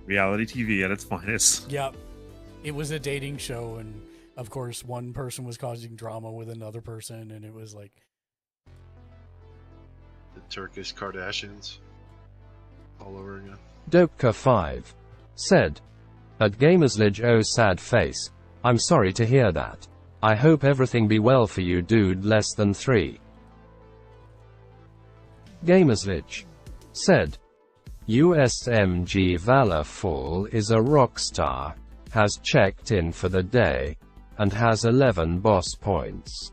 Reality TV at its finest. Yep. It was a dating show, and of course one person was causing drama with another person, and it was like... The Turkish Kardashians. All over again. Dopka 5 said, At Gamerslige oh sad face. I'm sorry to hear that. I hope everything be well for you, dude. Less than 3. Gamerslich said, USMG Valorful is a rock star, has checked in for the day, and has 11 boss points.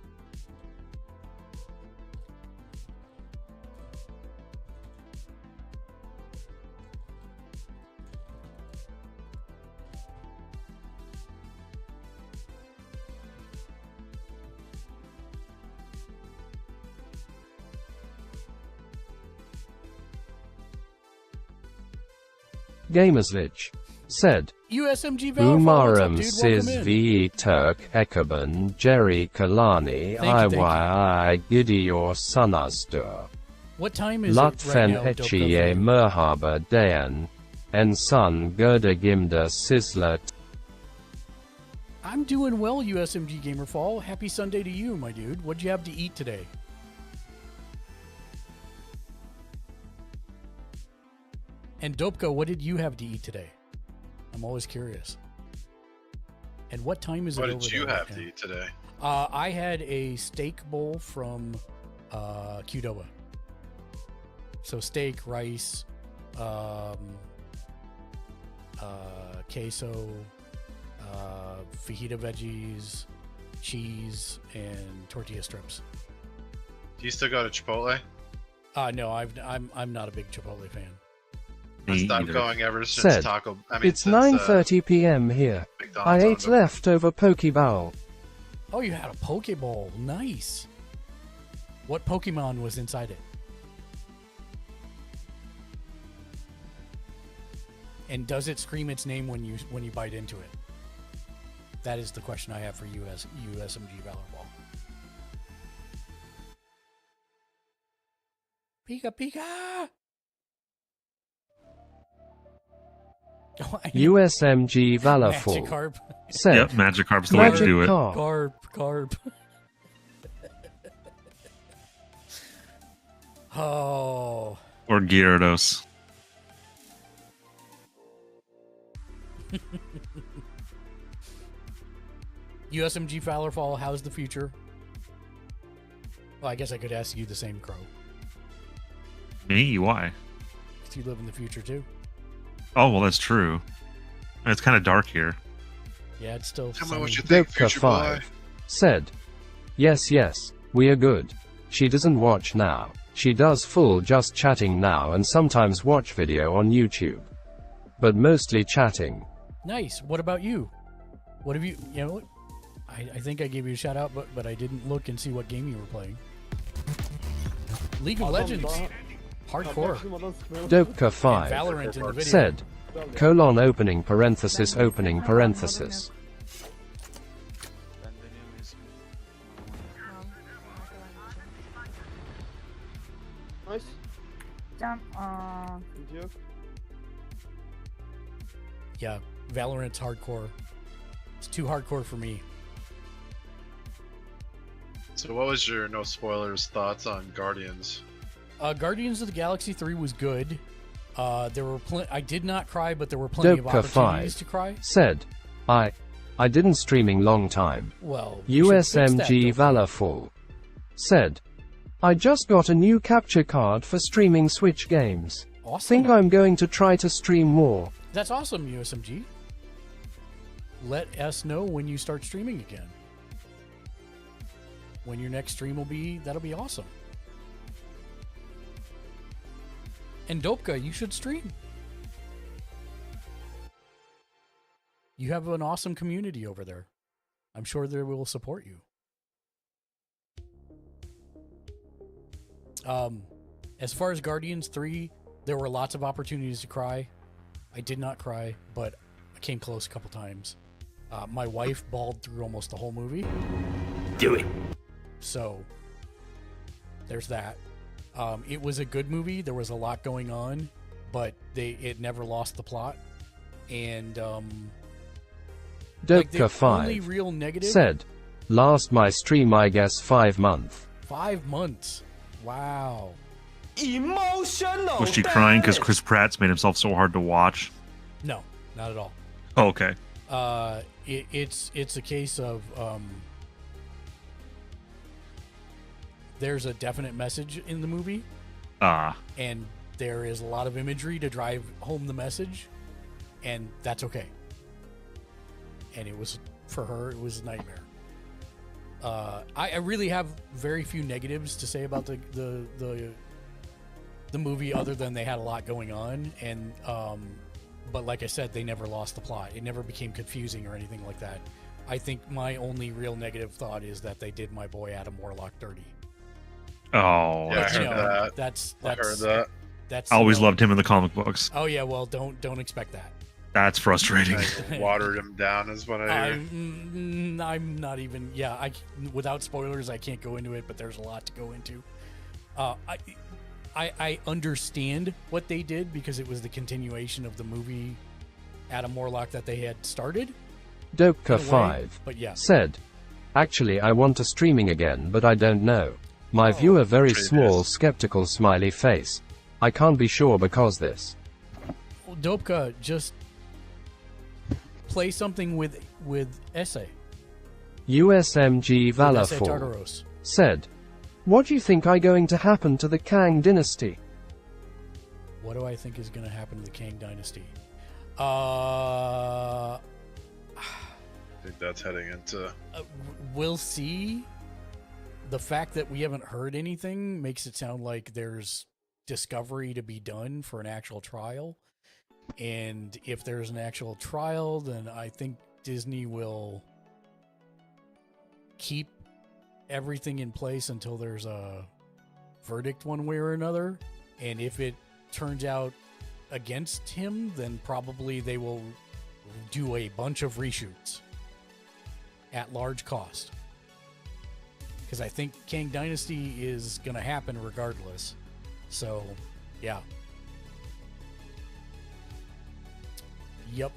Gamerslich said, USMG Valorful, Umaram dude? Sis Welcome in. Ve Turk Ekaban Jerry Kalani Thank you. Iyi Gidior Sunastur. What time is it right Lutfen now, Echiye Merhaba Dayan En Sun Gerda Gimda Sizzler. I'm doing well, USMG Gamerfall. Happy Sunday to you, my dude. What'd you have to eat today? And Dopka, what did you have to eat today? I'm always curious. And what time is it What over did you there have right to now? eat today? I had a steak bowl from Qdoba. So steak, rice, queso, fajita veggies, cheese, and tortilla strips. Do you still go to Chipotle? No, I'm not a big Chipotle fan. I stopped going ever since Said, Taco. It's 9:30 p.m. here. I ate leftover poke bowl. Oh, you had a poke bowl. Nice. What Pokemon was inside it? And does it scream its name when you bite into it? That is the question I have for you as USMG Valorball. Pika Pika! Oh, USMG Valorful Magikarp. said, Yep, Magikarp's the way to do it. Carp. Oh. Or Gyarados. USMG Fallerfall, how's the future? Well, I guess I could ask you the same, Crow. Me? Why? Because you live in the future too. Oh, well, that's true. It's kind of dark here. Yeah, it's still. Tell me what you Doka think, future boy. 5 said, yes, we are good. She doesn't watch now. She does full just chatting now and sometimes watch video on YouTube. But mostly chatting. Nice. What about you? What have you? You know, I think I gave you a shout out, but I didn't look and see what game you were playing. League of Legends. Hardcore. Doka And 5 Valorant in the video. said, opening parenthesis opening parenthesis. Nice. Jump. Yeah, Valorant's hardcore. It's too hardcore for me. So what was your no spoilers thoughts on Guardians? Guardians of the Galaxy 3 was good. There were I did not cry, but there were plenty of Doka opportunities 5 to cry. said, I didn't streaming long time. Well, you should fix that, USMG Doka. Valorful said, I just got a new capture card for streaming Switch games. Awesome. Think I'm going to try to stream more. That's awesome, USMG. Let us know when you start streaming again. When your next stream will be, that'll be awesome. And Dopka, you should stream. You have an awesome community over there. I'm sure they will support you. As far as Guardians 3, there were lots of opportunities to cry. I did not cry, but I came close a couple times. My wife bawled through almost the whole movie. Do it. So, there's that. It was a good movie. There was a lot going on, but it never lost the plot. And Doka the 5 only real negative said, last my stream I guess 5 months. 5 months. Wow. Emotional. Was she crying because Chris Pratt's made himself so hard to watch? No, not at all. Oh, okay. It's a case of there's a definite message in the movie. And there is a lot of imagery to drive home the message, and that's okay. And it was, for her, it was a nightmare. I really have very few negatives to say about the movie, other than they had a lot going on, and but like I said, they never lost the plot. It never became confusing or anything like that. I think my only real negative thought is that they did my boy Adam Warlock dirty. Oh, Yeah, I heard that. That's I heard that. That's I always loved him in the comic books. Oh yeah, well don't expect that. That's frustrating. I watered him down, is what I hear. I'm not even. Yeah, without spoilers, I can't go into it, but there's a lot to go into. I understand what they did because it was the continuation of the movie Adam Warlock that they had started. Doka 5 but yeah. said, actually I want to streaming again but I don't know. My viewer very small skeptical smiley face. I can't be sure because this. Well, Dopka, just play something with Essay. USMG Essay Valorful Tartaros. said, what do you think I going to happen to the Kang dynasty? What do I think is going to happen to the Kang dynasty? I think that's heading into. We'll see. The fact that we haven't heard anything makes it sound like there's discovery to be done for an actual trial. And if there's an actual trial, then I think Disney will keep everything in place until there's a verdict one way or another. And if it turns out against him, then probably they will do a bunch of reshoots at large cost. Because I think Kang Dynasty is going to happen regardless. So, yeah. Yep.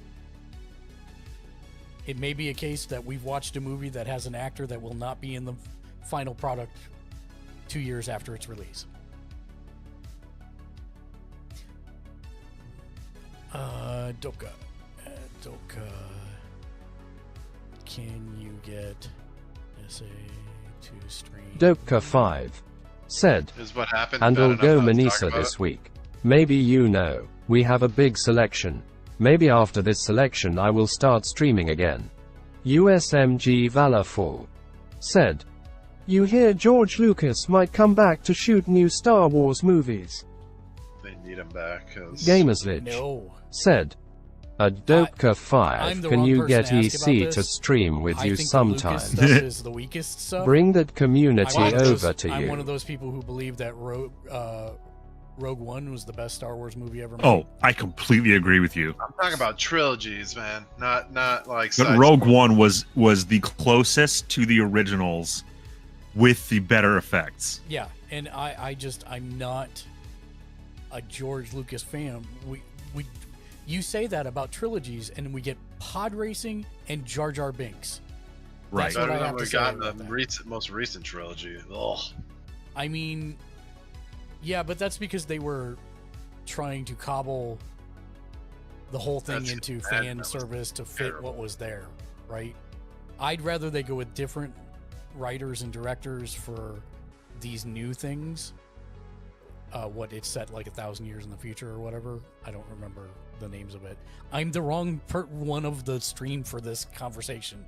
It may be a case that we've watched a movie that has an actor that will not be in the final product 2 years after its release. Doka. can you get SA to stream? Dopka5 said, Is what happened. and bad we'll enough go that let's talk Manisa about this it? week. Maybe you know, we have a big selection. Maybe after this selection I will start streaming again. USMG Valorful said, you hear George Lucas might come back to shoot new Star Wars movies. They need him back. 'cause- Gamerslich No. said, a I'm Dopka5, the can wrong you person get to ask EC about to this. stream with I you think the Lucas sometime? stuff is the weakest stuff. Bring that community I'm one of those- over to I'm one you. of those people who believe that Rogue One was the best Star Wars movie ever made. Oh, I completely agree with you. I'm talking about trilogies, man. Not like. But side Rogue stories. One was the closest to the originals with the better effects. Yeah, and I'm not a George Lucas fan. You say that about trilogies, and we get pod racing and Jar Jar Binks. Right. That's what Better I than have to we say got in about the that. most recent trilogy. Ugh. I mean, yeah, but that's because they were trying to cobble the whole thing That's- into that fan was service to fit terrible. what was there, right? I'd rather they go with different writers and directors for these new things. What it's set like 1,000 years in the future or whatever. I don't remember the names of it. I'm the wrong one of the stream for this conversation.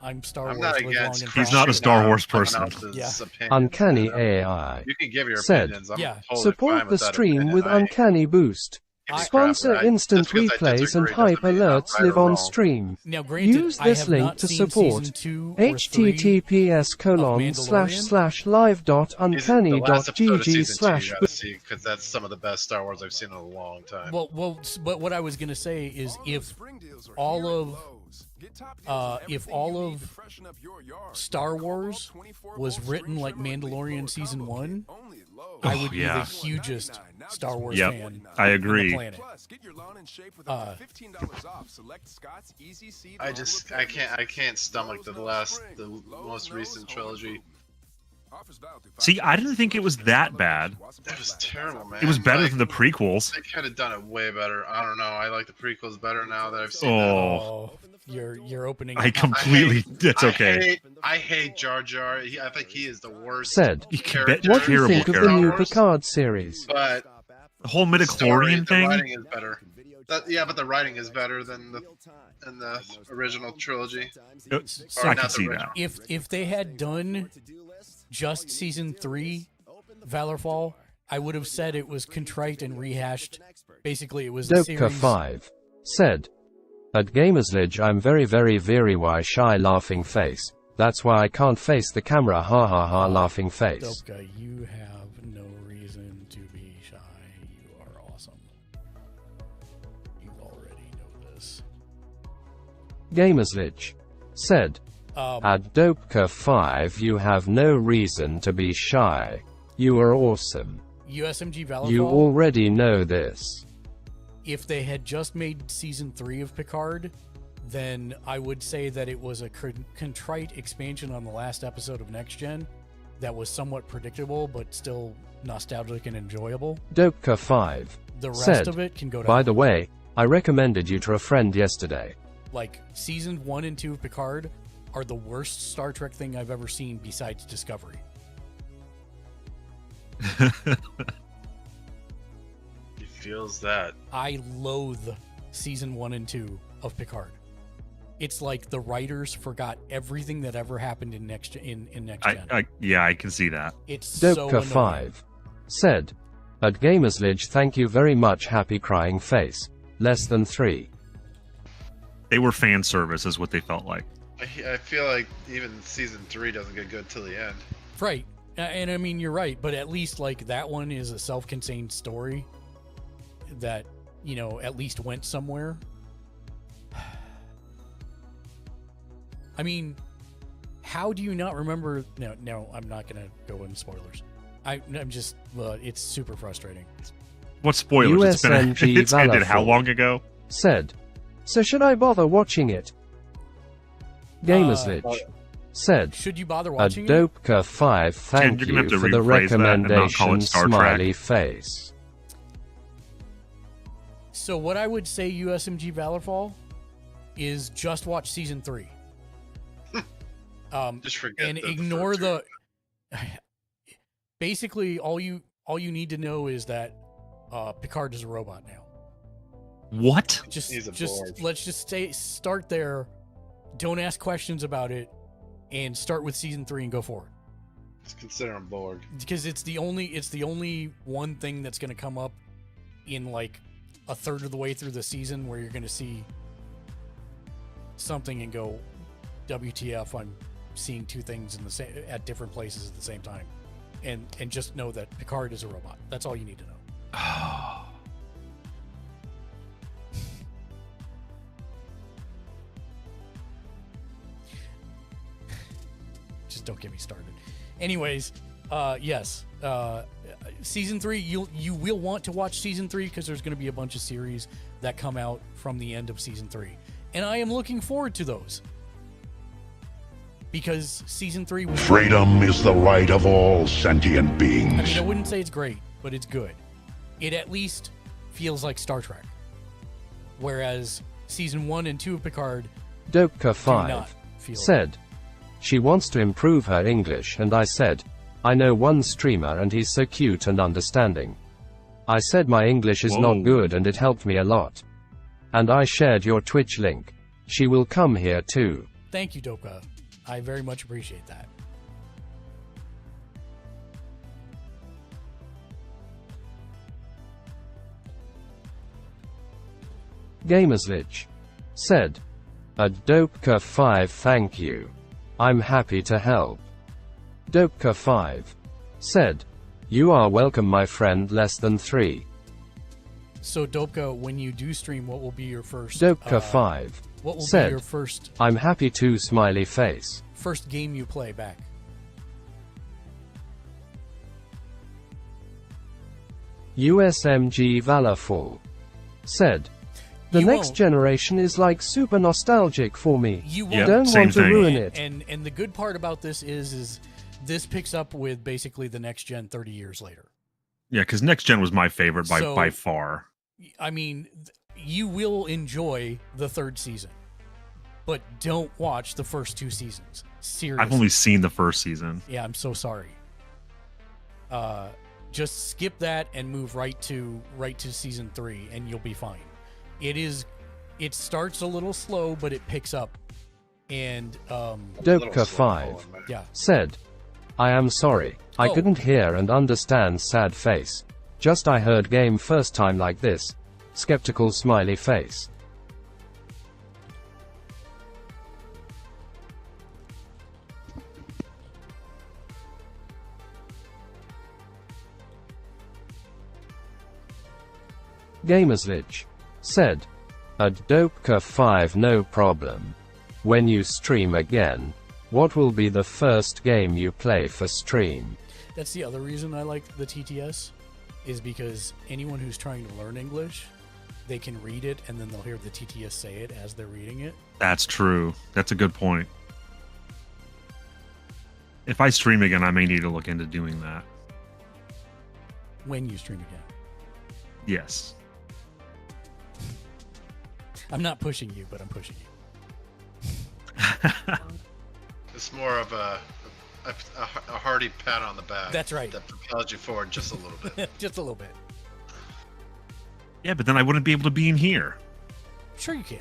I'm Star I'm Wars. not live long against. and He's not a prosper. Star Wars Someone person. else's Yeah. opinion. Uncanny AI You can give your said, opinions. I'm Yeah. totally fine support the with that stream opinion. with I Uncanny Boost. give a crap, Sponsor but instant just because I replays and disagree hype doesn't mean I'm alerts right or live on wrong. stream. Now, granted, Use I this have link not to seen support season 2 or 3 https://live.uncanny.gg/ You gotta see, because that's some of the best Star Wars I've seen in a long time. Well, but what I was gonna say is if all of Star Wars was written like Mandalorian season 1, I would be yeah. the hugest Star Wars Yep, fan. I on agree. the planet. I can't stomach the most recent trilogy. See, I didn't think it was that bad. That was terrible, man. It was better Like, than the prequels. They could have done it way better. I don't know. I like the prequels better now that I've seen Oh, you're opening. I completely. It's them. okay. I hate Jar Jar. I think he is the worst. Said, character what do you think of the Star new Wars, Picard series? But The whole story, midichlorian the thing. writing is better. Yeah, but the writing is better than the original trilogy. I Or can not the see original. that. If they had done just season 3 Valorfall, I would have said it was contrite and rehashed. Basically, it was the series. Dopka5 said, at Gamersledge I'm very very shy laughing face. That's why I can't face the camera ha ha ha laughing face. Dopka, you have no reason to be shy. You are awesome. You already know this. Gamersledge said, at Dopka5 you have no reason to be shy. You are awesome. USMG Valorfall. You already know this. If they had just made season 3 of Picard, then I would say that it was a contrite expansion on the last episode of Next Gen that was somewhat predictable but still nostalgic and enjoyable. Dopka5 The rest said, of it can go to by hell. the way, I recommended you to a friend yesterday. Like season 1 and 2 of Picard are the worst Star Trek thing I've ever seen besides Discovery. He feels that. I loathe season 1 and 2 of Picard. It's like the writers forgot everything that ever happened in Next Gen. Yeah, I can see that. It's so annoying. Dopka5 said, at Gamersledge thank you very much happy crying face. Less than 3. They were fan service, is what they felt like. I feel like even season 3 doesn't get good till the end. Right. And I mean, you're right, but at least like that one is a self-contained story that, you know, at least went somewhere. I mean, how do you not remember? No, I'm not going to go into spoilers. I'm just, it's super frustrating. What spoilers? USMG It's ended how Valorful long ago? Said, so should I bother watching it? Gamersledge said, should you bother a watching it? Dopka5 thank you're gonna have you to for the rephrase that and not call recommendation it Star Trek. smiley face. So what I would say USMG Valorfall is just watch season 3. Just forget and the ignore first the. Basically, all you need to know is that Picard is a robot now. What? He's a Just Borg. let's just start there. Don't ask questions about it, and start with season 3 and go forward. Just consider him Borg. Because it's the only one thing that's going to come up in like a third of the way through the season where you're going to see something and go, WTF, I'm seeing two things in the same at different places at the same time. And just know that Picard is a robot. That's all you need to know. Just don't get me started. Anyways, yes, season 3. You will want to watch season 3 because there's going to be a bunch of series that come out from the end of season 3, and I am looking forward to those because season 3 was Freedom is the right of all sentient beings. I mean, I wouldn't say it's great, but it's good. It at least feels like Star Trek, whereas season 1 and 2 of Picard Doka5 said she wants to improve her English, and I said, I know one streamer and he's so cute and understanding. I said my English is not good and it helped me a lot. And I shared your Twitch link. She will come here too. Thank you, Doka. I very much appreciate that. Gamerslich said, a Doka5 thank you. I'm happy to help. Doka5 said, you are welcome my friend less than 3. So Doka, when you do stream, what will be your first Doka5 what will said, be your first I'm happy to smiley face. first game you play back? USMG Valorful said, the You next won't. generation is like super nostalgic for me. You Yeah, don't same want to thing. ruin it. And the good part about this is this picks up with basically the next gen 30 years later. Yeah, because Next Gen was my favorite So- by far. I mean, you will enjoy the third season, but don't watch the first 2 seasons. Seriously. I've only seen the first season. Yeah, I'm so sorry. Just skip that and move right to season 3 and you'll be fine. It starts a little slow, but it picks up. And Doka5 yeah. said, I am sorry. I Oh. couldn't hear and understand sad face. Just I heard game first time like this. Skeptical smiley face. Gamerslich said, a Doka5 no problem. When you stream again, what will be the first game you play for stream? That's the other reason I like the TTS, is because anyone who's trying to learn English, they can read it and then they'll hear the TTS say it as they're reading it. That's true. That's a good point. If I stream again, I may need to look into doing that. When you stream again. Yes. I'm not pushing you, but I'm pushing you. It's more of a hearty pat on the back. That's right. That propels you forward just a little bit. Just a little bit. Yeah, but then I wouldn't be able to be in here. Sure you can.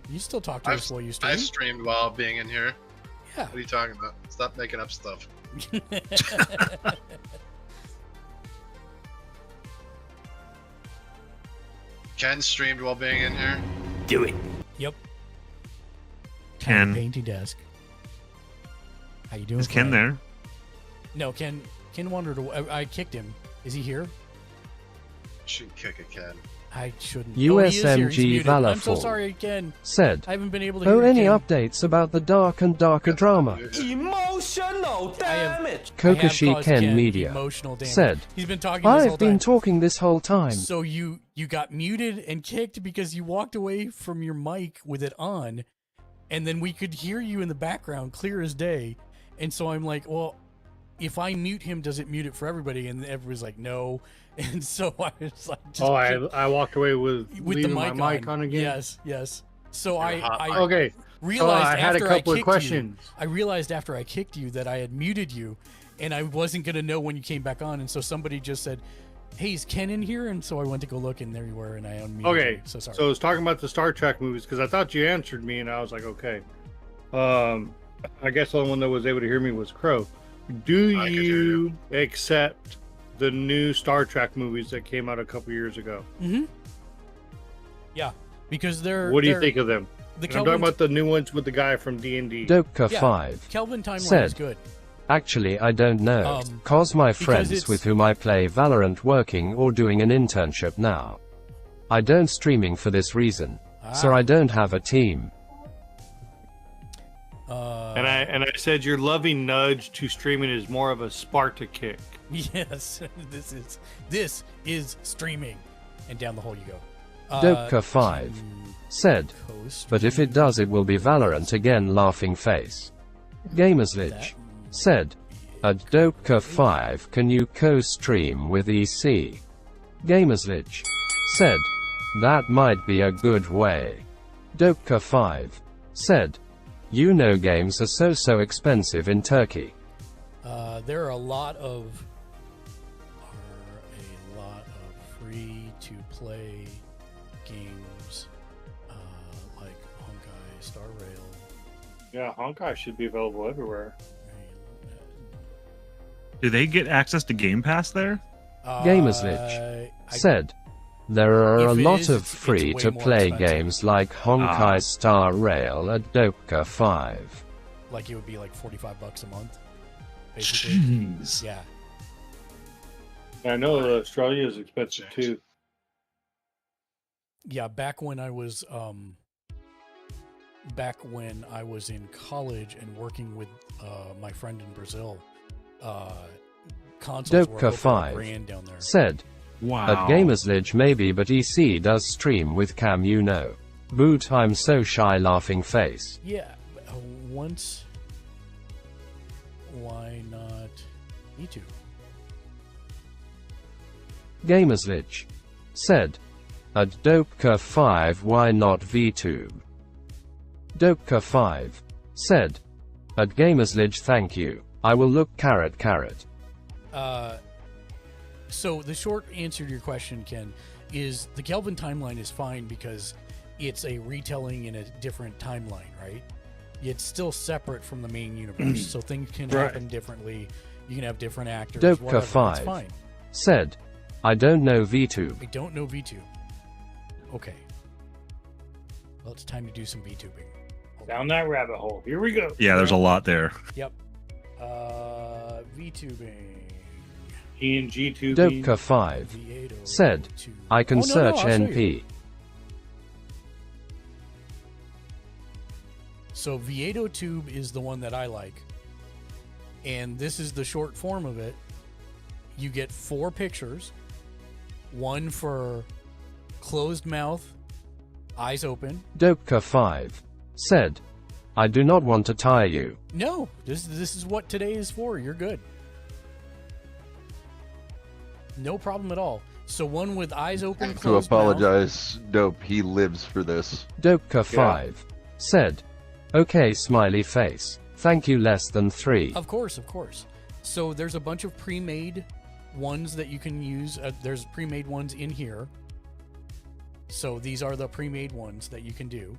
You still talk to us while you stream. I streamed while being in here. Yeah. What are you talking about? Stop making up stuff. Ken streamed while being in here. Do it. Yep. Ken. Painting desk. How you doing? Is Ken Fred? there? No, Ken wandered away. I kicked him. Is he here? Shouldn't kick a Ken. I shouldn't. USMG Valorful. I'm so Valorful sorry, Ken. said, I haven't been able to oh, hear any Ken. updates about the dark and darker drama? Emotional damage. Kokoshi caused Ken Ken Media emotional damage. said, He's been talking this whole I've been time. talking this whole time. So you got muted and kicked because you walked away from your mic with it on, and then we could hear you in the background clear as day. And so I'm like, well, if I mute him, does it mute it for everybody? And everybody's like, no. And so I was like, just I walked away with the leaving mic my mic on again. Yes. So You're a hot I mic. Okay, realized I had a after couple of kicked questions. I realized after I kicked you that I had muted you, and I wasn't gonna know when you came back on, and so somebody just said, "Hey, is Ken in here?" And so I went to go look, and there you were, and I unmuted Okay, you. So sorry. So I was talking about the Star Trek movies because I thought you answered me, and I was like, okay. I guess the only one that was able to hear me was Crow. Do you accept the new Star Trek movies that came out a couple years ago? Mm-hmm. Yeah, because they're. What do you think of them? The I'm talking about the new ones with the guy from D&D. Doka5 Kelvin timeline said, is good. Actually, I don't know, cause my friends it's- with whom I play Valorant working or doing an internship now. I don't streaming for this reason, so I don't have a team. And I said your loving nudge to streaming is more of a spark to kick. Yes, this is streaming, and down the hole you go. Doka5 said, but if it does, it will be Valorant again. Laughing face. Gamerslich said, at Doka5, can you co-stream with EC? Gamerslich said, that might be a good way. Doka5 said, you know games are so expensive in Turkey. There are a lot of free-to-play games like Honkai Star Rail. Yeah, Honkai should be available everywhere. Do they get access to Game Pass there? Gamerslich said, there are a If it lot is, of it's way free-to-play more expensive. games like Honkai Star Rail at Doka5. Like it would be like $45 a month, basically. Jeez. Yeah. I know Australia is expensive too. Yeah, back when I was in college and working with my friend in Brazil, consoles were over $1,000 down there. Doka5 said, Wow. at Gamerslich maybe, but EC does stream with Cam, you know. Boot, I'm so shy. Laughing face. Yeah, once. Why not YouTube? Gamerslich said, at Doka5, why not VTube? Doka5 said, at Gamerslich, thank you. I will look carrot. So the short answer to your question, Ken, is the Kelvin timeline is fine because it's a retelling in a different timeline, right? It's still separate from the main universe, so things can happen differently. You can have different actors. whatever, it's Doka5 fine. said, I don't know VTube. I don't know VTube. Okay. Well, it's time to do some VTubing. Down that rabbit hole. Here we go. Yeah, there's a lot there. Yep. VTubing. PNG tubing. Doka5 said, I can Oh, no, search I'll show NP. you. So Vieto Tube is the one that I like. And this is the short form of it. You get 4 pictures. One for closed mouth, eyes open. Doka5 said, I do not want to tire you. No, this is what today is for. You're good. No problem at all. So one with eyes open, To closed mouth. apologize, Dope, he lives for this. Doka5 said, okay, smiley face. Thank you, less than 3. Of course. So there's a bunch of pre-made ones that you can use. There's pre-made ones in here. So these are the pre-made ones that you can do.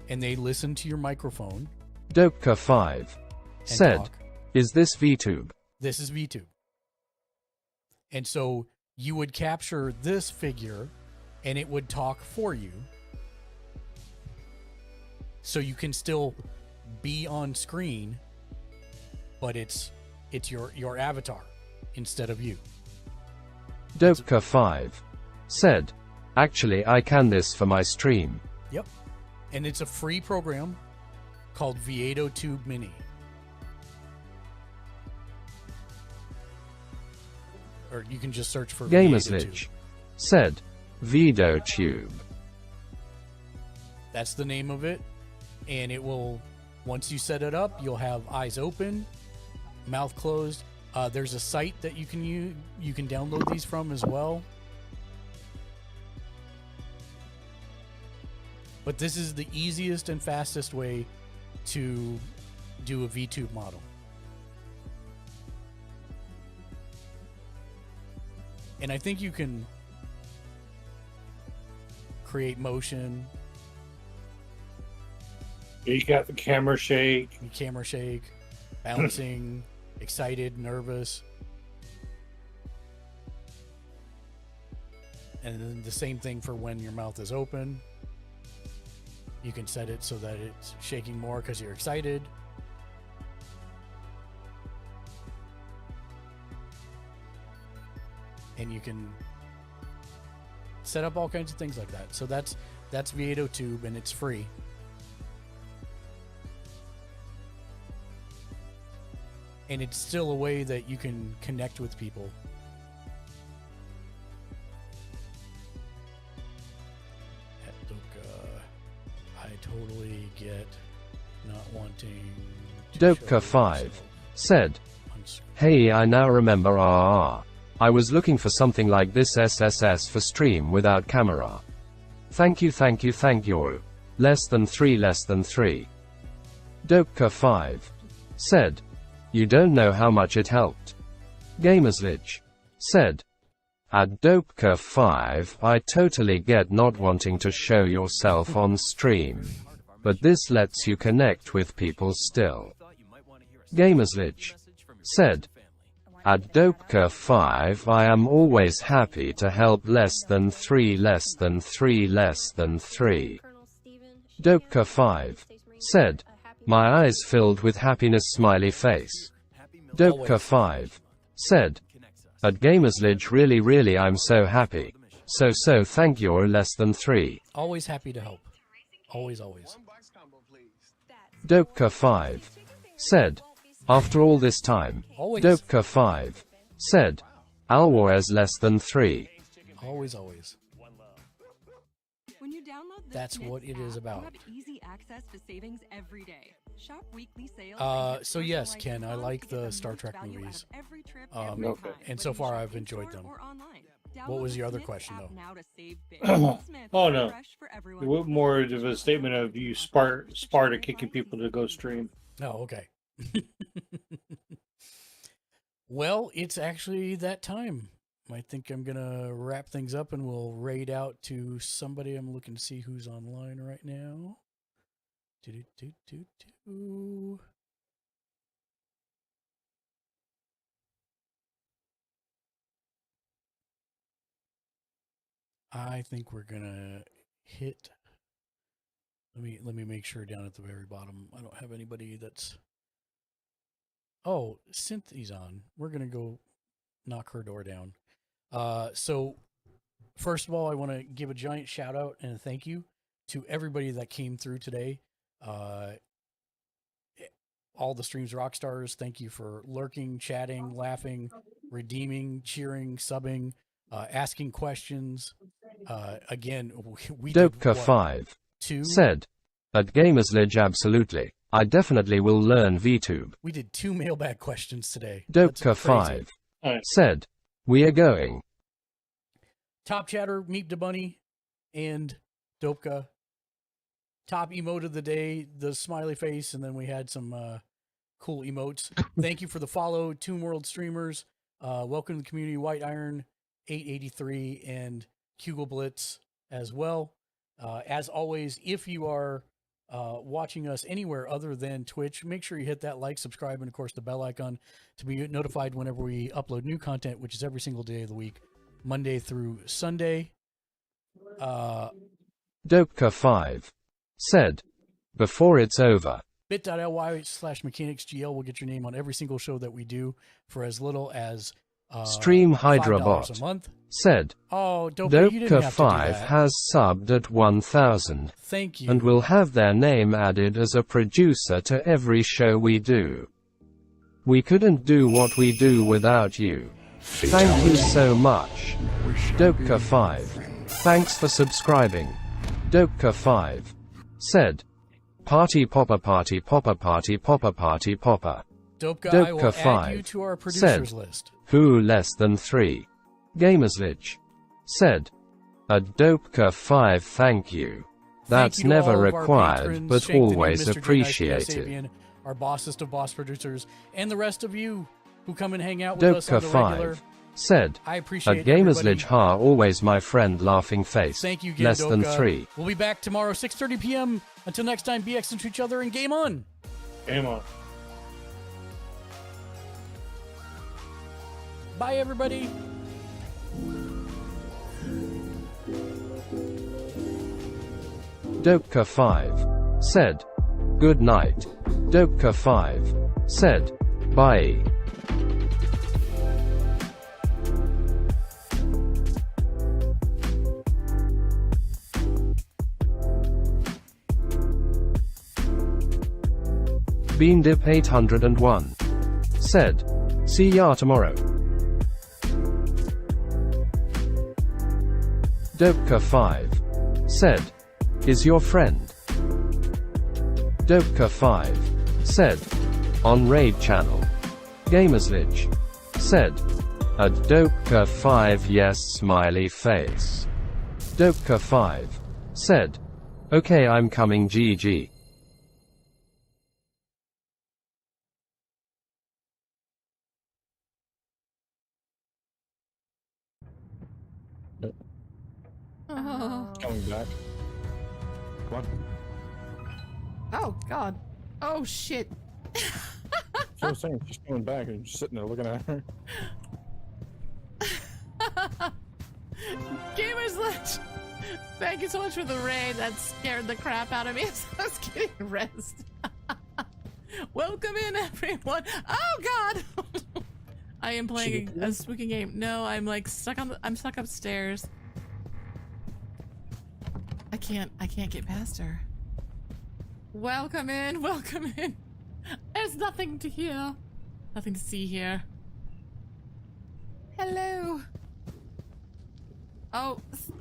And they listen to your microphone. Doka5 said, talk. is this VTube? This is VTube. And so you would capture this figure and it would talk for you. So you can still be on screen, but it's your avatar instead of you. Doka5 said, actually I can this for my stream. Yep. And it's a free program called Vieto Tube Mini. Or you can just search for Gamerslich said, VidoTube. That's the name of it. And it will, once you set it up, you'll have eyes open, mouth closed. There's a site that you can use. You can download these from as well. But this is the easiest and fastest way to do a VTube model. And I think you can create motion. You got the camera shake. Bouncing, excited, nervous. And then the same thing for when your mouth is open. You can set it so that it's shaking more because you're excited. And you can set up all kinds of things like that. So that's V802, and it's free. And it's still a way that you can connect with people. I totally get not wanting to Dopka5 said, "Hey, I now remember I was looking for something like this SSS for stream without camera. Thank you. Less than 3. Dopka5 said, "You don't know how much it helped." Gamerslich said, "At Dopka5, I totally get not wanting to show yourself on stream, but this lets you connect with people still." Gamerslich said, "At Dopka5, I am always happy to help less than 3. Dopka5 said, "My eyes filled with happiness smiley face." Dopka5 said, "At Gamersledge, really I'm so happy. So thank you less than 3. Always happy to help. Always. Dopka5 said, "After all this time." Always. Dopka5 said, "Always less than 3. Always. When you download the That's what it is about. You have easy access to savings every day. Shop weekly sales. So yes, Ken, I like the Star Trek movies. And so far I've enjoyed them. What was your other question, though? Oh no, more of a statement of you Sparta kicking people to go stream. Oh, okay. Well, it's actually that time. I think I'm gonna wrap things up, and we'll raid out to somebody. I'm looking to see who's online right now. I think we're gonna hit. Let me make sure down at the very bottom. I don't have anybody that's. Oh, Cynthia's on. We're gonna go knock her door down. So first of all, I want to give a giant shout out and a thank you to everybody that came through today. All the streams rock stars. Thank you for lurking, chatting, laughing, redeeming, cheering, subbing, asking questions. Again, we Dopka5 said, "At Gamersledge, absolutely. I definitely will learn VTube." We did 2 mailbag questions today. Dopka5 said, "We are going." Top chatter, Meep the Bunny, and Dopka. Top emote of the day, the smiley face, and then we had some cool emotes. Thank you for the follow, Toon World streamers. Welcome to the community, White Iron 883 and Kugel Blitz as well. As always, if you are watching us anywhere other than Twitch, make sure you hit that like, subscribe, and of course the bell icon to be notified whenever we upload new content, which is every single day of the week, Monday through Sunday. Dopka5 said, "Before it's over." bit.ly/mechanicsgl will get your name on every single show that we do for as little as Stream $5 Hydrabot a month. said, "Oh, Dopka, you didn't have to do Dopka5 that. has subbed at 1,000. Thank you. And will have their name added as a producer to every show we do. We couldn't do what we do without you. Thank you so much. Dopka5. Thanks for subscribing." Dopka5 said, "Party popper party popper party popper party popper." Dopka, I will add you to our producers said, list. "Who less than 3. Gamerslich said, "A Dopka5 thank you." That's you to never all of our required, patrons, but Shank the New, always Mr. J. Nice, appreciated. Sabian, our bossest of boss producers, and the rest of you who come and hang out with us on the regular. Doka5 said, I appreciate at Gamers everybody. Lidge Ha, always my friend, laughing face. Thank you again, Less than Doka. 3. We'll be back tomorrow, 6:30 p.m. Until next time, be excellent to each other and game on. Game on. Bye, everybody. Doka5 said, good night. Doka5 said, bye. Beandip 801 said, see ya tomorrow. Doka5 said, is your friend. Doka5 said, on raid channel. Gamerslich said, a Doka5 yes smiley face. Doka5 said, okay I'm coming GG. Oh. Coming back. Come on. Oh God. Oh shit. She was saying she's coming back and you're sitting there looking at her. Gamers Ledge. Thank you so much for the raid. That scared the crap out of me as I was getting rest. Welcome in, everyone. Oh God. I am playing a spooky game. No, I'm like stuck on. I'm stuck upstairs. I can't get past her. Welcome in. Welcome in. There's nothing to hear. Nothing to see here. Hello. Oh.